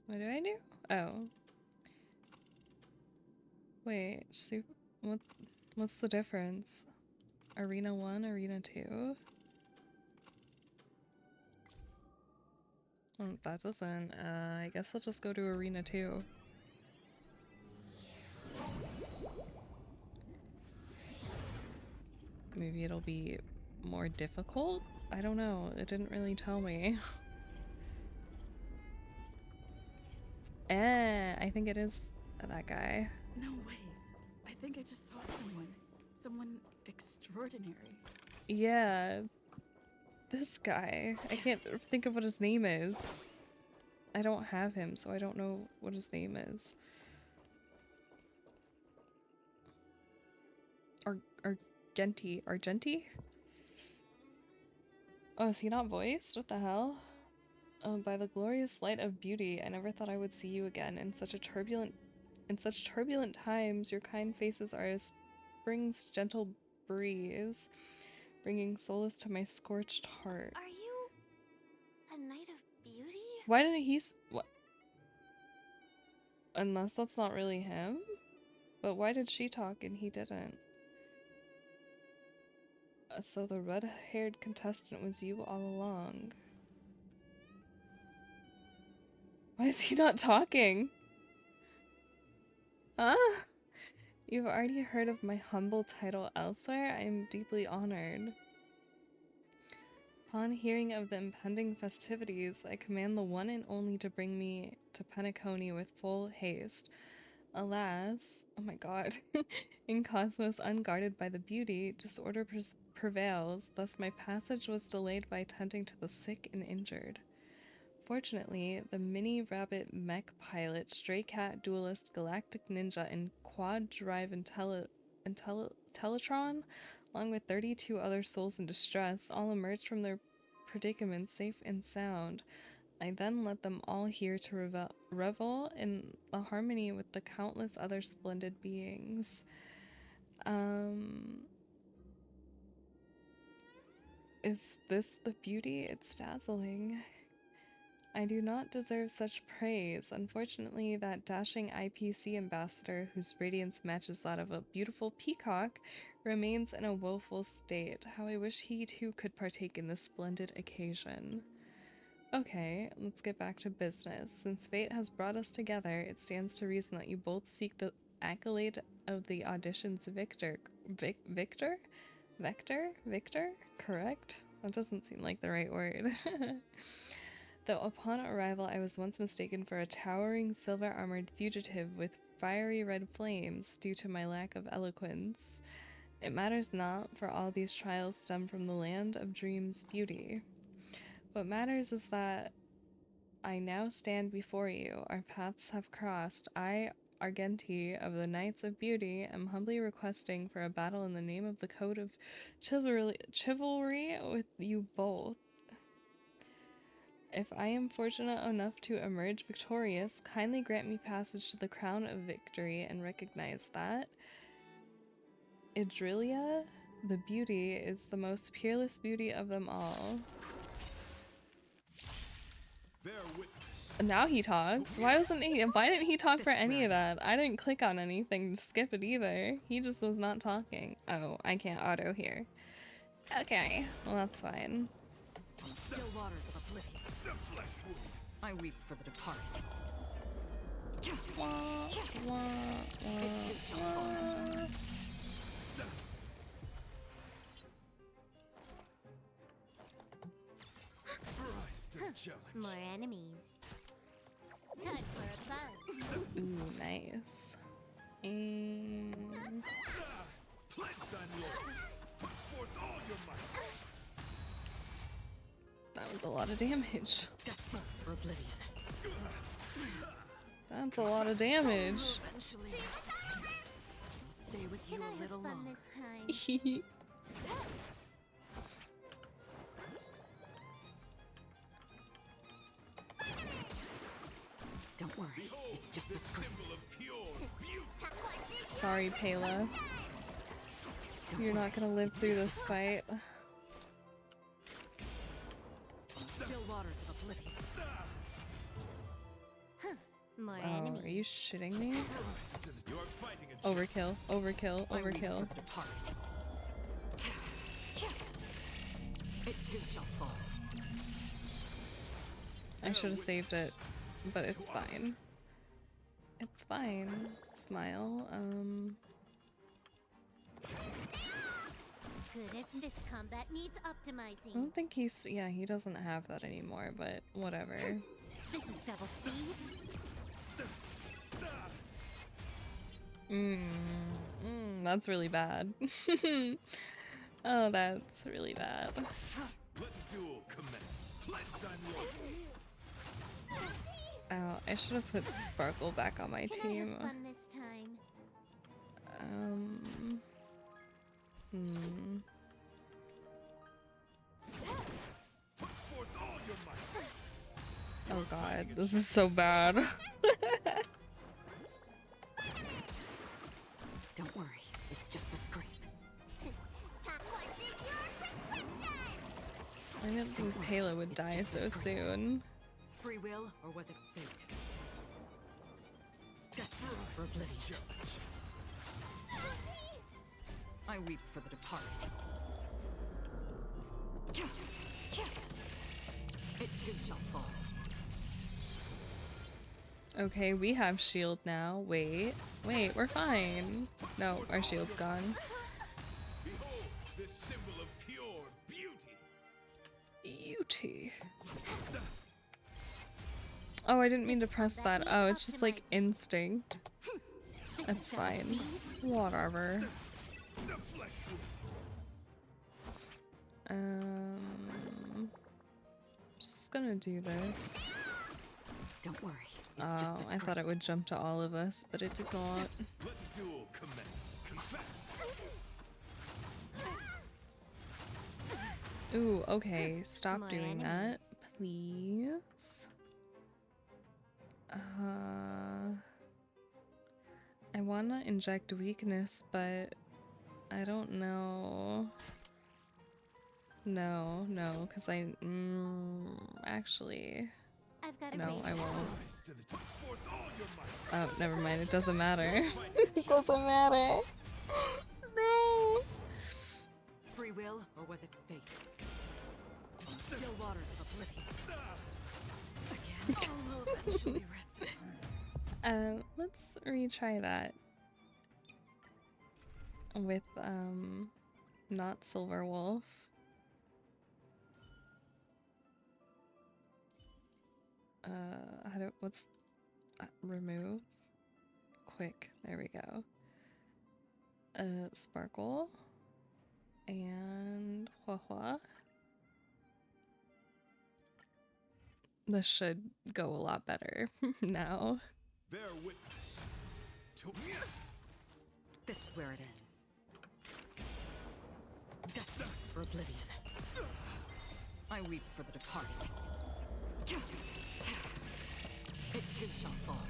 What do I do? Oh. Wait, what's the difference? Arena 1, Arena 2? Well, that doesn't, I guess I'll just go to Arena 2. Maybe it'll be more difficult? I don't know, it didn't really tell me. I think it is that guy. No way. I think I just saw someone. Someone extraordinary. Yeah. This guy. I can't think of what his name is. I don't have him, so I don't know what his name is. Argenti? Argenti? Oh, is he not voiced? What the hell? By the glorious light of beauty, I never thought I would see you again. In such turbulent times, your kind faces are as spring's gentle breeze, bringing solace to my scorched heart. Are you a knight of beauty? Why didn't he what? Unless that's not really him? But why did she talk and he didn't? So the red-haired contestant was you all along. Why is he not talking? Huh? You've already heard of my humble title elsewhere? I am deeply honored. Upon hearing of the impending festivities, I command the one and only to bring me to Penacony with full haste. Alas, oh my god, in Cosmos unguarded by the beauty, disorder prevails, thus my passage was delayed by tending to the sick and injured. Fortunately, the mini-rabbit mech pilot, stray cat duelist, galactic ninja, and quad-drive Teletron, along with 32 other souls in distress, all emerged from their predicament safe and sound. I then led them all here to revel in the harmony with the countless other splendid beings. Is this the beauty? It's dazzling. I do not deserve such praise. Unfortunately, that dashing IPC ambassador, whose radiance matches that of a beautiful peacock, remains in a woeful state. How I wish he too could partake in this splendid occasion. Okay, let's get back to business. Since fate has brought us together, it stands to reason that you both seek the accolade of the audition's victor? Victor? Correct? That doesn't seem like the right word. Though upon arrival I was once mistaken for a towering silver-armored fugitive with fiery red flames due to my lack of eloquence. It matters not, for all these trials stem from the land of dreams' beauty. What matters is that I now stand before you. Our paths have crossed. I, Argenti of the Knights of Beauty, am humbly requesting for a battle in the name of the code of chivalry with you both. If I am fortunate enough to emerge victorious, kindly grant me passage to the crown of victory and recognize that Idrilia, the beauty, is the most peerless beauty of them all. Now he talks. Why didn't he talk for any of that? I didn't click on anything to skip it either. He just was not talking. Oh, I can't auto here. Okay, well that's fine. Still waters of oblivion. I weep for the departed. More enemies. Time for a buzz. Ooh, nice. And that was a lot of damage. For oblivion. That's a lot of damage. Stay with you a little longer. This time? Don't worry, it's just a scream. Sorry, Pela. You're not gonna live through this fight. Still waters of oblivion. More Oh, enemies. are you shitting me? Overkill, overkill, overkill. It too shall fall. I should have saved it, but it's fine. It's fine. Smile. Goodness, this combat needs I optimizing. don't think yeah, he doesn't have that anymore, but whatever. This is double speed. That's really bad. Oh, that's really bad. Let the duel commence. Lifetime loyalty. Oh, I should have put Sparkle back on my team. Fun this time. Put forth all your might. Oh god, this is so bad. Don't worry, it's just a scream. I didn't think Pela would die so soon. Free will, or was it fate? Desperate for oblivion. I weep for the departed. It too shall fall. Okay, we have shield now. Wait, we're fine. No, our shield's gone. Behold, this symbol of pure beauty. duty. Oh, I didn't mean to press that. Oh, it's just like instinct. That's fine. Whatever. Just gonna do this. Don't worry. Oh, I thought it would jump to all of us, but it did not. Let the duel commence. Confess. Ooh, okay. Stop doing that, please. I wanna inject weakness, but I don't know. No, because actually, no, I won't. Oh, never mind. It doesn't matter. It doesn't matter. No. Free will, or was it fate? Still waters of oblivion. Again, all will eventually rest. Let's retry that with not Silver Wolf. What's remove? Quick, there we go. Sparkle and Hua. This should go a lot better now. Bear witness to This is where it ends. Destined for oblivion. I weep for the departed. It too shall fall.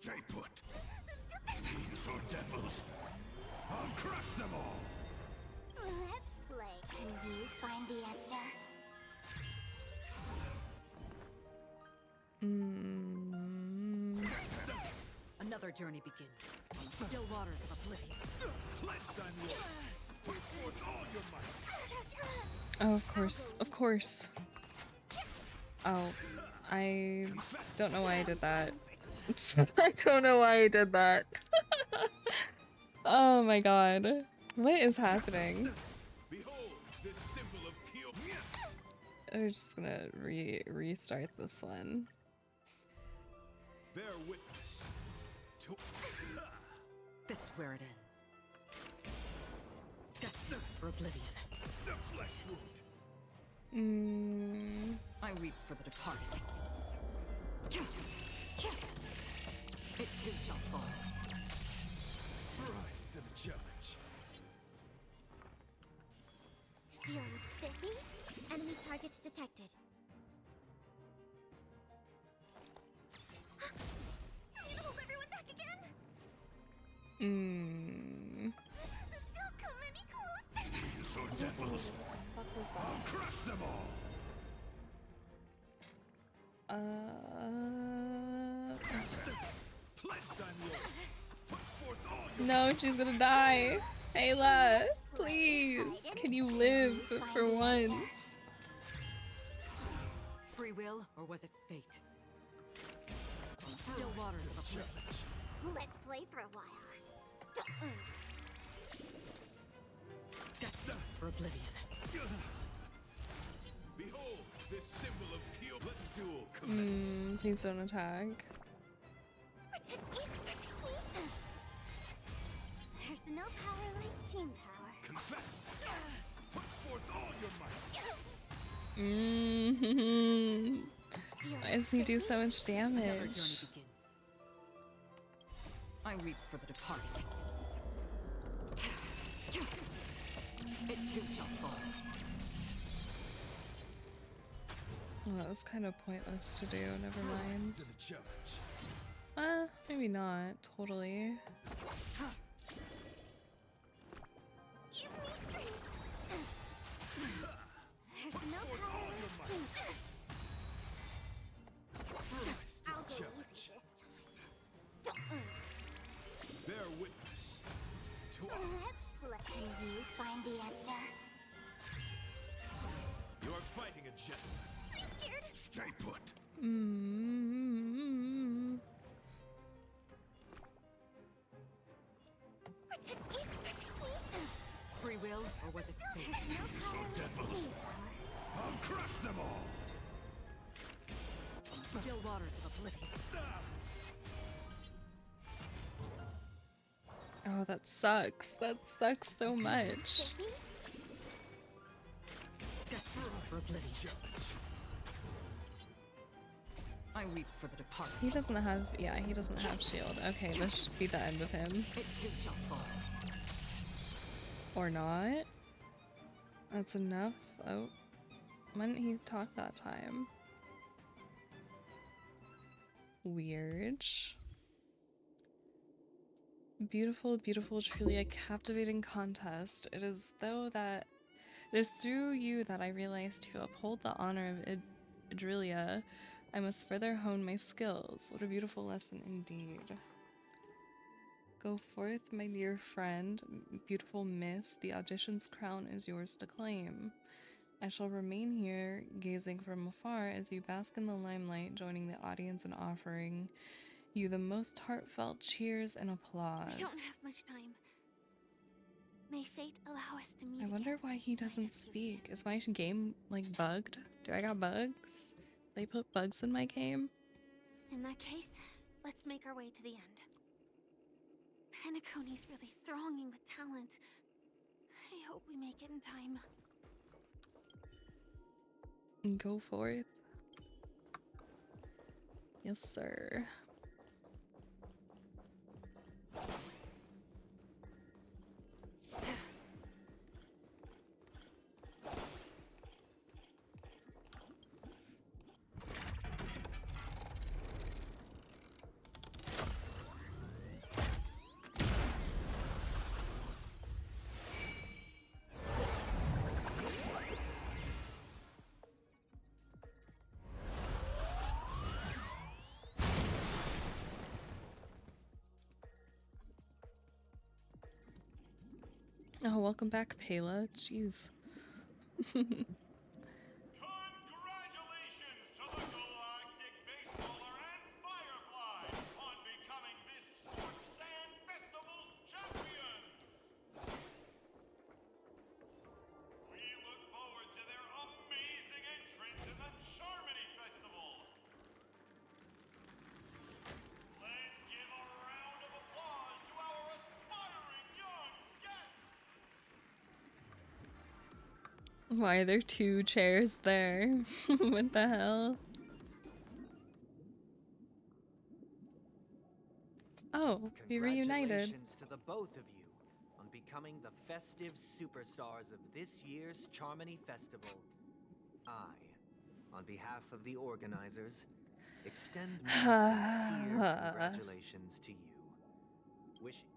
stay put. Fiends or devils, I'll crush them all. Let's play. Can you find the answer? Another journey begins. Still waters of oblivion. Oh, of course. Oh, I don't know why I did that. I don't know why I did that. Oh my god. What is happening? Behold, this symbol of pure. We're just gonna restart this one. Bear witness to. This is where it ends. Destined for oblivion. The flesh wound. I weep for the departed. It too shall fall. Rise to the challenge. Feeling spiffy? Enemy targets detected. Need to hold everyone back again? Don't come any close. Fiends or devils, I'll crush them all. No, she's gonna die. Ayla, please, can you live for once? Free will, or was it fate? Still waters of oblivion. Let's play for a while. Destined for oblivion. Behold, this symbol of pure. Let the duel commence. Please don't attack. Protect me, protect me. There's no power like team power. Confess. Put forth all your might. Why does he do so much Another damage? journey begins. I weep for the departed. It too shall fall. Well, that was kind of pointless to do. Never mind. To the challenge. Maybe not totally. Give me strength. There's no power like team power. Rise to I'll the go challenge. easy this time. Bear witness to. Let's play. Can you find the answer? You are fighting a gentleman. I'm scared. Stay put. will, or was it fate? So devil. I'll crush them all. Still waters of oblivion. Oh, that sucks. That sucks so much. Destiny for oblivion. I weep for the departed. He doesn't have, yeah, he doesn't have shield. Okay, this should be the end of him. It too shall fall. Or not. That's enough. Oh, why didn't he talk that time? Weird. Beautiful, beautiful, truly a captivating contest. It is through you that I realized to uphold the honor of Idrilia, I must further hone my skills. What a beautiful lesson indeed. Go forth, my dear friend, beautiful miss. The audition's crown is yours to claim. I shall remain here, gazing from afar as you bask in the limelight, joining the audience and offering you the most heartfelt cheers and applause. We don't have much time. May fate allow us to meet I wonder why he doesn't speak. Is my game, like, bugged? Do I got bugs? They put bugs in my game? In that case, let's make our way to the end. Penacony's really thronging with talent. I hope we make it in time. Go forth. Yes, sir. Oh, welcome back, Pela. Jeez. Congratulations to the Galactic Baseballer and Firefly on becoming this Sports Sand Festival's champions! We look forward to their amazing entrance in the Charmony Festival! Let's give a round of applause to our aspiring young guests! Why are there two chairs there? What the hell? Oh, we reunited. Congratulations to the both of you on becoming the festive superstars of this year's Charmony Festival. I, on behalf of the organizers, extend my sincere congratulations to you. Wishing.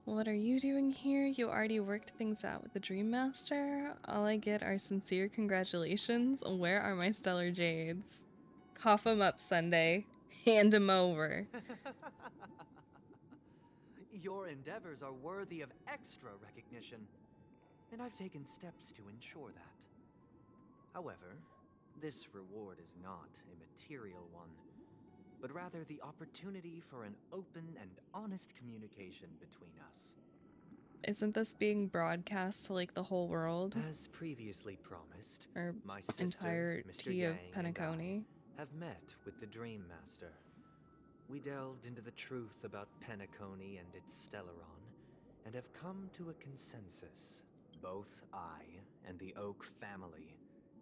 What are you doing here? You already worked things out with the Dream Master? All I get are sincere congratulations. Where are my stellar jades? Cough 'em up, Sunday. Hand 'em over. Your endeavors are worthy of extra recognition, and I've taken steps to ensure that. However, this reward is not a material one, but rather the opportunity for an open and honest communication between us. Isn't this being broadcast to, like, the whole world? As previously promised, or my sister, Mr. entirety of Yang, and Penacony? I have met with the Dream Master. We delved into the truth about Penacony and its Stellaron, and have come to a consensus. Both I and the Oak family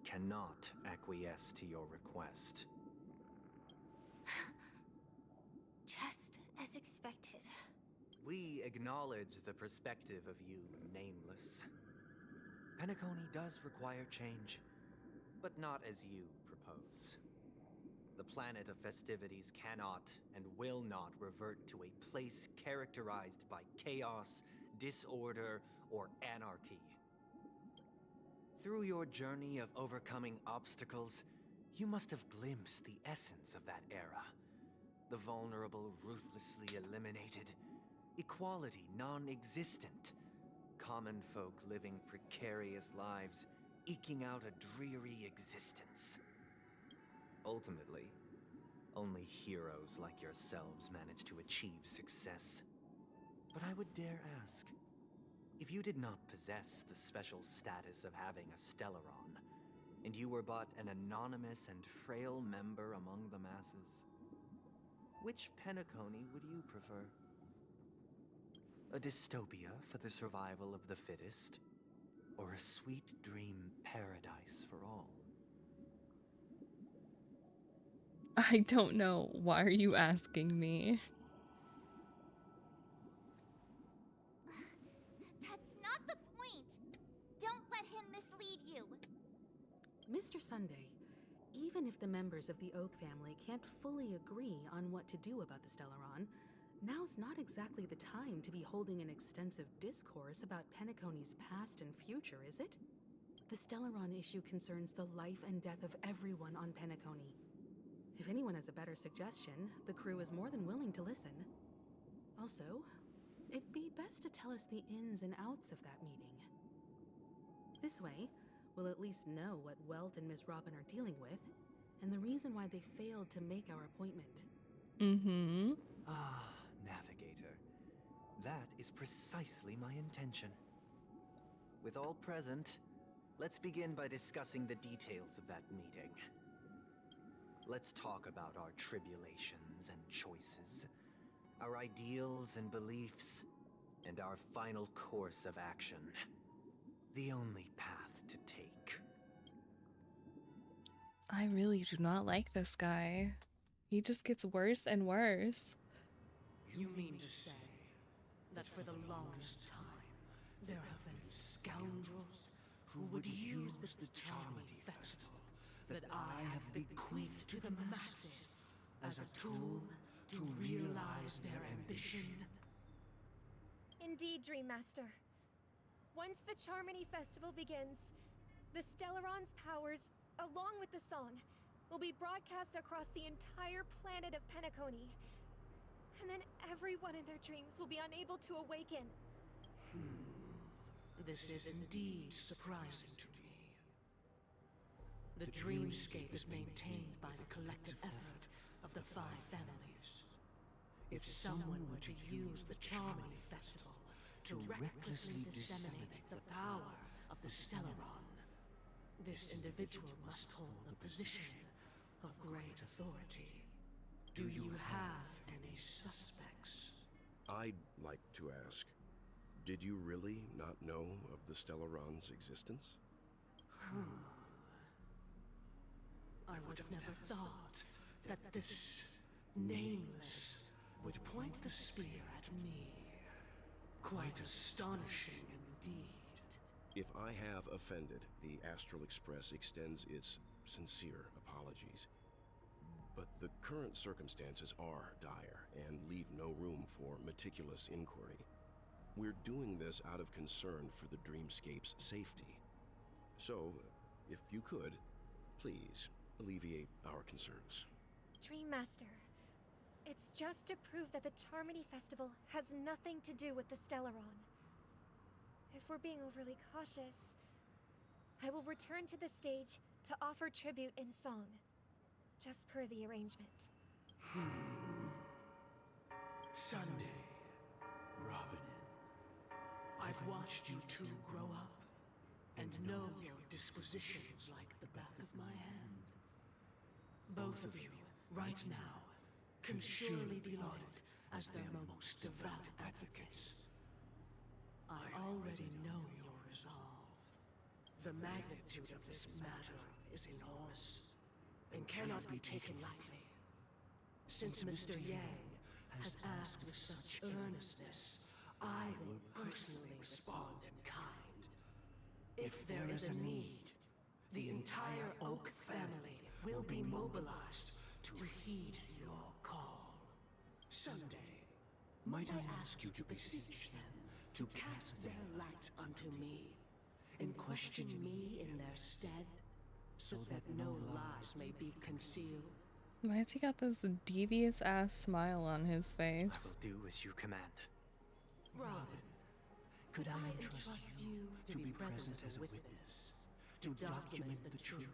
cannot acquiesce to your request. Just as expected. We acknowledge the perspective of you, Nameless. Penacony does require change, but not as you propose. The planet of festivities cannot and will not revert to a place characterized by chaos, disorder, or anarchy. Through your journey of overcoming obstacles, you must have glimpsed the essence of that era. The vulnerable ruthlessly eliminated, equality non-existent, common folk living precarious lives, eking out a dreary existence. Ultimately, only heroes like yourselves manage to achieve success. But I would dare ask, if If you did not possess the special status of having a Stellaron, and you were but an anonymous and frail member among the masses, which Penacony would you prefer? A dystopia for the survival of the fittest, or a sweet dream paradise for all? I don't know. Why are you asking me? That's not the point. Don't let him mislead you. Mr. Sunday, even if the members of the Oak family can't fully agree on what to do about the Stellaron, now's not exactly the time to be holding an extensive discourse about Penacony's past and future, is it? The Stellaron issue concerns the life and death of everyone on Penacony. If anyone has a better suggestion, the crew is more than willing to listen. Also, it'd be best to tell us the ins and outs of that meeting. This way, we'll at least know what Welt and Ms. Robin are dealing with, and the reason why they failed to make our appointment. Mm-hmm. Ah, Navigator. That is precisely my intention. With all present, let's begin by discussing the details of that meeting. Let's talk about our tribulations and choices, our ideals and beliefs, and our final course of action. The only path to take. I really do not like this guy. He just gets worse and worse. You mean to say that for the longest time, there have been scoundrels who would use the Charming Festival that I have bequeathed to the masses as a tool to realize their ambition? Indeed, Dream Master. Once the Charmony Festival begins, the Stellaron's powers, along with the song, will be broadcast across the entire planet of Penacony. And then everyone in their dreams will be unable to awaken. This is indeed surprising to me. The dreamscape is maintained by the collective effort of the 5 families. If someone were to use the Charmony Festival to recklessly disseminate the power of the Stellaron, this individual must hold a position of great authority. Do you have any suspects? I'd like to ask, did you really not know of the Stellaron's existence? I would have never thought that this nameless would point the spear at me. Quite astonishing indeed. If I have offended, the Astral Express extends its sincere apologies. But the current circumstances are dire and leave no room for meticulous inquiry. We're doing this out of concern for the Dreamscape's safety. So, if you could, please alleviate our concerns. Dream Master, it's just to prove that the Charmony Festival has nothing to do with the Stellaron. If we're being overly cautious, I will return to the stage to offer tribute in song, just per the arrangement. Sunday, Robin, I've watched you two grow up and know your dispositions like the back of my hand. Both of you, right now, can surely be lauded as their most devout advocates. I already know your resolve. The magnitude of this matter is enormous and cannot be taken lightly. Since Mr. Yang has asked with such earnestness, I will personally respond in kind. If there is a need, the entire Oak family will be mobilized to heed your call. Someday, might I ask you to beseech them to cast their light unto me, and question me in their stead, so that no lies may be concealed? Why has he got this devious ass smile on his face? I will do as you command. Robin, could I entrust you to be present as a witness, to document the truth,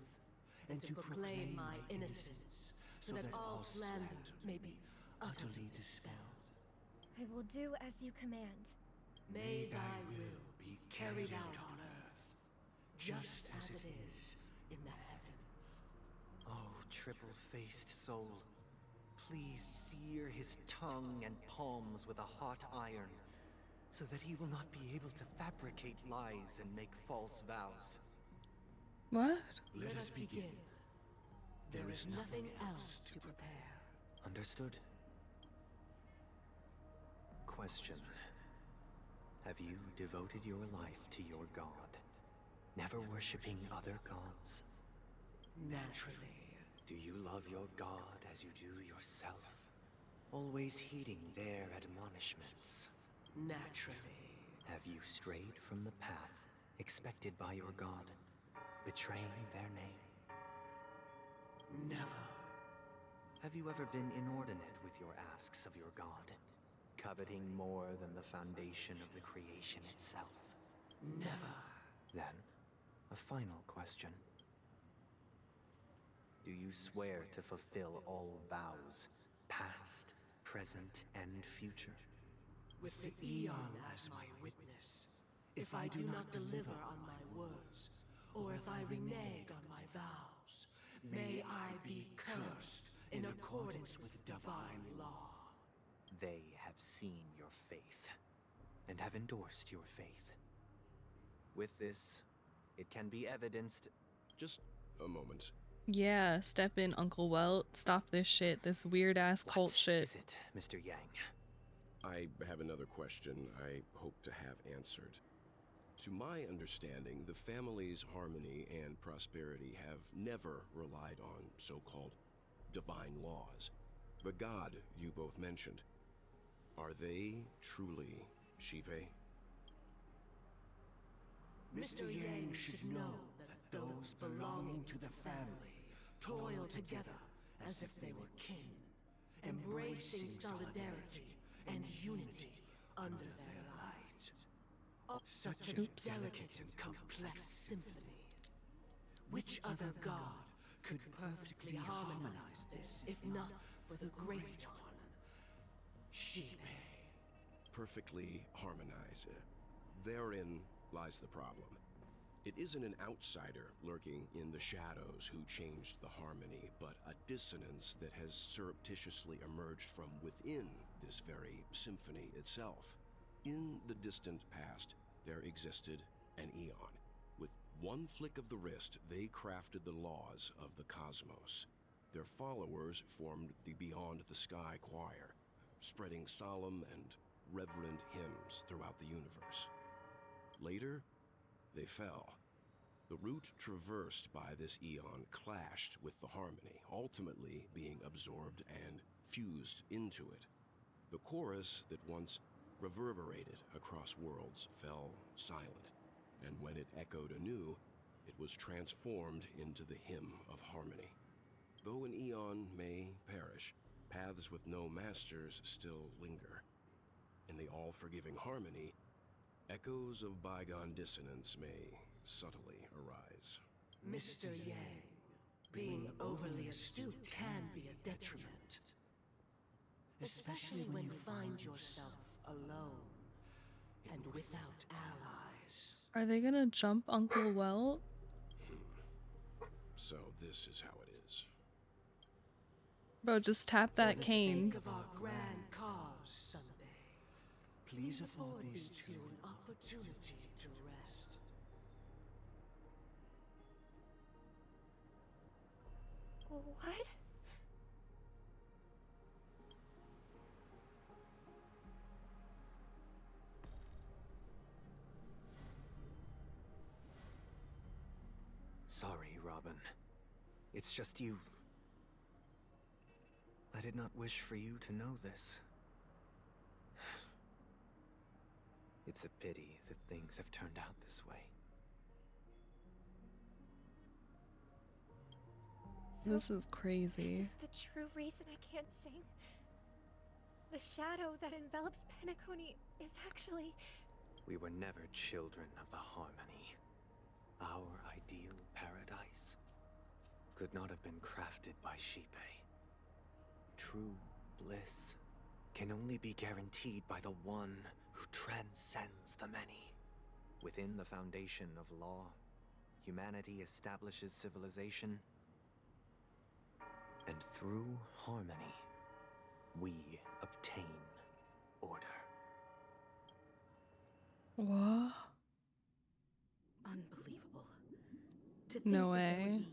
and to proclaim my innocence, so that all slander may be utterly dispelled? I will do as you command. May thy will be carried out on Earth, just as it is in the heavens. Oh, triple-faced soul, please sear his tongue and palms with a hot iron, so that he will not be able to fabricate lies and make false vows. What? Let us begin. There is nothing else to prepare. Understood. Question. Have you devoted your life to your god, never worshipping other gods? Naturally. Do you love your god as you do yourself, always heeding their admonishments? Naturally. Have you strayed from the path expected by your god, betraying their name? Never. Have you ever been inordinate with your asks of your god, coveting more than the foundation of the creation itself? Never. Then, a final question. Do you swear to fulfill all vows, past, present, and future? With the Eon as my witness, if I do not deliver on my words, or if I renege on my vows, may I be cursed in accordance with divine law. They have seen your faith, and have endorsed your faith. With this, it can be evidenced... Just a moment. Yeah, step in, Uncle Welt. Stop this shit, this weird-ass cult shit. Is it, Mr. Yang? I have another question I hope to have answered. To my understanding, the family's harmony and prosperity have never relied on so-called divine laws. The god you both mentioned, are they truly Shipe? Mr. Yang should know that those belonging to the family toil together as if they were kin, embracing solidarity and unity under their light. Such a delicate and complex symphony. Which other god could perfectly harmonize this, if not for the great one, Shipe? Perfectly harmonized. Therein lies the problem. It isn't an outsider lurking in the shadows who changed the harmony, but a dissonance that has surreptitiously emerged from within this very symphony itself. In the distant past, there existed an Eon. With one flick of the wrist, they crafted the laws of the cosmos. Their followers formed the Beyond the Sky Choir, spreading solemn and reverent hymns throughout the universe. Later, they fell. The route traversed by this Eon clashed with the harmony, ultimately being absorbed and fused into it. The chorus that once reverberated across worlds fell silent, and when it echoed anew, it was transformed into the hymn of harmony. Though an Eon may perish, paths with no masters still linger. In the all-forgiving harmony, echoes of bygone dissonance may subtly arise. Mr. Yang, being overly astute can be a detriment. Especially when you find yourself alone and without allies. Are they gonna jump Uncle Welt? So this is how it is. Bro, just tap that cane. For the sake of our grand cause, Sunday, please afford these two an opportunity to rest. What? Sorry, Robin. It's just you. I did not wish for you to know this. It's a pity that things have turned out this way. This is crazy. This is the true reason I can't sing. The shadow that envelops Penacony is actually... We were never children of the harmony. Our ideal paradise could not have been crafted by Shipe. True bliss can only be guaranteed by the one who transcends the many. Within the foundation of law, humanity establishes civilization, and through harmony, we obtain order. What? Unbelievable. To think No that there would way. be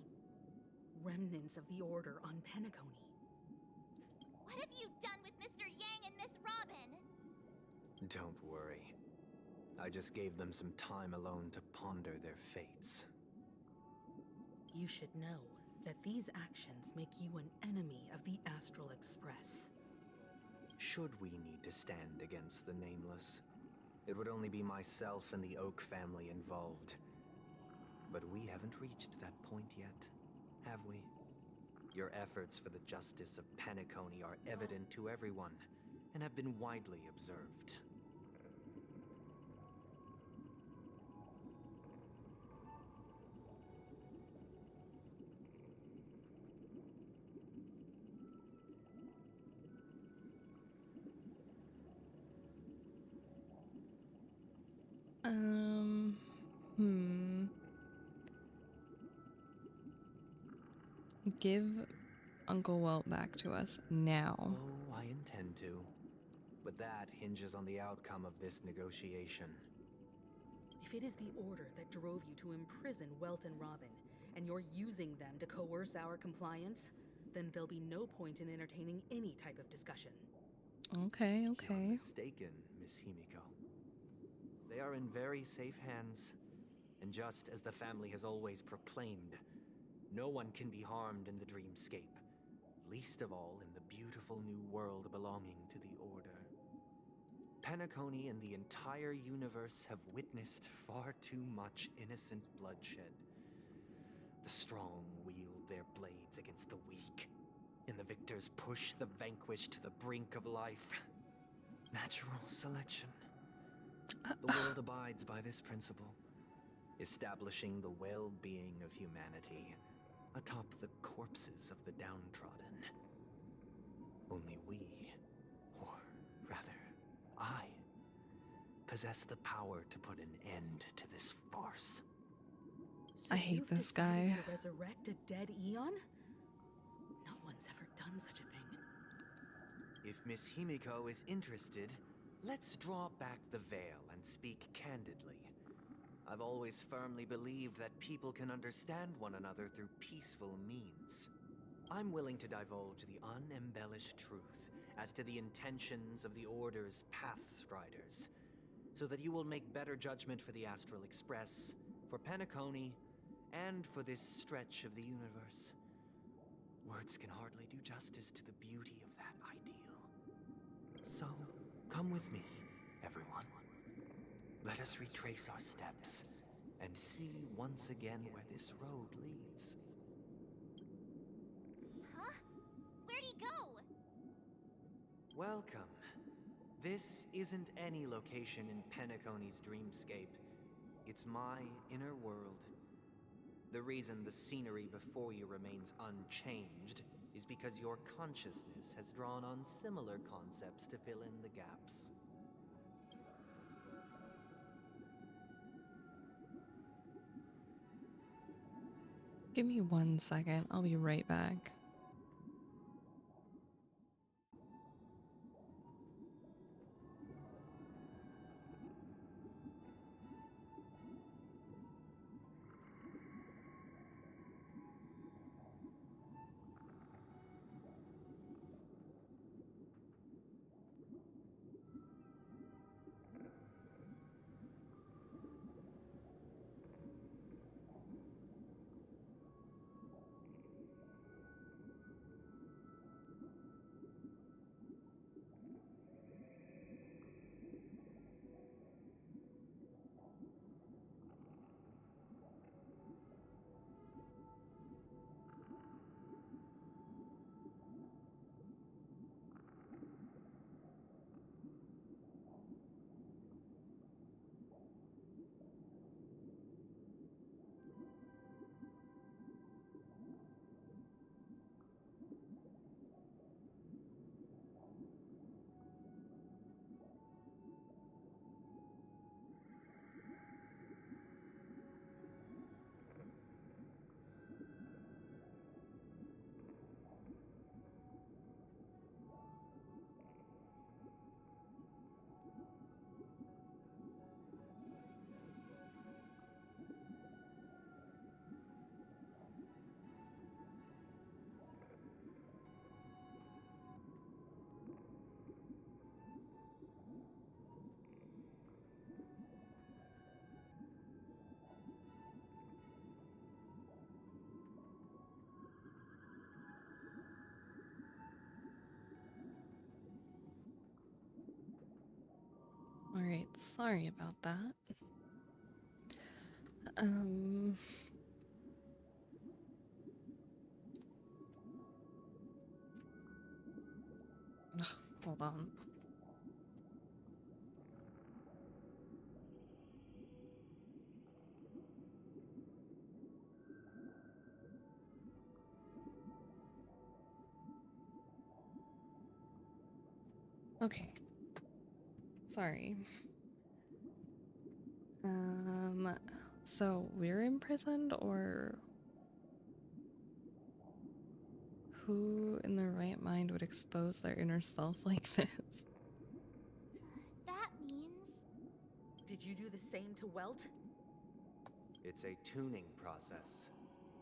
remnants of the Order on Penacony. What have you done with Mr. Yang and Miss Robin? Don't worry. I just gave them some time alone to ponder their fates. You should know that these actions make you an enemy of the Astral Express. Should we need to stand against the Nameless, it would only be myself and the Oak family involved. But we haven't reached that point yet, have we? Your efforts for the justice of Penacony are evident to everyone, and have been widely observed. Hmm. Give Uncle Welt back to us now. Oh, I intend to. But that hinges on the outcome of this negotiation. If it is the Order that drove you to imprison Welt and Robin, and you're using them to coerce our compliance, then there'll be no point in entertaining any type of discussion. Okay, You're okay. mistaken, Miss Himiko. They are in very safe hands, and just as the family has always proclaimed, no one can be harmed in the dreamscape, least of all in the beautiful new world belonging to the Order. Penacony and the entire universe have witnessed far too much innocent bloodshed. The strong wield their blades against the weak, and the victors push the vanquished to the brink of life. Natural selection. The world abides by this principle, establishing the well-being of humanity atop the corpses of the downtrodden. Only we, or rather, I, possess the power to put an end to this farce. So I hate you've this decided guy. to resurrect a dead Eon? No one's ever done such a thing. If Miss Himiko is interested, let's draw back the veil and speak candidly. I've always firmly believed that people can understand one another through peaceful means. I'm willing to divulge the unembellished truth as to the intentions of the Order's Pathstriders, so that you will make better judgment for the Astral Express, for Penacony, and for this stretch of the universe. Words can hardly do justice to the beauty of that ideal. So, come with me, everyone. Let us retrace our steps and see once again where this road leads. Huh? Where'd he go? Welcome. This isn't any location in Penacony's dreamscape. It's my inner world. The reason the scenery before you remains unchanged is because your consciousness has drawn on similar concepts to fill in the gaps. Give me 1 second. I'll be right back. Sorry about that. Ugh, hold on. Okay. Sorry. So we're imprisoned, or who in their right mind would expose their inner self like this? That means... Did you do the same to Welt? It's a tuning process.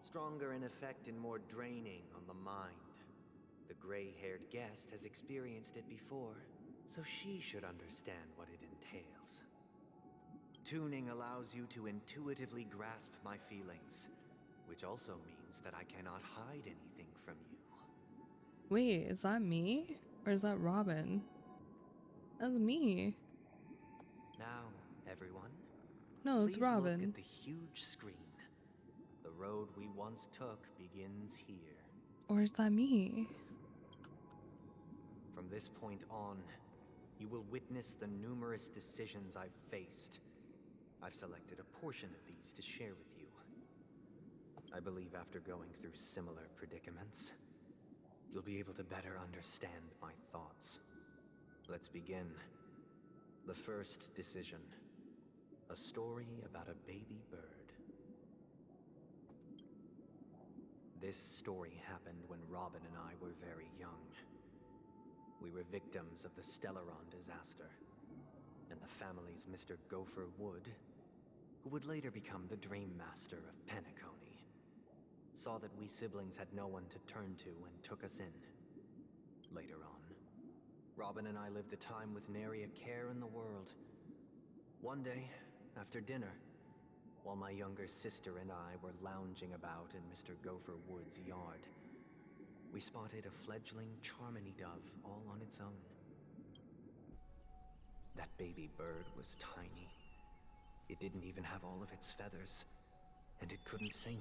Stronger in effect and more draining on the mind. The gray-haired guest has experienced it before, so she should understand what it entails. Tuning allows you to intuitively grasp my feelings, which also means that I cannot hide anything from you. Wait, is that me? Or is that Robin? That's me. Now, everyone, No, it's please look Robin. at the huge screen. The road we once took begins here. Or is that me? From this point on, you will witness the numerous decisions I've faced. I've selected a portion of these to share with you. I believe after going through similar predicaments, you'll be able to better understand my thoughts. Let's begin. The first decision. A story about a baby bird. This story happened when Robin and I were very young. We were victims of the Stellaron disaster, and the family's Mr. Gopher Wood, who would later become the Dream Master of Penacony, saw that we siblings had no one to turn to and took us in. Later on, Robin and I lived a time with nary a care in the world. One day, after dinner, while my younger sister and I were lounging about in Mr. Gopher Wood's yard, we spotted a fledgling Charmony dove all on its own. That baby bird was tiny. It didn't even have all of its feathers, and it couldn't sing.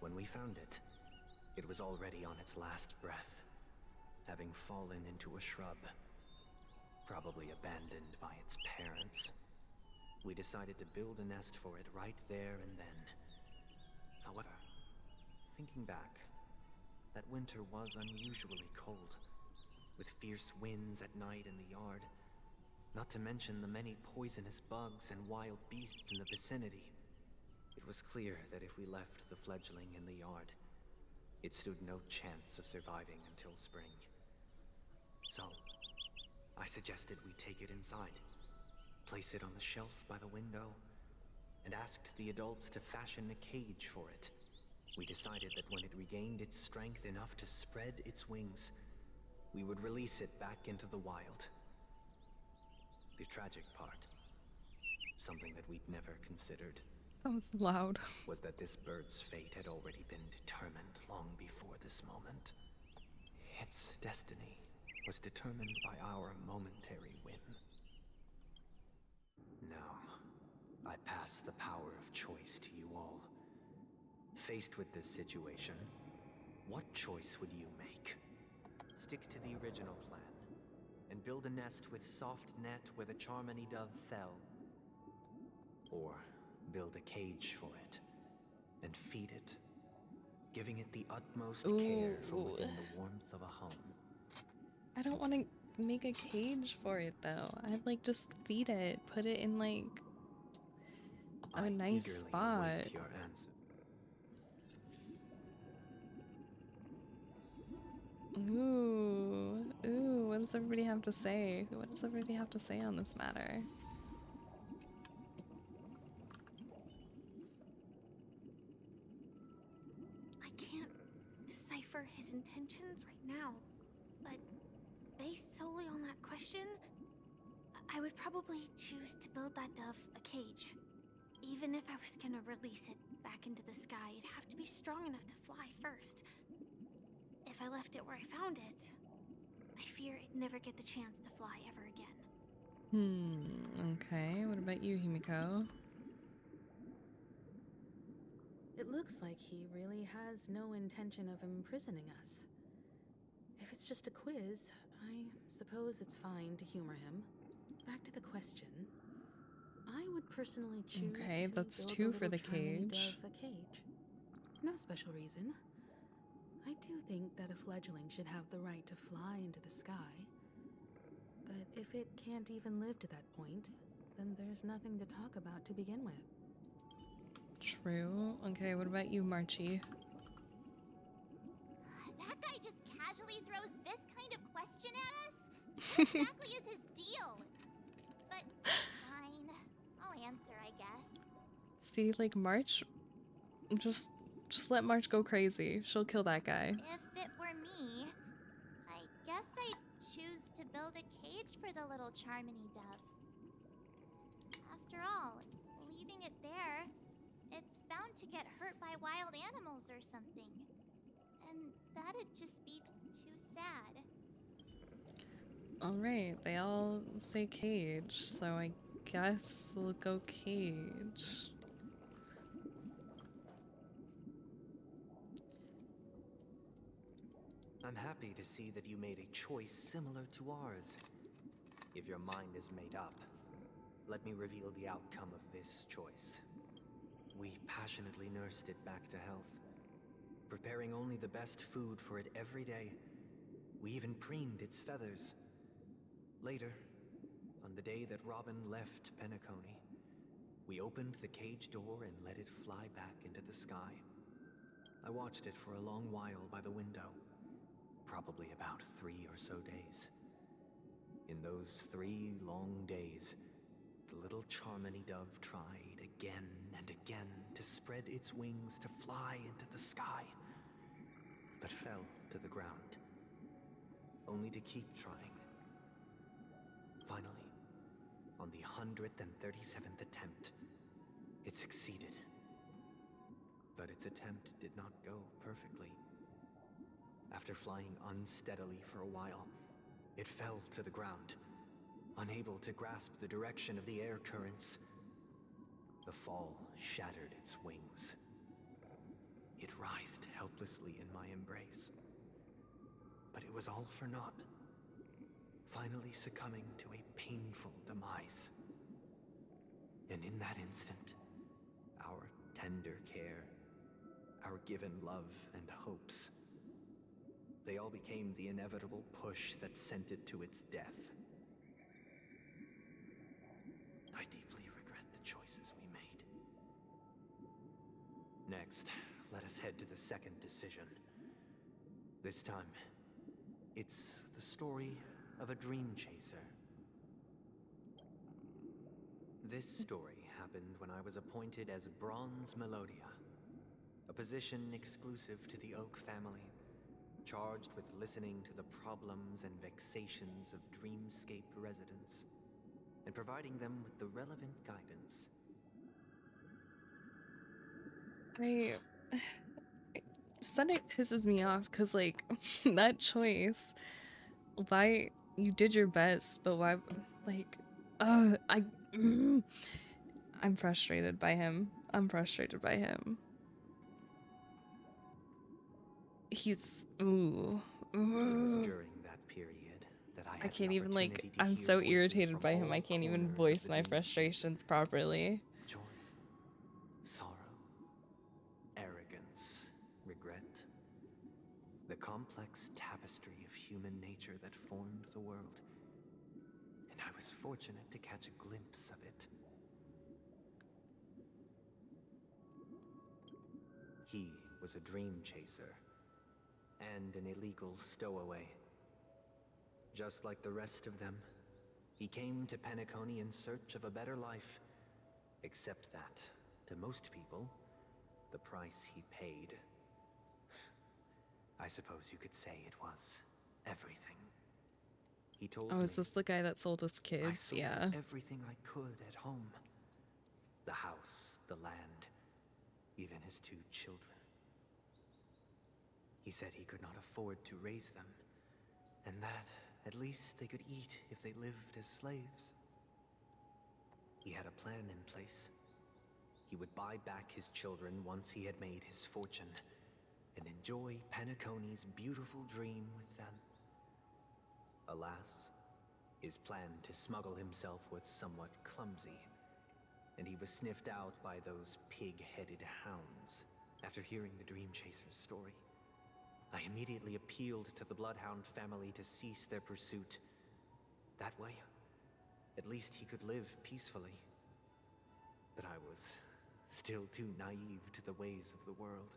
When we found it, it was already on its last breath, having fallen into a shrub, probably abandoned by its parents. We decided to build a nest for it right there and then. However, thinking back, that winter was unusually cold, with fierce winds at night in the yard, not to mention the many poisonous bugs and wild beasts in the vicinity. It was clear that if we left the fledgling in the yard, it stood no chance of surviving until spring. So, I suggested we take it inside, place it on the shelf by the window, and asked the adults to fashion a cage for it. We decided that when it regained its strength enough to spread its wings, we would release it back into the wild. The tragic part, something that we'd never considered, That was loud. was that this bird's fate had already been determined long before this moment. Its destiny was determined by our momentary whim. Now, I pass the power of choice to you all. Faced with this situation, what choice would you make? Stick to the original plan, and build a nest with soft net where the Charmony dove fell. Or build a cage for it, and feed it, giving it the utmost care from within the warmth of a home. I don't want to make a cage for it though. I'd like just feed it, put it in like a nice Eagerly spot. await your answer. Ooh, what does everybody have to say? What does everybody have to say on this matter? I can't decipher his intentions right now, but based solely on that question, I would probably choose to build that dove a cage. Even if I was gonna release it back into the sky, it'd have to be strong enough to fly first. If I left it where I found it, I fear it'd never get the chance to fly ever again. Okay, what about you, Himiko? It looks like he really has no intention of imprisoning us. If it's just a quiz, I suppose it's fine to humor him. Back to the question. I would personally choose Okay, to that's build 2 the for little the Charmony cage. Dove a cage. No special reason. I do think that a fledgling should have the right to fly into the sky. But if it can't even live to that point, then there's nothing to talk about to begin with. True. Okay, what about you, Marchie? That guy just casually throws this kind of question at us? What exactly is his deal? But fine, I'll answer, I guess. See, like March, just let March go crazy. She'll kill that guy. If it were me, I guess I'd choose to build a cage for the little Charmony Dove. After all, leaving it there, it's bound to get hurt by wild animals or something. And that'd just be too sad. Alright, they all say cage, so I guess we'll go cage. I'm happy to see that you made a choice similar to ours. If your mind is made up, let me reveal the outcome of this choice. We passionately nursed it back to health, preparing only the best food for it every day. We even preened its feathers. Later, on the day that Robin left Penacony, we opened the cage door and let it fly back into the sky. I watched it for a long while by the window, probably about 3 or so days. In those 3 long days, the little Charmony Dove tried again and again to spread its wings to fly into the sky, but fell to the ground, only to keep trying. Finally, on the 137th attempt, it succeeded. But its attempt did not go perfectly. After flying unsteadily for a while, it fell to the ground, unable to grasp the direction of the air currents. The fall shattered its wings. It writhed helplessly in my embrace. But it was all for naught, finally succumbing to a painful demise. And in that instant, our tender care, our given love and hopes, they all became the inevitable push that sent it to its death. I deeply regret the choices we made. Next, let us head to the second decision. This time, it's the story of a dream chaser. This story happened when I was appointed as Bronze Melodia, a position exclusive to the Oak family, charged with listening to the problems and vexations of Dreamscape residents, and providing them with the relevant guidance. Sunday pisses me off because, like, that choice, why you did your best, but why, like, I'm frustrated by him. I'm frustrated by him. He's, ooh. It was during that period that I I had can't the even, like, opportunity to I'm hear so voices irritated from by him, I all can't even corners of voice the my Dreamscape. frustrations properly. Joy, sorrow, arrogance, regret. The complex tapestry of human nature that formed the world. And I was fortunate to catch a glimpse of it. He was a dream chaser and an illegal stowaway. Just like the rest of them, he came to Penacony in search of a better life. Except that, to most people, the price he paid, I suppose you could say it was everything. He told Oh, me is this the guy that sold his I kids? sold Yeah. everything I could at home. The house, the land, even his 2 children. He said he could not afford to raise them, and that at least they could eat if they lived as slaves. He had a plan in place. He would buy back his children once he had made his fortune, and enjoy Penacony's beautiful dream with them. Alas, his plan to smuggle himself was somewhat clumsy, and he was sniffed out by those pig-headed hounds. After hearing the Dream Chaser's story, I immediately appealed to the Bloodhound family to cease their pursuit. That way, at least he could live peacefully. But I was still too naive to the ways of the world.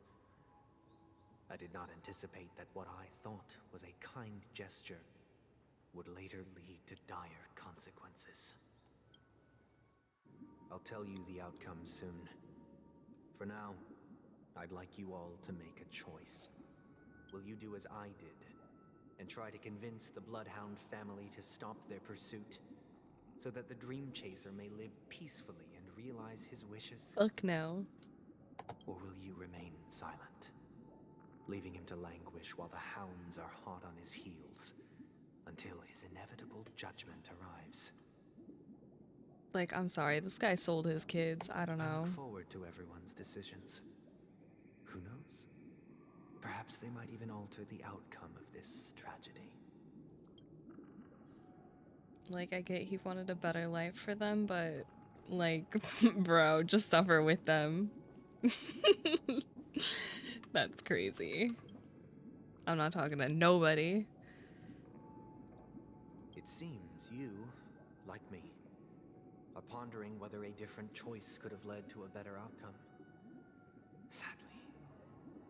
I did not anticipate that what I thought was a kind gesture would later lead to dire consequences. I'll tell you the outcome soon. For now, I'd like you all to make a choice. Will you do as I did, and try to convince the Bloodhound family to stop their pursuit, so that the Dream Chaser may live peacefully and realize his wishes? Fuck no. Or will you remain silent, leaving him to languish while the hounds are hot on his heels, until his inevitable judgment arrives? Like, I'm sorry, this guy sold his kids. I don't I know. look forward to everyone's decisions. Who knows? Perhaps they might even alter the outcome of this tragedy. Like, I get he wanted a better life for them, but, like, bro, just suffer with them. That's crazy. I'm not talking to nobody. It seems you, like me, are pondering whether a different choice could have led to a better outcome. Sadly,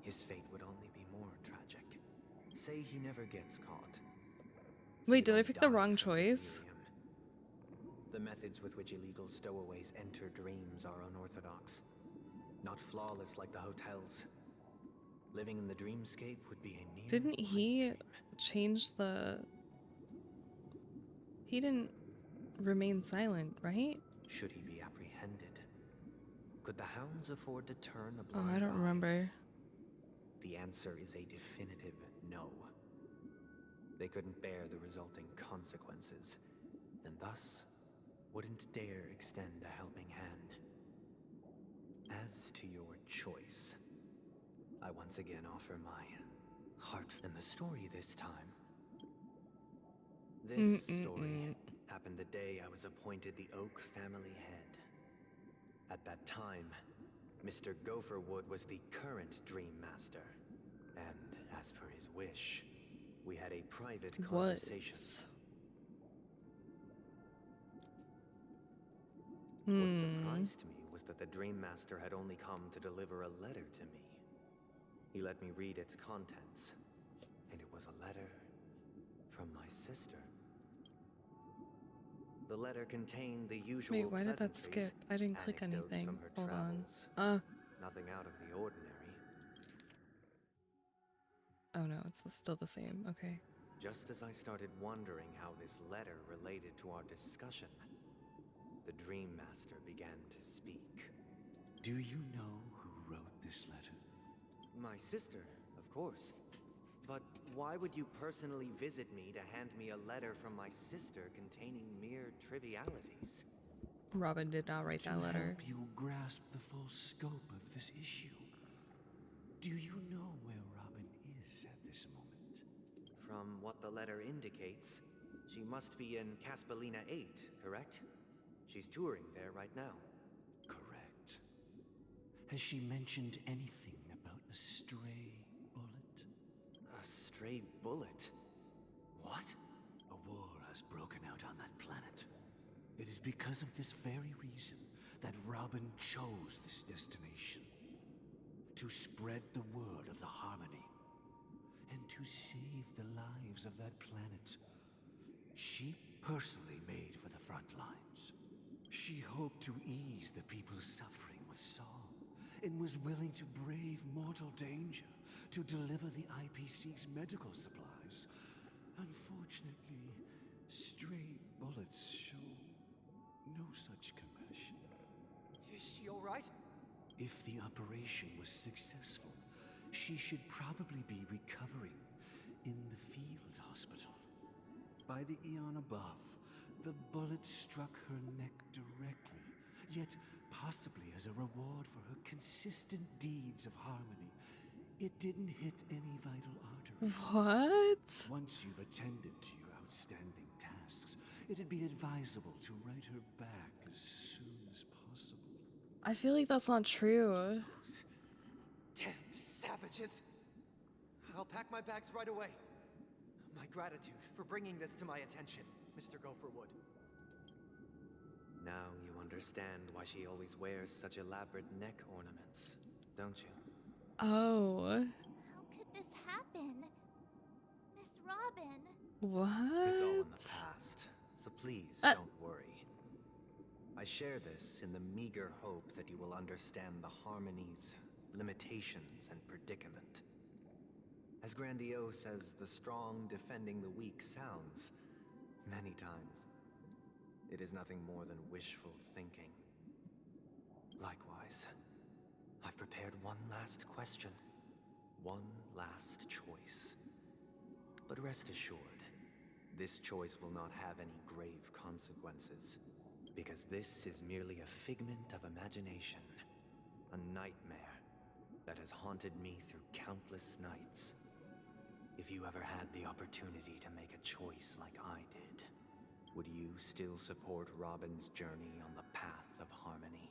his fate would only be more tragic. Say he never gets caught. Wait, did I pick the wrong choice? The methods with which illegal stowaways enter dreams are unorthodox. Not flawless like the hotels. Living in the dreamscape would be a near Didn't he change the... He didn't remain silent, right? Should he be apprehended? Could the hounds afford to turn a Oh, blind I don't eye? remember. The answer is a definitive no. They couldn't bear the resulting consequences, and thus wouldn't dare extend a helping hand. As to your choice, I once again offer my heart and the story this time. This story happened the day I was appointed the Oak family head. At that time, Mr. Gopherwood was the current Dream Master, and as per his wish, we had a private conversation. What surprised me was that the Dream Master had only come to deliver a letter to me. He let me read its contents, and it was a letter from my sister. The letter contained the usual Wait, why did that skip? pleasantries, I didn't click anecdotes anything. from her Hold on. travels. Nothing out of the ordinary. Oh no, it's still the same. Okay. Just as I started wondering how this letter related to our discussion, the Dream Master began to speak. Do you know who wrote this letter? My sister, of course. But why would you personally visit me to hand me a letter from my sister containing mere trivialities? Robin did not write that letter. To help you grasp the full scope of this issue. Do you know where Robin is at this moment? From what the letter indicates, she must be in Caspelina 8, correct? She's touring there right now. Correct. Has she mentioned anything about a stray bullet? A stray bullet? What? A war has broken out on that planet. It is because of this very reason that Robin chose this destination. To spread the word of the harmony. And to save the lives of that planet. She personally made for the front lines. She hoped to ease the people's suffering with song, and was willing to brave mortal danger to deliver the IPC's medical supplies. Unfortunately, stray bullets show no such compassion. Is she all right? If the operation was successful, she should probably be recovering in the field hospital. By the eon above, the bullet struck her neck directly Yet, possibly as a reward for her consistent deeds of harmony, it didn't hit any vital arteries. What? Once you've attended to your outstanding tasks, it'd be advisable to write her back as soon as possible. I feel like that's not true. Damn savages! I'll pack my bags right away. My gratitude for bringing this to my attention, Mr. Gopherwood. Now you understand why she always wears such elaborate neck ornaments, don't you? Oh. How could this happen? Miss Robin. What? It's all in the past, so please don't worry. I share this in the meager hope that you will understand the harmony's limitations and predicament. As grandiose as the strong defending the weak sounds, many times, it is nothing more than wishful thinking. Likewise, I've prepared one last question, one last choice. But rest assured, this choice will not have any grave consequences, because this is merely a figment of imagination, a nightmare that has haunted me through countless nights. If you ever had the opportunity to make a choice like I did, would you still support Robin's journey on the path of harmony?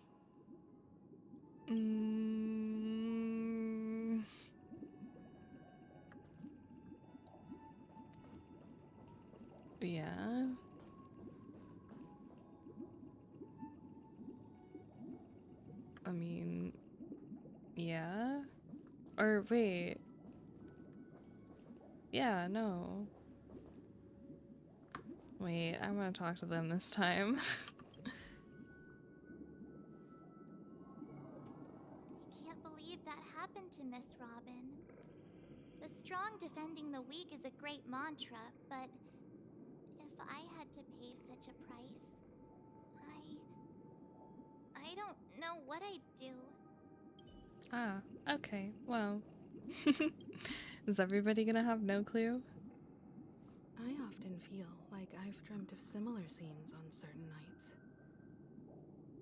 Yeah. I mean, yeah. Or wait. Yeah, no. Wait, I'm gonna talk to them this time. I can't believe that happened to Miss Robin. The strong defending the weak is a great mantra, but if I had to pay such a price, I don't know what I'd do. Ah, okay, well. Is everybody gonna have no clue? I often feel like I've dreamt of similar scenes on certain nights.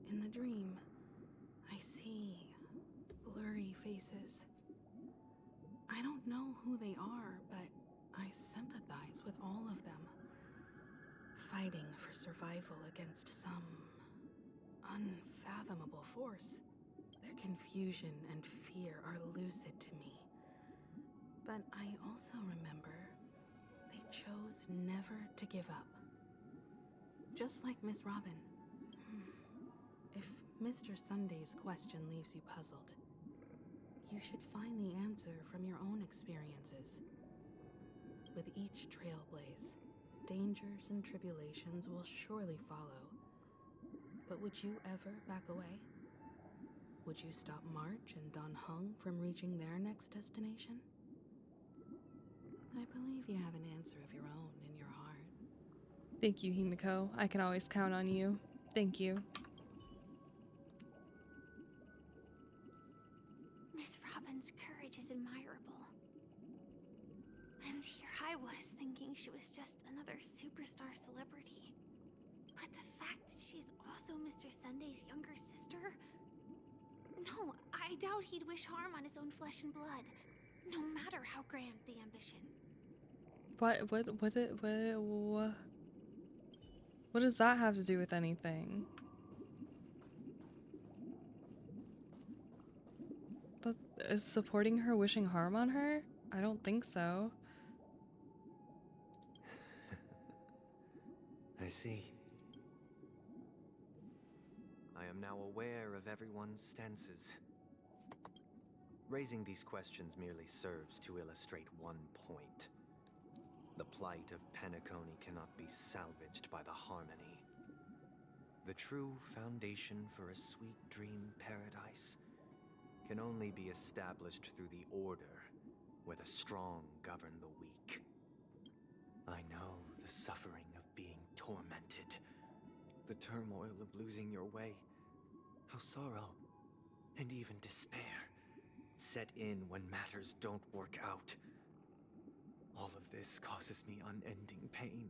In the dream, I see blurry faces. I don't know who they are, but I sympathize with all of them. Fighting for survival against some unfathomable force. Their confusion and fear are lucid to me. But I also remember they chose never to give up. Just like Miss Robin. If Mr. Sunday's question leaves you puzzled, you should find the answer from your own experiences. With each trailblaze, dangers and tribulations will surely follow. But would you ever back away? Would you stop March and Don Hung from reaching their next destination? I believe you have an answer of your own in your heart. Thank you, Himiko. I can always count on you. Thank you. Miss Robin's courage is admirable. And here I was thinking she was just another superstar celebrity. But the fact that she's also Mr. Sunday's younger sister? No, I doubt he'd wish harm on his own flesh and blood, no matter how grand the ambition. What does that have to do with anything? Is supporting her wishing harm on her? I don't think so. I see. I am now aware of everyone's stances. Raising these questions merely serves to illustrate one point. The plight of Penacony cannot be salvaged by the harmony. The true foundation for a sweet dream paradise can only be established through the order where the strong govern the weak. I know the suffering of being tormented, the turmoil of losing your way, how sorrow and even despair set in when matters don't work out. All of this causes me unending pain,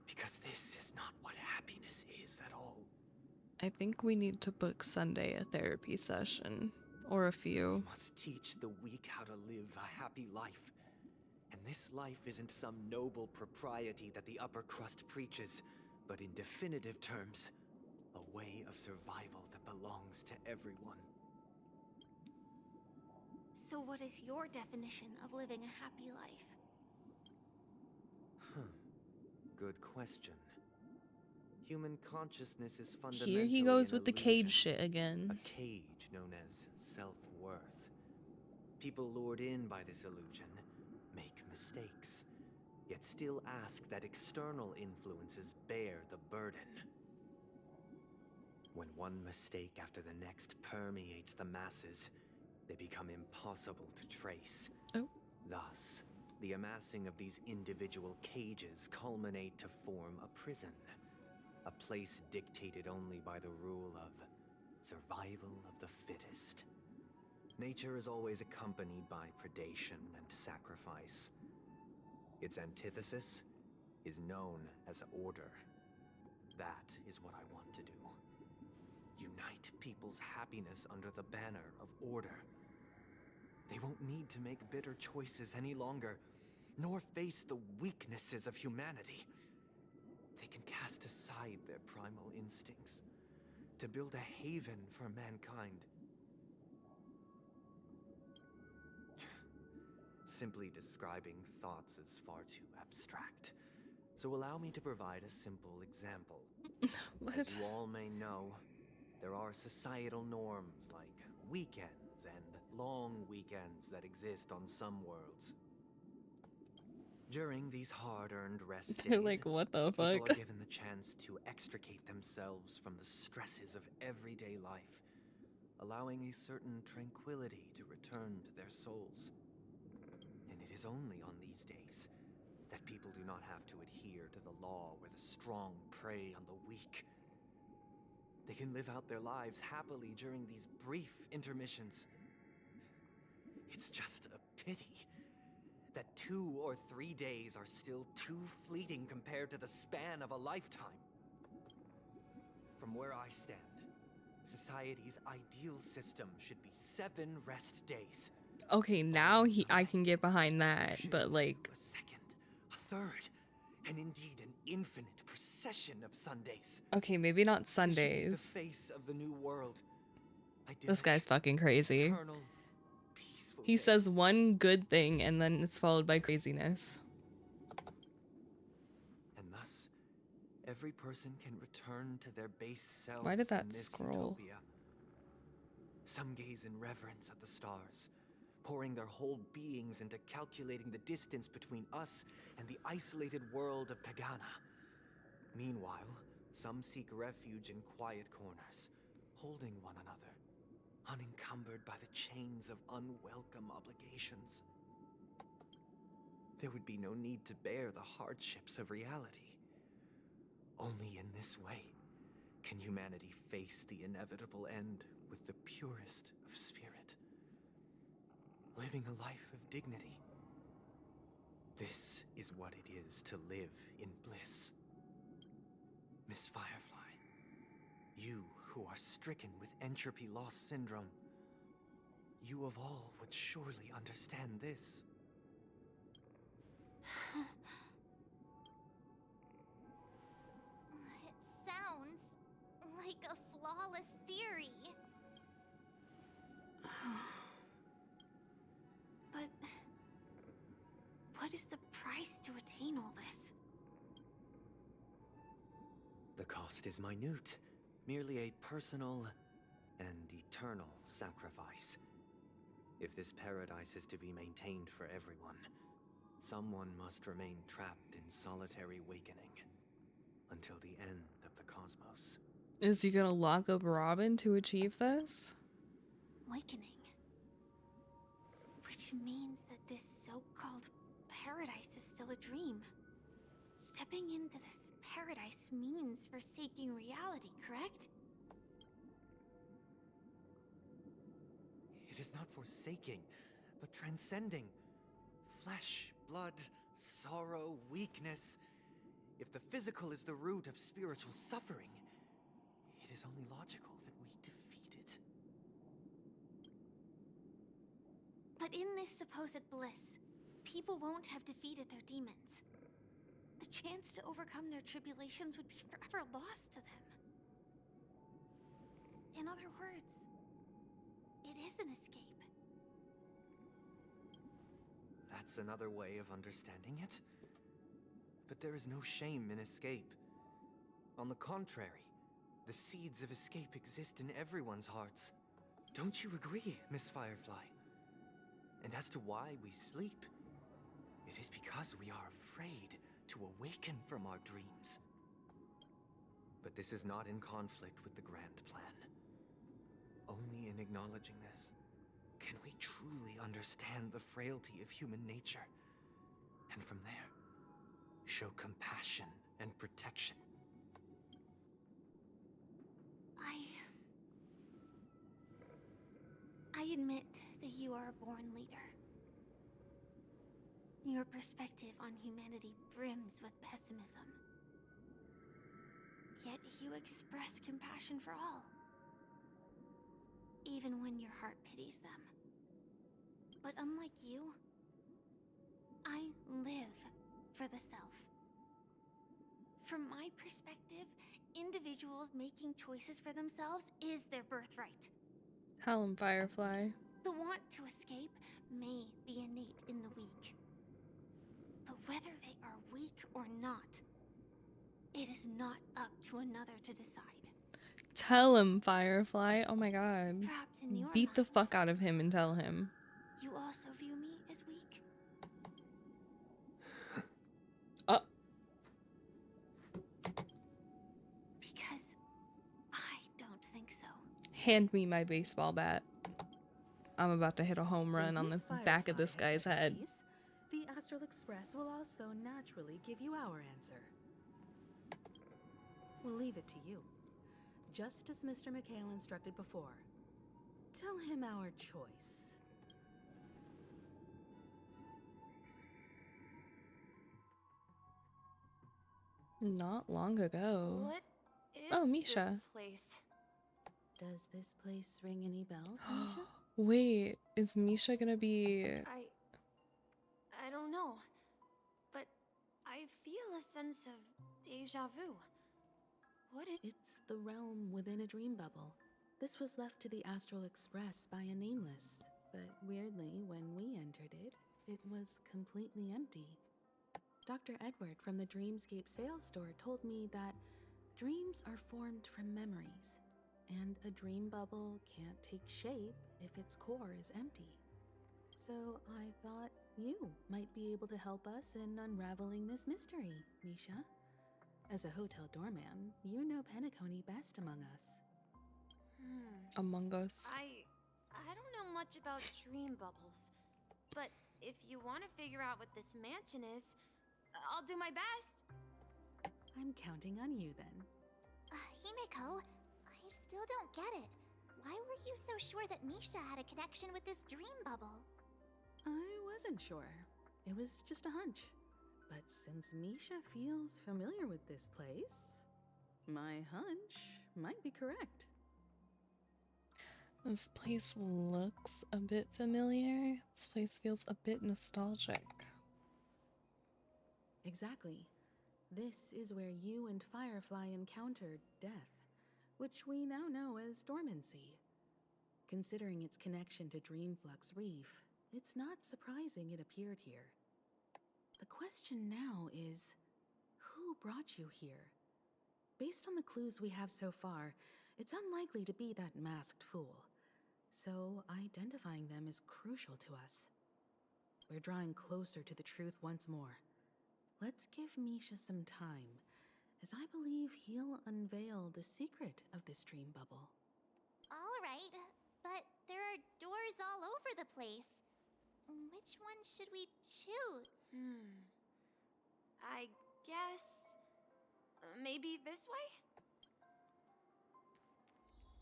because this is not what happiness is at all. I think we need to book Sunday a therapy session. Or a few. Must teach the weak how to live a happy life. And this life isn't some noble propriety that the upper crust preaches, but in definitive terms, a way of survival that belongs to everyone. So what is your definition of living a happy life? Good question. Human consciousness is fundamentally Here he goes an with the illusion. cage shit again. A cage known as self-worth. People lured in by this illusion make mistakes, yet still ask that external influences bear the burden. When one mistake after the next permeates the masses, they become impossible to trace. Oh. Thus, the amassing of these individual cages culminate to form a prison. A place dictated only by the rule of survival of the fittest. Nature is always accompanied by predation and sacrifice. Its antithesis is known as order. That is what I want to do. Unite people's happiness under the banner of order. They won't need to make bitter choices any longer, nor face the weaknesses of humanity. They can cast aside their primal instincts to build a haven for mankind. Simply describing thoughts is far too abstract, so allow me to provide a simple example. As you all may know, there are societal norms like weekends and long weekends that exist on some worlds. During these hard-earned rest days, They're like, what the people fuck? are given the chance to extricate themselves from the stresses of everyday life, allowing a certain tranquility to return to their souls. And it is only on these days that people do not have to adhere to the law where the strong prey on the weak. They can live out their lives happily during these brief intermissions. It's just a pity that 2 or 3 days are still too fleeting compared to the span of a lifetime. From where I stand, society's ideal system should be 7 rest days. Okay, now I can get behind that, but like A second, a third, and indeed an infinite procession of Sundays. okay, maybe not This should be the Sundays. face of the new world. This guy's fucking crazy. Eternal, He says one good thing and then it's followed by craziness. and thus every person can return to their base selves. Why did that in this scroll? utopia. Some gaze in reverence at the stars, pouring their whole beings into calculating the distance between us and the isolated world of Pagana. Meanwhile, some seek refuge in quiet corners, holding one another, unencumbered by the chains of unwelcome obligations. There would be no need to bear the hardships of reality. Only in this way can humanity face the inevitable end with the purest of spirit, living a life of dignity. This is what it is to live in bliss. Miss Firefly, you who are stricken with entropy loss syndrome, you of all would surely understand this. It sounds like a flawless theory. But what is the price to attain all this? The cost is minute, merely a personal and eternal sacrifice. If this paradise is to be maintained for everyone, someone must remain trapped in solitary wakening until the end of the cosmos. Is he gonna lock up Robin to achieve this? Awakening. Which means that this so-called paradise is still a dream. Stepping into this paradise means forsaking reality, correct? It is not forsaking, but transcending. Flesh, blood, sorrow, weakness. If the physical is the root of spiritual suffering, it is only logical that we defeat it. But in this supposed bliss, people won't have defeated their demons. The chance to overcome their tribulations would be forever lost to them. In other words, it is an escape. That's another way of understanding it. But there is no shame in escape. On the contrary, the seeds of escape exist in everyone's hearts. Don't you agree, Miss Firefly? And as to why we sleep, it is because we are afraid to awaken from our dreams. But this is not in conflict with the grand plan. Only in acknowledging this can we truly understand the frailty of human nature, and from there, show compassion and protection. I admit that you are a born leader. Your perspective on humanity brims with pessimism. Yet you express compassion for all, even when your heart pities them. But unlike you, I live for the self. From my perspective, individuals making choices for themselves is their birthright. Tell him, Firefly. The want to escape may be innate in the weak. But whether they are weak or not, it is not up to another to decide. Tell him, Firefly. Oh my god. Perhaps in your Beat the fuck out of him and tell him. You also view me as weak? Because I don't think so. Hand me my baseball bat. I'm about to hit a home run on the back of this guy's head. The Astral Express will also naturally give you our answer. We'll leave it to you. Just as Mr. McHale instructed before. Tell him our choice. Not long ago. What is Oh, Misha. this place? Does this place ring any bells, Misha? Wait, is Misha gonna be... I don't know, but I feel a sense of deja vu. What is... It's the realm within a dream bubble. This was left to the Astral Express by a nameless, but weirdly, when we entered it, it was completely empty. Dr. Edward from the Dreamscape sales store told me that dreams are formed from memories, and a dream bubble can't take shape if its core is empty. So I thought you might be able to help us in unraveling this mystery, Misha. As a hotel doorman, you know Penacony best among us. Among Us. I don't know much about dream bubbles, but if you want to figure out what this mansion is, I'll do my best. I'm counting on you then. Himeko, I still don't get it. Why were you so sure that Misha had a connection with this dream bubble? I wasn't sure. It was just a hunch. But since Misha feels familiar with this place, my hunch might be correct. This place looks a bit familiar. This place feels a bit nostalgic. Exactly. This is where you and Firefly encountered death, which we now know as dormancy. Considering its connection to Dreamflux Reef, it's not surprising it appeared here. The question now is, who brought you here? Based on the clues we have so far, it's unlikely to be that masked fool. So identifying them is crucial to us. We're drawing closer to the truth once more. Let's give Misha some time, as I believe he'll unveil the secret of this dream bubble. All right, but there are doors all over the place. Which one should we choose? I guess... maybe this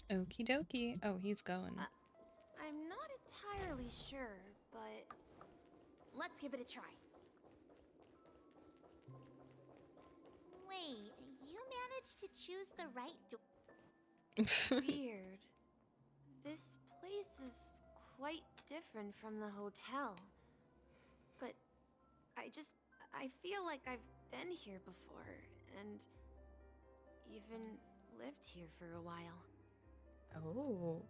way? Okie dokie. Oh, he's going. I'm not entirely sure, but... let's give it a try. Wait, you managed to choose the right door? Weird. This place is quite different from the hotel. But I feel like I've been here before and even lived here for a while. Oh.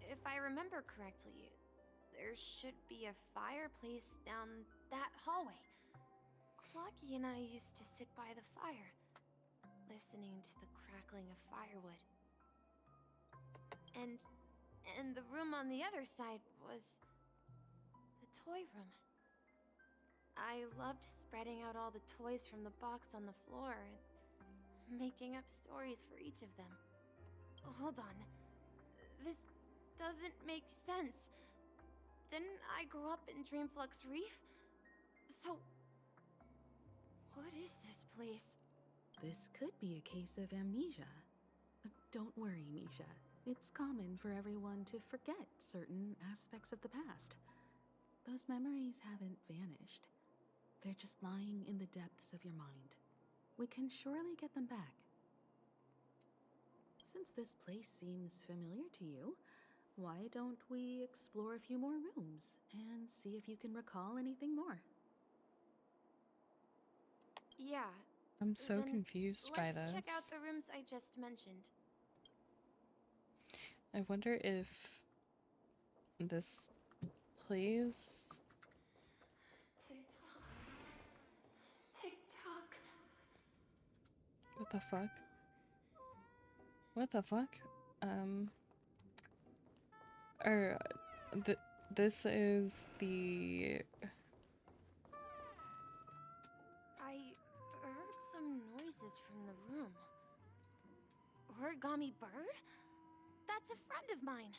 If I remember correctly, there should be a fireplace down that hallway. Clocky and I used to sit by the fire, listening to the crackling of firewood. And the room on the other side was the toy room. I loved spreading out all the toys from the box on the floor and making up stories for each of them. Hold on. This doesn't make sense. Didn't I grow up in Dreamflux Reef? So, what is this place? This could be a case of amnesia. But don't worry, Misha. It's common for everyone to forget certain aspects of the past. Those memories haven't vanished. They're just lying in the depths of your mind. We can surely get them back. Since this place seems familiar to you, why don't we explore a few more rooms and see if you can recall anything more? Yeah. I'm so then confused by let's this. check out the rooms I just mentioned. I wonder if this plays. Tick-tock. What the fuck? What the fuck? Or this is the. I heard some noises from the room. Origami bird? That's a friend of mine.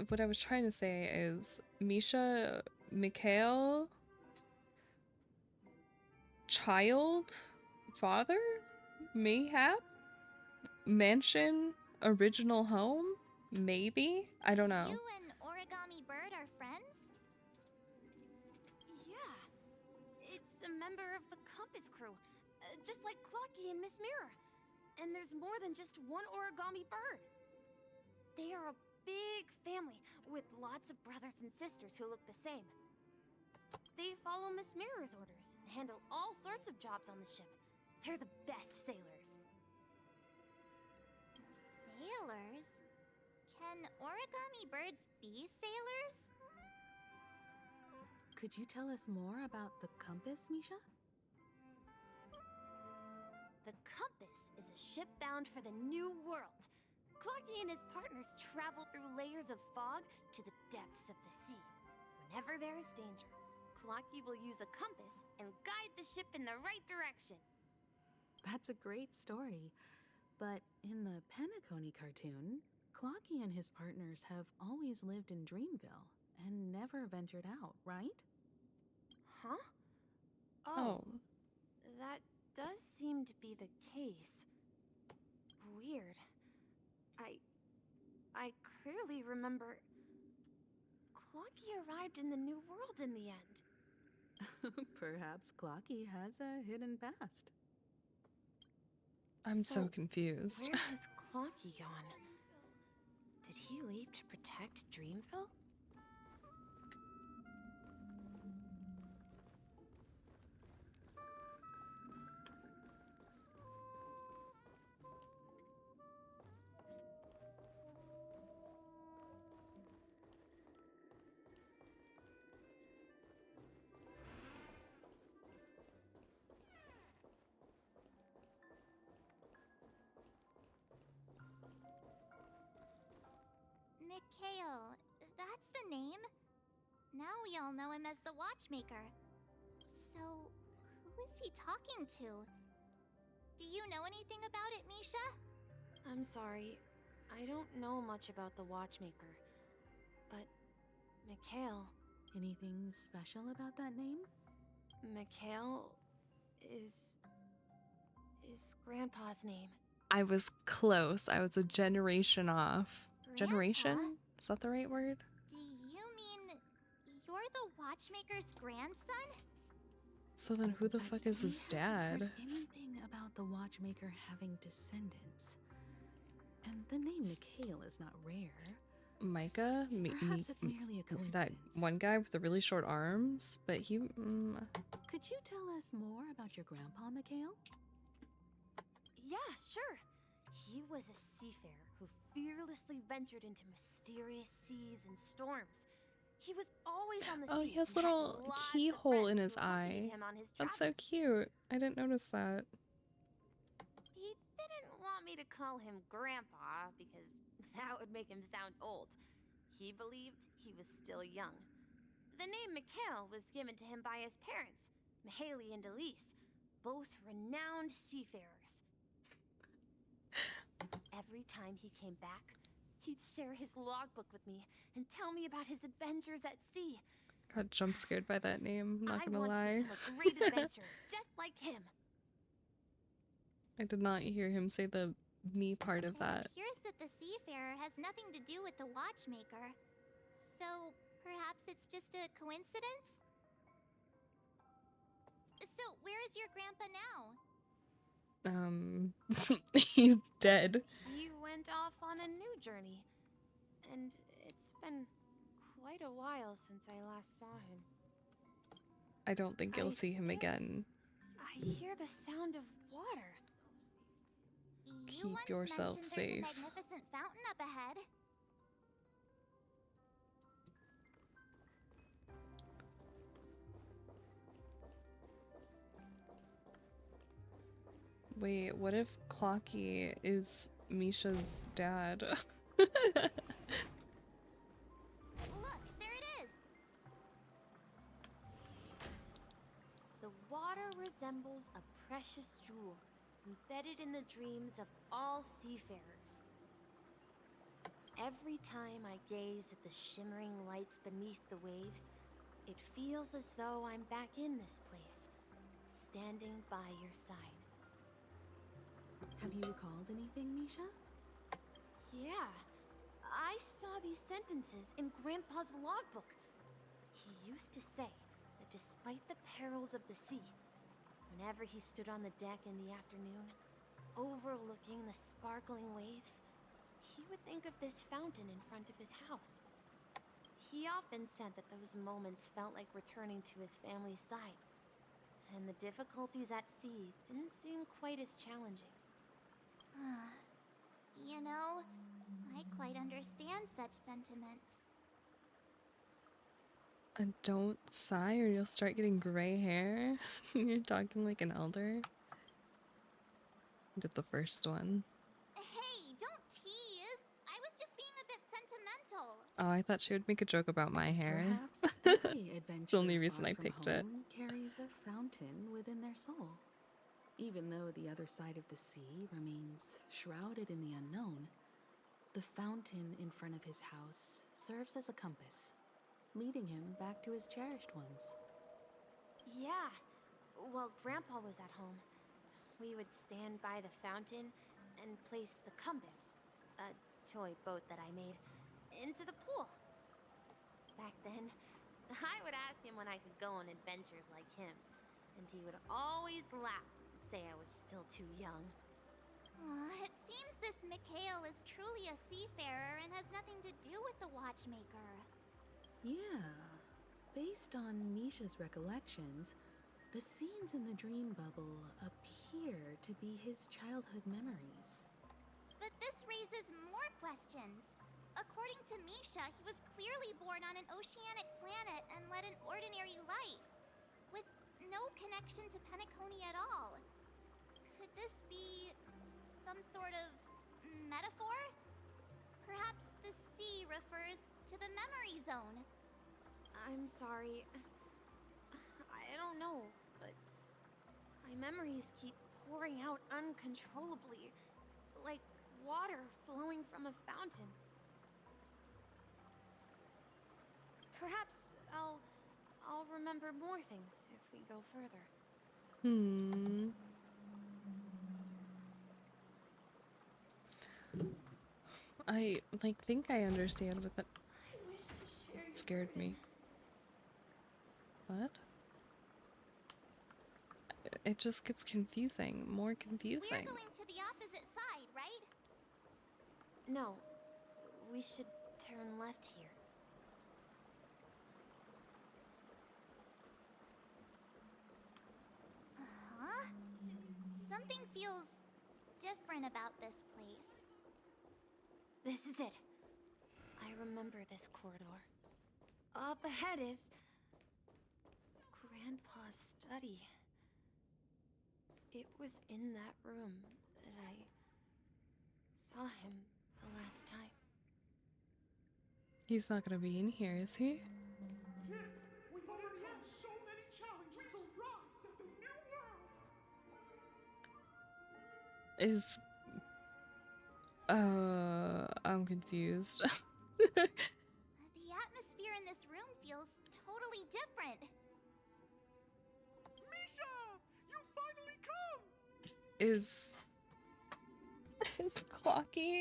What I was trying to say is Misha, Mikhail, child, father, mayhap, mansion, original home, maybe? I don't know. You and Origami Bird are friends? Yeah. It's a member of the Compass crew, just like Clocky and Miss Mirror. And there's more than just one Origami Bird. They are a big family with lots of brothers and sisters who look the same. They follow Miss Mirror's orders and handle all sorts of jobs on the ship. They're the best sailors. Sailors? Can Origami Birds be sailors? Could you tell us more about the compass, Misha? The Compass is a ship bound for the New World. Clocky and his partners travel through layers of fog to the depths of the sea. Whenever there is danger, Clocky will use a compass and guide the ship in the right direction. That's a great story. But in the Penacony cartoon, Clocky and his partners have always lived in Dreamville and never ventured out, right? Huh? Oh. That does seem to be the case. Weird. I clearly remember Clocky arrived in the New World in the end. Perhaps Clocky has a hidden past. I'm so confused. Where has Clocky gone? Did he leave to protect Dreamville? Mikhail, that's the name. Now we all know him as the Watchmaker. So, who is he talking to? Do you know anything about it, Misha? I'm sorry. I don't know much about the Watchmaker. But, Mikhail... Anything special about that name? Mikhail is Grandpa's name. I was close. I was a generation off. Generation? Is that the right word? Do you mean you're the Watchmaker's grandson? So then who the fuck is his I haven't dad? heard anything about the watchmaker having descendants. And the name Mikhail is not rare. Micah? Perhaps it's merely a That coincidence. one guy with the really short arms, but he... Could you tell us more about your grandpa, Mikhail? Yeah, sure. He was a seafarer who fearlessly ventured into mysterious seas and storms. He was always on the sea. Oh, he has and had little lots of keyhole in friends his who accompanied eye. him on his That's so travels. cute. I didn't notice that. He didn't want me to call him Grandpa because that would make him sound old. He believed he was still young. The name Mikhail was given to him by his parents, Mihaly and Elise, both renowned seafarers. Every time he came back, he'd share his logbook with me and tell me about his adventures at sea. Got jump scared by that name, I'm not I gonna want to lie. become a great adventurer, just like him. I did not hear him say the me part of that. It appears that the seafarer has nothing to do with the watchmaker. So, perhaps it's just a coincidence? So, where is your grandpa now? He's dead. He went off on a new journey, and it's been quite a while since I last saw him. I don't think you'll see him again. I hear the sound of water. You Keep once yourself mentioned safe. There's a magnificent fountain up ahead. Wait, what if Clocky is Misha's dad? Look, there it is. The water resembles a precious jewel embedded in the dreams of all seafarers. Every time I gaze at the shimmering lights beneath the waves, it feels as though I'm back in this place, standing by your side. Have you recalled anything, Misha? Yeah, I saw these sentences in Grandpa's logbook. He used to say that despite the perils of the sea, whenever he stood on the deck in the afternoon, overlooking the sparkling waves, he would think of this fountain in front of his house. He often said that those moments felt like returning to his family's side, and the difficulties at sea didn't seem quite as challenging. You know, I quite understand such sentiments. And don't sigh or you'll start getting gray hair. You're talking like an elder. Did the first one. Hey, don't tease! I was just being a bit sentimental. Oh, I thought she would make a joke about my hair. Perhaps every adventure the only reason far I from picked it. home carries a fountain within their soul. Even though the other side of the sea remains shrouded in the unknown, the fountain in front of his house serves as a compass, leading him back to his cherished ones. Yeah, while Grandpa was at home, we would stand by the fountain and place the compass, a toy boat that I made, into the pool. Back then, I would ask him when I could go on adventures like him, and he would always laugh and say I was still too young. It seems this Mikhail is truly a seafarer and has nothing to do with the watchmaker. Yeah, based on Misha's recollections, the scenes in the dream bubble appear to be his childhood memories. But this raises more questions. According to Misha, he was clearly born on an oceanic planet and led an ordinary life, with no connection to Penacony at all. Could this be some sort of metaphor? Perhaps the sea refers to the memory zone. I'm sorry. I don't know, but my memories keep pouring out uncontrollably, like water flowing from a fountain. Perhaps I'll remember more things if we go further. I think I understand what that scared me. What? it just gets confusing, more confusing. We're going to the opposite side, right? No, we should turn left here. Huh? Something feels different about this place. This is it. I remember this corridor. Up ahead is Grandpa's study. It was in that room that I saw him the last time. He's not gonna be in here, is he? We've overcome so many challenges. We've arrived at the new world. Is I'm confused. The atmosphere in this room feels totally different. Misha, you finally come. Is Clocky?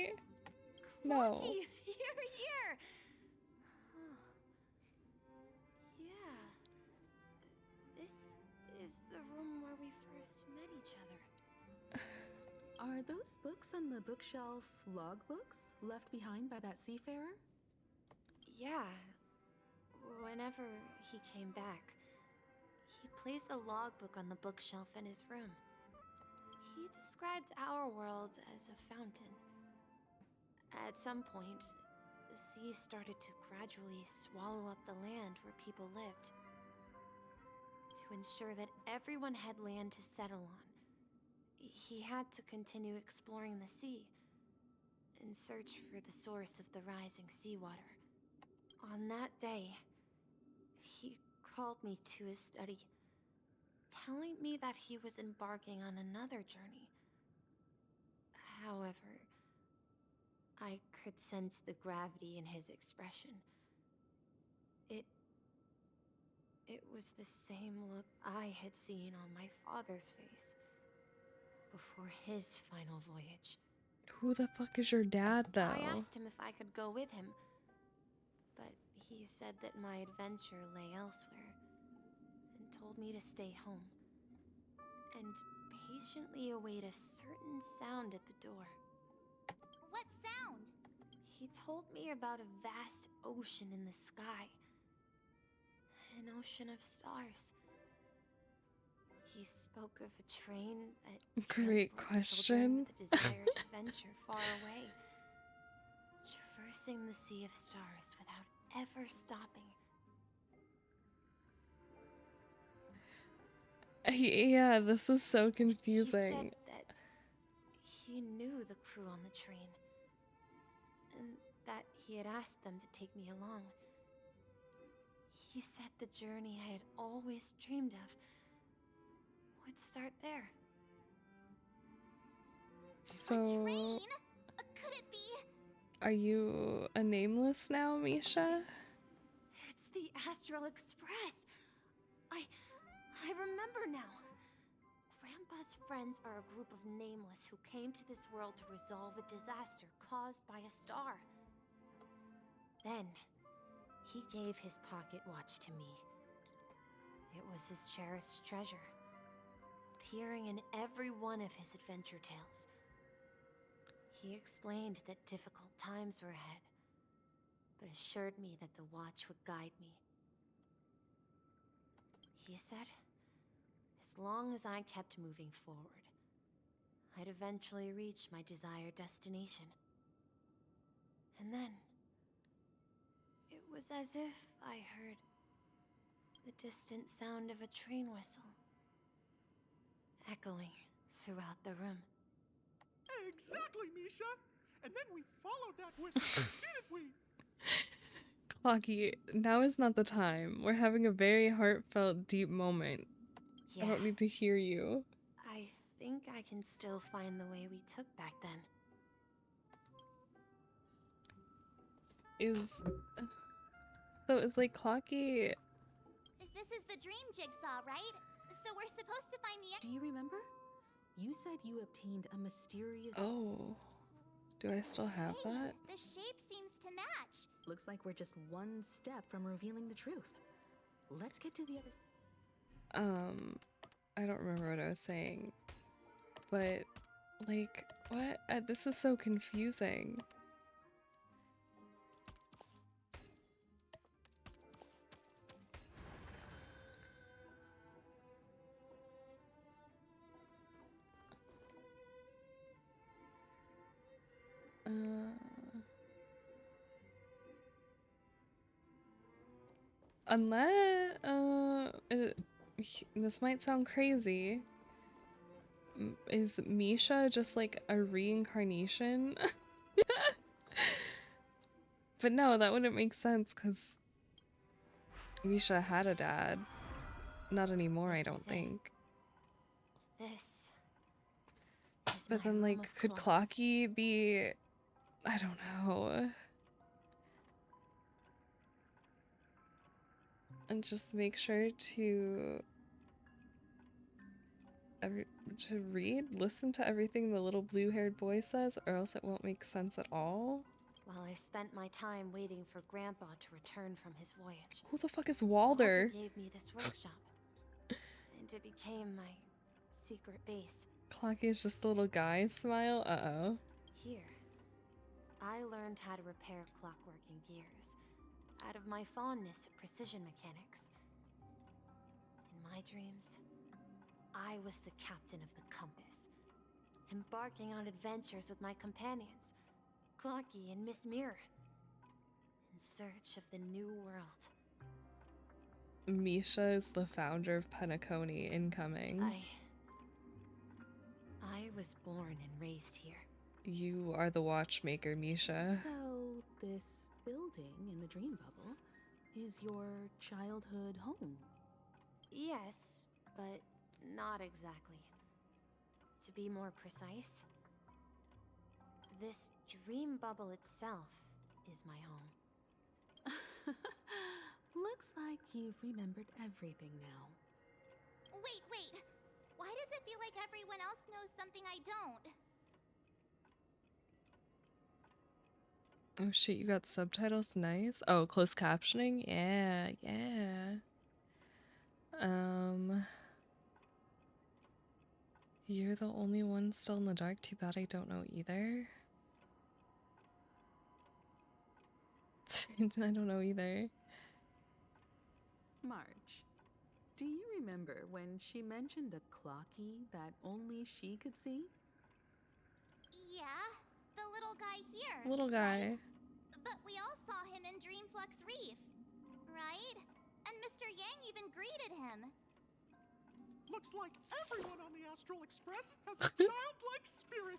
No. Clocky, you're here. Yeah. This is the room where we first met each other. Are those books on the bookshelf logbooks left behind by that seafarer? Yeah. Whenever he came back, he placed a logbook on the bookshelf in his room. He described our world as a fountain. At some point, the sea started to gradually swallow up the land where people lived. To ensure that everyone had land to settle on, he had to continue exploring the sea and search for the source of the rising seawater. On that day, he called me to his study, telling me that he was embarking on another journey. However, I could sense the gravity in his expression. It was the same look I had seen on my father's face before his final voyage. Who the fuck is your dad, though? I asked him if I could go with him, but he said that my adventure lay elsewhere and told me to stay home and patiently await a certain sound at the door. What sound? He told me about a vast ocean in the sky. An ocean of stars. He spoke of a train that Great transports children question. with a desire to venture far away, traversing the sea of stars without ever stopping. Yeah, this is so He confusing. said that he knew the crew on the train, and that he had asked them to take me along. He said the journey I had always dreamed of would start there. So, Could it be? are you a nameless now, Misha? It's the Astral Express. I remember now. Grandpa's friends are a group of nameless who came to this world to resolve a disaster caused by a star. Then, he gave his pocket watch to me. It was his cherished treasure, appearing in every one of his adventure tales. He explained that difficult times were ahead, but assured me that the watch would guide me. He said, as long as I kept moving forward, I'd eventually reach my desired destination. And then, it was as if I heard the distant sound of a train whistle, echoing throughout the room. Exactly, Misha. And then we followed that whistle, didn't we? Clocky, now is not the time. We're having a very heartfelt, deep moment. I Yeah. don't need to hear you. I think I can still find the way we took back then. So is like Clocky. This is the dream jigsaw, right? So we're supposed to find the. Do you remember? You said you obtained a mysterious... Oh. Do I still have that? The shape seems to match. Looks like we're just one step from revealing the truth. Let's get to the other... I don't remember what I was saying. But, like, what? This is so confusing. Unless, this might sound crazy. Is Misha just like a reincarnation? But no, that wouldn't make sense because Misha had a dad. Not anymore, I don't think. This. But then, like, could Clocky be... I don't know. And just make sure to listen to everything the little blue-haired boy says, or else it won't make sense at all. While I spent my time waiting for Grandpa to return from his voyage. Who the fuck is Walder? Gave me this workshop, and it became my secret base. Clocky's just a little guy smile. Uh-oh. Here, I learned how to repair clockwork and gears out of my fondness of precision mechanics. In my dreams, I was the captain of the compass, embarking on adventures with my companions, Clocky and Miss Mirror, in search of the new world. Misha is the founder of Penacony incoming. I was born and raised here. You are the watchmaker, Misha. So, this building in the dream bubble is your childhood home? Yes, but not exactly. To be more precise, this dream bubble itself is my home. Looks like you've remembered everything now. Wait. Why does it feel like everyone else knows something I don't? Oh shit, you got subtitles? Nice. Oh, closed captioning? Yeah. You're the only one still in the dark. Too bad I don't know either. I don't know either. Marge, do you remember when she mentioned a Clocky that only she could see? Yeah, the little guy here. Little guy. Right? But we all saw him in Dreamflux Reef, right? And Mr. Yang even greeted him. Looks like everyone on the Astral Express has a childlike spirit.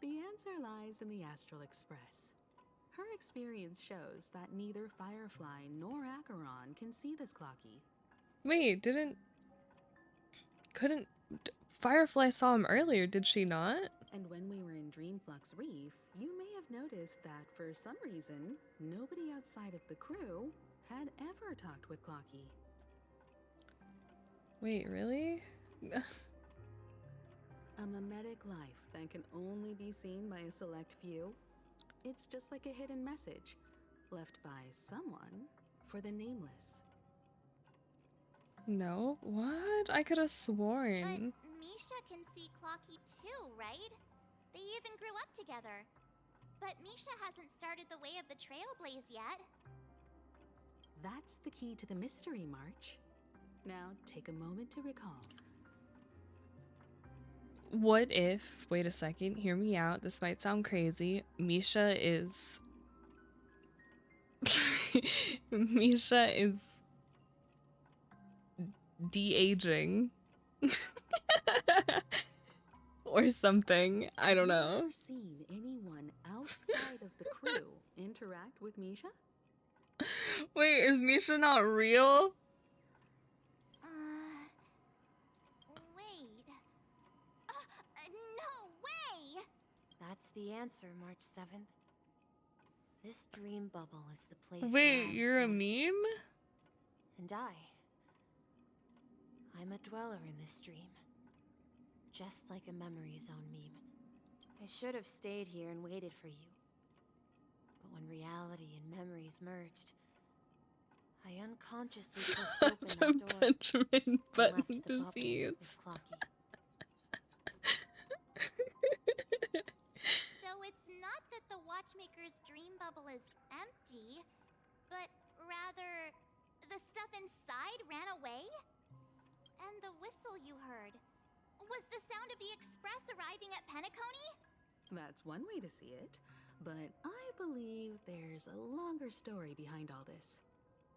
The answer lies in the Astral Express. Her experience shows that neither Firefly nor Acheron can see this Clocky. Wait, Firefly saw him earlier, did she not? And when we were in Dreamflux Reef, you may have noticed that for some reason, nobody outside of the crew had ever talked with Clocky. Wait, really? A mimetic life that can only be seen by a select few. It's just like a hidden message left by someone for the nameless. No? What? I could have sworn. But Misha can see Clocky too, right? They even grew up together. But Misha hasn't started the way of the Trailblaze yet. That's the key to the mystery, March. Now, take a moment to recall. What if, wait a second, hear me out, this might sound crazy, Misha is de-aging. Or something, I don't know. Have you ever seen anyone outside of the crew interact with Misha? Wait, is Misha not real? Wait. No way! That's the answer, March 7th. This dream bubble is the place. Wait, you're a meme? And I'm a dweller in this dream. Just like a memory zone meme. I should have stayed here and waited for you. But when reality and memories merged, I unconsciously pushed open The that door Benjamin and Button left the bubble disease. with Clocky. So it's not that the watchmaker's dream bubble is empty, but rather the stuff inside ran away? And the whistle you heard was the sound of the express arriving at Penacony? That's one way to see it, but I believe there's a longer story behind all this.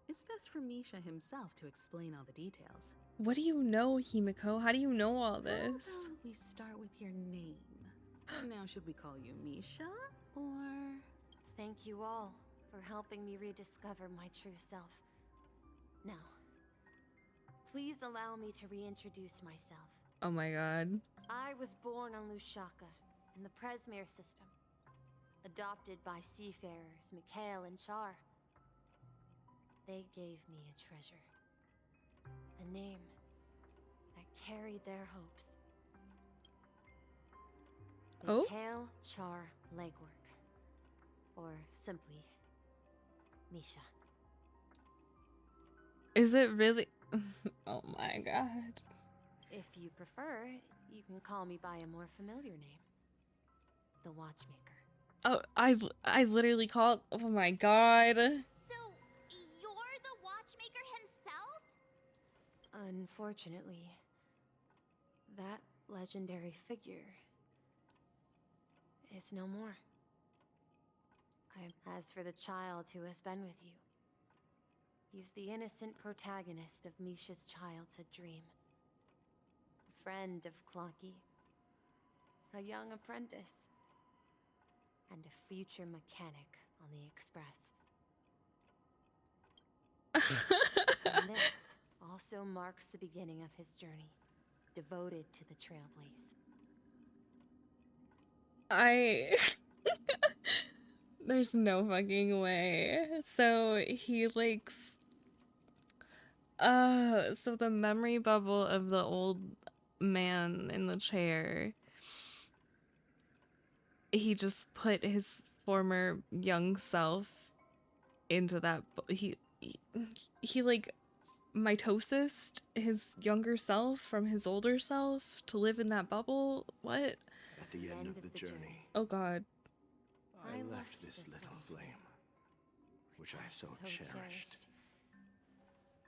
It's best for Misha himself to explain all the details. What do you know, Himiko? How do you know all this? How about we start with your name? Now, should we call you Misha, or...? Thank you all for helping me rediscover my true self. Now, please allow me to reintroduce myself. Oh my god. I was born on Lushaka, in the Presmere system. Adopted by seafarers Mikhail and Char. They gave me a treasure. A name that carried their hopes. Oh? Mikhail Char Legwork. Or simply, Misha. Is it really? Oh my god. If you prefer, you can call me by a more familiar name. The Watchmaker. Oh, I literally called. Oh my god. So, you're the watchmaker himself? Unfortunately, that legendary figure is no more. As for the child who has been with you, he's the innocent protagonist of Misha's childhood dream. A friend of Clocky, a young apprentice, and a future mechanic on the Express. And this also marks the beginning of his journey, devoted to the Trailblaze. There's no fucking way. So he likes... so the memory bubble of the old man in the chair, he just put his former young self into that. He like mitosis his younger self from his older self to live in that bubble. What? At the end of the journey, Oh god. I left this little flame, which I so cherished,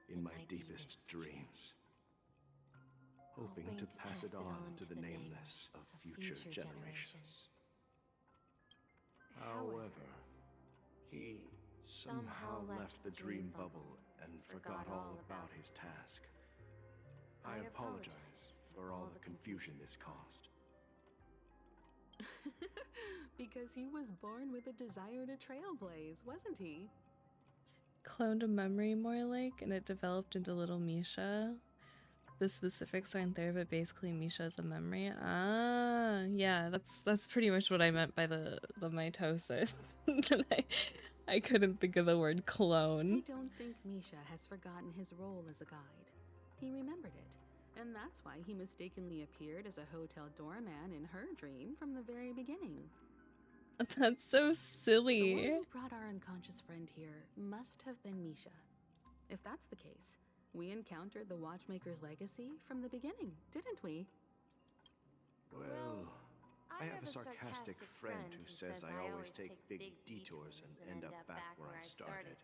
in my deepest dreams, hoping to pass it on to the nameless of future generations. However, he somehow left the dream bubble and forgot all about his task. I apologize for all the confusion this caused. Because he was born with a desire to trailblaze, wasn't he? Cloned a memory more like, and it developed into little Misha. The specifics aren't there, but basically Misha is a memory. Ah, yeah, that's pretty much what I meant by the mitosis. I couldn't think of the word clone. I don't think Misha has forgotten his role as a guide. He remembered it, and that's why he mistakenly appeared as a hotel doorman in her dream from the very beginning. That's so The silly. one who brought our unconscious friend here must have been Misha. If that's the case, we encountered the Watchmaker's legacy from the beginning, didn't we? Well, I have a sarcastic friend who says I always take big detours and end up back where I started.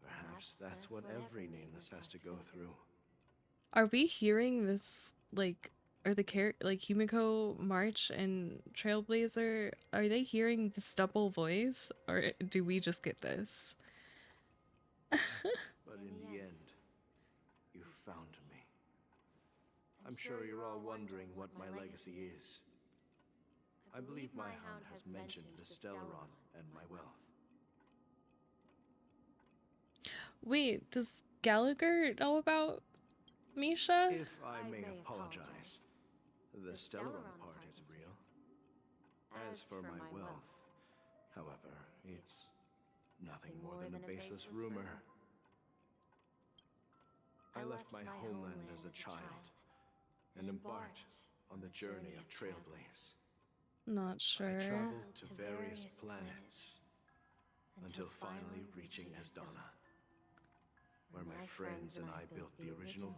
Perhaps that's what every nameless has to go through. Are we hearing this, like, are the like Himiko, March, and Trailblazer, are they hearing this double voice, or do we just get this? But in the end, you found me. I'm sure you're all wondering what my legacy is. I believe my hound has mentioned the Stellaron and my wealth. Wait, does Gallagher know about Misha? If I may apologize, the Stellaron part is real. As for my wealth, however, it's nothing more than a baseless rumor. I left my homeland as a child and embarked on the journey of Trailblaze. Not sure. I traveled to various planets until finally reaching Asdana. where my friends and I built the original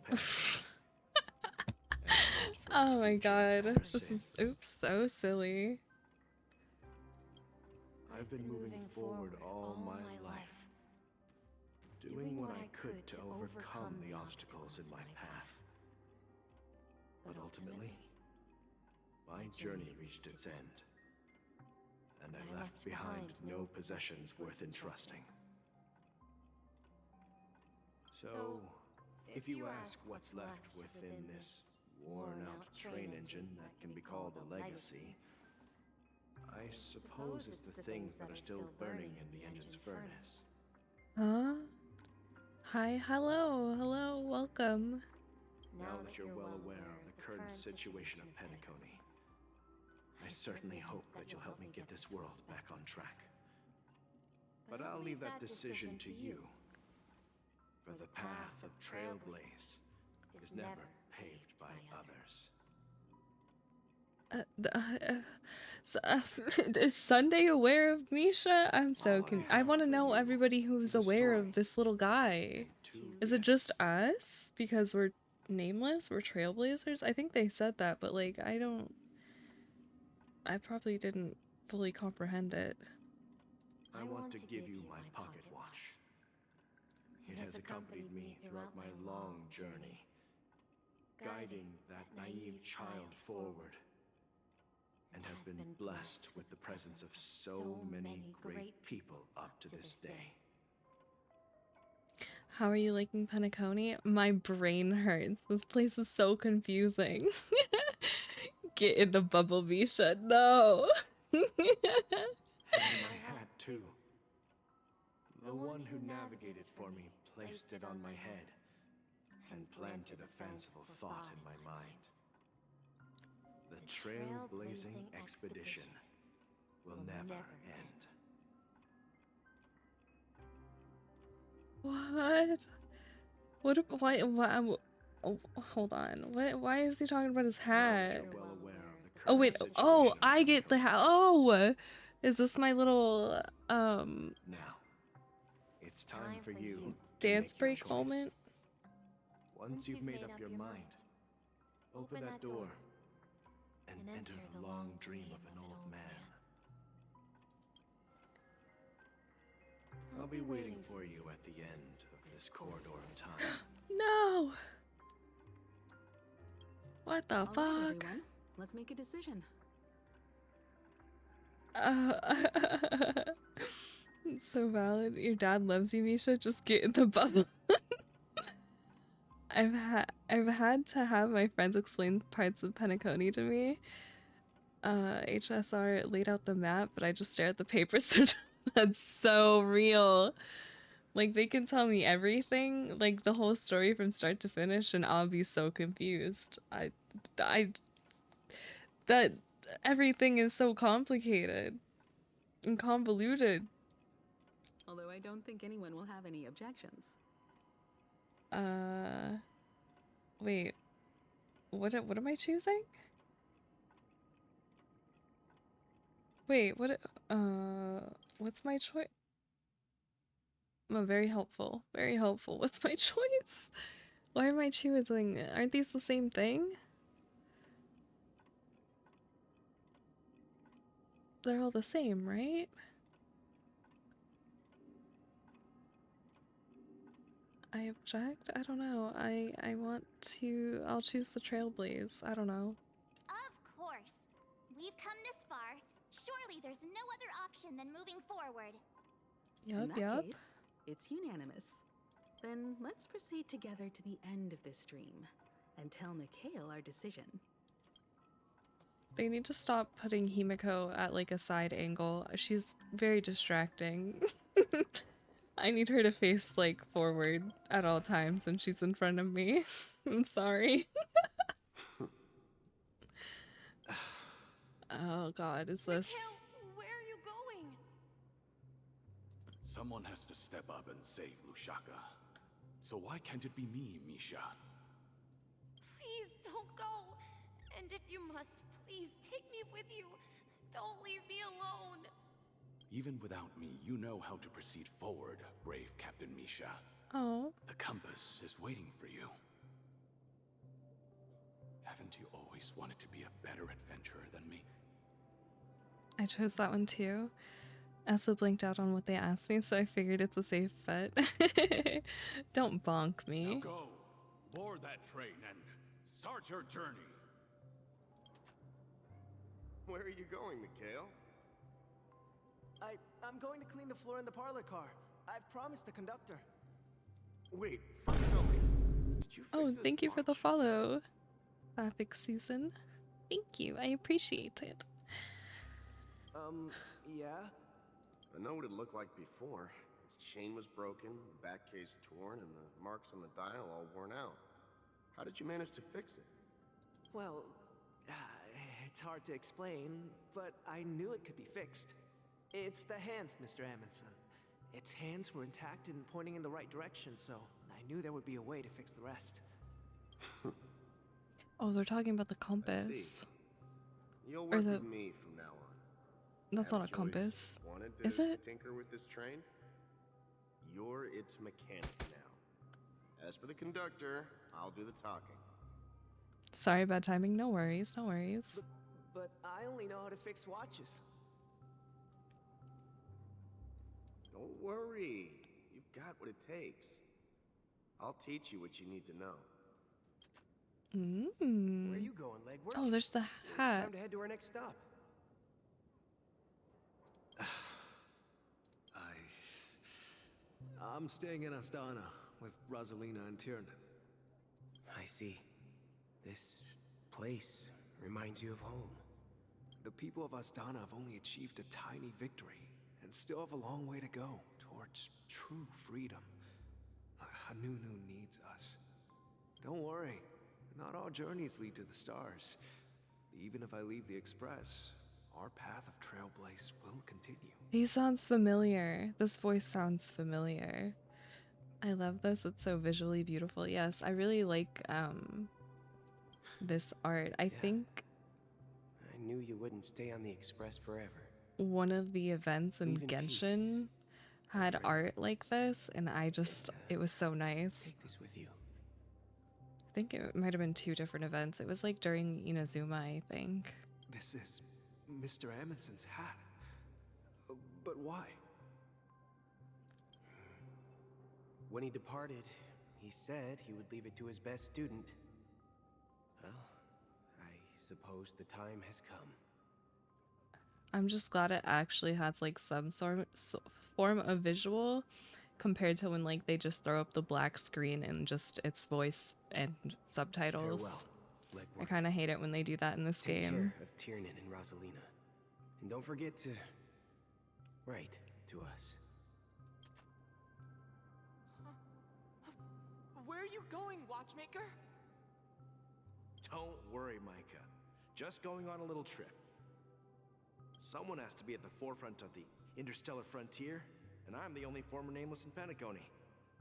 Oh my god. This is oops, so silly. I've been moving forward all my life, doing what I could to overcome the obstacles in my path. But ultimately, my journey reached its end, and I left behind no possessions worth entrusting. So, if you ask what's left within this worn-out train engine that can be called a legacy, I suppose it's the things that are still burning in the engine's furnace. Huh? Hi, hello, welcome. Now that you're well aware of the current situation of Penacony, I certainly hope that you'll help me get this world back on track. But I'll leave that decision to you, for the path of Trailblaze is never paved by others. Is Sunday aware of Misha? I'm so I want to know everybody who's aware of this little guy. Is it just us? Because we're nameless? We're trailblazers? I think they said that, but like, I probably didn't fully comprehend it. I want to give you my pocket watch. It has accompanied me throughout my long journey, guiding that naive child forward, and has been blessed with the presence of so many great people up to this day. How are you liking Penacony? My brain hurts. This place is so confusing. Get in the bubble, Misha. No. And my hat, too. The one who navigated for me placed it on my head and planted a fanciful thought in my mind. The trailblazing expedition will never end. Why, oh, hold on. Why is he talking about his hat? Oh, wait. Oh, I get the hat. Oh! Is this my little, Now, it's time for you dance break moment? Once you've made up your mind, open that door and enter the long dream of an old man. I'll be waiting for you at the end of this corridor of time. No! What the All right, fuck? everyone. Let's make a decision. It's so valid. Your dad loves you, Misha. Just get in the bubble. I've had to have my friends explain parts of Penacony to me. HSR laid out the map, but I just stare at the papers. So that's so real. Like, they can tell me everything, like the whole story from start to finish, and I'll be so confused. That everything is so complicated and convoluted. Although I don't think anyone will have any objections. Wait. What am I choosing? Wait, what's my choice? Oh, very helpful. Very helpful. What's my choice? Why am I choosing? Aren't these the same thing? They're all the same, right? I object? I don't know. I want to... I'll choose the Trailblaze. I don't know. Of course. We've come this far. Surely there's no other option than moving forward. In that Yup. case, it's unanimous. Then let's proceed together to the end of this dream and tell Mikhail our decision. They need to stop putting Himiko at like a side angle. She's very distracting. I need her to face like forward at all times when she's in front of me. I'm sorry. Oh god, is this... Where are you going? Someone has to step up and save Lushaka. So why can't it be me, Misha? Please don't go. And if you must, please take me with you. Don't leave me alone. Even without me, you know how to proceed forward, brave Captain Misha. Oh. The compass is waiting for you. Haven't you always wanted to be a better adventurer than me? I chose that one too. I also blinked out on what they asked me, so I figured it's a safe bet. Don't bonk Now me. go, board that train, and start your journey. Where are you going, Mikhail? I'm going to clean the floor in the parlor car. I've promised the conductor. Wait, first tell me, did you fix Oh, this thank you for the watch? follow, Traffic Susan. Thank you. I appreciate it. Yeah? I know what it looked like before. Its chain was broken, the back case torn, and the marks on the dial all worn out. How did you manage to fix it? Well, it's hard to explain, but I knew it could be fixed. It's the hands, Mr. Amundsen. Its hands were intact and pointing in the right direction, so I knew there would be a way to fix the rest. Oh, they're talking about the I see. compass. You'll Or work the... with me from now on. That's Have not a Joyce compass. wanted Is to it? tinker with this train? You're its mechanic now. As for the conductor, I'll do the talking. Sorry, bad timing. No worries. No worries. But I only know how to fix watches. Don't worry. You've got what it takes. I'll teach you what you need to know. Where are you going, Legwork? Oh, there's the It's hat. time to head to our next stop. I'm staying in Astana with Rosalina and Tiernan. I see. This place reminds you of home. The people of Astana have only achieved a tiny victory and still have a long way to go towards true freedom. Hanunu needs us. Don't worry, not all journeys lead to the stars. Even if I leave the Express, our path of Trailblaze will continue. He sounds familiar. This voice sounds familiar. I love this. It's so visually beautiful. Yes, I really like this art. I think I knew you wouldn't stay on the Express forever. one of the events in Leave in Genshin had art like this, and it was so nice. Take this with you. I think it might have been 2 different events. It was like during Inazuma, I think. This is Mr. Amundsen's hat. But why? When he departed, he said he would leave it to his best student. Well, I suppose the time has come. I'm just glad it actually has like some form of visual compared to when like they just throw up the black screen and just its voice and subtitles. Farewell, I kind of hate it when they do that in this Take game. care of Tiernan and Rosalina. And don't forget to write to us. Where are you going, Watchmaker? Don't worry, Micah. Just going on a little trip. Someone has to be at the forefront of the interstellar frontier, and I'm the only former nameless in Penacony.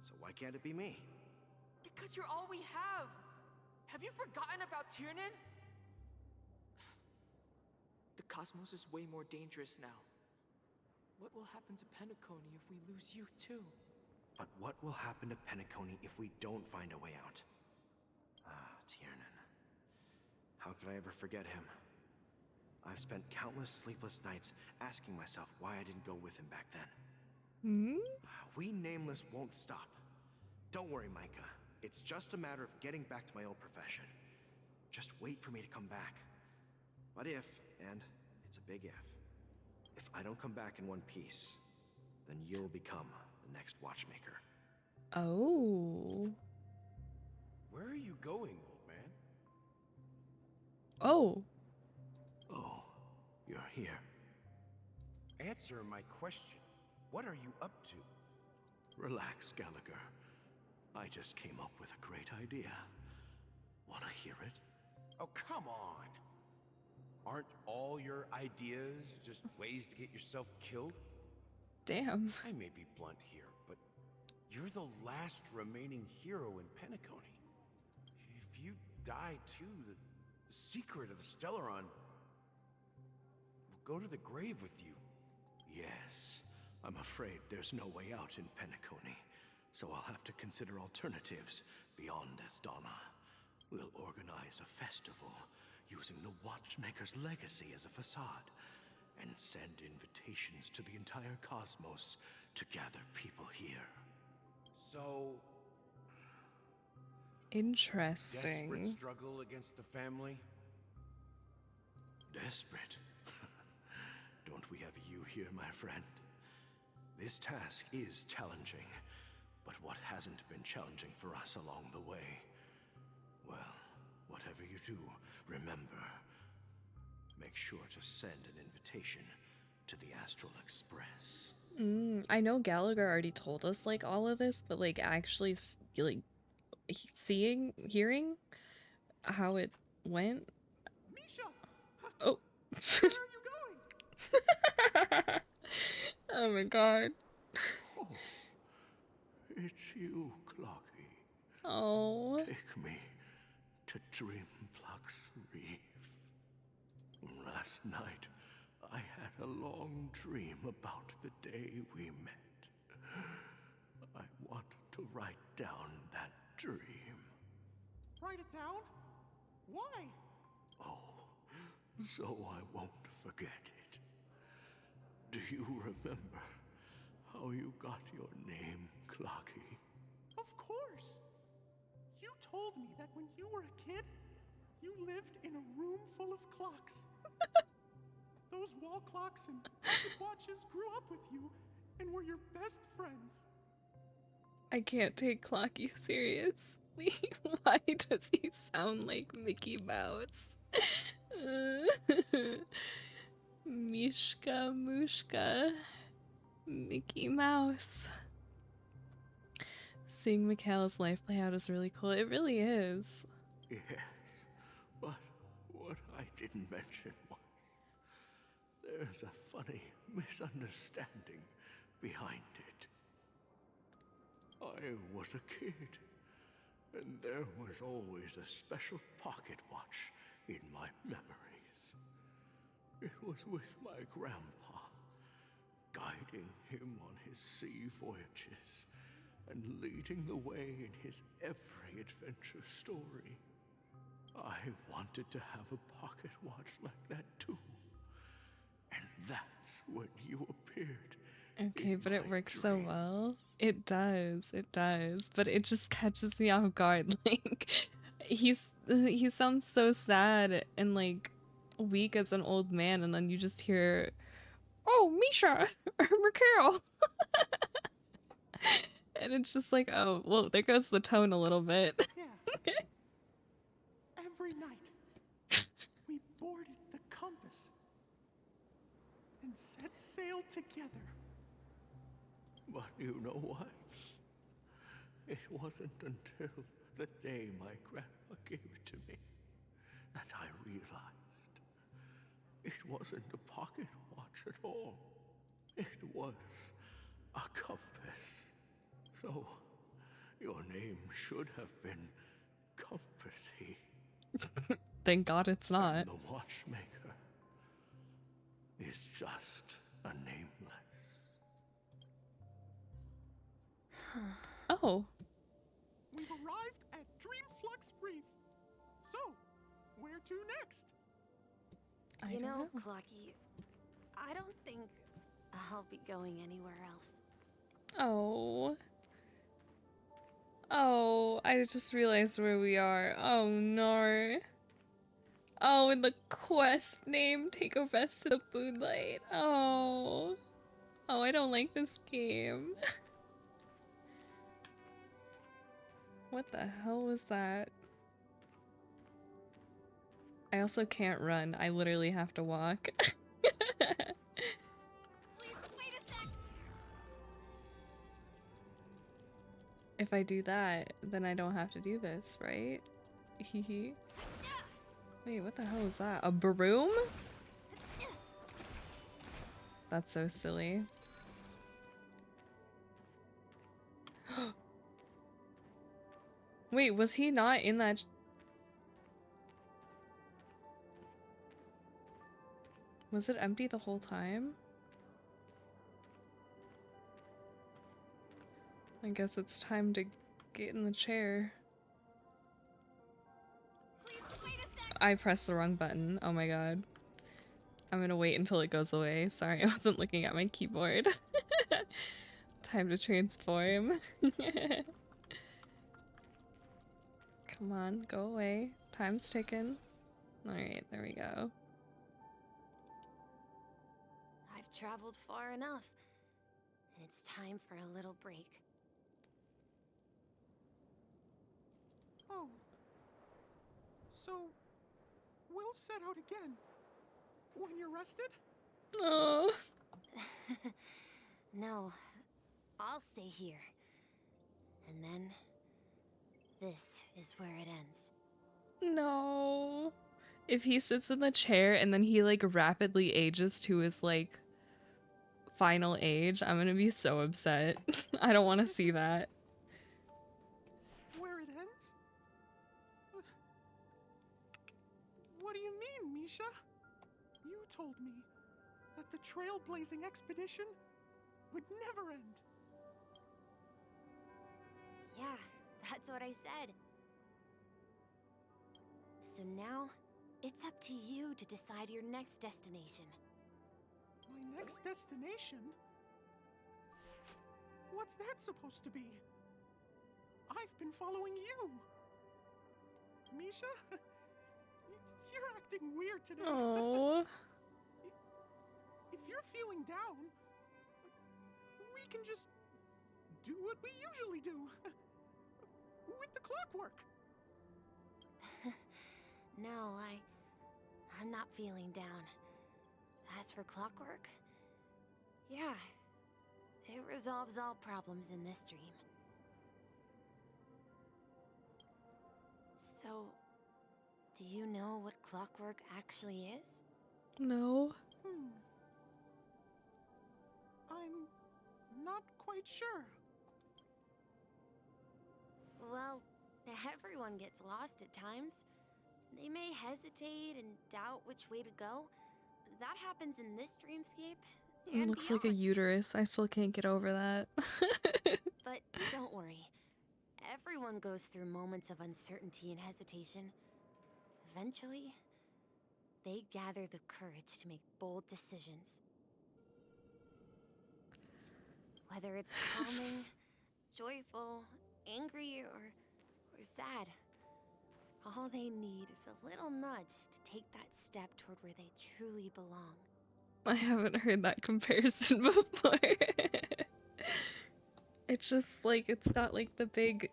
So why can't it be me? Because you're all we have. Have you forgotten about Tiernan? The cosmos is way more dangerous now. What will happen to Penacony if we lose you too? But what will happen to Penacony if we don't find a way out? Ah, Tiernan. How could I ever forget him? I've spent countless sleepless nights asking myself why I didn't go with him back then. We Nameless won't stop. Don't worry, Micah. It's just a matter of getting back to my old profession. Just wait for me to come back. But if, and it's a big if I don't come back in one piece, then you'll become the next Watchmaker. Oh. Where are you going, old man? Oh. Oh, you're here. Answer my question. What are you up to? Relax, Gallagher. I just came up with a great idea. Wanna hear it? Oh, come on. Aren't all your ideas just ways to get yourself killed? Damn. I may be blunt here, but you're the last remaining hero in Penacony. If you die too, the secret of the Stellaron will go to the grave with you. Yes, I'm afraid there's no way out in Penacony. so I'll have to consider alternatives beyond Asdana. We'll organize a festival using the Watchmaker's legacy as a facade, and send invitations to the entire cosmos to gather people here. So... Interesting. Desperate struggle against the family? Desperate? Don't we have you here, my friend? This task is challenging, but what hasn't been challenging for us along the way? Well, whatever you do, remember, make sure to send an invitation to the Astral Express. I know Gallagher already told us like all of this, but like actually like seeing, hearing how it went. Misha! Oh. Where are you going? Oh my god. Oh, it's you, Clocky. Oh. Take me to Dreamflux Reef. Last night, I had a long dream about the day we met. I want to write down that dream. Write it down? Why? Oh, so I won't forget it. Do you remember how you got your name, Clocky? Of course! You told me that when you were a kid, you lived in a room full of clocks. Those wall clocks and watches grew up with you and were your best friends. I can't take Clocky seriously. Why does he sound like Mickey Mouse? Mishka Mushka. Mickey Mouse. Seeing Mikhail's life play out is really cool. It really is. Yes, but what I didn't mention was there's a funny misunderstanding behind it. I was a kid, and there was always a special pocket watch in my memories. It was with my grandpa, guiding him on his sea voyages and leading the way in his every adventure story. I wanted to have a pocket watch like that too. And that's when you appeared. Okay, but it works so well. It does, but it just catches me off guard. Like, he sounds so sad and like weak as an old man, and then you just hear, "Oh, Misha or Mikhail," and it's just like, oh, well, there goes the tone a little bit. Yeah. Every night, we boarded the compass and set sail together. But you know what? It wasn't until the day my grandpa gave it to me that I realized it wasn't a pocket watch at all. It was a compass. So, your name should have been Compassy. Thank God it's not. And the watchmaker is just a nameless. Oh. We've arrived at Dreamflux Reef. So, where to next? You know, Clocky, I don't think I'll be going anywhere else. Oh. Oh, I just realized where we are. Oh no. Oh, and the quest name, take a rest to the moonlight. Oh. Oh, I don't like this game. What the hell was that? I also can't run. I literally have to walk. If I do that, then I don't have to do this, right? Hehe. Wait, what the hell is that? A broom? That's so silly. Wait, was he not in that? Was it empty the whole time? I guess it's time to get in the chair. I pressed the wrong button. Oh my god. I'm gonna wait until it goes away. Sorry, I wasn't looking at my keyboard. Time to transform. Come on, go away. Time's ticking. Alright, there we go. I've traveled far enough, and it's time for a little break. Oh. So, we'll set out again. When you're rested? Oh. No, I'll stay here. And then, this is where it ends. No. If he sits in the chair and then he like rapidly ages to his like final age, I'm gonna be so upset. I don't want to see that. Where it ends? What do you mean, Misha? You told me that the trailblazing expedition would never end. Yeah, that's what I said. So now, it's up to you to decide your next destination. My next destination? What's that supposed to be? I've been following you. Misha? You're acting weird today. Oh. If you're feeling down, we can just do what we usually do. With the clockwork. No, I'm not feeling down. As for clockwork, yeah, it resolves all problems in this dream. So, do you know what clockwork actually is? No. I'm not quite sure. Well, everyone gets lost at times. They may hesitate and doubt which way to go. That happens in this dreamscape. It And looks like a beyond. uterus. I still can't get over that. But don't worry. Everyone goes through moments of uncertainty and hesitation. Eventually, they gather the courage to make bold decisions. Whether it's calming, joyful, angry, or sad, all they need is a little nudge to take that step toward where they truly belong. I haven't heard that comparison before. It's just like, it's got like the big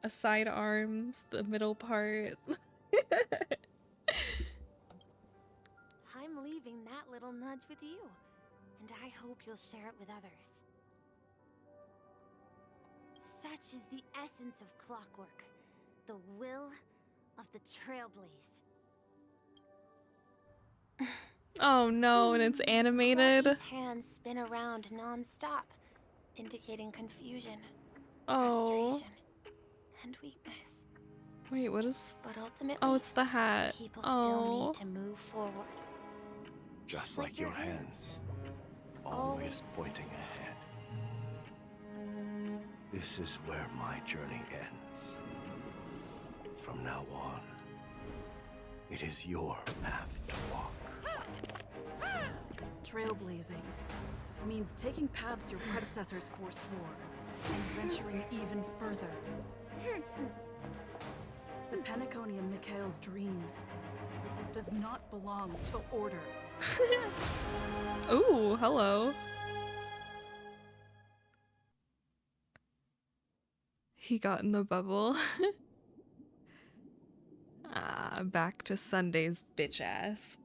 side arms, the middle part. I'm leaving that little nudge with you, and I hope you'll share it with others. Such is the essence of clockwork, the will of the trailblaze. Oh no, and it's animated. Clocky's hands spin around non-stop, indicating confusion, Oh. frustration, and weakness. Wait, what is... But ultimately, oh, it's the hat. people still Oh. need to move forward. Just like your hands, always pointing ahead. This is where my journey ends. From now on, it is your path to walk. Trailblazing means taking paths your predecessors forswore and venturing even further. The Penacony in Mikhail's dreams does not belong to order. Ooh, hello. He got in the bubble. Back to Sunday's bitch ass.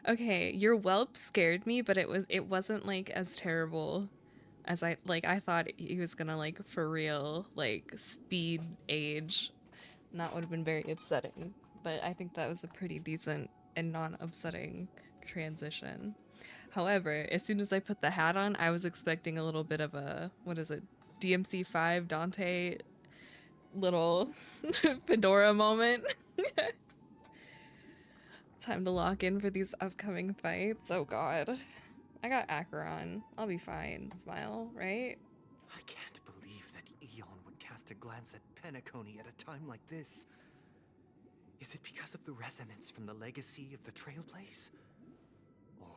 Okay, your whelp scared me, but it wasn't like as terrible as I thought he was gonna like for real like speed age. And that would have been very upsetting. But I think that was a pretty decent and non-upsetting transition. However, as soon as I put the hat on, I was expecting a little bit of a, what is it, DMC5 Dante little fedora moment. Time to lock in for these upcoming fights. Oh god. I got Acheron. I'll be fine. Smile, right? I can't that Eon would cast a glance at Penacony at a time like this? Is it because of the resonance from the legacy of the Trailblaze? Or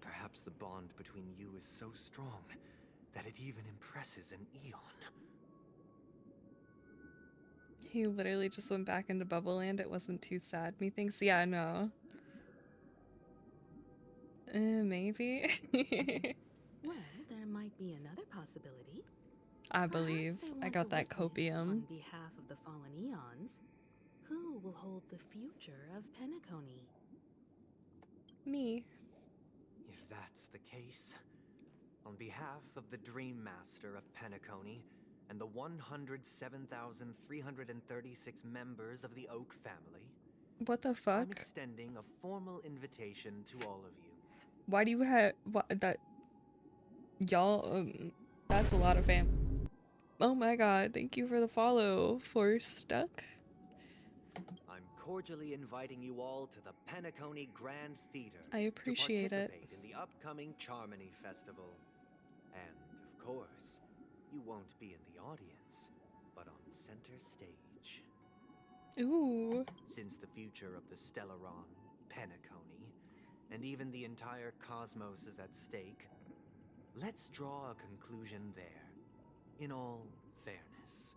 perhaps the bond between you is so strong that it even impresses an Eon? He literally just went back into Bubble Land. It wasn't too sad, methinks. Yeah, no. Maybe. Well, there might be another possibility. I believe. I got that copium. On behalf of the fallen Eons, who will hold the future of Penacony? Me. If that's the case, on behalf of the Dream Master of Penacony and the 107,336 members of the Oak family, What the fuck? I'm extending a formal invitation to all of you. Why do you have that? Y'all, that's a lot of fam. Oh my god, thank you for the follow, Stuck. I'm cordially inviting you all to the Penacony Grand Theater. I appreciate to it. participate in the upcoming Charmony Festival. And, of course, you won't be in the audience, but on center stage. Ooh. Since the future of the Stellaron, Penacony, and even the entire cosmos is at stake, let's draw a conclusion there, in all fairness.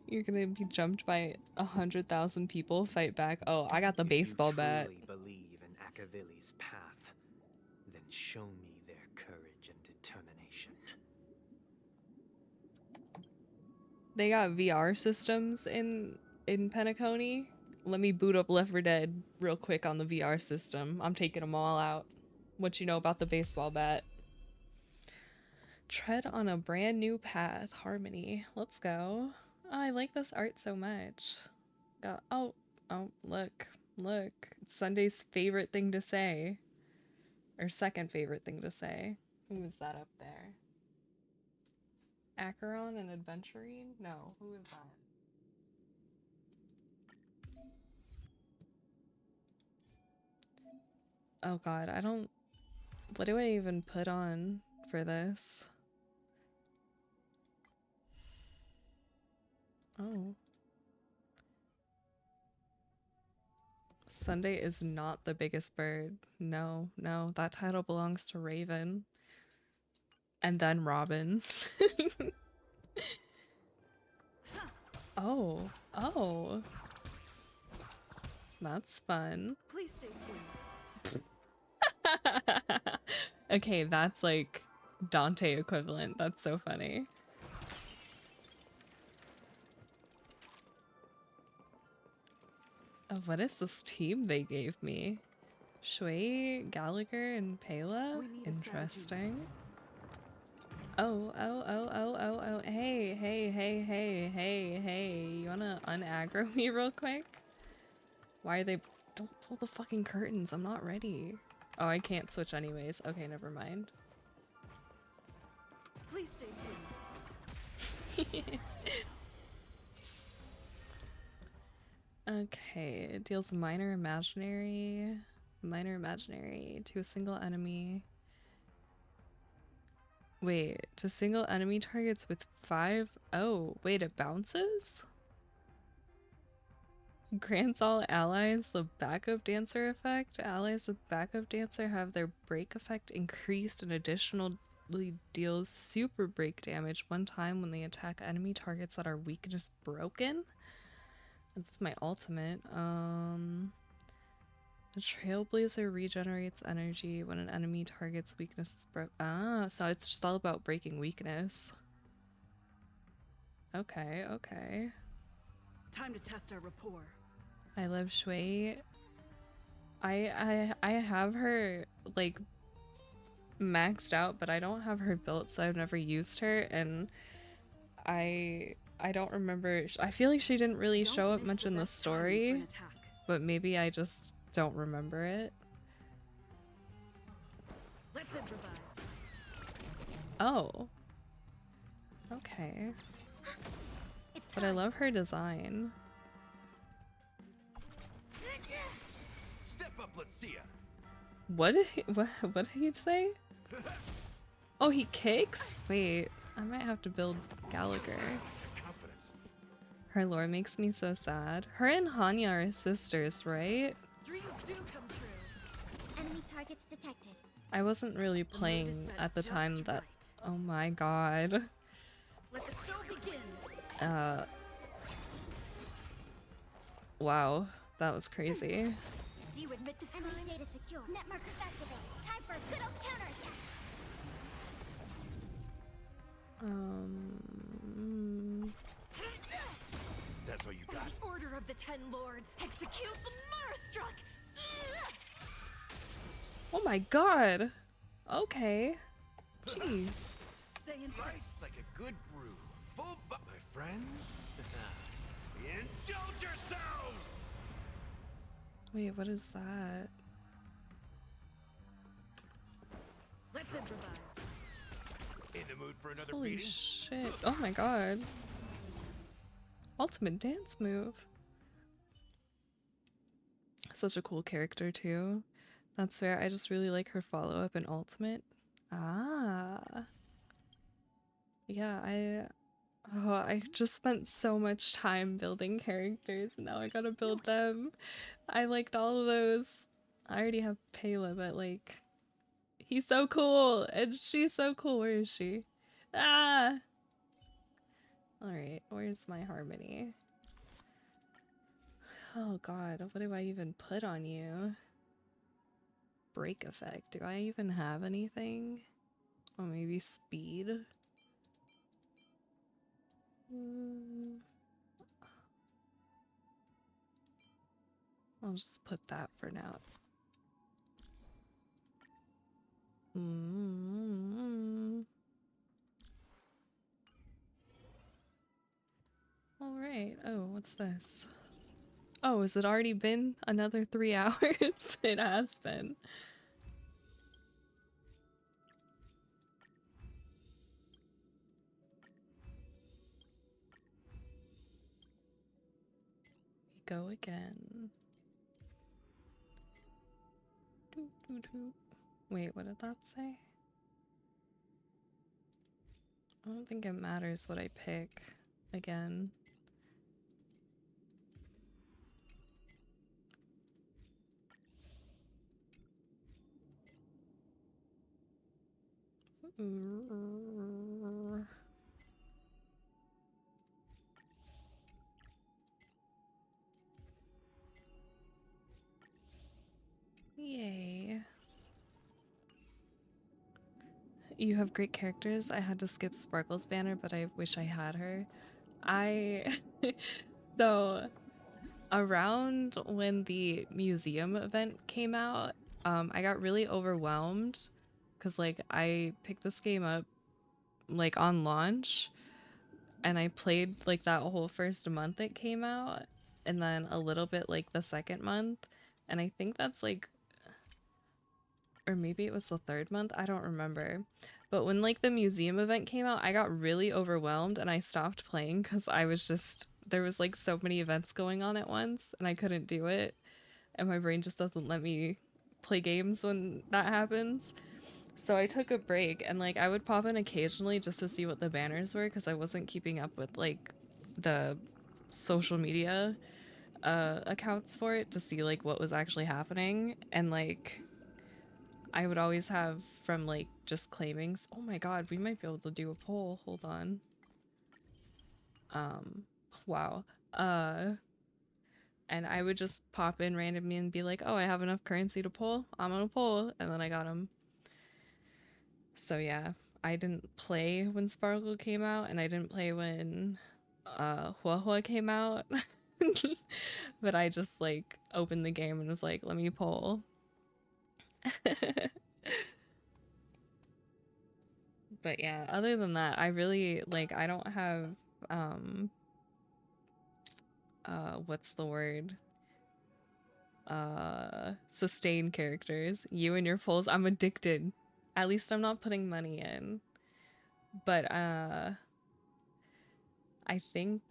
You're gonna be jumped by 100,000 people, fight back. Oh, I got the baseball bat. If you truly believe in Akavili's path, then show me their courage and determination. They got VR systems in Penacony. Let me boot up Left 4 Dead real quick on the VR system. I'm taking them all out. What you know about the baseball bat? Tread on a brand new path. Harmony. Let's go. Oh, I like this art so much. Oh, look. It's Sunday's favorite thing to say. Or second favorite thing to say. Who is that up there? Acheron and Adventurine? No, who is that? Oh god, what do I even put on for this? Oh. Sunday is not the biggest bird. No, that title belongs to Raven. And then Robin. Oh. That's fun. Please stay tuned. Okay, that's like Dante equivalent. That's so funny. Oh, what is this team they gave me? Shui, Gallagher, and Pela? Interesting. Oh. Hey. You wanna unaggro me real quick? Why are they... Don't pull the fucking curtains. I'm not ready. Oh, I can't switch anyways. Okay, never mind. Please stay tuned. Okay, deals minor imaginary to a single enemy. Wait, to single enemy targets with 5... Oh, wait, it bounces? Grants all allies the backup dancer effect. Allies with backup dancer have their break effect increased and additionally deals super break damage one time when they attack enemy targets that are weakness broken. That's my ultimate. The Trailblazer regenerates energy when an enemy target's weakness is broke. Ah, so it's just all about breaking weakness. Okay. Time to test our rapport. I love Shui. I have her like maxed out, but I don't have her built, so I've never used her, and I don't remember. I feel like she didn't really show up much in the story, but maybe I just don't remember it. Let's improvise. Oh. Okay. But I love her design. Step up, let's see ya. What did he say? Oh, he kicks? Wait, I might have to build Gallagher. Her lore makes me so sad. Her and Hanya are sisters, right? Dreams do come true. Enemy targets detected. I wasn't really playing at the time that... Oh my god. Let the show begin. Wow, that was crazy. Do you admit this enemy data secure? Net markers activate. Time for a good old counterattack. That's all you got? Order of the Ten Lords, execute the Marastruck! Oh my god. Okay. Jeez. Stay in place like a good brew. Full my friends. Indulge yourselves! Wait, what is that? Let's improvise. In the mood for another Holy beating? shit. Oh my god. Ultimate dance move. Such a cool character too. That's fair. I just really like her follow-up in Ultimate. Ah. Yeah, I just spent so much time building characters and now I gotta build them. I liked all of those. I already have Pela, but like he's so cool and she's so cool. Where is she? Ah. Alright, where's my harmony? Oh god, what do I even put on you? Break effect. Do I even have anything? Oh, maybe speed? I'll just put that for now. Alright, oh, what's this? Oh, has it already been another 3 hours? It has been. We go again. Doot, doot, doot. Wait, what did that say? I don't think it matters what I pick again. Yay. You have great characters. I had to skip Sparkle's banner, but I wish I had her. So around when the museum event came out, I got really overwhelmed because like I picked this game up like on launch and I played like that whole first month it came out and then a little bit like the second month, and I think that's like, or maybe it was the third month, I don't remember. But when like the museum event came out, I got really overwhelmed and I stopped playing because I was just, there was like so many events going on at once and I couldn't do it. And my brain just doesn't let me play games when that happens. So I took a break and like I would pop in occasionally just to see what the banners were because I wasn't keeping up with like the social media accounts for it to see like what was actually happening. And like I would always have from like just claimings. Oh my god, we might be able to do a poll. Hold on. Wow. And I would just pop in randomly and be like, oh, I have enough currency to pull. I'm gonna pull. And then I got them. So yeah, I didn't play when Sparkle came out and I didn't play when Hua Hua came out. But I just like opened the game and was like, let me pull. But yeah, other than that, I really like, I don't have what's the word, sustain characters. You and your pulls, I'm addicted. At least I'm not putting money in. But I think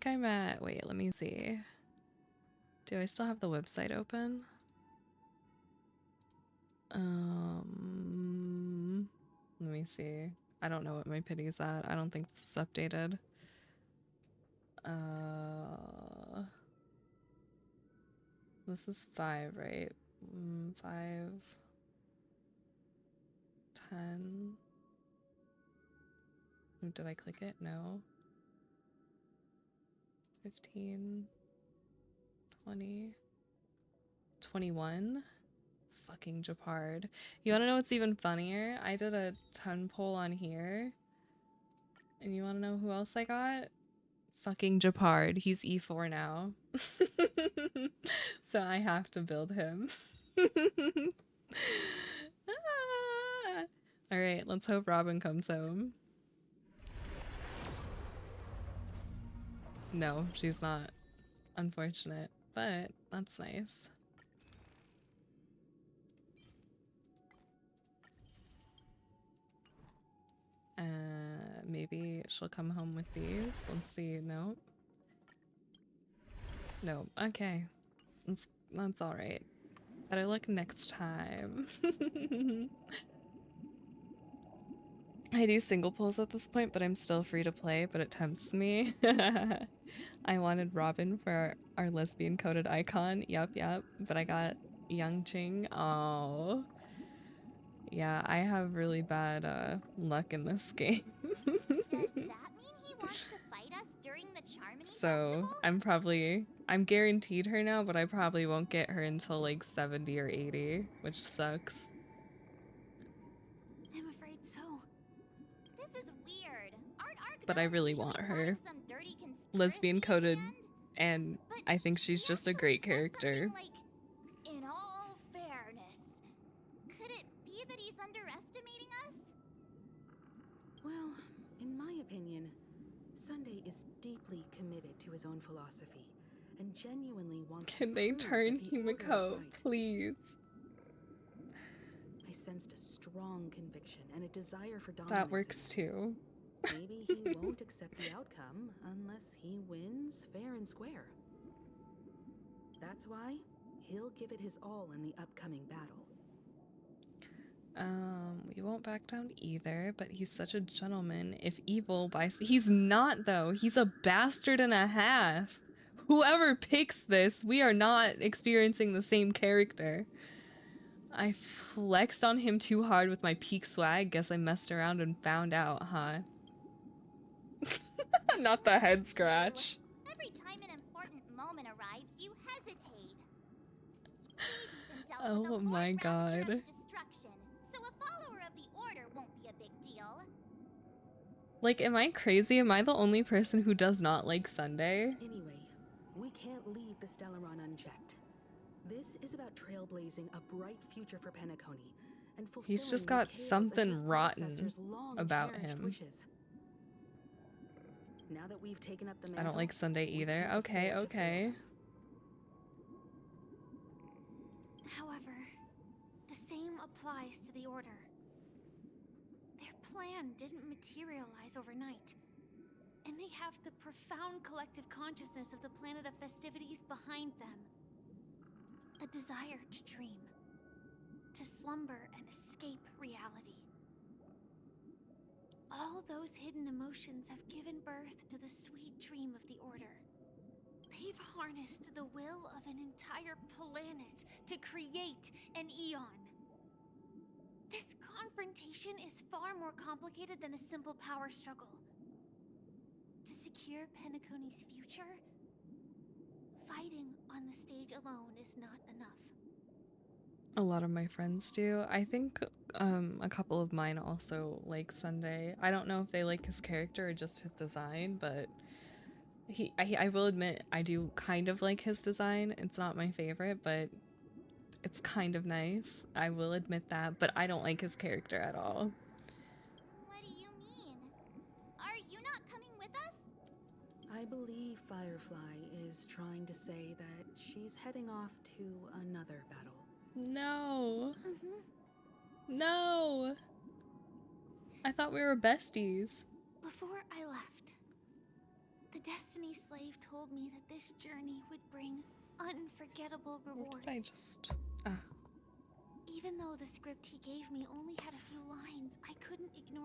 I'm at, wait, let me see, do I still have the website open? Let me me see. I don't know what my pity's at. I don't think this is updated. This is 5, right? 5, 10. Did I click it? No. 15, 20, 21. Fucking Japard. You wanna know what's even funnier? I did a 10 poll on here. And you wanna know who else I got? Fucking Japard. He's E4 now. So I have to build him. Ah! Alright, let's hope Robin comes home. No, she's not. Unfortunate, but that's nice. Maybe she'll come home with these. Let's see. Nope. Nope. Okay. That's alright. Better luck next time. I do single pulls at this point, but I'm still free to play, but it tempts me. I wanted Robin for our lesbian coded icon. Yep. But I got Yang Ching. Oh. Yeah, I have really bad luck in this game. Does that mean he wants to fight us during the Charmony So I'm guaranteed her now, but I probably won't get her until like 70 or 80, which sucks. I'm afraid so. This is weird. Aren't But I really want her. some dirty Lesbian coded, and I think she's just a great character. like, in all fairness, could it be that he's underestimating us? Well, in my opinion, Sunday is deeply committed to his own philosophy and genuinely wants to Can they prove turn that the Order is Himiko, right. please? I sensed a strong conviction and a desire for dominance. That works too. Maybe he won't accept the outcome unless he wins fair and square. That's why he'll give it his all in the upcoming battle. We won't back down either, but he's such a gentleman. If evil he's not though. He's a bastard and a half. Whoever picks this, we are not experiencing the same character. I flexed on him too hard with my peak swag. Guess I messed around and found out, huh? Not the head scratch. Every time an important moment arrives, you hesitate. Oh my god. Destruction, so a follower of the Order won't be a big deal. Like, am I crazy? Am I the only person who does not like Sunday? Anyway, we can't leave the Stellaron unchecked. This is about trailblazing a bright future for Penacony and fulfilling He's just got the tales of something his rotten predecessors' long about cherished him. wishes. Now that we've taken up the I mantle, don't like Sunday we either. can't Okay, afford to okay. However, the same applies to the Order. Their plan didn't materialize overnight, and they have the profound collective consciousness of the planet of festivities behind them. A desire to dream, to slumber and escape reality. All those hidden emotions have given birth to the sweet dream of the Order. They've harnessed the will of an entire planet to create an eon. This confrontation is far more complicated than a simple power struggle. To secure Penacony's future, fighting on the stage alone is not enough. A lot of my friends do. I think a couple of mine also like Sunday. I don't know if they like his character or just his design, but I will admit I do kind of like his design. It's not my favorite, but it's kind of nice. I will admit that, but I don't like his character at all. What do you mean? Are you not coming with us? I believe Firefly is trying to say that she's heading off to another battle. No. No. I thought we were besties. Before I left, the Destiny Slave told me that this journey would bring unforgettable rewards. What did I just... Even though the script he gave me only had a few lines, I couldn't ignore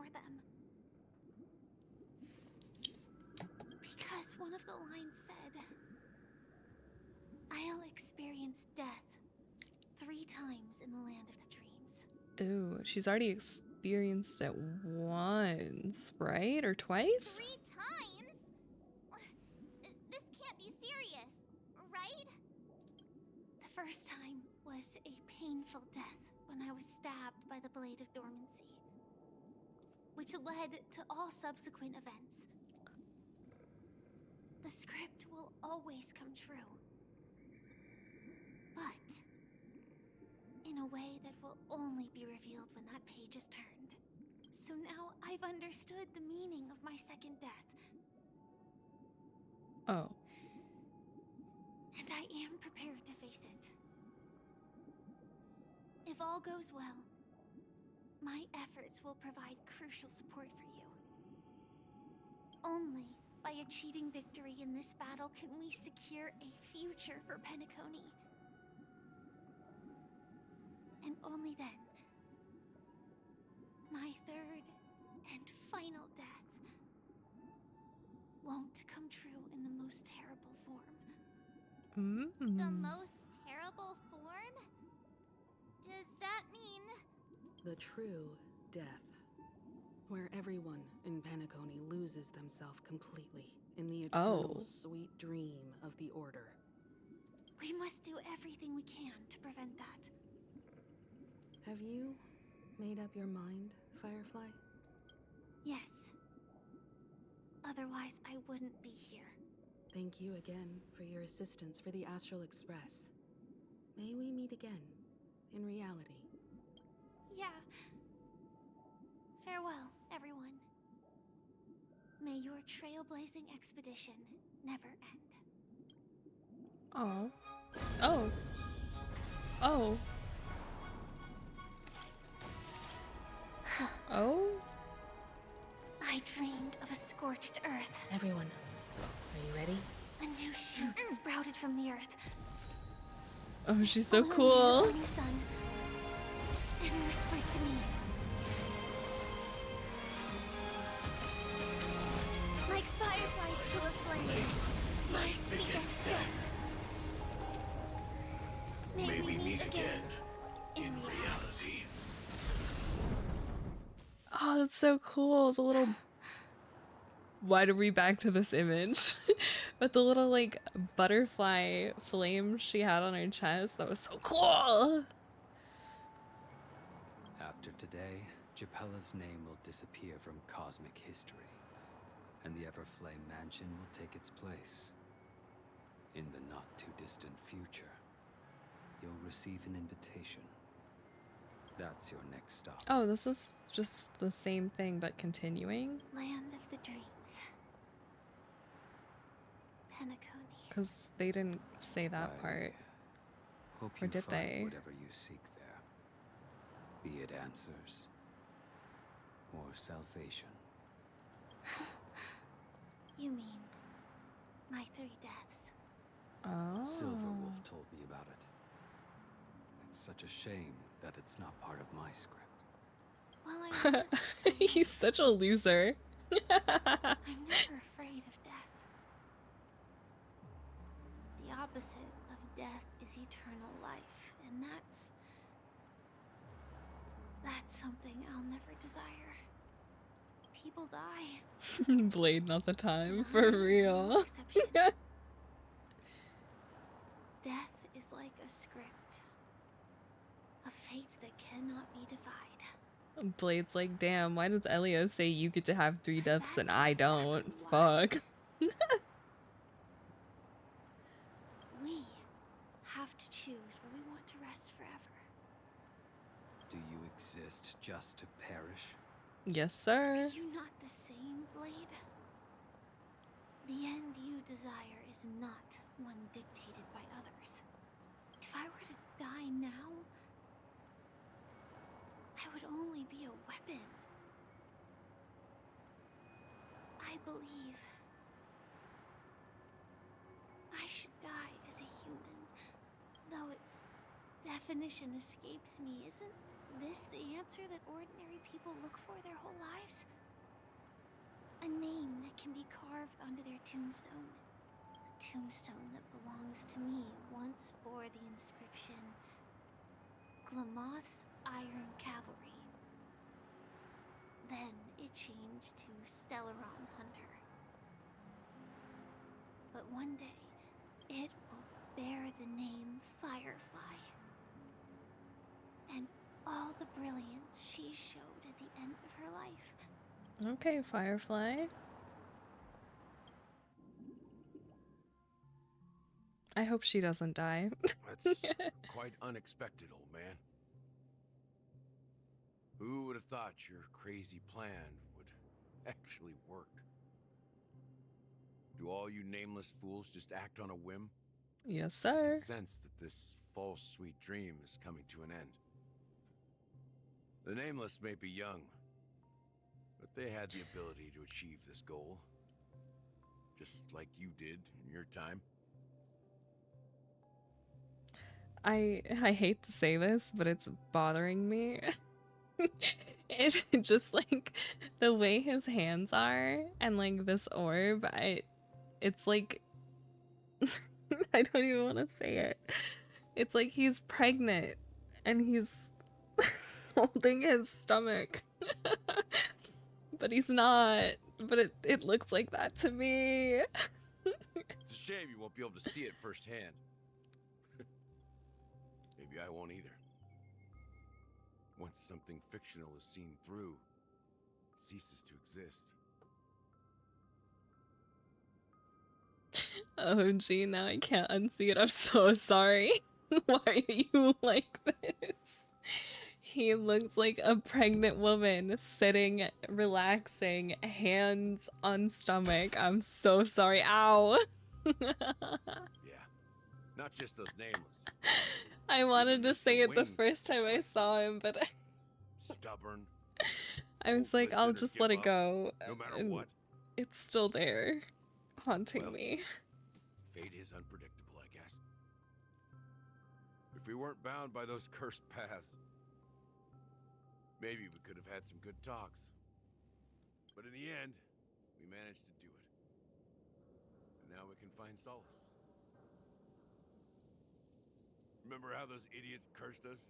one of the lines said, I'll experience death 3 times in the land of the dreams. Ooh, she's already experienced it once, right? Or twice? 3 times? This can't be serious, right? The first time was a painful death when I was stabbed by the Blade of Dormancy, which led to all subsequent events. The script will always come true, but in a way that will only be revealed when that page is turned. So now I've understood the meaning of my second death. Oh. And I am prepared to face it. If all goes well, my efforts will provide crucial support for you. Only by achieving victory in this battle can we secure a future for Penacony. And only then, my third and final death won't come true in the most terrible form. The most terrible form? Does that mean... The true death. Where everyone in Penacony loses themselves completely in the eternal sweet dream of the Order. We must do everything we can to prevent that. Have you made up your mind, Firefly? Yes. Otherwise, I wouldn't be here. Thank you again for your assistance for the Astral Express. May we meet again, in reality. Yeah. Farewell, everyone. May your trailblazing expedition never end. Oh. Oh. Oh. Oh? I dreamed of a scorched earth. Everyone, are you ready? A new shoot sprouted from the earth. Oh, she's so Bloomed in the cool. morning sun, and whispered to me. Like fireflies to a flame, life begets death. May we meet again in reality. Oh, that's so cool. The little... Why did we back to this image? But the little, like, butterfly flame she had on her chest, that was so cool. After today, Japella's name will disappear from cosmic history, and the Everflame Mansion will take its place. In the not-too-distant future, you'll receive an invitation. That's your next stop. Oh, this is just the same thing, but continuing? Land of the dreams. Penacony. Because they didn't say that part. Hope Or you did find they? whatever you seek there. Be it answers or salvation. You mean my 3 deaths? Oh. Silverwolf told me about it. It's such a shame that it's not part of my script. Well, He's such a loser. I'm never afraid of death. The opposite of death is eternal life, and that's something I'll never desire. People die. Blade, not the time, for real. Death is like a script. A fate that cannot be defied. Blade's like, damn, why does Elio say you get to have 3 deaths and I don't? Fuck. We have to choose where we want to rest forever. Do you exist just to perish? Yes, sir. Are you not the same, Blade? The end you desire is not one dictated by others. If I were to die now, I would only be a weapon. I believe I should die as a human. Though its definition escapes me, isn't this the answer that ordinary people look for their whole lives? A name that can can be carved onto their tombstone. The tombstone that belongs to me once bore the inscription, Glamoth's Iron Cavalry. Then it changed to Stellaron Hunter. But one day, it will bear the name Firefly. And all the brilliance she showed at the end of her life. Okay, Firefly. I hope she doesn't die. That's quite unexpected, old man. Who would have thought your crazy plan would actually work? Do all you nameless fools just act on a whim? Yes, I sir. can sense that this false sweet dream is coming to an end. The nameless may be young, but they had the ability to achieve this goal. Just like you did in your time. I hate to say this, but it's bothering me. It's just like the way his hands are and like this orb, it's like I don't even want to say it. It's like he's pregnant and he's holding his stomach. But he's not. But it looks like that to me. It's a shame you won't be able to see it firsthand. Maybe I won't either. Once something fictional is seen through, it ceases to exist. Oh gee, now I can't unsee it. I'm so sorry. Why are you like this? He looks like a pregnant woman sitting, relaxing, hands on stomach. I'm so sorry. Ow. Yeah, not just those nameless. I wanted to say it the first time I saw him, but Stubborn. I was like, I'll just let it go. No matter and what. it's still there, haunting me. Fate is unpredictable, I guess. If we weren't bound by those cursed paths, maybe we could have had some good talks. But in the end, we managed to do it. And now we can find solace. Remember how those idiots cursed us?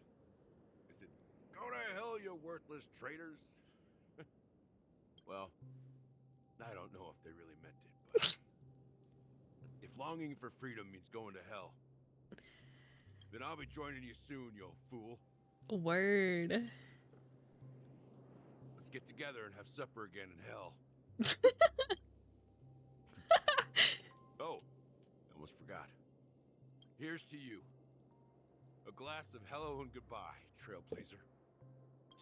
They said, "Go to hell, you worthless traitors." Well, I don't know if they really meant it, but if longing for freedom means going to hell, then I'll be joining you soon, you fool. Word. Let's get together and have supper again in hell. Oh, I almost forgot. Here's to you. A glass of hello and goodbye, Trailblazer.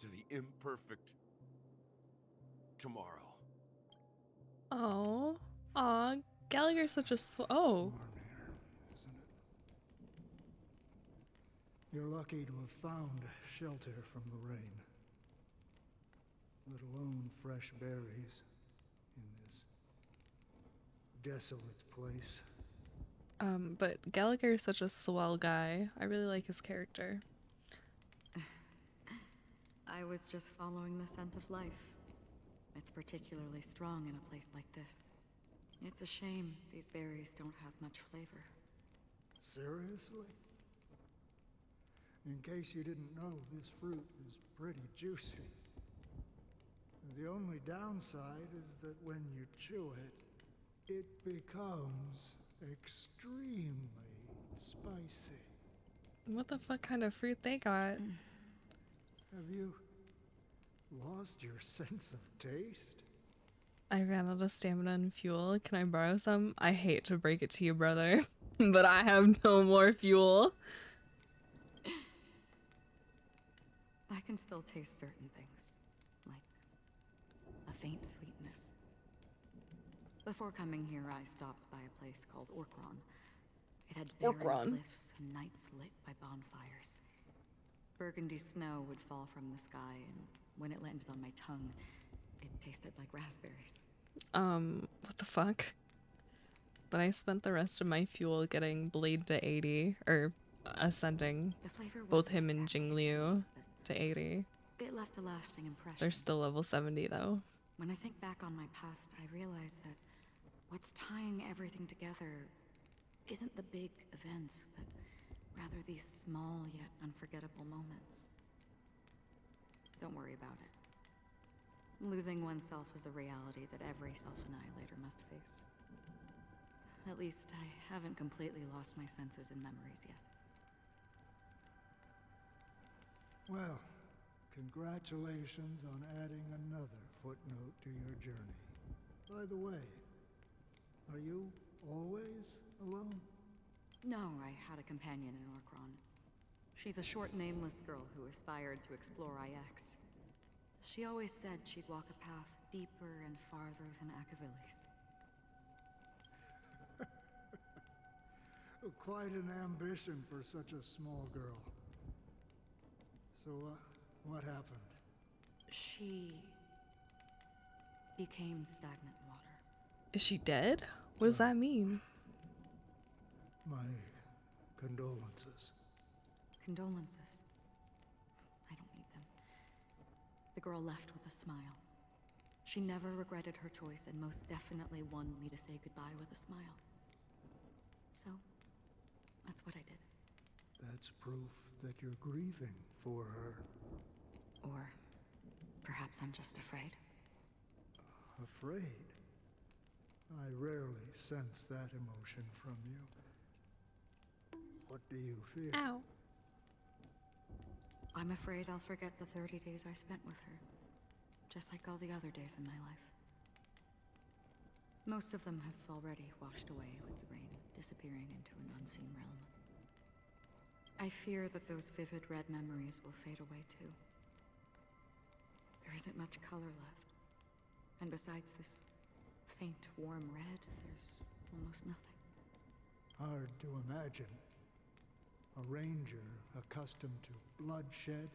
To the imperfect tomorrow. Oh, aw, Gallagher's such a oh. You're lucky to have found shelter from the rain. Let alone fresh berries in this desolate place. But Gallagher is such a swell guy. I really like his character. I was just following the scent of life. It's particularly strong in a place like this. It's a shame these berries don't have much flavor. Seriously? In case you didn't know, this fruit is pretty juicy. The only downside is that when you chew it, it becomes extremely spicy. What the fuck kind of fruit they got? Have you lost your sense of taste? I ran out of stamina and fuel. Can I borrow some? I hate to break it to you, brother, but I have no more fuel. I can still taste certain things, like a faint sweetness. Before coming here, I stopped by a place called Orkron. It had barren cliffs and nights lit by bonfires. Burgundy snow would fall from the sky, and when it landed on my tongue, it tasted like raspberries. What the fuck? But I spent the rest of my fuel getting Blade to 80, or ascending both him and Jingliu to 80. It left a lasting impression. They're still level 70 though. When I think back on my past, I realize that what's tying everything together isn't the big events, but rather these small yet unforgettable moments. Don't worry about it. Losing oneself is a reality that every self-annihilator must face. At least I haven't completely lost my senses and memories yet. Well, congratulations on adding another footnote to your journey. By the way, are you always alone? No, I had a companion in Orkron. She's a short, nameless girl who aspired to explore IX. She always said she'd walk a path deeper and farther than Akavili's. Quite an ambition for such a small girl. So, what happened? She became stagnant water. Is she dead? What does that mean? My condolences. Condolences. I don't need them. The girl left with a smile. She never regretted her choice and most definitely wanted me to say goodbye with a smile. So, that's what I did. That's proof that you're grieving for her. Or perhaps I'm just afraid. Afraid? I rarely sense that emotion from you. What do you fear? Ow. I'm afraid I'll forget the 30 days I spent with her. Just like all the other days in my life. Most of them have already washed away with the rain, disappearing into an unseen realm. I fear that those vivid red memories will fade away too. There isn't much color left. And besides this faint, warm red, there's almost nothing. Hard to imagine. A ranger accustomed to bloodshed,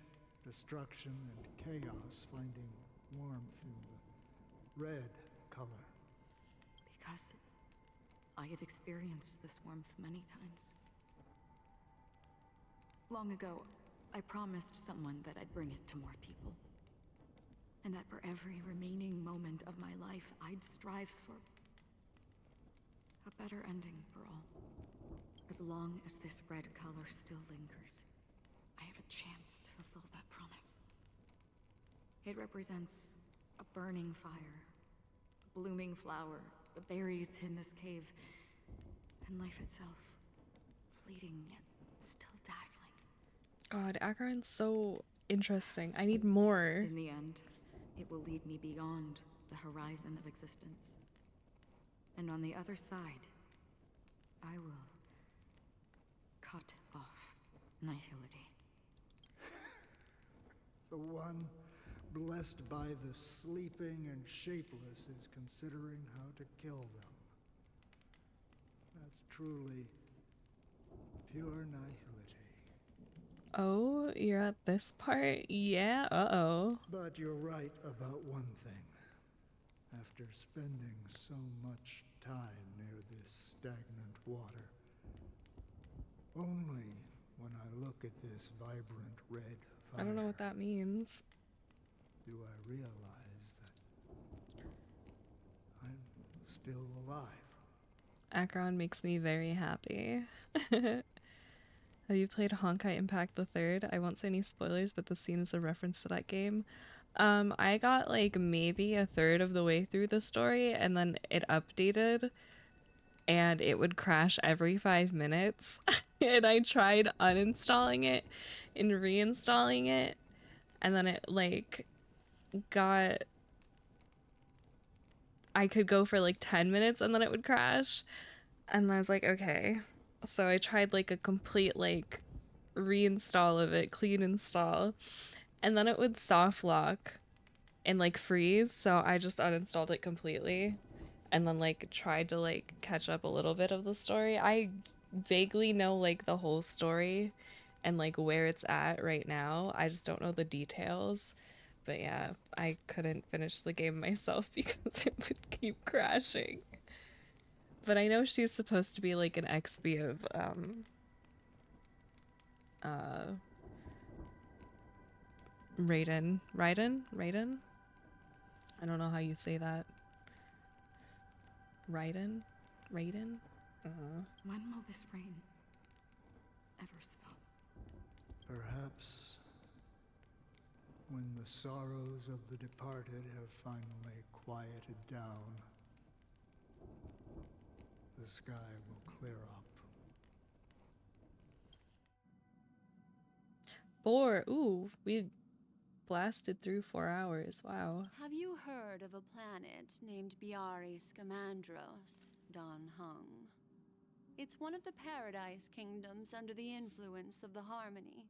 destruction, and chaos finding warmth in the red color. Because I have experienced this warmth many times. Long ago, I promised someone that I'd bring it to more people. And that for every remaining moment of my life, I'd strive for a better ending for all. As long as this red color still lingers, I have a chance to fulfill that promise. It represents a burning fire, a blooming flower, the berries in this cave, and life itself, fleeting yet still dazzling. God, Acheron's so interesting. I need more. In the end, it will lead me beyond the horizon of existence. And on the other side, I will cut off nihility. The one blessed by the sleeping and shapeless is considering how to kill them. That's truly pure nihility. Oh, you're at this part? Yeah, uh-oh. But you're right about one thing. After spending so much time near this stagnant water, only when I look at this vibrant red fire I don't know what that means. do I realize that I'm still alive. Acheron makes me very happy. Have you played Honkai Impact the Third? I won't say any spoilers, but the scene is a reference to that game. I got like maybe a third of the way through the story, and then it updated, and it would crash every 5 minutes. And I tried uninstalling it and reinstalling it, and then it like got... I could go for like 10 minutes and then it would crash. And I was like, okay. So I tried like a complete like reinstall of it, clean install. And then it would soft lock and like freeze. So I just uninstalled it completely. And then like tried to like catch up a little bit of the story. I vaguely know like the whole story and like where it's at right now. I just don't know the details. But yeah, I couldn't finish the game myself because it would keep crashing. But I know she's supposed to be like an XP of Raiden. I don't know how you say that. Raiden? Raiden? When will this rain ever stop? Perhaps when the sorrows of the departed have finally quieted down, the sky will clear up. 4. Ooh, we blasted through 4 hours. Wow. Have you heard of a planet named Biari Scamandros, Don Hung? It's one of the Paradise Kingdoms under the influence of the Harmony.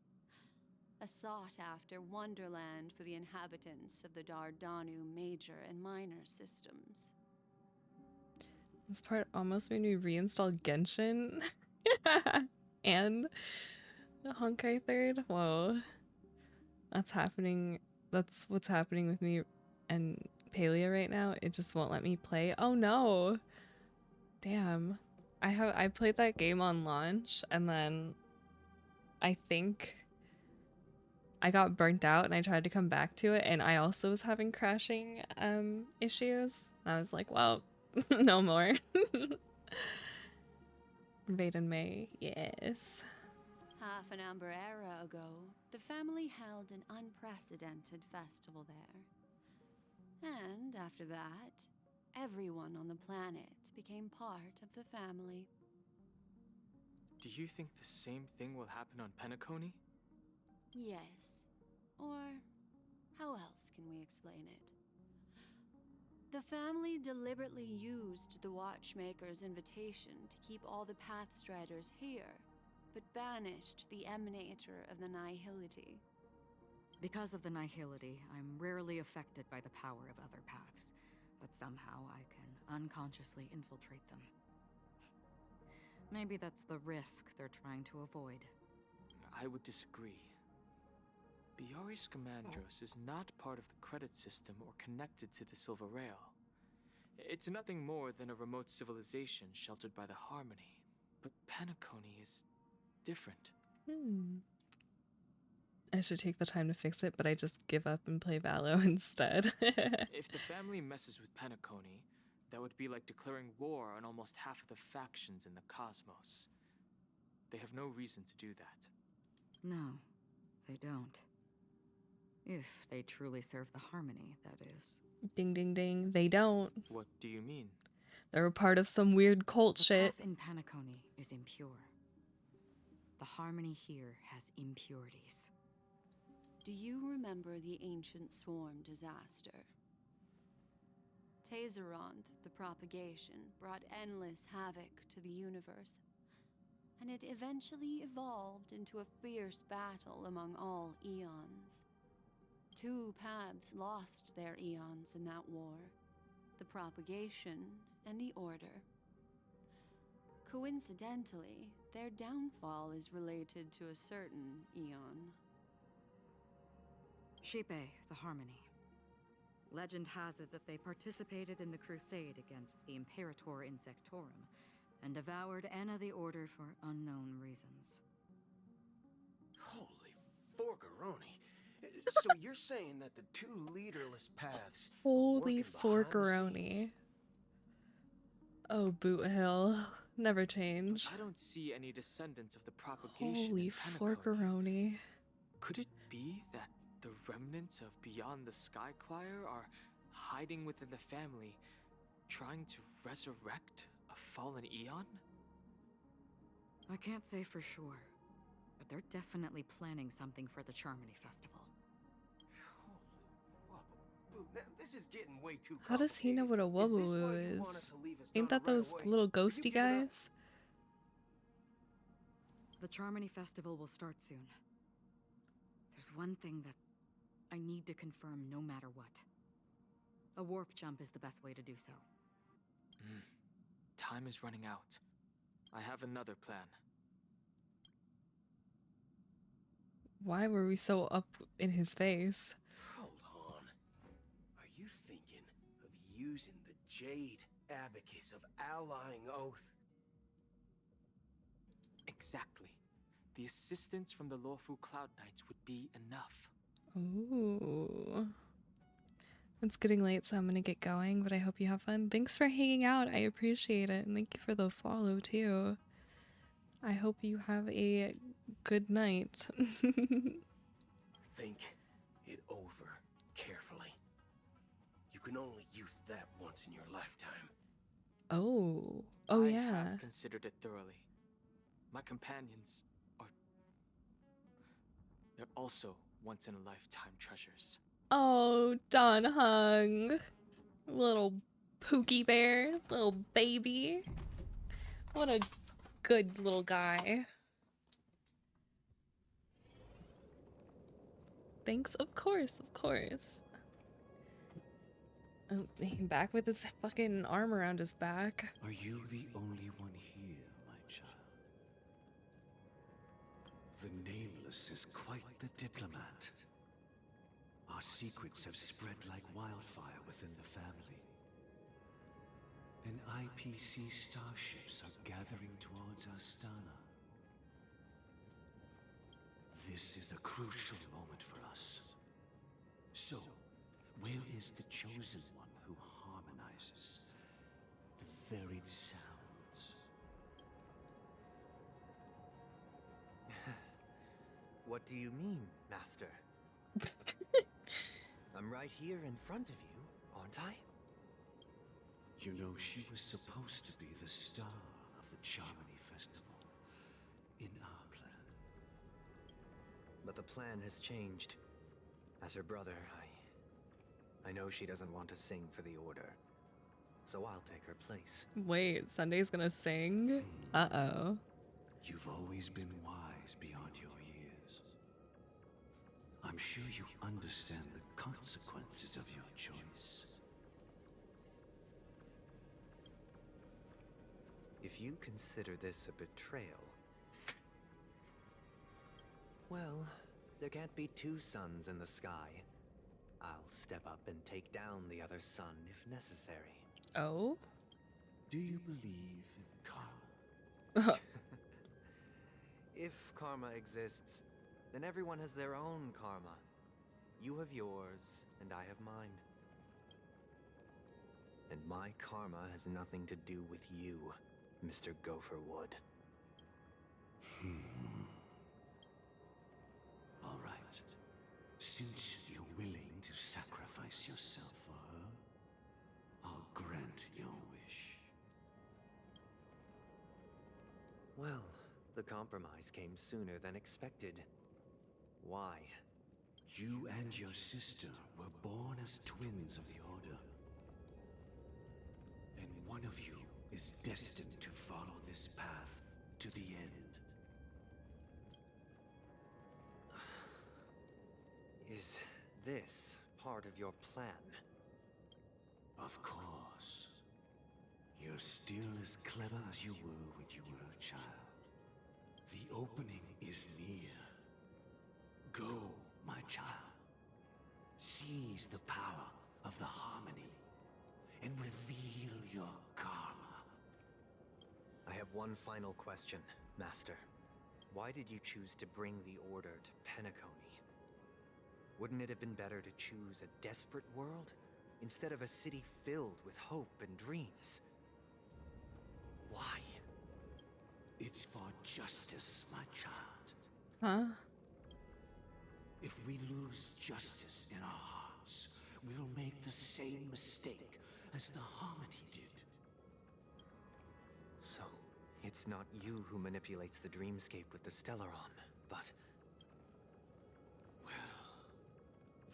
A sought-after wonderland for the inhabitants of the Dardanu major and minor systems. This part almost made me reinstall Genshin and the Honkai 3rd. Whoa. That's happening. That's what's happening with me and Palia right now. It just won't let me play. Oh no. Damn. I played that game on launch and then I think I got burnt out and I tried to come back to it and I also was having crashing issues. I was like, well, no more. Vaden May, yes. Half an amber era ago, the family held an unprecedented festival there. And after that, everyone on the planet became part of the family. Do you think the same thing will happen on Penacony? Yes. Or how else can we explain it? The family deliberately used the Watchmaker's invitation to keep all the Pathstriders here, but banished the Emanator of the Nihility. Because of the Nihility, I'm rarely affected by the power of other paths, but somehow I can unconsciously infiltrate them. Maybe that's the risk they're trying to avoid. I would disagree. Biari Scamandros is not part of the credit system or connected to the Silver Rail. It's nothing more than a remote civilization sheltered by the Harmony. But Penacony is different. I should take the time to fix it, but I just give up and play Valo instead. If the family messes with Penacony, that would be like declaring war on almost half of the factions in the cosmos. They have no reason to do that. No, they don't. If they truly serve the Harmony, that is. Ding ding ding, they don't. What do you mean? They're a part of some weird cult shit. The path in Penacony is impure. The Harmony here has impurities. Do you remember the ancient swarm disaster? Tazeront, the propagation, brought endless havoc to the universe, and it eventually evolved into a fierce battle among all eons. 2 paths lost their eons in that war, the propagation and the order. Coincidentally, their downfall is related to a certain eon. Shipe, the Harmony. Legend has it that they participated in the crusade against the Imperator Insectorum and devoured Anna the Order for unknown reasons. Holy forgaroni. So you're saying that the 2 leaderless paths Holy forgaroni. Oh, Boot Hill. Never change. I don't see any descendants of the propagation. Holy forgaroni. Could it be that the remnants of Beyond the Sky Choir are hiding within the family, trying to resurrect a fallen eon? I can't say for sure, but they're definitely planning something for the Charmony Festival. This is getting way too How does he know what a Wubawoo is? Ain't that those little ghosty guys? The Charmony Festival will start soon. There's one thing that I need to confirm no matter what. A warp jump is the best way to do so. Time is running out. I have another plan. Why were we so up in his face? Hold on. Are you thinking of using the Jade Abacus of Allying Oath? Exactly. The assistance from the Lawful Cloud Knights would be enough. Ooh. It's getting late, so I'm gonna get going, but I hope you have fun. Thanks for hanging out. I appreciate it. And thank you for the follow, too. I hope you have a good night. Think it over carefully. You can only use that once in your lifetime. Oh. Oh, I yeah. have considered it thoroughly. My companions are... they're also once-in-a-lifetime treasures. Oh, Don Hung. Little Pookie Bear. Little baby. What a good little guy. Thanks, of course, of course. Oh, back with his fucking arm around his back. Are you the only one here, my child? The Nameless is quite the diplomat. Our secrets have spread like wildfire within the family. And IPC starships are gathering towards Astana. This is a crucial moment for us. So, where is the chosen one who harmonizes the varied sounds? What do you mean, Master? I'm right here in front of you, aren't I? You know, she was supposed to be the star of the Charmony Festival in our plan. But the plan has changed. As her brother, I know she doesn't want to sing for the Order. So I'll take her place. Wait, Sunday's gonna sing? Uh-oh. You've always been wise beyond your years. I'm sure you understand the consequences of your choice. If you consider this a betrayal... well, there can't be two suns in the sky. I'll step up and take down the other sun if necessary. Oh? Do you believe in karma? If karma exists, then everyone has their own karma. You have yours, and I have mine. And my karma has nothing to do with you, Mr. Gopherwood. All right. Since you're willing to sacrifice yourself for her, I'll grant your wish. Well, the compromise came sooner than expected. Why? You and your sister were born as twins of the Order. And one of you is destined to follow this path to the end. Is this part of your plan? Of course. You're still as clever as you were when you were a child. The opening is near. Go, my child. Seize the power of the harmony and reveal your karma. I have one final question, Master. Why did you choose to bring the Order to Penacony? Wouldn't it have been better to choose a desperate world instead of a city filled with hope and dreams? Why? It's for justice, my child. Huh? If we lose justice in our hearts, we'll make the same mistake as the Harmony did. So, it's not you who manipulates the dreamscape with the Stellaron, but... well,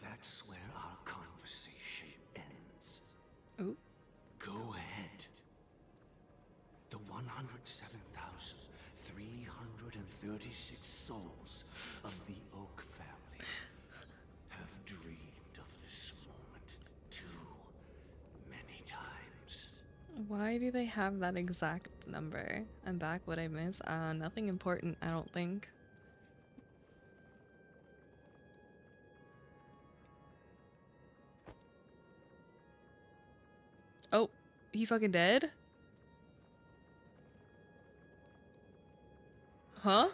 that's where our conversation ends. Ooh. Go ahead. The 107,336 souls of the Oak family have dreamed of this moment too many times. Why do they have that exact number? I'm back. What I miss? Nothing important, I don't think. Oh, he fucking dead? Huh?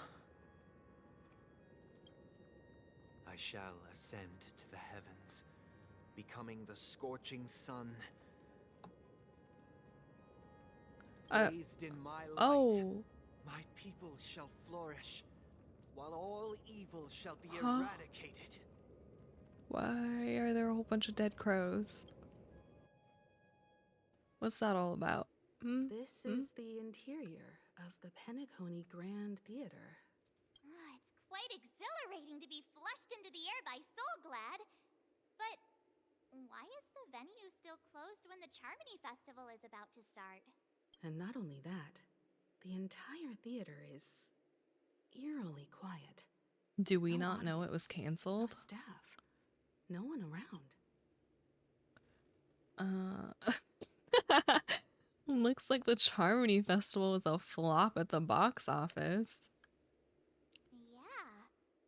I shall ascend to the heavens, becoming the scorching sun. Bathed in my light, Oh. my people shall flourish, while all evil shall be Huh? eradicated. Why are there a whole bunch of dead crows? What's that all about? This is the interior of the Penacony Grand Theater. It's quite exhilarating to be flushed into the air by Soulglad. But why is the venue still closed when the Charmony Festival is about to start? And not only that, the entire theater is eerily quiet. Do we No not know it was audience, canceled? No staff. No one around. Looks like the Charmony Festival was a flop at the box office. Yeah.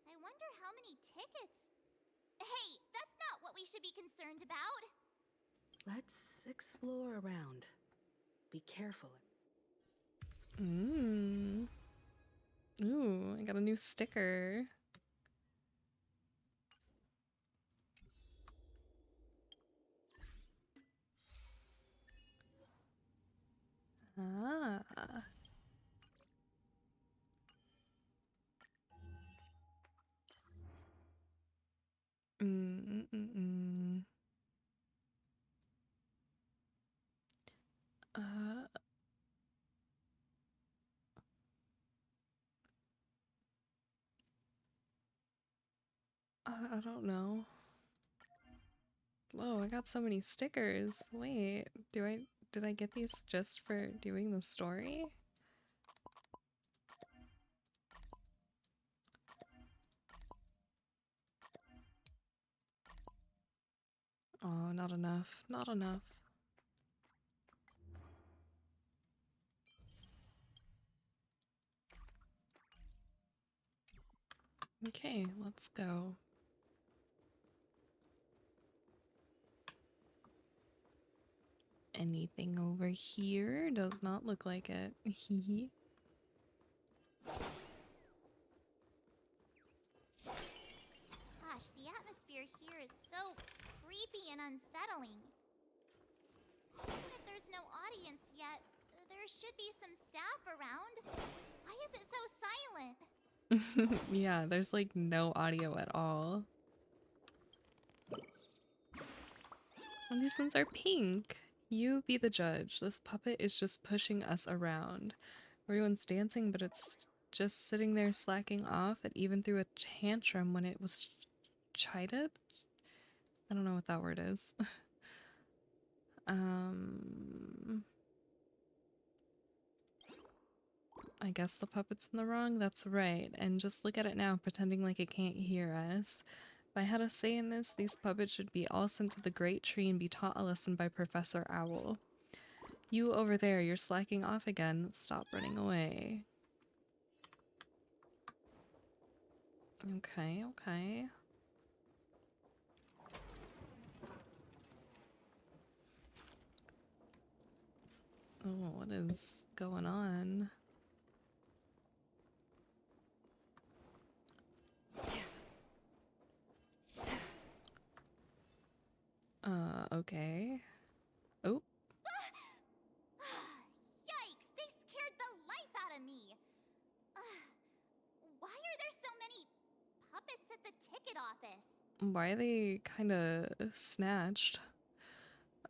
I wonder how many tickets. Hey, that's not what we should be concerned about. Let's explore around. Be careful. Ooh, I got a new sticker. Ah. I don't know. Whoa, I got so many stickers. Wait, did I get these just for doing the story? Oh, not enough. Not enough. Okay, let's go. Anything over here? Does not look like it. Hee. Gosh, the atmosphere here is so creepy and unsettling. Even if there's no audience yet, there should be some staff around. Why is it so silent? Yeah, there's like no audio at all. And these ones are pink. You be the judge. This puppet is just pushing us around. Everyone's dancing, but it's just sitting there slacking off. It even threw a tantrum when it was chided. I don't know what that word is. I guess the puppet's in the wrong? That's right. And just look at it now, pretending like it can't hear us. If I had a say in this, these puppets should be all sent to the Great Tree and be taught a lesson by Professor Owl. You over there, you're slacking off again. Stop running away. Okay, okay. Oh, what is going on? Okay. Oh. Yikes, they scared the life out of me. Why are there so many puppets at the ticket office? Why are they kind of snatched?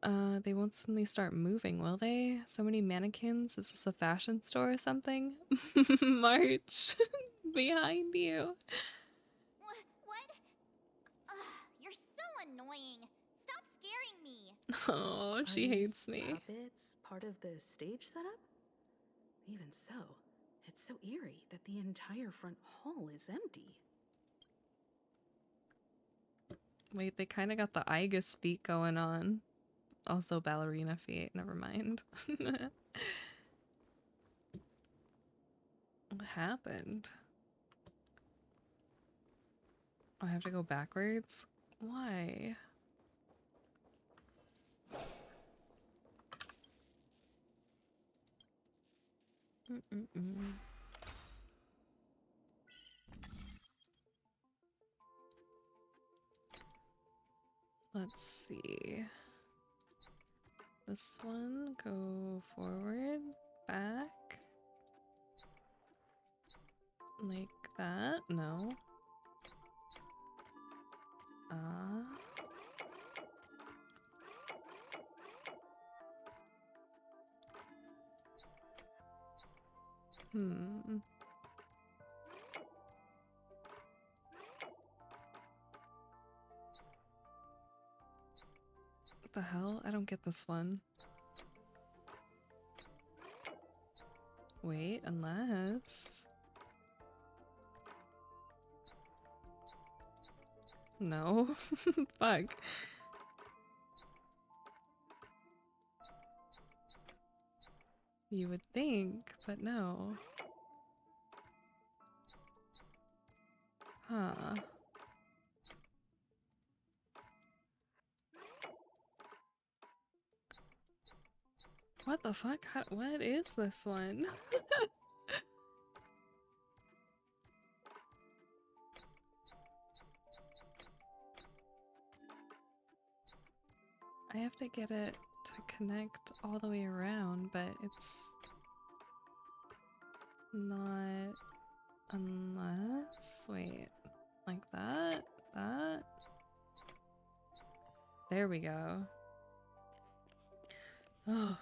They won't suddenly start moving, will they? So many mannequins? Is this a fashion store or something? March behind you. What? You're so annoying. Stop scaring me. Oh, she hates me. Puppets part of the stage setup? Even so, it's so eerie that the entire front hall is empty. Wait, they kind of got the Igus feet going on. Also ballerina feet, never mind. What happened? I have to go backwards? Why? Let's see. This one, go forward, back. Like that? No. Hmm. What the hell? I don't get this one. Wait, unless... No. Fuck. You would think, but no. Huh. What the fuck? What is this one? I have to get it to connect all the way around, but it's not unless... Wait, like that? That? There we go. Oh.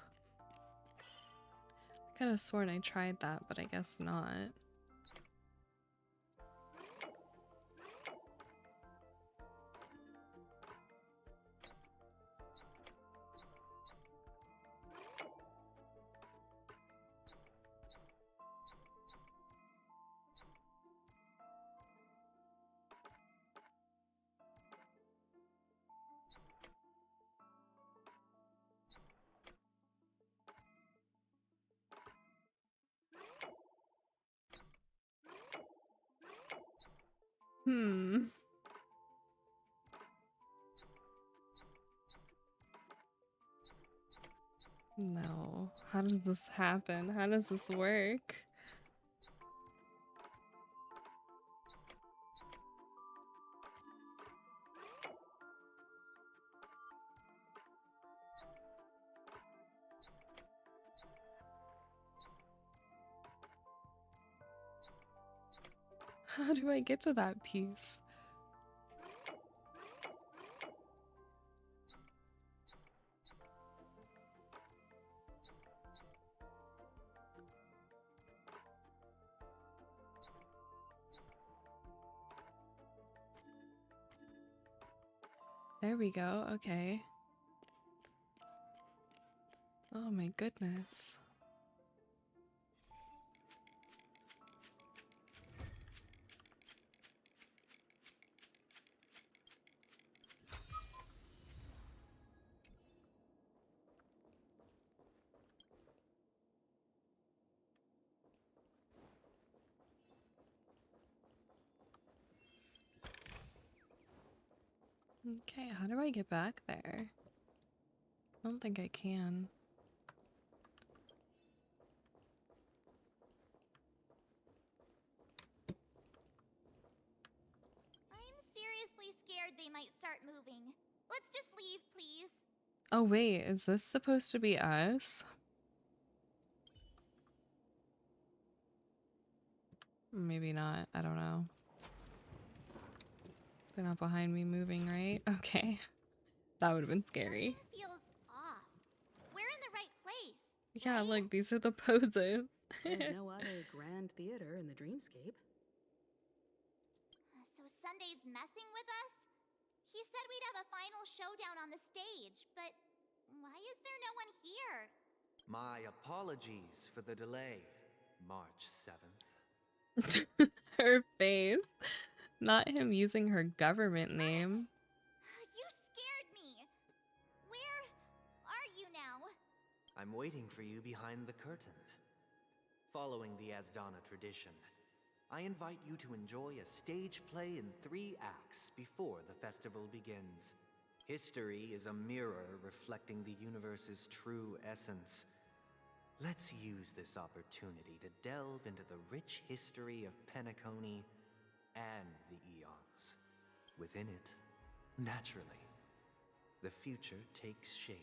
I could have sworn I tried that, but I guess not. Hmm. No. How does this happen? How does this work? How do I get to that piece? There we go. Okay. Oh my goodness. Okay, how do I get back there? I don't think I can. I'm seriously scared they might start moving. Let's just leave, please. Oh wait, is this supposed to be us? Maybe not. I don't know. They're not behind me moving, right? Okay. That would have been scary. Something feels off. We're in the right place. Yeah, look, these are the poses. There's no other grand theater in the dreamscape. So Sunday's messing with us? He said we'd have a final showdown on the stage, but why is there no one here? My apologies for the delay, March 7th. Her face. Not him using her government name. You scared me. Where are you now? I'm waiting for you behind the curtain. Following the Asdana tradition, I invite you to enjoy a stage play in 3 acts before the festival begins. History is a mirror reflecting the universe's true essence. Let's use this opportunity to delve into the rich history of Penacony and the eons. Within it, naturally, the future takes shape.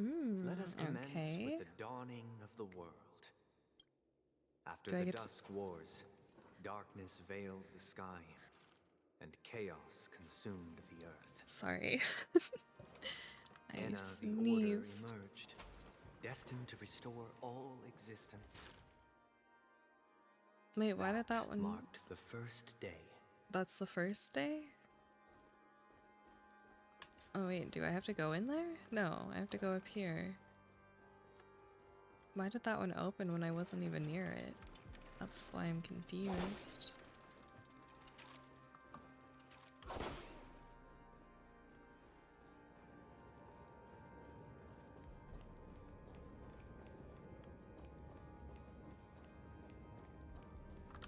Let us commence Okay. with the dawning of the world. After Do I the get to- Dusk Wars, darkness veiled the sky, and chaos consumed the earth. Sorry. I Enna, the Order sneezed. emerged, destined to restore all existence. Wait, why did that one... Marked the first day. That's the first day? Oh wait, do I have to go in there? No, I have to go up here. Why did that one open when I wasn't even near it? That's why I'm confused.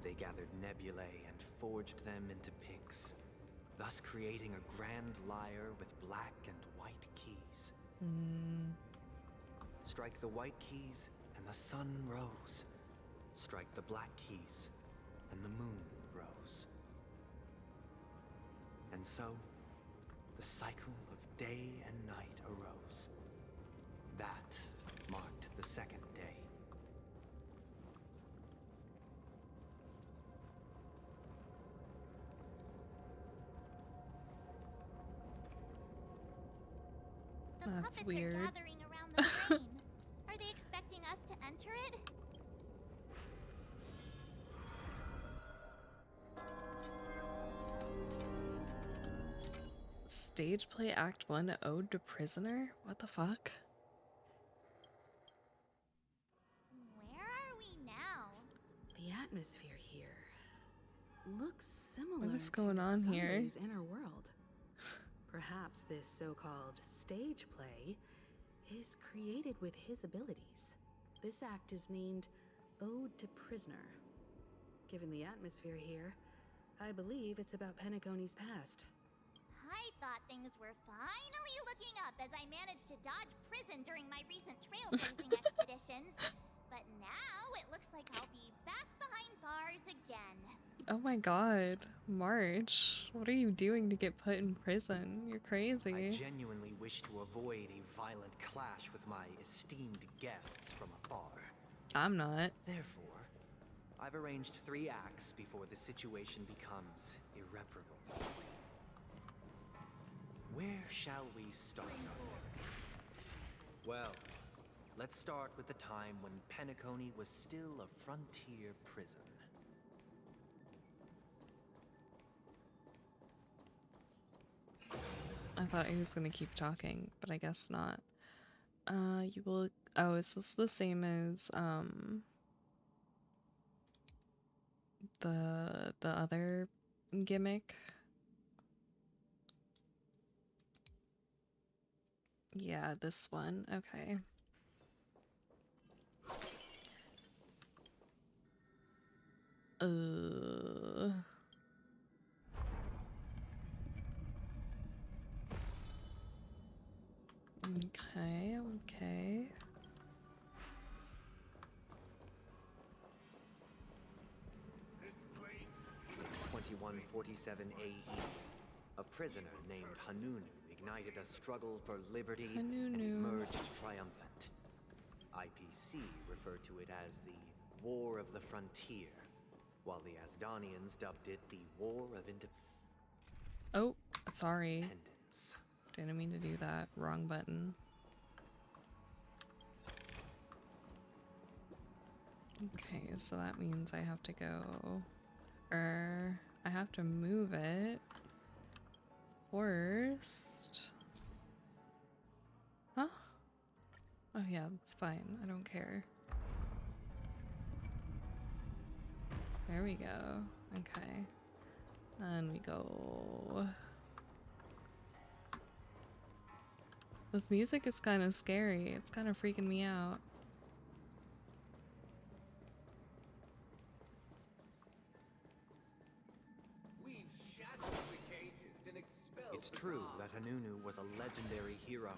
They gathered nebulae and forged them into picks, thus creating a grand lyre with black and white keys. Strike the white keys and the sun rose. Strike the black keys and the moon rose. And so, the cycle of day and night arose. That marked the second day. The That's puppets weird. are gathering around the train. Are they expecting us to enter it? Stage play Act 1 Ode to Prisoner? What the fuck? Where are we now? The atmosphere here looks similar What is going to on here? Sunday's inner world. Perhaps this so-called stage play is created with his abilities. This act is named Ode to Prisoner. Given the atmosphere here, I believe it's about Penacony's past. I thought things were finally looking up as I managed to dodge prison during my recent trailblazing expeditions. But now it looks like I'll be back behind bars again. Oh my god, March. What are you doing to get put in prison? You're I crazy. genuinely wish to avoid a violent clash with my esteemed guests from afar. I'm not. Therefore, I've arranged 3 acts before the situation becomes irreparable. Where shall we start? Well, let's start with the time when Penacony was still a frontier prison. I thought he was gonna keep talking, but I guess not. You will... Oh, is this the same as, the other gimmick? Yeah, this one. Okay. Okay, okay. This place 2147 AE, a prisoner named Hanunu ignited a struggle for liberty and Hanunu. emerged triumphant. IPC referred to it as the War of the Frontier, while the Asdanians dubbed it the War of Oh, sorry. Independence. Didn't mean to do that. Wrong button. Okay, so that means I have to go... I have to move it first. Huh? Oh yeah, that's fine. I don't care. There we go. Okay. And we go... This music is kind of scary. It's kind of freaking me out. It's true that Hanunu was a legendary hero,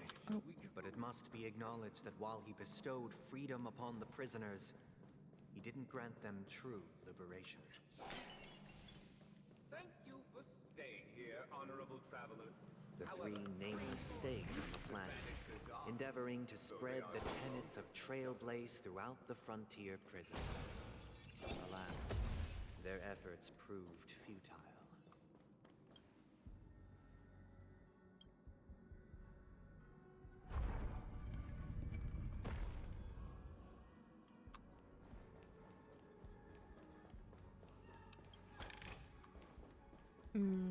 but it must be acknowledged that while he bestowed freedom upon the prisoners, he didn't grant them true liberation. Thank you for staying here, honorable travelers. The three nameless stayed on the planet, endeavoring to spread the tenets of Trailblaze throughout the frontier prison. Alas, their efforts proved futile.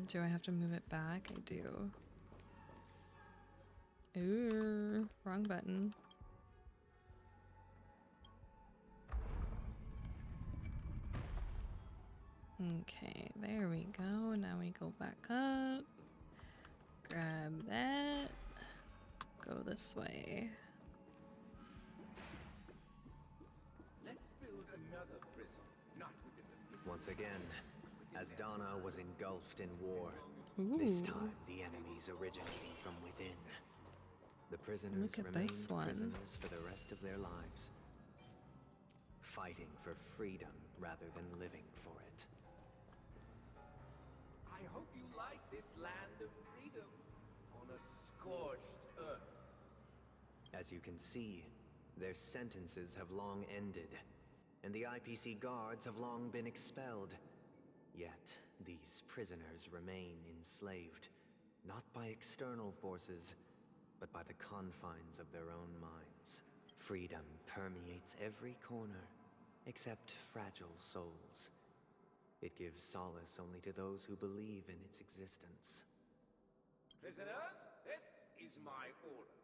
Do I have to move it back? I do. Ooh, wrong button. Okay, there we go. Now we go back up. Grab that. Go this way. Let's build another prison, not within the Once again, as Donna was engulfed in war, Ooh. this time the enemies originating from within. The prisoners Look at remained this one. prisoners for the rest of their lives, fighting for freedom rather than living for it. I hope you like this land of freedom on a scorched earth. As you can see, their sentences have long ended, and the IPC guards have long been expelled. Yet, these prisoners remain enslaved, not by external forces, but by the confines of their own minds. Freedom permeates every corner, except fragile souls. It gives solace only to those who believe in its existence. Prisoners, this is my order.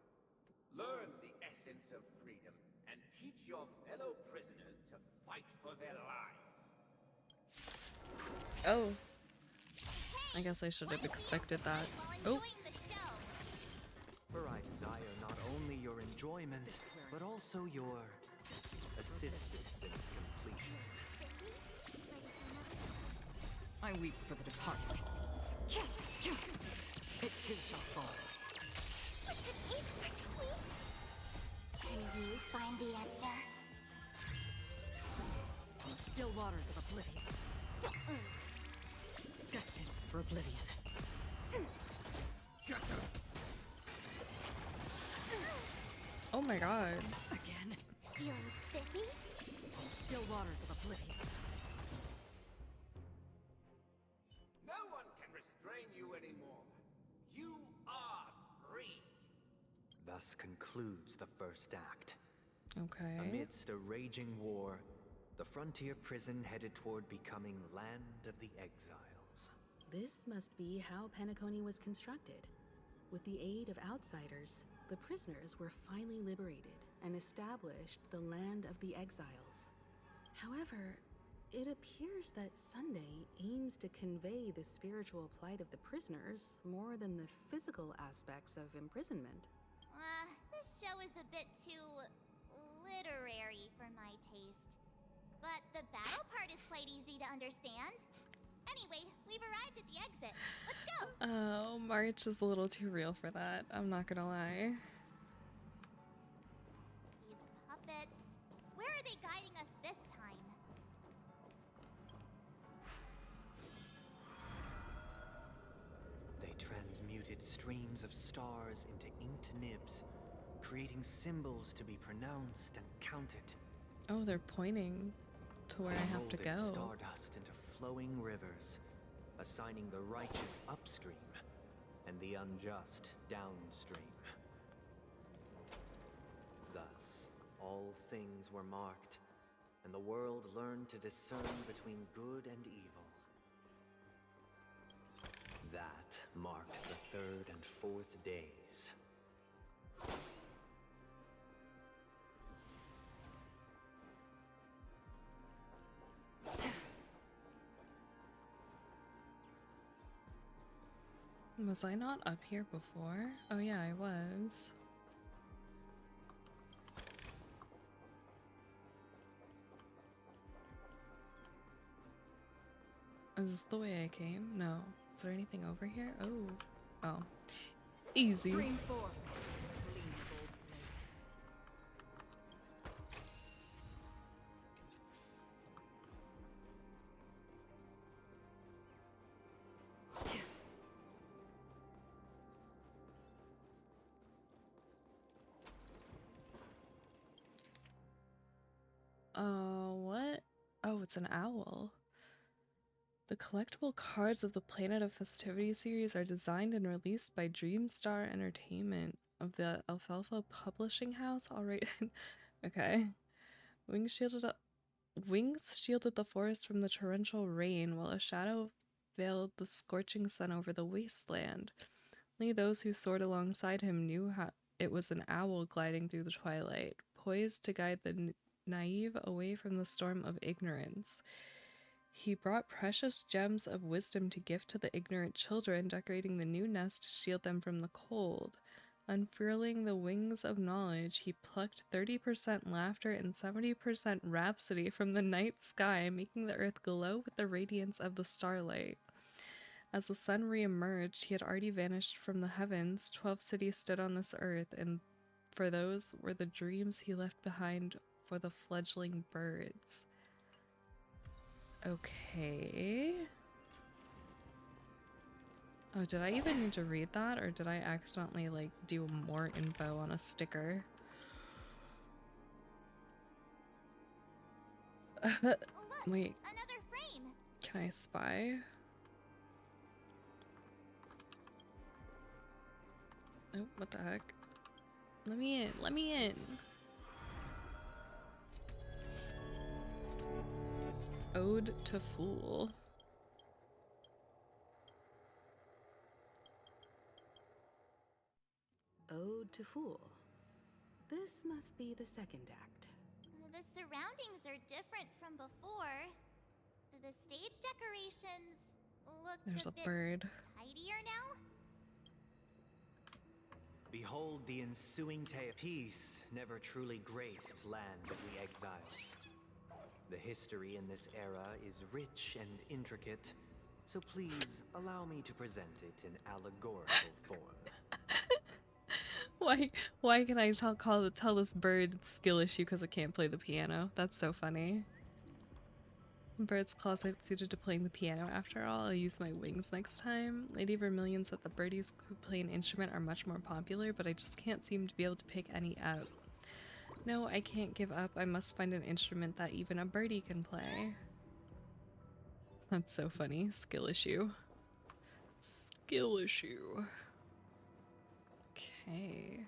Learn the essence of freedom and teach your fellow prisoners to fight for their lives. Oh. I guess I should have expected that. Oh. For I desire not only your enjoyment, but also your assistance in its completion. I weep for the departed. It is our fall. Can you find the answer? Still waters of oblivion. Destined for oblivion. Oh my god. Again. Feeling spiffy? Still waters of oblivion. No one can restrain you anymore. You are free. Thus concludes the first act. Okay. Amidst a raging war, the frontier prison headed toward becoming Land of the Exiles. This must be how Penacony was constructed. With the aid of outsiders, the prisoners were finally liberated and established the Land of the Exiles. However, it appears that Sunday aims to convey the spiritual plight of the prisoners more than the physical aspects of imprisonment. This show is a bit too literary for my taste. But the battle part is quite easy to understand. Anyway, we've arrived at the exit. Let's go! Oh, March is a little too real for that. I'm not gonna lie. These puppets. Where are they guiding us this time? They transmuted streams of stars into inked nibs, creating symbols to be pronounced and counted. Oh, they're pointing to where I have to Molded go. stardust into flowing rivers, assigning the righteous upstream and the unjust downstream. Thus, all things were marked, and the world learned to discern between good and evil. That marked the third and fourth days. Was I not up here before? Oh yeah, I was. Is this the way I came? No. Is there anything over here? Oh. Oh. Easy. Green fork. Gleam gold blades. Oh, it's an owl. The collectible cards of the Planet of Festivity series are designed and released by Dreamstar Entertainment of the Alfalfa Publishing House. All right. Okay. Wings shielded the forest from the torrential rain, while a shadow veiled the scorching sun over the wasteland. Only those who soared alongside him knew how it was an owl gliding through the twilight, poised to guide the naive away from the storm of ignorance. He brought precious gems of wisdom to gift to the ignorant children, decorating the new nest to shield them from the cold. Unfurling the wings of knowledge, he plucked 30% laughter and 70% rhapsody from the night sky, making the earth glow with the radiance of the starlight. As the sun re-emerged, he had already vanished from the heavens. 12 cities stood on this earth, and for those were the dreams he left behind for the fledgling birds. Okay. Oh, did I even need to read that, or did I accidentally, like, do more info on a sticker? Wait. Another frame. Can I spy? Oh, what the heck? Let me in. Let me in. Ode to Fool. Ode to Fool. This must be the second act. The surroundings are different from before. The stage decorations look There's a bit bird. tidier now. Behold the ensuing tale. Peace never truly graced land of the exiles. The history in this era is rich and intricate, so please allow me to present it in allegorical form. Why can I tell this bird it's skill issue because it can't play the piano? That's so funny. Bird's claws aren't suited to playing the piano after all. I'll use my wings next time. Lady Vermilion said the birdies who play an instrument are much more popular, but I just can't seem to be able to pick any out. No, I can't give up. I must find an instrument that even a birdie can play. That's so funny. Skill issue. Skill issue. Okay.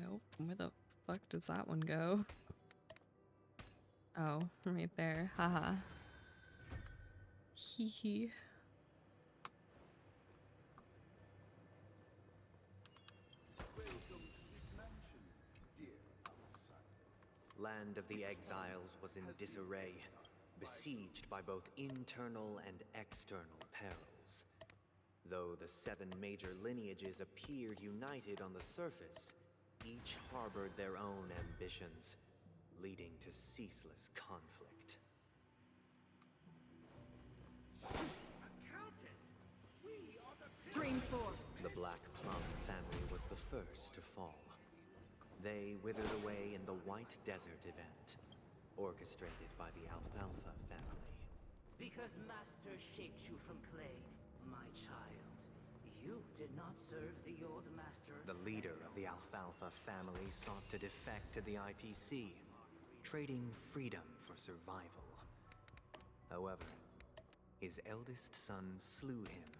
Nope. Where the fuck does that one go? Oh, right there. Haha. Hee hee. Land of the Exiles was in disarray, besieged by both internal and external perils. Though the 7 major lineages appeared united on the surface, each harbored their own ambitions, leading to ceaseless conflict. Dream 4. The Black Plum family was the first to fall. They withered away in the White Desert event, orchestrated by the Alfalfa family. Because Master shaped you from clay, my child, you did not serve the old Master. The leader of the Alfalfa family sought to defect to the IPC, trading freedom for survival. However, his eldest son slew him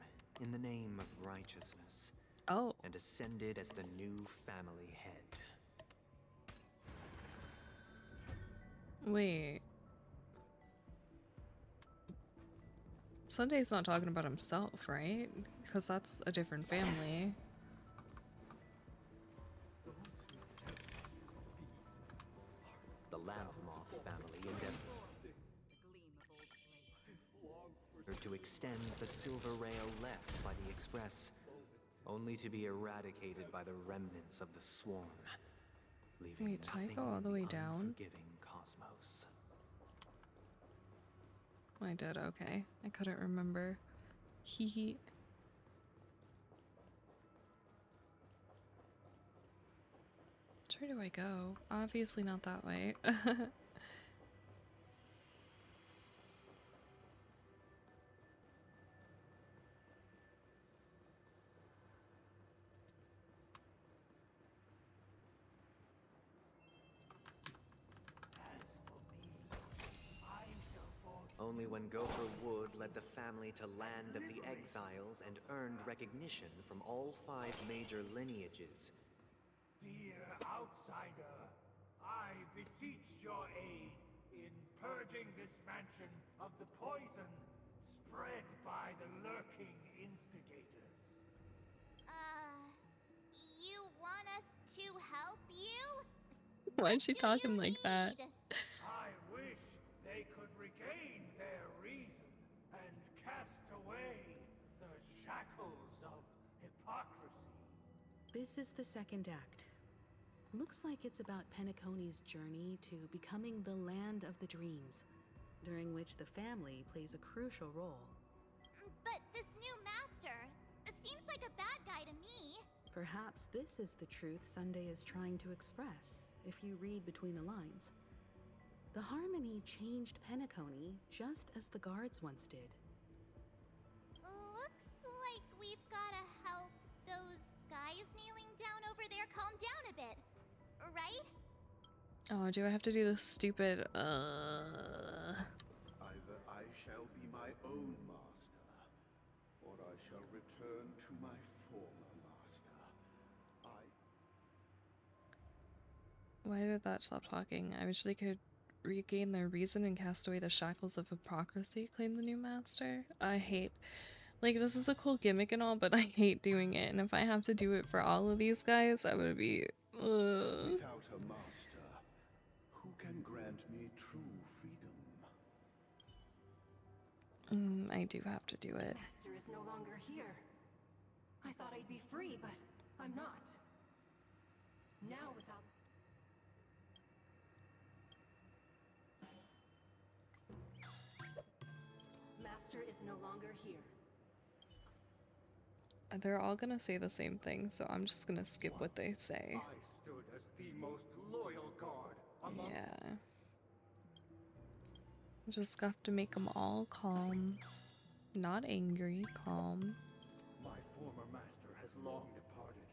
in the name of righteousness. Oh. And ascended as the new family head. Wait. Sunday's not talking about himself, right? Because that's a different family. The Lamp Moth family endeavored to extend the silver rail left by the Express, only to be eradicated by the remnants of the swarm, leaving Wait, did I nothing go all the but way down? unforgiving cosmos. I did, okay. I couldn't remember. Hee hee. Which way do I go? Obviously not that way. Only when Gopher Wood led the family to Land of the Exiles and earned recognition from all 5 major lineages. Dear outsider, I beseech your aid in purging this mansion of the poison spread by the lurking instigators. You want us to help you? Why is she talking like that? I wish they could regain their reason and cast away the shackles of hypocrisy. This is the second act. Looks like it's about Penacony's journey to becoming the Land of the Dreams, during which the family plays a crucial role. But this new master seems like a bad guy to me. Perhaps this is the truth Sunday is trying to express, if you read between the lines. The Harmony changed Penacony just as the guards once did. Looks like we've gotta help those guys kneeling down over there calm down a bit, right? Oh, do I have to do this stupid, Either I shall be my own master, or I shall return to my former master. Why did that stop talking? I wish they could regain their reason and cast away the shackles of hypocrisy, claim the new master. I hate... Like, this is a cool gimmick and all, but I hate doing it. And if I have to do it for all of these guys, I would be... Without a master, who can grant me true freedom? I do have to do it. Master is no longer here. I thought I'd be free, but I'm not. Now without... Master is no longer here. They're all gonna say the same thing, so I'm just gonna skip what they say. I stood as the most loyal guard among... Yeah. Just have to make them all calm. Not angry, calm. My former master has long departed.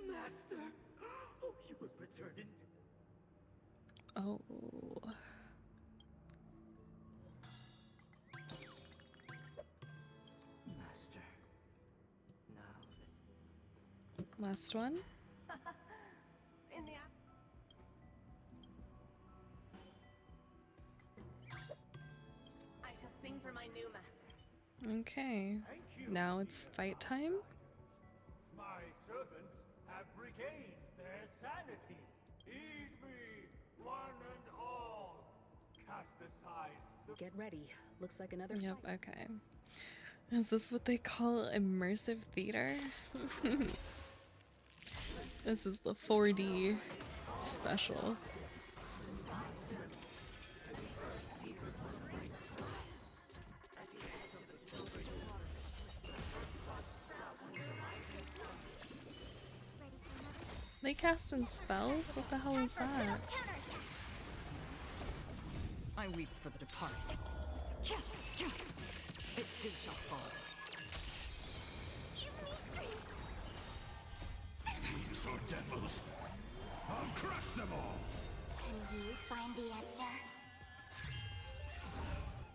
Master! Oh, you have returned into... Oh. Master. Now Last one? In the... I shall sing for my new master. Okay. Now it's fight time? My servants have regained their sanity. Heed me, one and all. Cast aside the... Get ready. Looks like another Yep, fight. okay. Is this what they call immersive theater? This is the 4D special. They casting spells? What the hell is that? I weep for the departed. It too shall fall. These are devils. I'll crush them all. Can you find the answer?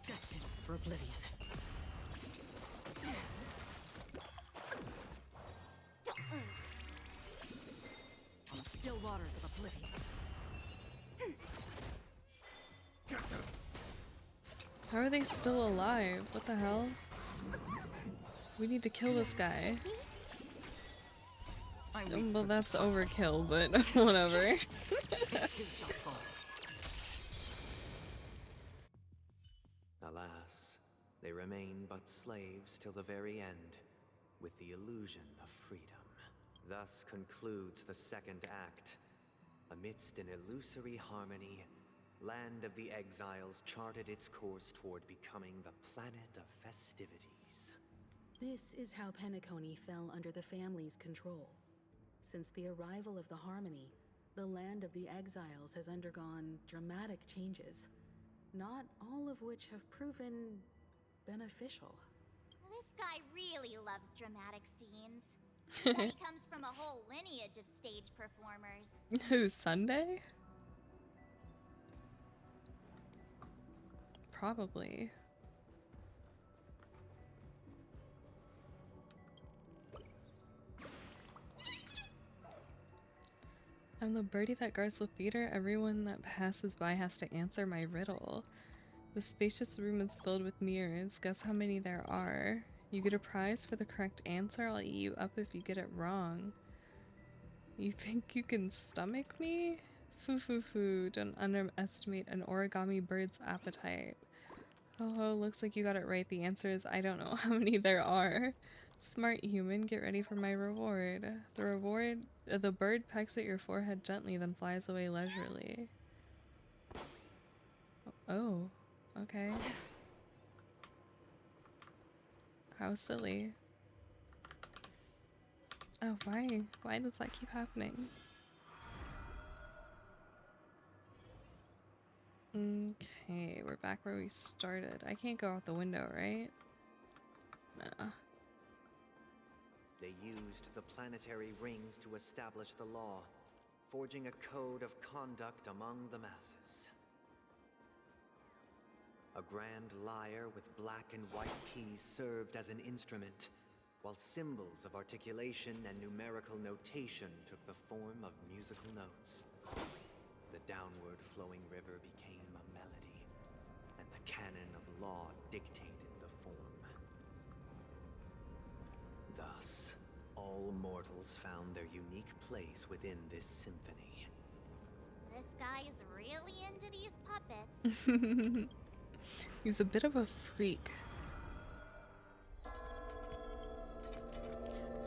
Destined for oblivion. On the still waters of oblivion. How are they still alive? What the hell? We need to kill this guy. Well, that's overkill, but whatever. Alas, they remain but slaves till the very end, with the illusion of freedom. Thus concludes the second act. Amidst an illusory harmony, Land of the Exiles charted its course toward becoming the planet of festivities. This is how Penacony fell under the family's control. Since the arrival of the Harmony, the land of the exiles has undergone dramatic changes, not all of which have proven beneficial. This guy really loves dramatic scenes. He comes from a whole lineage of stage performers. Who's Sunday? Probably. I'm the birdie that guards the theater. Everyone that passes by has to answer my riddle. The spacious room is filled with mirrors. Guess how many there are. You get a prize for the correct answer. I'll eat you up if you get it wrong. You think you can stomach me? Foo foo foo. Don't underestimate an origami bird's appetite. Oh, looks like you got it right. The answer is I don't know how many there are. Smart human, get ready for my reward. The bird pecks at your forehead gently, then flies away leisurely. Oh, okay. How silly. Oh, why? Why does that keep happening? Okay, we're back where we started. I can't go out the window, right? Nah. They used the planetary rings to establish the law, forging a code of conduct among the masses. A grand lyre with black and white keys served as an instrument, while symbols of articulation and numerical notation took the form of musical notes. The downward flowing river became a melody, and the canon of law dictated the form. Thus, all mortals found their unique place within this symphony. This guy is really into these puppets. He's a bit of a freak.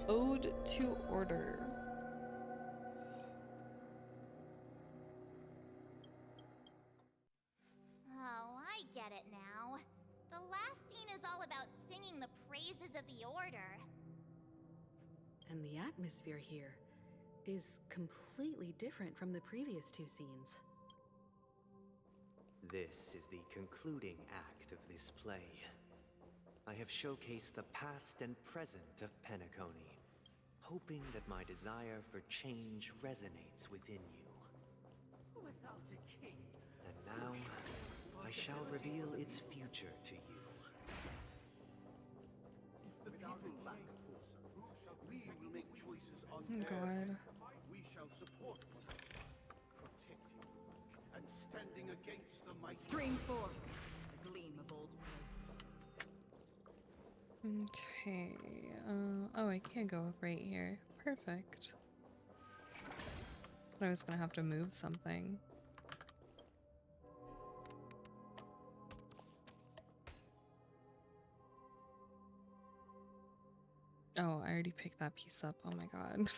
Ode to Order. Oh, I get it now. The last scene is all about singing the praises of the Order. And the atmosphere here is completely different from the previous two scenes. This is the concluding act of this play. I have showcased the past and present of Penacony, hoping that my desire for change resonates within you. Without a king, and now, I shall reveal its future to you. If the people lack foresight, we will make choices on Oh God. We shall support one another, protecting the weak and standing against the mighty. Stream forth, the gleam of old blades. Okay. Oh, I can't go up right here. Perfect. But I was gonna have to move something. Oh, I already picked that piece up. Oh my God.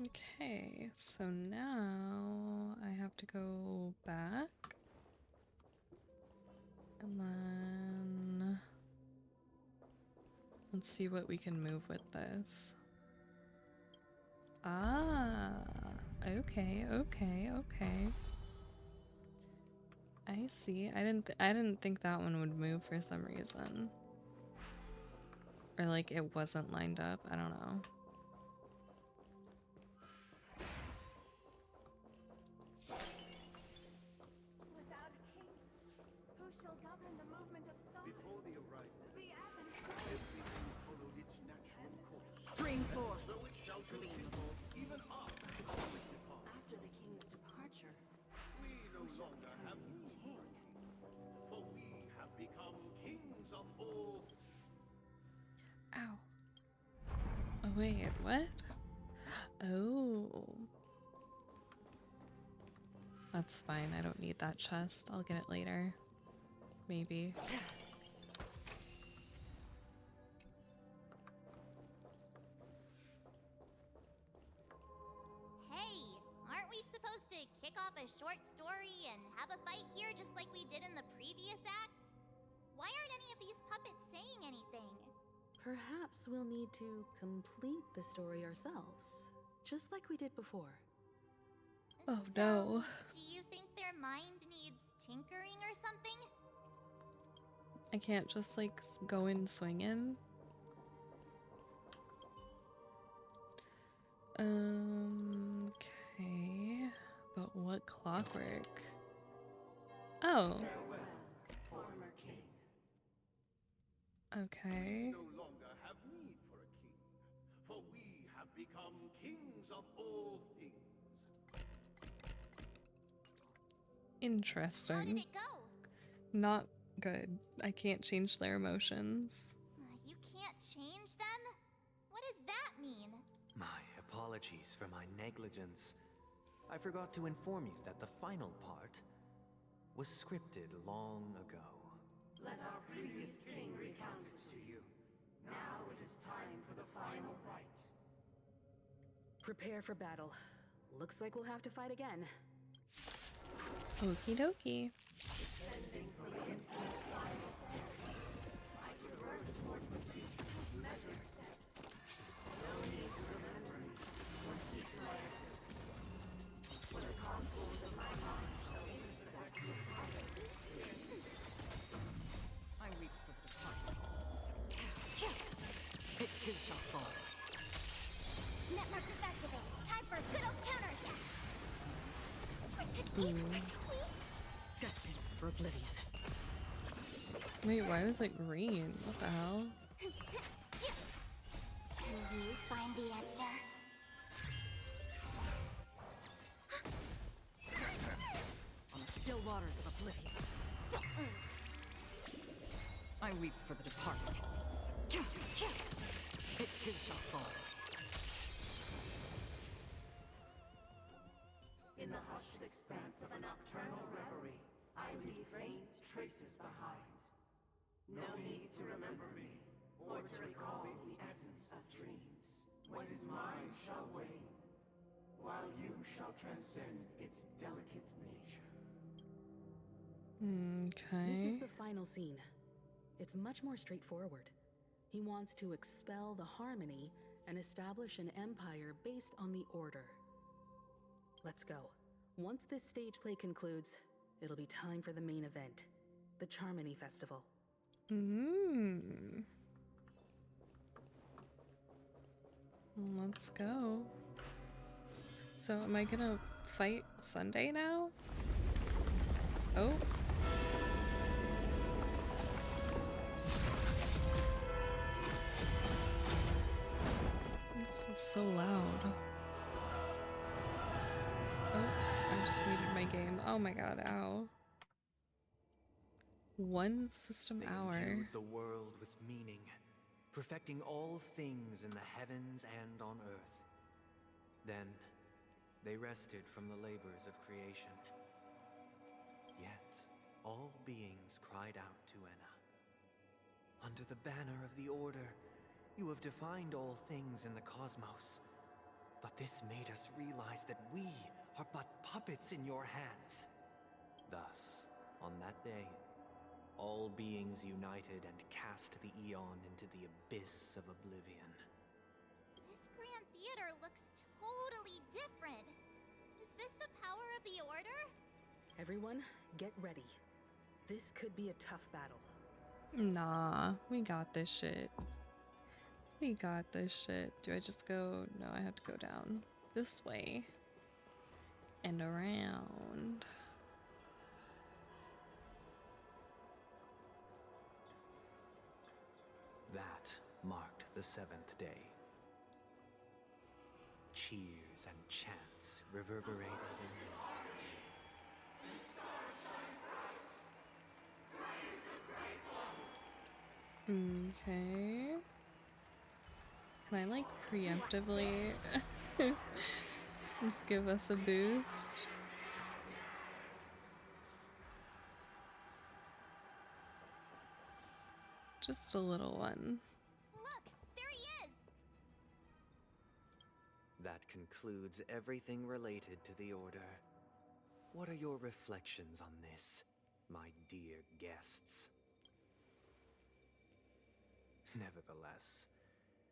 Okay, so now I have to go back and then let's see what we can move with this. Ah, okay. I see. I didn't think that one would move for some reason. Or like it wasn't lined up. I don't know. Without a king, who shall govern the movement of stars? Before the arrival, The advent. everything followed its natural course. Stream forth. So it shall continue, even after the king's departure. After the king's departure, We no longer have need for a king, for we have become kings of all. Ow. Oh wait, what? Oh. That's fine. I don't need that chest. I'll get it later. Maybe. Hey, aren't we supposed to kick off a short story and have a fight here just like we did in the previous acts? Why aren't any of these puppets saying anything? Perhaps we'll need to complete the story ourselves, just like we did before. Oh no. Do you think their mind needs tinkering or something? I can't just like go in swinging. Okay. But what clockwork? Oh. Former king. Okay. We no longer have need for a king, for we have become kings of all things. Interesting. How did it go? Not good. I can't change their emotions. You can't change them? What does that mean? My apologies for my negligence. I forgot to inform you that the final part was scripted long ago. Let our previous king recount it to you. Now it is time for the final rite. Prepare for battle. Looks like we'll have to fight again. Okie dokie. Descending from the infinite spiral staircase, I traverse towards the future with measured steps. No need to remember me or seek my existence. When the contours of my mind shall intersect with other I weep for the departed. It too shall fall. Net markers activated. Time for a good old counterattack. Protect me, protect me. Destined for oblivion. Wait, why was it green? What the hell? Can you find the answer? On the still waters of oblivion. I weep for the departed. It too shall fall. In the hushed expanse of a nocturnal reverie, I leave faint traces behind. No need to remember me, or to recall the essence of dreams. What is mine shall wane, while you shall transcend its delicate nature. This is Okay. the final scene. It's much more straightforward. He wants to expel the harmony and establish an empire based on the order. Let's go. Once this stage play concludes, it'll be time for the main event, the Charmony Festival. Let's go. So am I gonna fight Sunday now? Oh. This is so loud. Oh, I just muted my game. Oh my god, ow. One system They hour. imbued the world with meaning, perfecting all things in the heavens and on earth. Then, they rested from the labors of creation. Yet, all beings cried out to Enna. Under the banner of the Order, you have defined all things in the cosmos. But this made us realize that we are but puppets in your hands. Thus, on that day, all beings united and cast the Eon into the abyss of oblivion. This Grand Theater looks totally different. Is this the power of the Order? Everyone, get ready. This could be a tough battle. Nah, we got this shit. We got this shit. Do I just go? No, I have to go down this way and around. That marked the 7th day. Cheers and chants reverberated in unison. Okay. Can I like preemptively just give us a boost? Just a little one. Look, there he is. That concludes everything related to the Order. What are your reflections on this, my dear guests? Nevertheless,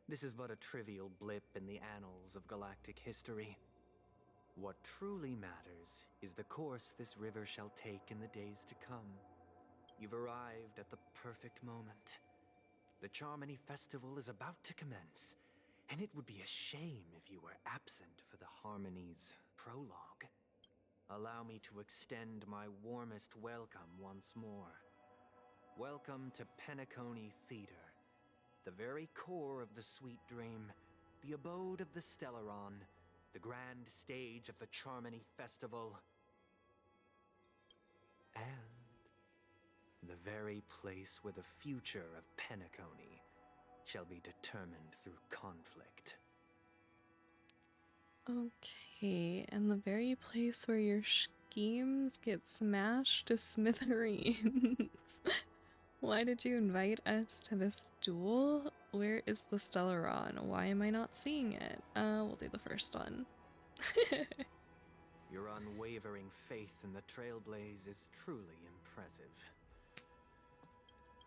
this is but a trivial blip in the annals of galactic history. What truly matters is the course this river shall take in the days to come. You've arrived at the perfect moment. The Charmony Festival is about to commence, and it would be a shame if you were absent for the Harmony's prologue. Allow me to extend my warmest welcome once more. Welcome to Penacony Theater, the very core of the Sweet Dream, the abode of the Stellaron, the grand stage of the Charmony Festival, and the very place where the future of Penacony shall be determined through conflict. Okay, and the very place where your schemes get smashed to smithereens. Why did you invite us to this duel? Where is the Stellaron? Why am I not seeing it? We'll do the first one. Your unwavering faith in the Trailblaze is truly impressive.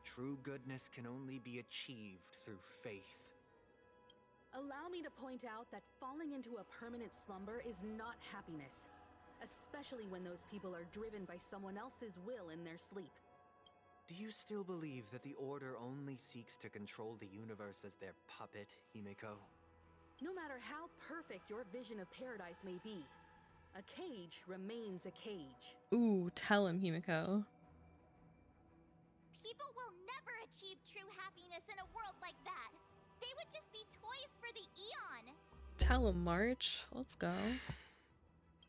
True goodness can only be achieved through faith. Allow me to point out that falling into a permanent slumber is not happiness, especially when those people are driven by someone else's will in their sleep. Do you still believe that the Order only seeks to control the universe as their puppet, Himiko? No matter how perfect your vision of paradise may be, a cage remains a cage. Ooh, tell him, Himiko. People will never achieve true happiness in a world like that. They would just be toys for the Eon. Tell him, March. Let's go.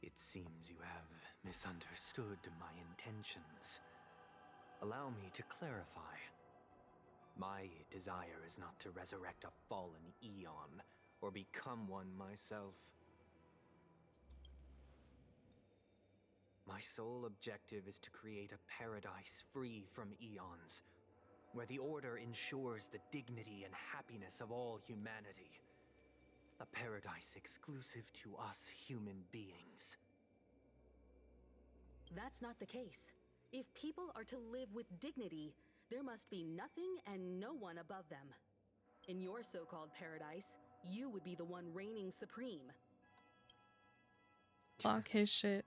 It seems you have misunderstood my intentions. Allow me to clarify. My desire is not to resurrect a fallen Eon, or become one myself. My sole objective is to create a paradise free from Eons, where the Order ensures the dignity and happiness of all humanity. A paradise exclusive to us human beings. That's not the case. If people are to live with dignity, there must be nothing and no one above them. In your so-called paradise, you would be the one reigning supreme. Fuck his shit.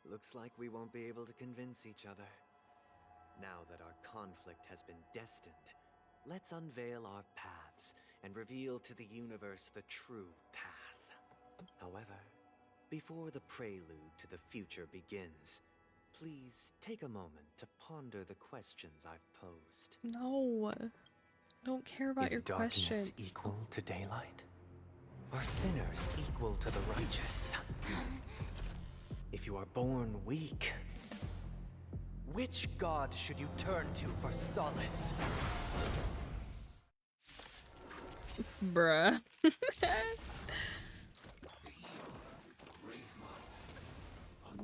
Looks like we won't be able to convince each other. Now that our conflict has been destined, let's unveil our paths and reveal to the universe the true path. However, before the prelude to the future begins, please take a moment to ponder the questions I've posed. No. I don't care about your questions. Is darkness equal to daylight? Are sinners equal to the righteous? If you are born weak, which god should you turn to for solace? Bruh.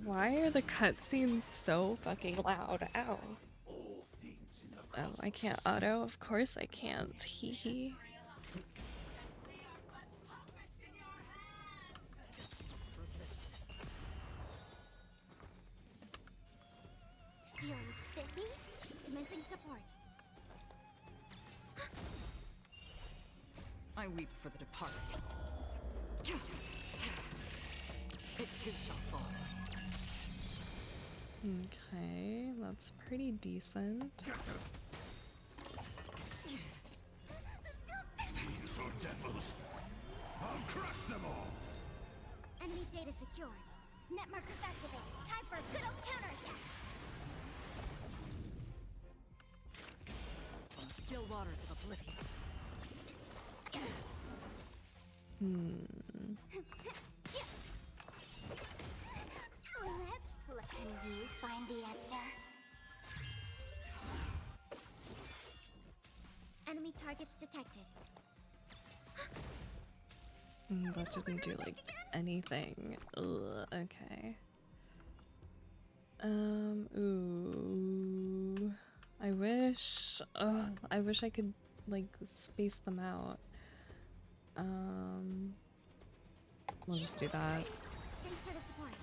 Why are the cutscenes so fucking loud? Ow. Oh, I can't auto? Of course I can't. Hee hee. Fury spit me? Commencing support. I weep for the departed. It too shall fall. Okay, that's pretty decent. These are devils. I'll crush them all. Enemy data secured. Net markers activated. Time for a good old counterattack. From still waters of oblivion. Let's play. Can you find the answer? Enemy targets detected. That didn't do like anything. Ugh, okay. Ooh. I wish I could like space them out. We'll just do that. Thanks for the support.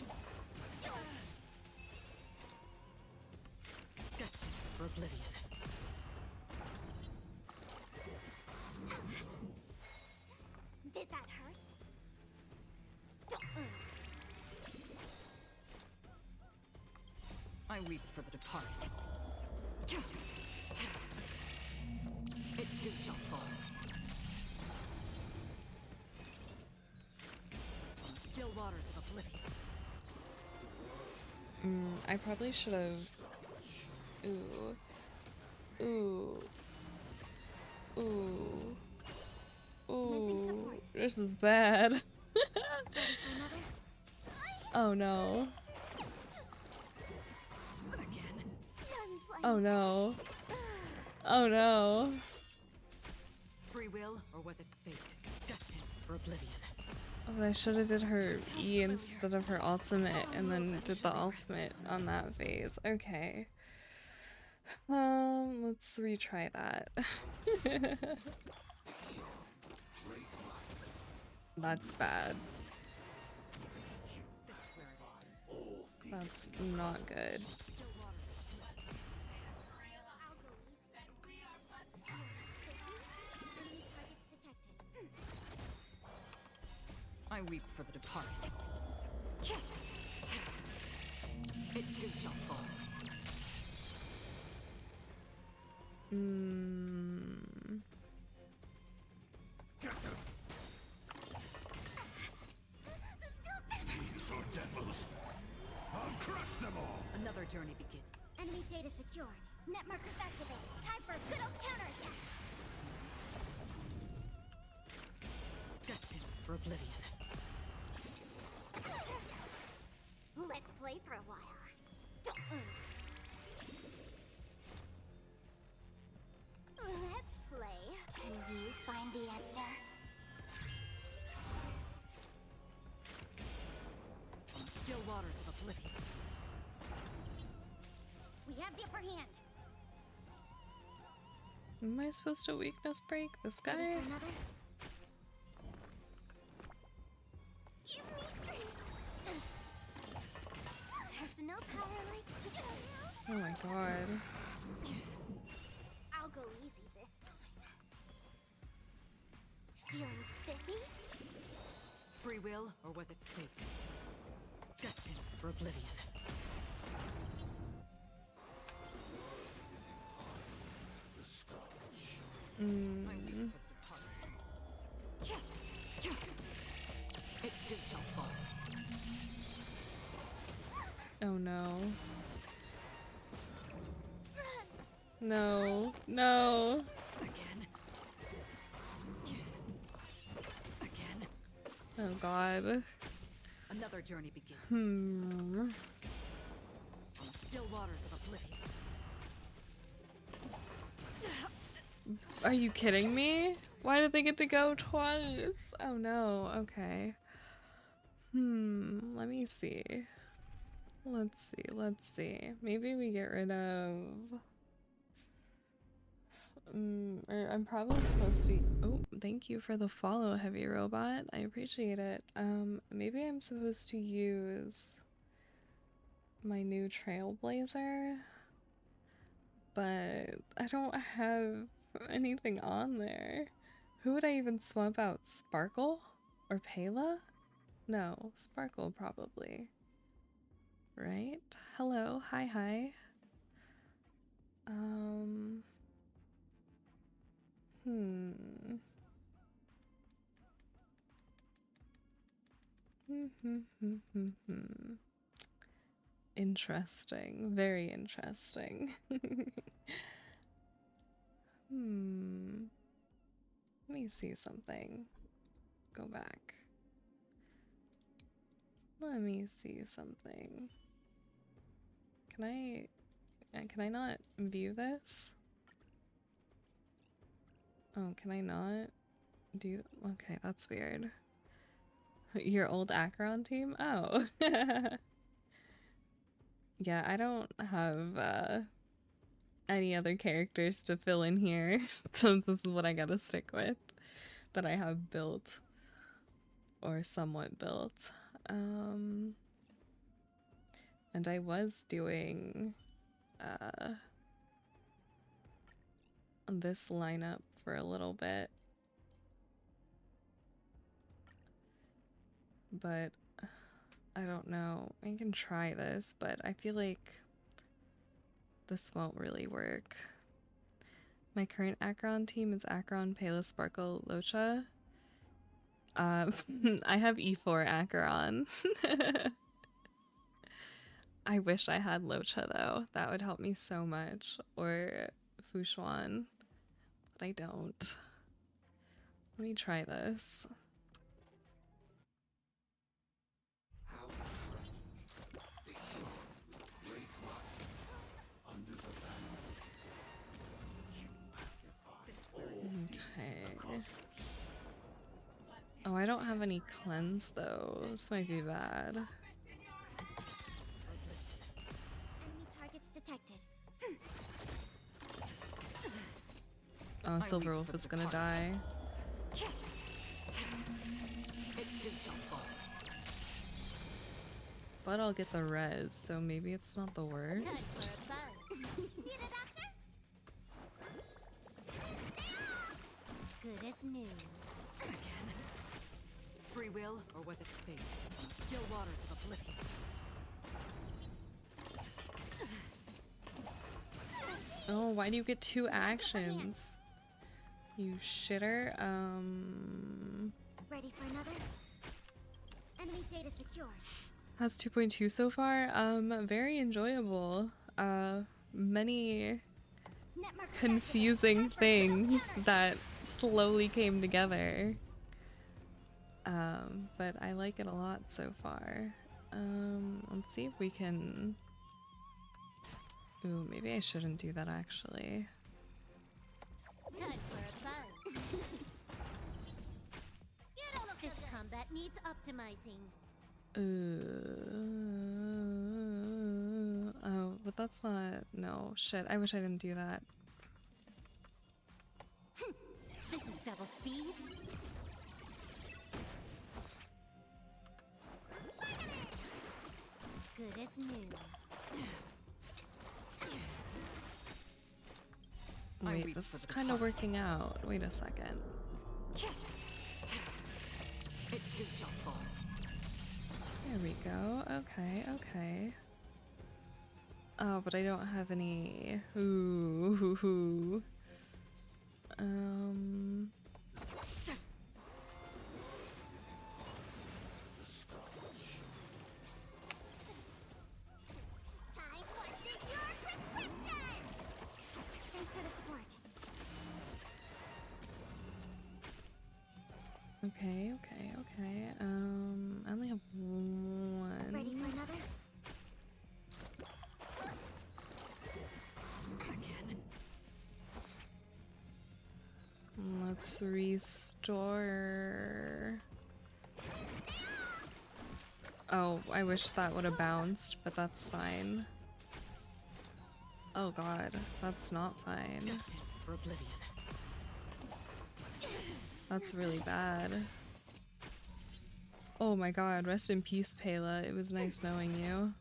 Destined for oblivion. Did that hurt? I weep for the departed. It too shall fall. On still waters of oblivion. I probably should have. Ooh. Ooh. Ooh. Ooh. This is bad. Oh no. Oh no. Oh no. Free will, or was it fate? Destined for oblivion. Oh, I should have did her E instead of her ultimate and then did the ultimate on that phase. Okay. Let's retry that. That's bad. That's not good. I weep for the departed. It too shall fall. These are devils. I'll crush them all. Another journey begins. Enemy data secured. Net markers activated. Time for a good old counterattack. Destined for oblivion. Let's play for a while. Let's play. Can you find the answer? On still waters of oblivion. We have the upper hand. Am I supposed to weakness break this guy? Ready for another? Give me strength. There's no power like today. Oh my god. I'll go easy this time. Feeling spiffy? Free will, or was it fate? Destined for oblivion. It too shall fall. Oh no. No. No. Again. Oh god. Another journey begins. Hmm. On still waters of oblivion. Are you kidding me? Why did they get to go twice? Oh no. Okay. Let me see. Let's see. Let's see. Maybe we get rid of... or I'm probably supposed to... Oh, thank you for the follow, Heavy Robot. I appreciate it. Maybe I'm supposed to use my new Trailblazer, but I don't have anything on there. Who would I even swap out? Sparkle? Or Pela? No, Sparkle probably. Right? Hello, hi. Interesting, very interesting. Let me see something. Go back. Let me see something. Can I not view this? Oh, can I not do... Okay, that's weird. Your old Acheron team? Oh. Yeah, I don't have any other characters to fill in here. So this is what I gotta stick with that I have built or somewhat built. And I was doing this lineup for a little bit, but I don't know. I can try this, but I feel like this won't really work. My current Acheron team is Acheron, Pela, Sparkle, Locha. I have E4 Acheron. I wish I had Locha though. That would help me so much. Or Fushuan. But I don't. Let me try this. Okay. Oh, I don't have any cleanse though. This might be bad. Enemy targets detected. Oh, Silver Wolf is gonna die. But I'll get the res, so maybe it's not the worst. Good as new. Again. Free will, or was it fate? Still waters of oblivion. Oh, why do you get 2 actions? You shitter. Ready for another? Enemy data secure. How's 2.2 so far? Very enjoyable. Many confusing things that slowly came together. But I like it a lot so far. Let's see if we can... Ooh, maybe I shouldn't do that actually. Time for a buzz. This combat needs optimizing. Oh, but that's not... No, shit, I wish I didn't do that. This is double speed. Good as new. Wait, this is kind of working out. Wait a second. It too shall fall. There we go. Okay, okay. Oh, but I don't have any... Ooh. Time for your prescription. Thanks for the support. Okay. I only have 1. Ready for another? Let's restore. Oh, I wish that would have bounced, but that's fine. Oh god, that's not fine. For oblivion. That's really bad. Oh my god, rest in peace, Pela. It was nice knowing you.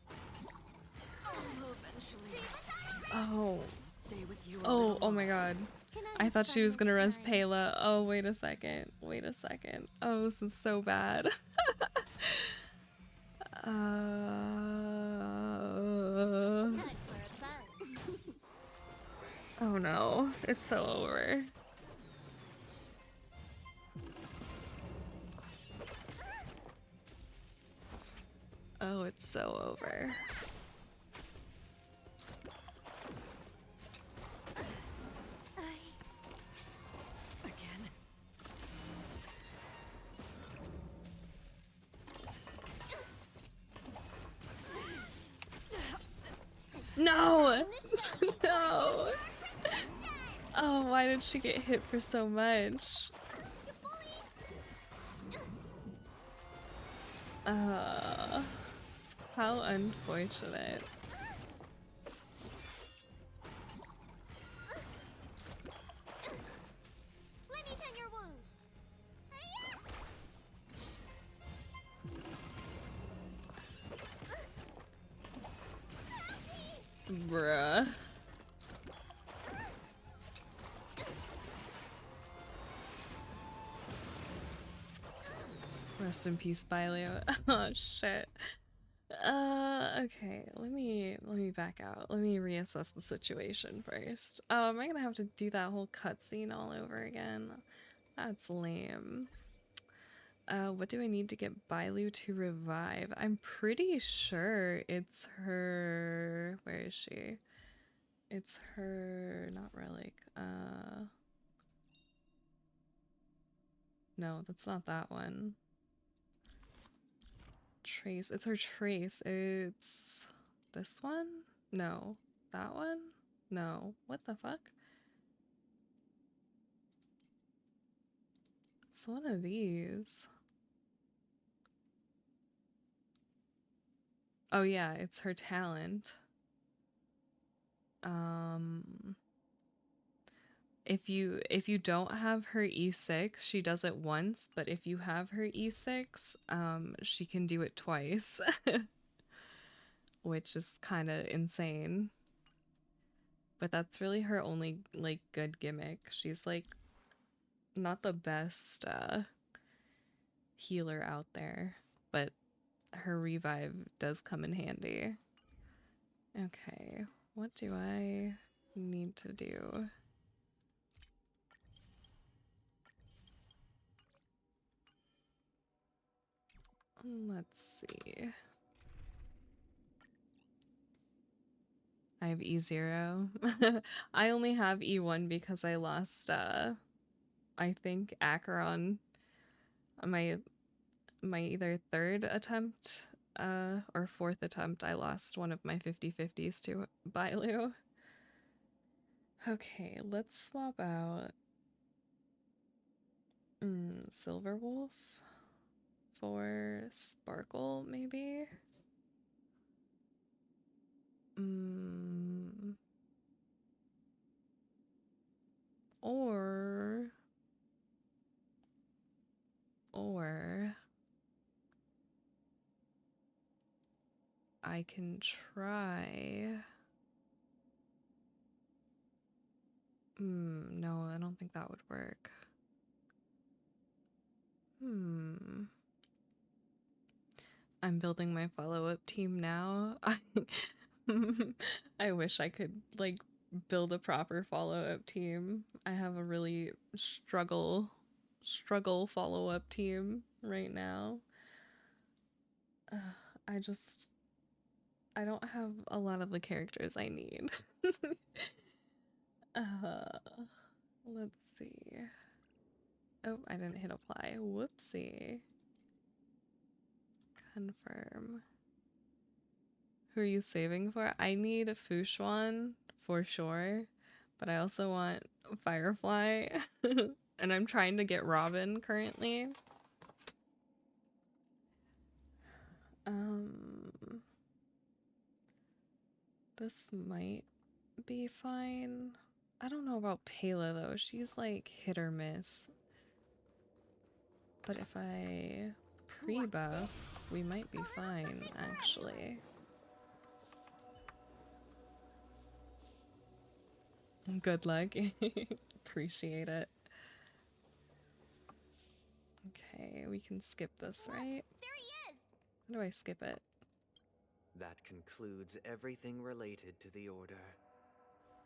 Oh. Oh my god. I thought she was gonna res Pela. Oh, wait a second. Oh, this is so bad. Oh no, it's so over. Oh, it's so over. Again. No! No! Oh, why did she get hit for so much? How unfortunate. Bruh. Rest in peace, Byleo. Oh shit. Okay, let me back out. Let me reassess the situation first. Oh, am I gonna have to do that whole cutscene all over again? That's lame. What do I need to get Bailu to revive? I'm pretty sure it's her. Where is she? It's her, not relic. No, that's not that one. Trace. It's her trace. It's this one? No. That one? No. What the fuck? It's one of these. Oh yeah, it's her talent. If you don't have her E6, she does it once, but if you have her E6, she can do it twice. Which is kind of insane. But that's really her only like good gimmick. She's like not the best healer out there, but her revive does come in handy. Okay, what do I need to do? Let's see. I have E0. I only have E1 because I lost I think Acheron my either third attempt or fourth attempt. I lost one of my 50/50s to Bailu. Okay, let's swap out Silverwolf for Sparkle, maybe? Or I can try... no, I don't think that would work. I'm building my follow-up team now. I wish I could, like, build a proper follow-up team. I have a really struggle follow-up team right now. I don't have a lot of the characters I need. Let's see. Oh, I didn't hit apply. Whoopsie. Confirm. Who are you saving for? I need Fushuan for sure, but I also want Firefly. And I'm trying to get Robin currently. This might be fine. I don't know about Pela though. She's like hit or miss. But if I pre-buff, we might be fine actually. Good luck. Appreciate it. Okay, we can skip this, right? There he is! How do I skip it? That concludes everything related to the Order.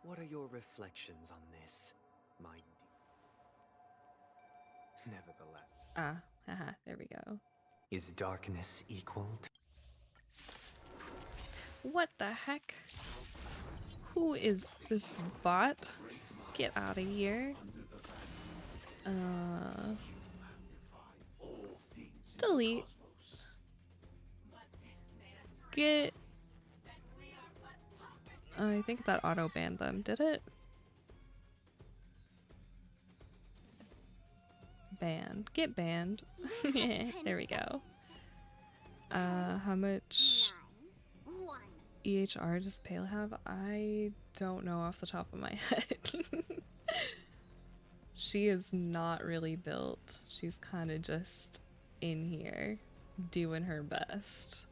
What are your reflections on this, my Nevertheless. Ah, haha, there we go. Is darkness equal to... What the heck? Who is this bot? Get out of here. Delete. Get... I think that auto banned them, did it? Banned. Get banned. There we go. How much EHR does Pale have? I don't know off the top of my head. She is not really built. She's kind of just in here doing her best.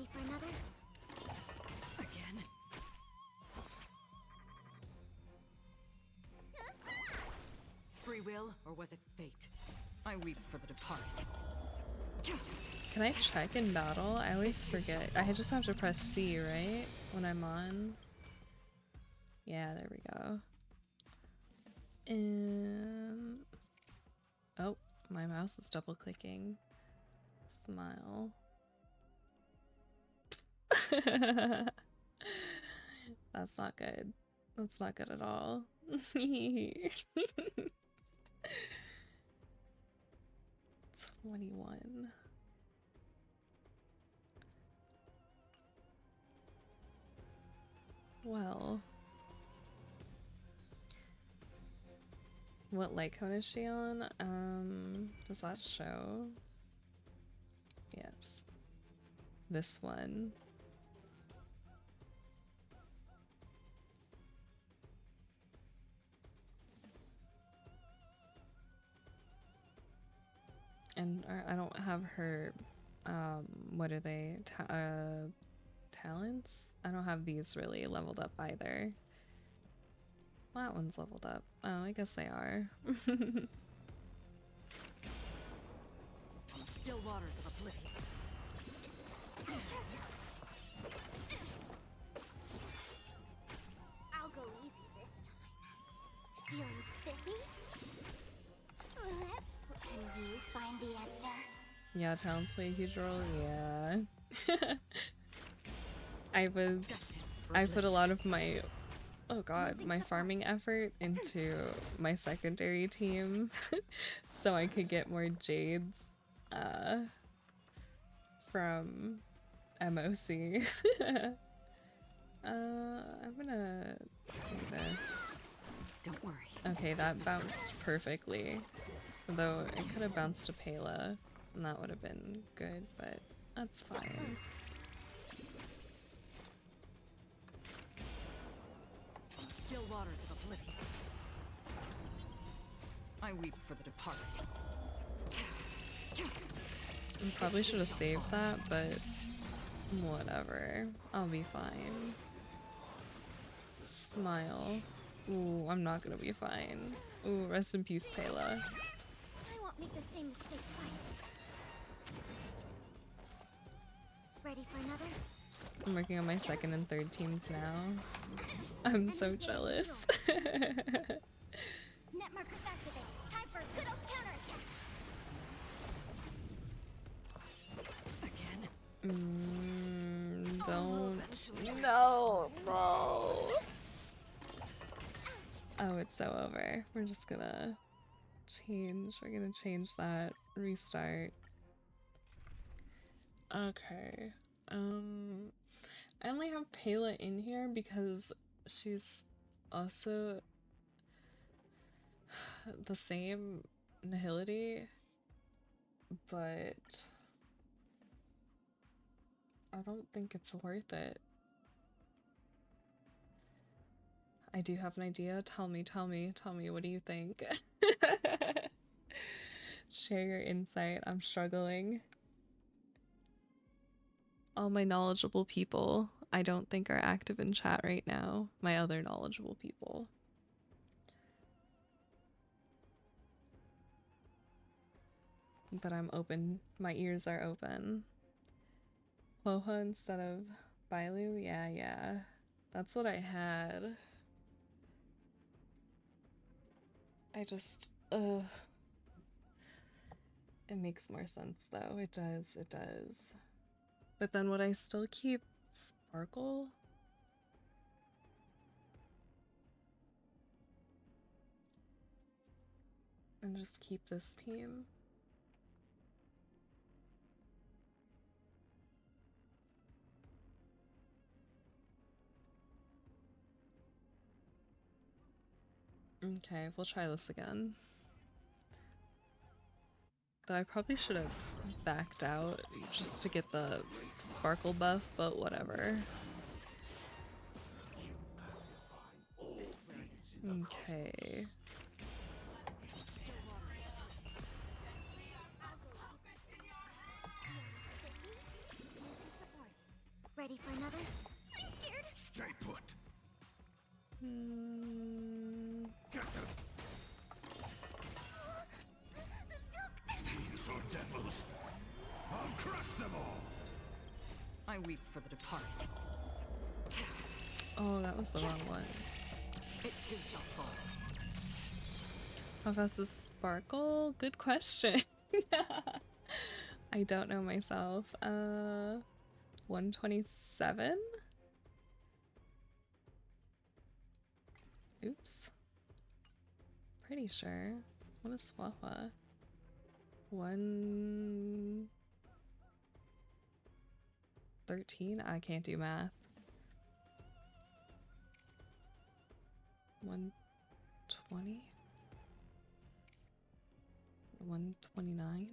Ready for another? Again? Free will, or was it fate? I weep for the departed. Can I check in battle? I always forget. I just have to press C, right? When I'm on. Yeah, there we go. Oh, my mouse is double clicking. Smile. That's not good. That's not good at all. 21. Well. What light cone is she on? Does that show? Yes. This one. And I don't have her, what are they? Talents? I don't have these really leveled up either. Well, that one's leveled up. Oh, I guess they are. Still waters of oblivion. I'll go easy this time. Feeling spiffy? Let's can you find the answer? Yeah, talents play a huge role. Yeah. I put a lot of my, oh god, my farming effort into my secondary team so I could get more jades from MOC. I'm gonna do this. Don't worry. Okay, that bounced perfectly. Although it could have bounced to Pela, and that would have been good, but that's fine. Still waters of oblivion. I weep for the departed. I probably should have saved that, but whatever. I'll be fine. Smile. Ooh, I'm not gonna be fine. Ooh, rest in peace, Pela. I won't make the same mistake twice. Ready for another? I'm working on my second and third teams now. I'm so jealous. Net markers activate. Time for a good old counterattack. Don't. No, no. Oh, it's so over. We're just gonna change. We're gonna change that. Restart. Okay. I only have Pela in here because she's also the same nihility, but I don't think it's worth it. I do have an idea. Tell me, what do you think? Share your insight. I'm struggling. All my knowledgeable people, I don't think are active in chat right now. My other knowledgeable people. But I'm open. My ears are open. Hoha instead of Bailu? Yeah. That's what I had. I just, it makes more sense though. It does. But then would I still keep Sparkle? And just keep this team? Okay, we'll try this again. Though I probably should have backed out just to get the Sparkle buff, but whatever. Okay. Ready for another? I'm scared. Stay put. Get them. These are devils. I'll crush them all. I weep for the departed. Oh, that was the wrong one. It too shall fall. How fast is Sparkle? Good question. I don't know myself. 127? Oops. Pretty sure. What is Swaha? 113? I can't do math. 120? 129?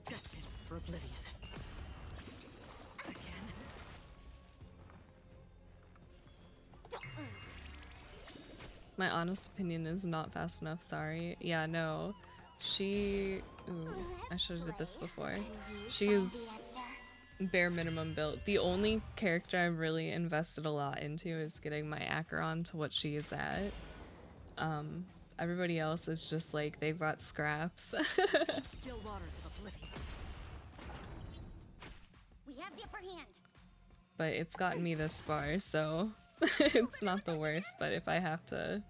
Destined for oblivion. My honest opinion is not fast enough, sorry. Yeah, no. She... Ooh, I should have did this before. She is bare minimum built. The only character I've really invested a lot into is getting my Acheron to what she is at. Everybody else is just like, they've got scraps. Still waters of oblivion. We have the upper hand. But it's gotten me this far, so it's not the worst. But if I have to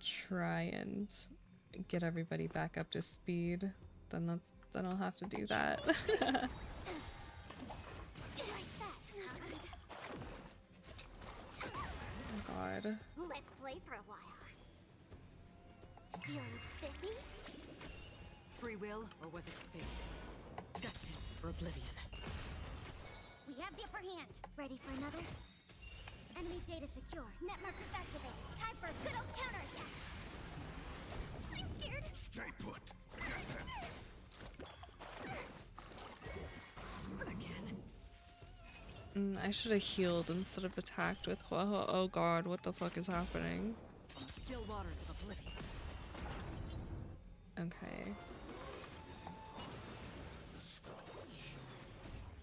try and get everybody back up to speed, then I'll have to do that. Oh god. Let's play for a while. Feeling spiffy? Free will, or was it fate? Destined for oblivion. We have the upper hand. Ready for another? Enemy data secure. Net markers activated. Time for a good old counterattack. I'm scared. Stay put. Get them. I should have healed instead of attacked with Huaho. Oh god, what the fuck is happening? Still waters of oblivion. Okay.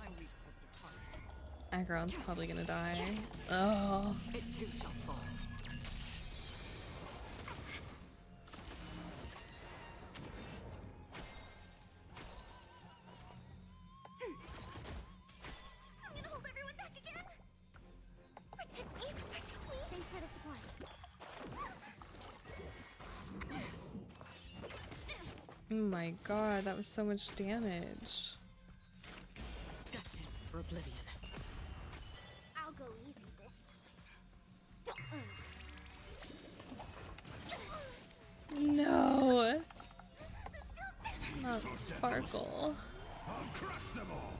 I weep for the departed. Acheron's probably gonna die. Oh. It too shall fall. I'm gonna hold everyone back again. Protect me. Thanks for the support. Oh my god, that was so much damage. Destined for oblivion. I'll go easy this time. No. Not Sparkle. I'll crush them all.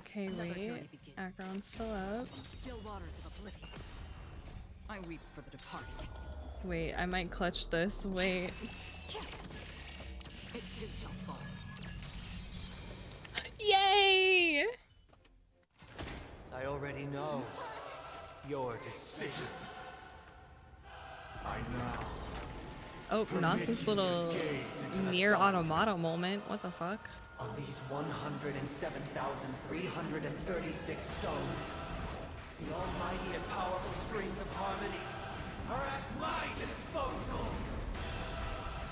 Okay, wait. Acheron's still up. Still waters of oblivion. I weep for the departed. Wait, I might clutch this. Wait. It too shall fall. Yay! I already know your decision. I now. Oh, not this little near automata moment. What the fuck? On these 107,336 stones, the almighty and powerful strings of harmony are at my disposal.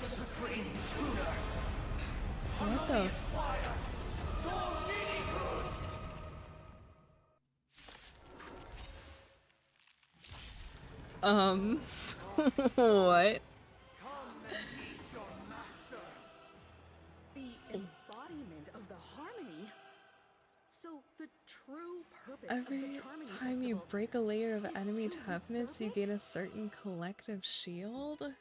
The supreme tutor. What the Choir. Dominicus. What? The embodiment of the harmony. So the true purpose of Every the Charming time you Festival break a layer of is enemy to toughness, you usurp gain a certain collective shield.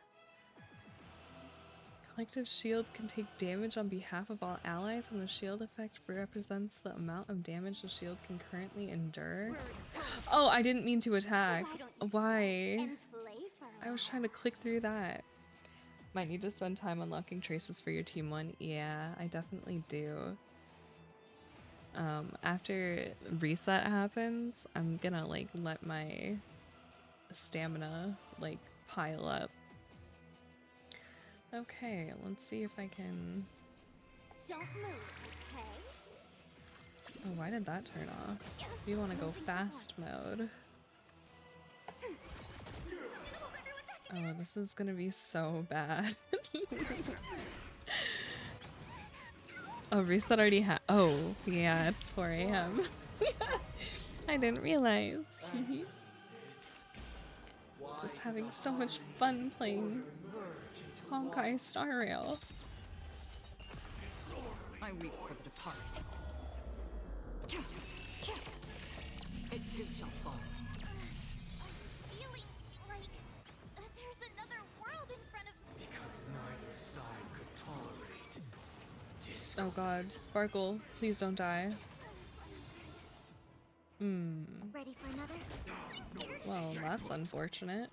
Collective shield can take damage on behalf of all allies, and the shield effect represents the amount of damage the shield can currently endure. Oh, I didn't mean to attack. Why? And play for a I was trying to click through that. Might need to spend time unlocking traces for your team 1. Yeah, I definitely do. After reset happens, I'm gonna like let my stamina like pile up. Okay, let's see if I can... Don't move, okay? Oh, why did that turn off? We want to go fast mode. Oh, this is gonna be so bad. Oh, reset already oh, yeah, it's 4 AM. I didn't realize. Just having so much fun playing Honkai Star Rail. I weep for the departed. It too shall fall. Feeling like there's another world in front of me. Because neither side could tolerate discord. Oh god, Sparkle, please don't die. Ready for another? Well, that's unfortunate.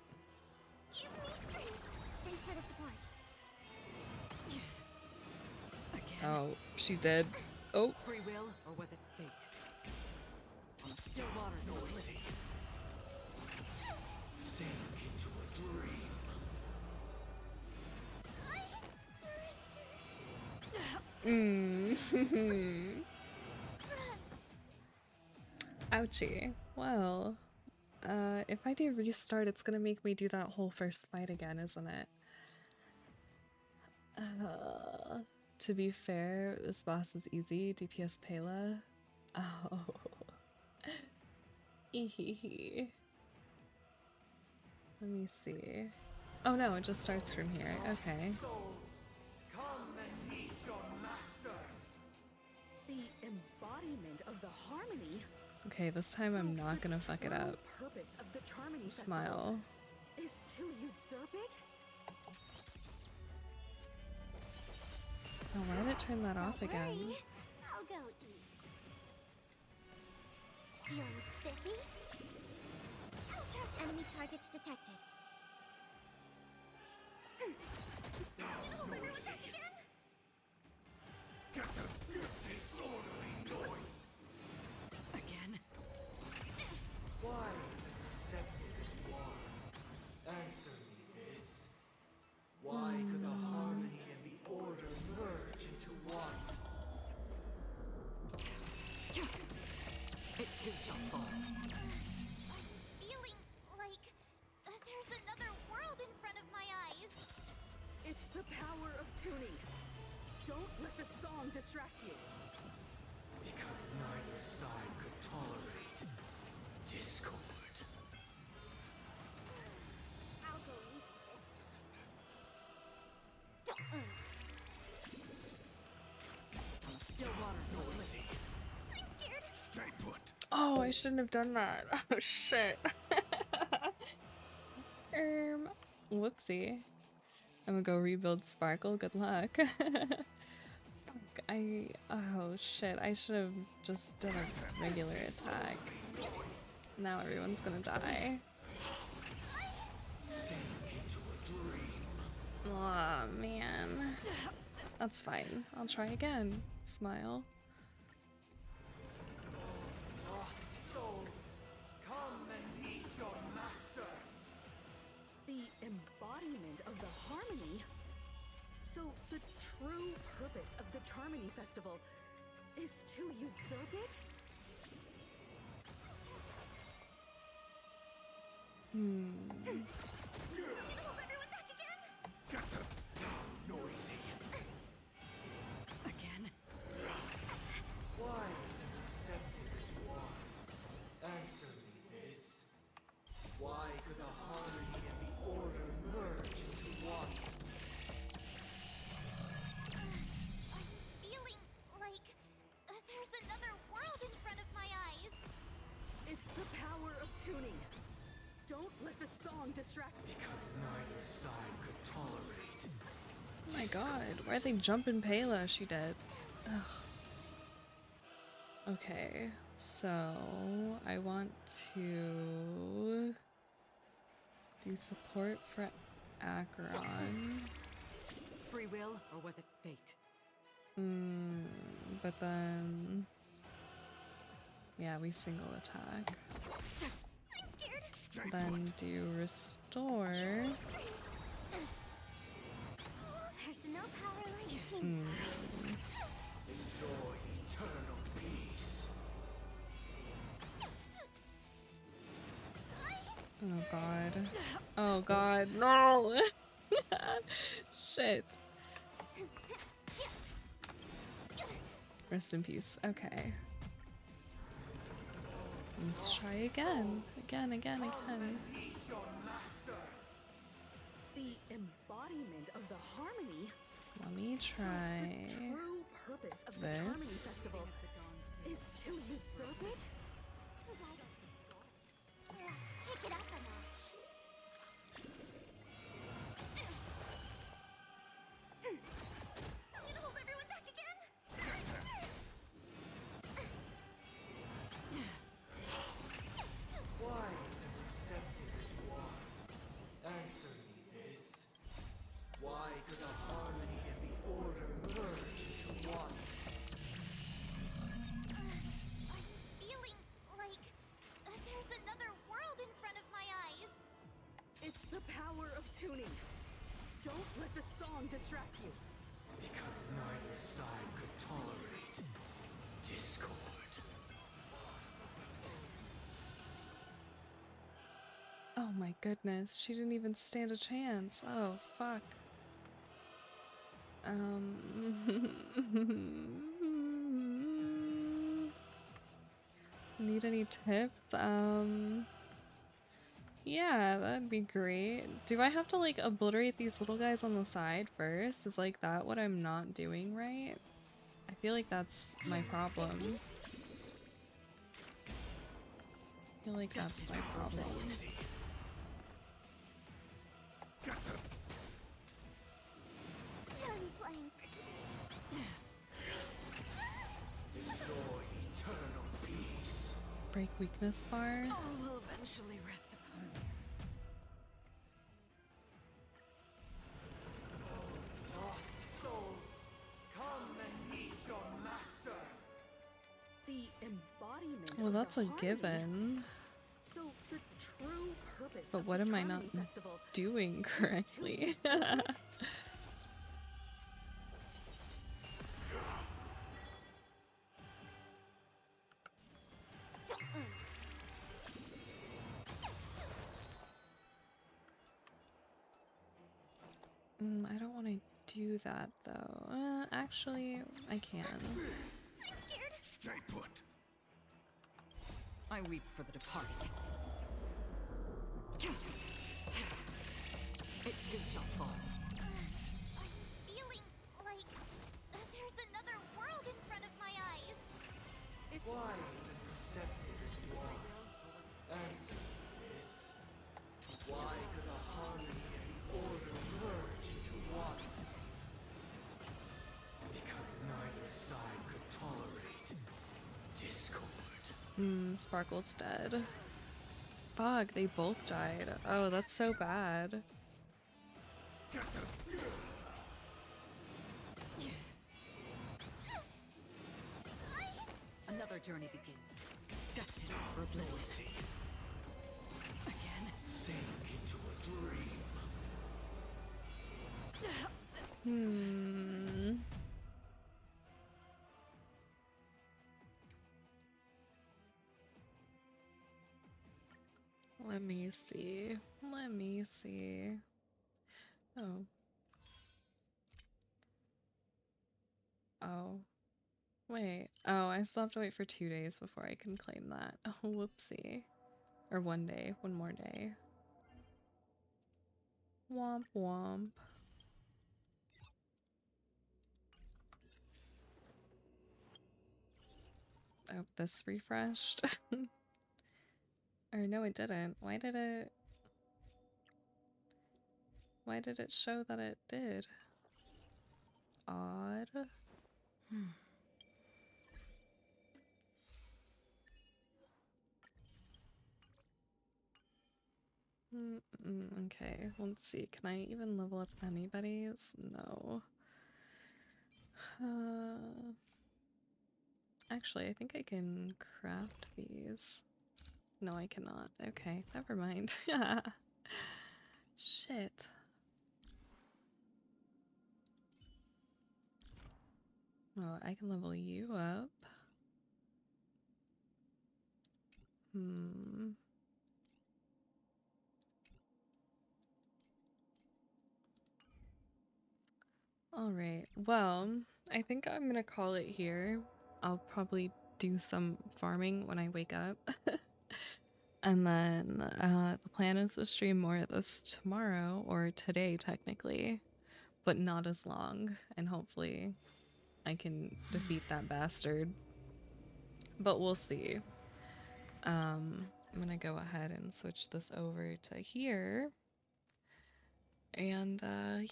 Give me strength. Thanks for the support. Oh, she's dead. Oh. Free will, or was it fate? On the still waters of the living. Sink into a dream. Ouchie. Well, if I do restart, it's gonna make me do that whole first fight again, isn't it? To be fair, this boss is easy. DPS Pela. Oh. Ehehe. Let me see. Oh no, it just starts from here. Okay. Come and meet your master. The embodiment of the harmony. Okay, this time I'm not gonna fuck it up. Purpose of the Charmony Smile. Festival is to usurp it. Oh, why did it turn that off again? I'll go easy. Feeling spiffy? Enemy targets detected. Get the disorderly noise. Again? Why is it receptive as you are? Answer me this. Why could the harmony and the order merge into one? It too shall fall. Feeling like there's another world in front of my eyes. It's the power of tuning. Don't let the song distract you. Because neither side could tolerate discord. I'll go easy this time. On the still waters of the living. I'm scared. Stay put. Oh, I shouldn't have done that. Oh shit. Whoopsie. I'm gonna go rebuild Sparkle. Good luck. Fuck, oh shit. I should have just done a regular attack. Now everyone's gonna die. Aw, man. That's fine. I'll try again. Smile. Lost souls, come and meet your master. The embodiment of the harmony. So the true purpose of the Charmony Festival is to usurp it? Get the noisy. Again? Why is it receptive as you are? Answer me this. Why could the harmony and the order merge into one? Feeling like there's another world in front of my eyes. It's the power of tuning. Don't let the song distract you. Because neither side could tolerate. Oh my god, why'd they jump in Pela? She dead. Ugh. Okay, so I want to do support for Acheron. Free will, or was it fate? But then... Yeah, we single attack. I'm scared. Then do restore. power like to. Enjoy eternal peace. Oh god. Oh god, no! Shit. Rest in peace. Okay. Let's try again. Again. The embodiment of the harmony. Let me try The true purpose of the Harmony this. Festival is to usurp it? Let's pick it up a notch. I'm gonna hold everyone back again. Why isn't accepted as you are? Answer me this. Why could the harmony and the order merge into one? I'm feeling like there's another world in front of my eyes. It's the power of tuning. Don't let the song distract you. Because neither side could tolerate discord. Oh my goodness, she didn't even stand a chance. Oh fuck. Need any tips? Yeah, that'd be great. Do I have to like obliterate these little guys on the side first? Is like that what I'm not doing right? I feel like that's my problem. I feel like that's my problem. Done playing for today. Enjoy eternal peace. Break weakness bar. All will eventually rest upon me. Lost souls, come and meet your master. The embodiment Well, of that's the a harmony. given. So the true purpose But of what the am I not Harmony Festival doing is to correctly? usurp it? I don't want to do that though. Actually, I can. Stay put. I weep for the departed. It too shall fall. I'm feeling like there's another world in front of my eyes. Why isn't accepted as you are? Answer me this. Why could the harmony and the order merge into one? Because neither side could tolerate discord. Sparkle's dead. Fuck, they both died. Oh, that's so bad. Another journey begins. Destined for a blaze. Again. Sink into a dream. Let me see. Let me see. Oh. Oh. Wait. Oh, I still have to wait for 2 days before I can claim that. Oh, whoopsie. Or 1 day. 1 more day. Womp womp. Oh, this refreshed? Or no, it didn't. Why did it show that it did? Odd. Okay, let's see. Can I even level up anybody's? No. Actually, I think I can craft these. No, I cannot. Okay, never mind. Shit. Oh, I can level you up. Alright, well, I think I'm gonna call it here. I'll probably do some farming when I wake up. And then the plan is to stream more of this tomorrow, or today technically, but not as long, and hopefully I can defeat that bastard. But we'll see. I'm gonna go ahead and switch this over to here. And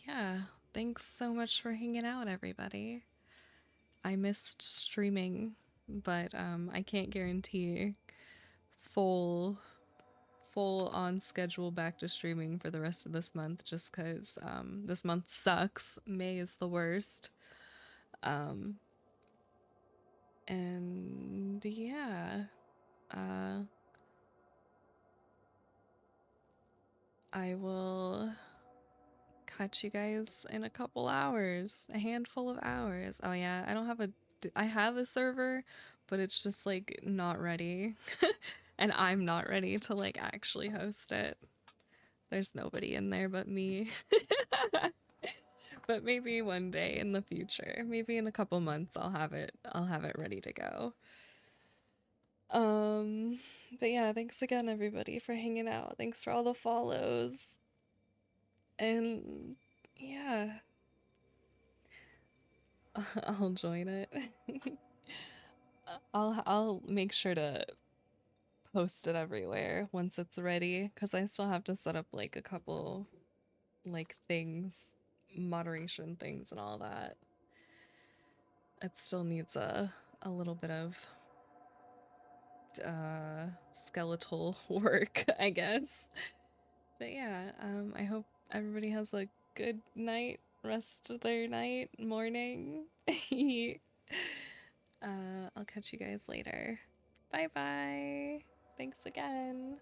yeah, thanks so much for hanging out, everybody. I missed streaming, but I can't guarantee full on schedule back to streaming for the rest of this month, just because this month sucks. May is the worst. And yeah, I will catch you guys in a couple hours, a handful of hours. Oh yeah, I have a server, but it's just like not ready. And I'm not ready to like actually host it. There's nobody in there but me. But maybe one day in the future, maybe in a couple months I'll have it ready to go. But yeah, thanks again everybody for hanging out. Thanks for all the follows. And yeah, I'll join it. I'll make sure to post it everywhere once it's ready, because I still have to set up like a couple like things, moderation things and all that. It still needs a little bit of skeletal work, I guess. But yeah, I hope everybody has a good night, rest of their night, morning. I'll catch you guys later. Bye bye. Thanks again.